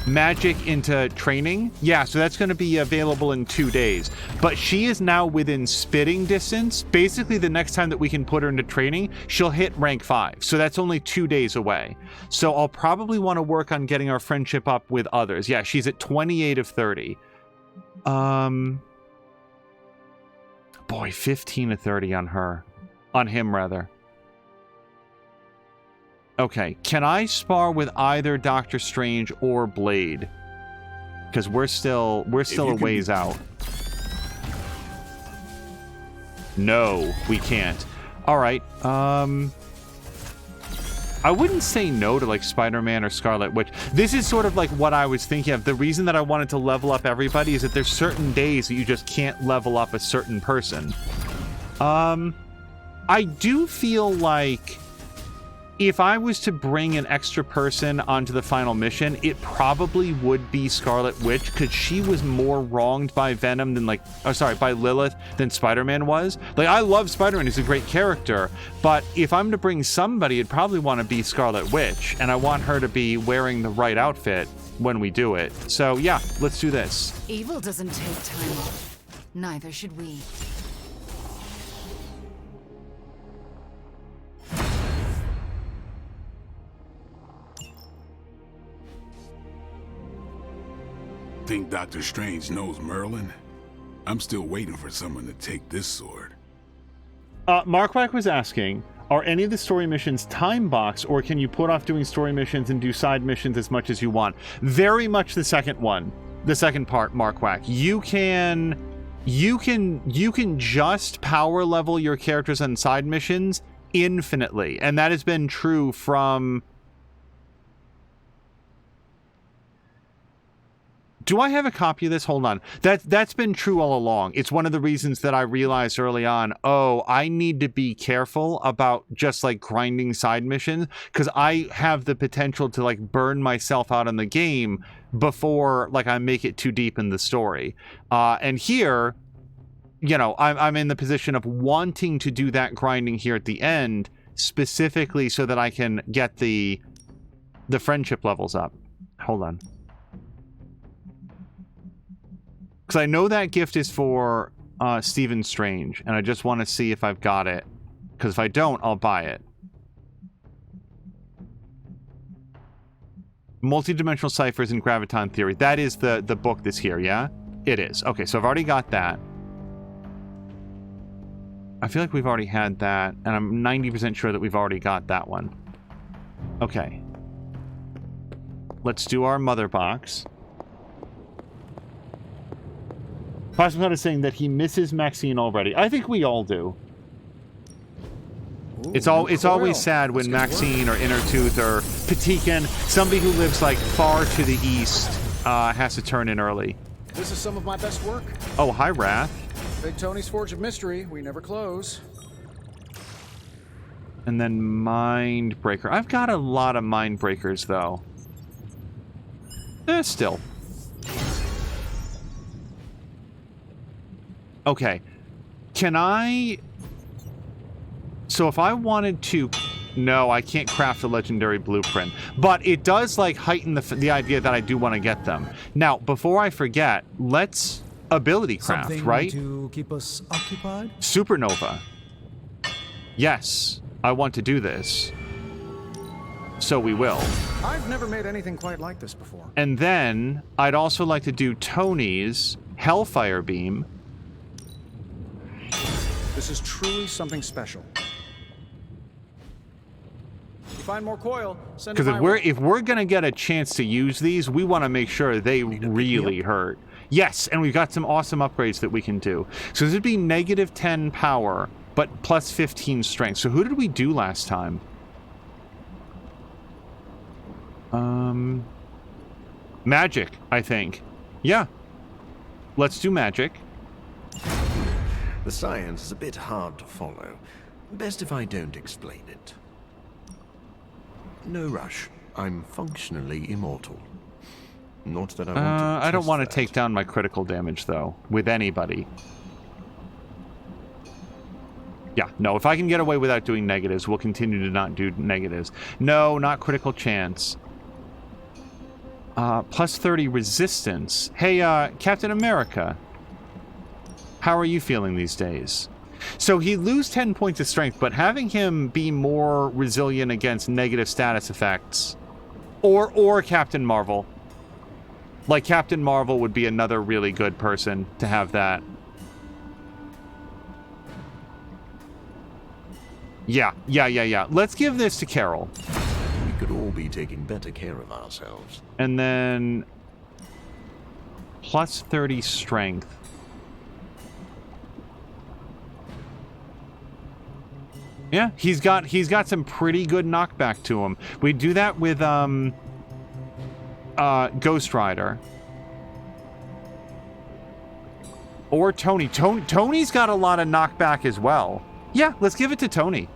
[SPEAKER 1] magic into training. Yeah, so that's going to be available in 2 days. But she is now within spitting distance. Basically, the next time that we can put her into training, she'll hit rank 5. So that's only 2 days away. So I'll probably want to work on getting our friendship up with others. Yeah, she's at 28 of 30. Boy, 15 of 30 on her. On him, rather. Okay, can I spar with either Doctor Strange or Blade? Because we're still a ways out. No, we can't. All right. I wouldn't say no to like Spider-Man or Scarlet Witch. This is sort of like what I was thinking of. The reason that I wanted to level up everybody is that there's certain days that you just can't level up a certain person. I do feel like if I was to bring an extra person onto the final mission, it probably would be Scarlet Witch, because she was more wronged by Venom than by Lilith than Spider-Man was. Like, I love Spider-Man, he's a great character, but if I'm to bring somebody, it'd probably want to be Scarlet Witch, and I want her to be wearing the right outfit when we do it. So yeah, let's do this.
[SPEAKER 10] Evil doesn't take time off. Neither should we.
[SPEAKER 15] Think Doctor Strange knows Merlin? I'm still waiting for someone to take this sword.
[SPEAKER 1] Markwack was asking, are any of the story missions time boxed, or can you put off doing story missions and do side missions as much as you want? Very much the second one. The second part, Markwack. You can just power level your characters on side missions infinitely. And that has been true from Do I have a copy of this? Hold on. That's been true all along. It's one of the reasons that I realized early on, oh, I need to be careful about just like grinding side missions, because I have the potential to like burn myself out on the game before like I make it too deep in the story. And here, you know, I'm in the position of wanting to do that grinding here at the end, specifically so that I can get the friendship levels up. Hold on. Because I know that gift is for Stephen Strange, and I just want to see if I've got it. Because if I don't, I'll buy it. Multidimensional Ciphers and Graviton Theory. That is the book that's here, yeah? It is. Okay, so I've already got that. I feel like we've already had that, and I'm 90% sure that we've already got that one. Okay. Let's do our mother box. Possible is saying that he misses Maxine already. I think we all do. Ooh, it's always sad when Maxine or Innertooth or Patikan, somebody who lives like far to the east, has to turn in early.
[SPEAKER 11] This is some of my best work.
[SPEAKER 1] Oh, hi, Wrath.
[SPEAKER 11] Big Tony's Forge of Mystery. We never close.
[SPEAKER 1] And then Mindbreaker. I've got a lot of Mindbreakers, though. Still. Okay. Can I... So if I wanted to... No, I can't craft a legendary blueprint. But it does, like, heighten the idea that I do want to get them. Now, before I forget, let's ability craft,
[SPEAKER 2] Something
[SPEAKER 1] right?
[SPEAKER 2] to keep us occupied?
[SPEAKER 1] Supernova. Yes, I want to do this. So we will.
[SPEAKER 11] I've never made anything quite like this before.
[SPEAKER 1] And then, I'd also like to do Tony's Hellfire Beam.
[SPEAKER 11] This is truly something special. If you find more coil, send it my way.
[SPEAKER 1] Because if we're gonna get a chance to use these, we want to make sure they really hurt. Yes, and we've got some awesome upgrades that we can do. So this would be -10 power, but plus 15 strength. So who did we do last time? Magic, I think. Yeah. Let's do magic.
[SPEAKER 6] The science is a bit hard to follow. Best if I don't explain it. No rush. I'm functionally immortal. Not that I want to
[SPEAKER 1] I don't want to
[SPEAKER 6] that.
[SPEAKER 1] take down my critical damage, though, with anybody. Yeah, no, if I can get away without doing negatives, we'll continue to not do negatives. No, not critical chance. Plus 30 resistance. Hey, Captain America. How are you feeling these days? So he'd lose 10 points of strength, but having him be more resilient against negative status effects, or Captain Marvel. Like, Captain Marvel would be another really good person to have that. Yeah. Let's give this to Carol.
[SPEAKER 6] We could all be taking better care of ourselves.
[SPEAKER 1] And then plus 30 strength. Yeah, he's got some pretty good knockback to him. We do that with Ghost Rider. Or Tony. Tony's got a lot of knockback as well. Yeah, let's give it to Tony.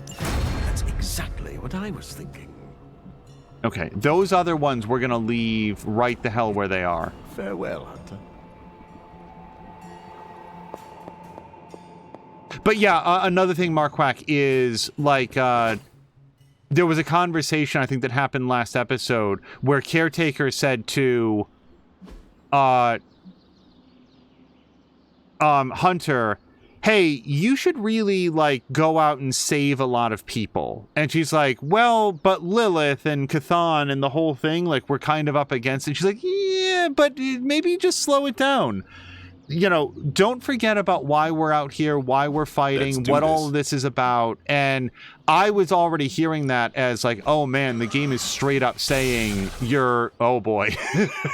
[SPEAKER 6] That's exactly what I was thinking.
[SPEAKER 1] Okay, those other ones we're gonna leave right the hell where they are.
[SPEAKER 6] Farewell, Hunter.
[SPEAKER 1] But yeah, another thing, Marquack, is like there was a conversation I think that happened last episode where Caretaker said to Hunter, hey, you should really like go out and save a lot of people. And she's like, well, but Lilith and Chthon and the whole thing, like, we're kind of up against it. She's like, yeah, but maybe just slow it down. You know, don't forget about why we're out here, why we're fighting, what all of this is about. And I was already hearing that as like, oh man, the game is straight up saying you're, oh boy,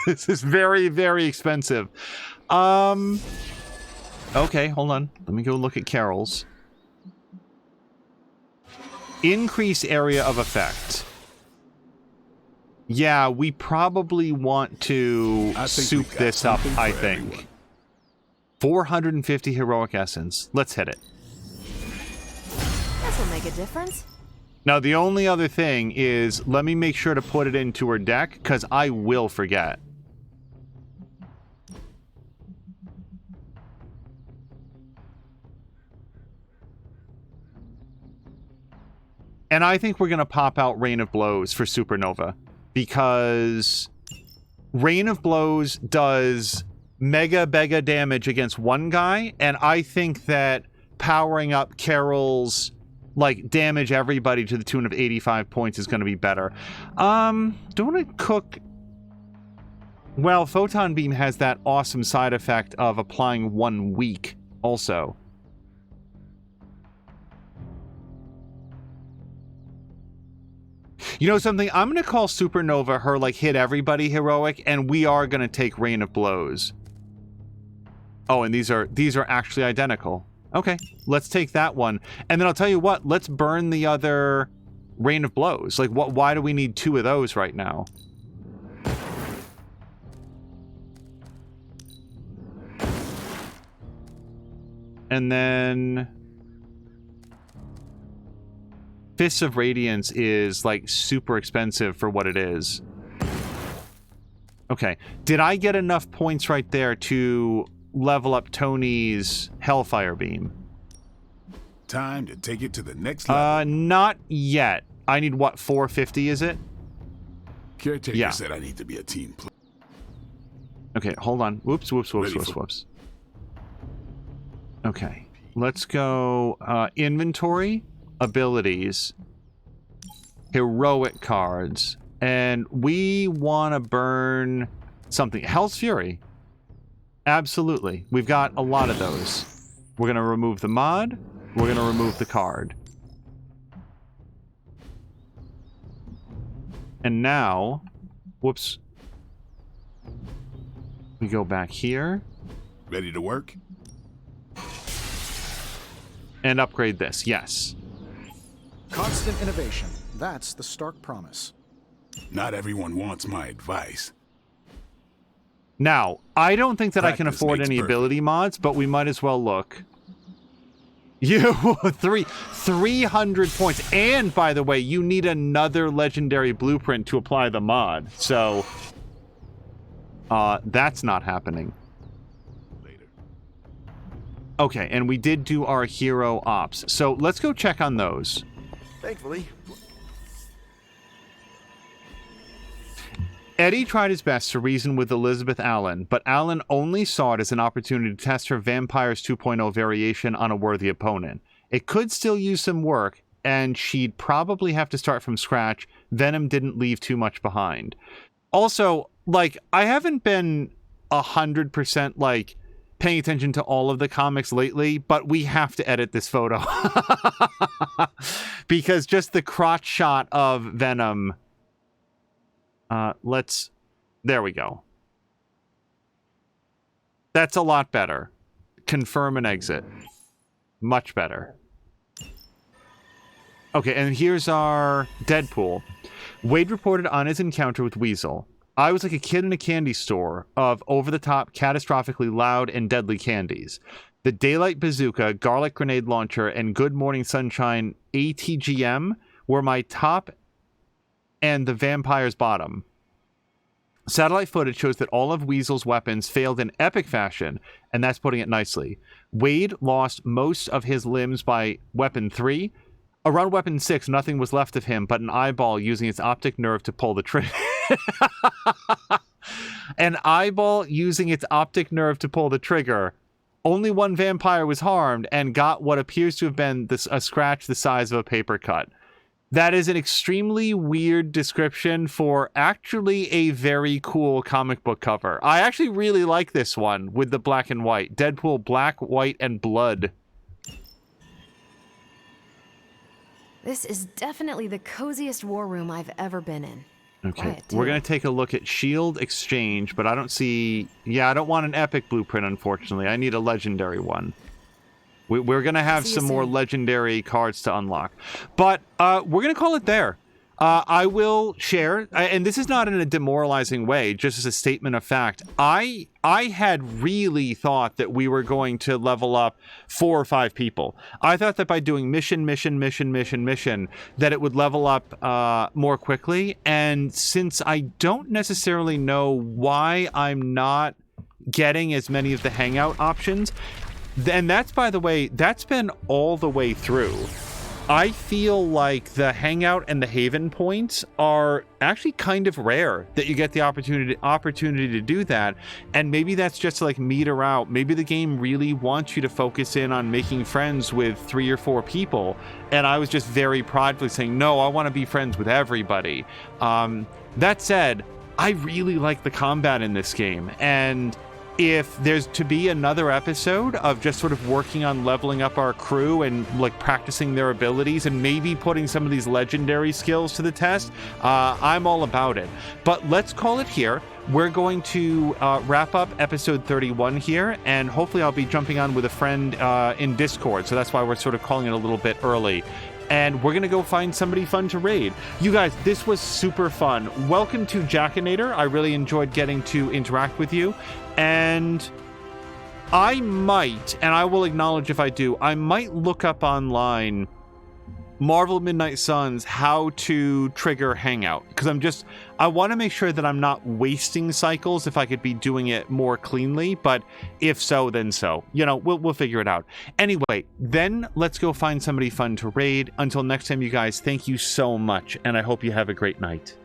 [SPEAKER 1] this is very, very expensive. Okay, hold on. Let me go look at Carol's. Increase area of effect. Yeah, we probably want to soup this up, I think.
[SPEAKER 15] Everyone.
[SPEAKER 1] 450 heroic essence. Let's hit it.
[SPEAKER 13] This'll make a difference.
[SPEAKER 1] Now, the only other thing is, let me make sure to put it into her deck, because I will forget. And I think we're going to pop out Rain of Blows for Supernova, because Rain of Blows does mega damage against one guy, and I think that powering up Carol's like damage everybody to the tune of 85 points is going to be better. Don't want to cook. Well, Photon Beam has that awesome side effect of applying 1 week also. You know something? I'm going to call Supernova her, like, hit everybody heroic, and we are going to take Rain of Blows. Oh, and these are actually identical. Okay, let's take that one. And then I'll tell you what, let's burn the other Rain of Blows. Like, why do we need 2 of those right now? And then Fists of Radiance is, like, super expensive for what it is. Okay. Did I get enough points right there to level up Tony's Hellfire Beam?
[SPEAKER 15] Time to take it to the next level.
[SPEAKER 1] Not yet. I need, what, 450, is it?
[SPEAKER 15] Caretaker said I need to be a team player.
[SPEAKER 1] Okay, hold on. Whoops. Okay. Let's go inventory, abilities, heroic cards, and we want to burn something. Hell's Fury. Absolutely. We've got a lot of those. We're going to remove the mod. We're going to remove the card. And now, whoops. We go back here.
[SPEAKER 15] Ready to work?
[SPEAKER 1] And upgrade this, yes.
[SPEAKER 11] Constant innovation. That's the stark promise.
[SPEAKER 15] Not everyone wants my advice.
[SPEAKER 1] Now, I don't think that I can
[SPEAKER 15] Practice
[SPEAKER 1] afford
[SPEAKER 15] makes
[SPEAKER 1] any
[SPEAKER 15] perfect.
[SPEAKER 1] ability mods, but we might as well look. You 300 points. And by the way, you need another legendary blueprint to apply the mod. So that's not happening.
[SPEAKER 15] Later.
[SPEAKER 1] Okay, and we did do our hero ops. So let's go check on those.
[SPEAKER 6] Thankfully.
[SPEAKER 1] Eddie tried his best to reason with Elizabeth Allen, but Allen only saw it as an opportunity to test her Vampires 2.0 variation on a worthy opponent. It could still use some work, and she'd probably have to start from scratch. Venom didn't leave too much behind. Also, like, I haven't been 100% like paying attention to all of the comics lately, but we have to edit this photo. Because just the crotch shot of Venom... there we go. That's a lot better. Confirm and exit. Much better. Okay, and here's our Deadpool. Wade reported on his encounter with Weasel. I was like a kid in a candy store of over-the-top, catastrophically loud and deadly candies. The Daylight Bazooka, Garlic Grenade Launcher, and Good Morning Sunshine ATGM were my top and the Vampire's bottom. Satellite footage shows that all of Weasel's weapons failed in epic fashion, and that's putting it nicely. Wade lost most of his limbs by Weapon 3. Around Weapon 6, nothing was left of him but an eyeball using its optic nerve to pull the trigger. An eyeball using its optic nerve to pull the trigger. Only one vampire was harmed and got what appears to have been a scratch the size of a paper cut. That is an extremely weird description for actually a very cool comic book cover. I actually really like this one with the black and white. Deadpool black, white, and blood.
[SPEAKER 13] This is definitely the coziest war room I've ever been in.
[SPEAKER 1] Okay,
[SPEAKER 13] Quiet, too.
[SPEAKER 1] we're going to take a look at Shield Exchange, but I don't see... Yeah, I don't want an epic blueprint, unfortunately. I need a legendary one. We're going to have some more legendary cards to unlock. But we're going to call it there. I will share, and this is not in a demoralizing way, just as a statement of fact. I had really thought that we were going to level up 4 or 5 people. I thought that by doing mission, that it would level up more quickly. And since I don't necessarily know why I'm not getting as many of the Hangout options, and that's, by the way, that's been all the way through. I feel like the Hangout and the Haven points are actually kind of rare that you get the opportunity to do that. And maybe that's just to like meter out. Maybe the game really wants you to focus in on making friends with 3 or 4 people. And I was just very pridefully saying, no, I want to be friends with everybody. That said, I really like the combat in this game. And if there's to be another episode of just sort of working on leveling up our crew and like practicing their abilities and maybe putting some of these legendary skills to the test, I'm all about it. But let's call it here. We're going to wrap up episode 31 here, and hopefully I'll be jumping on with a friend in Discord, so that's why we're sort of calling it a little bit early. And we're going to go find somebody fun to raid. You guys, this was super fun. Welcome to Jackinator. I really enjoyed getting to interact with you. And I might, and I will acknowledge if I do, I might look up online Marvel Midnight Suns how to trigger Hangout, because I want to make sure that I'm not wasting cycles if I could be doing it more cleanly, but if so, then so. You know, we'll figure it out. Anyway, then let's go find somebody fun to raid. Until next time, you guys, thank you so much, and I hope you have a great night.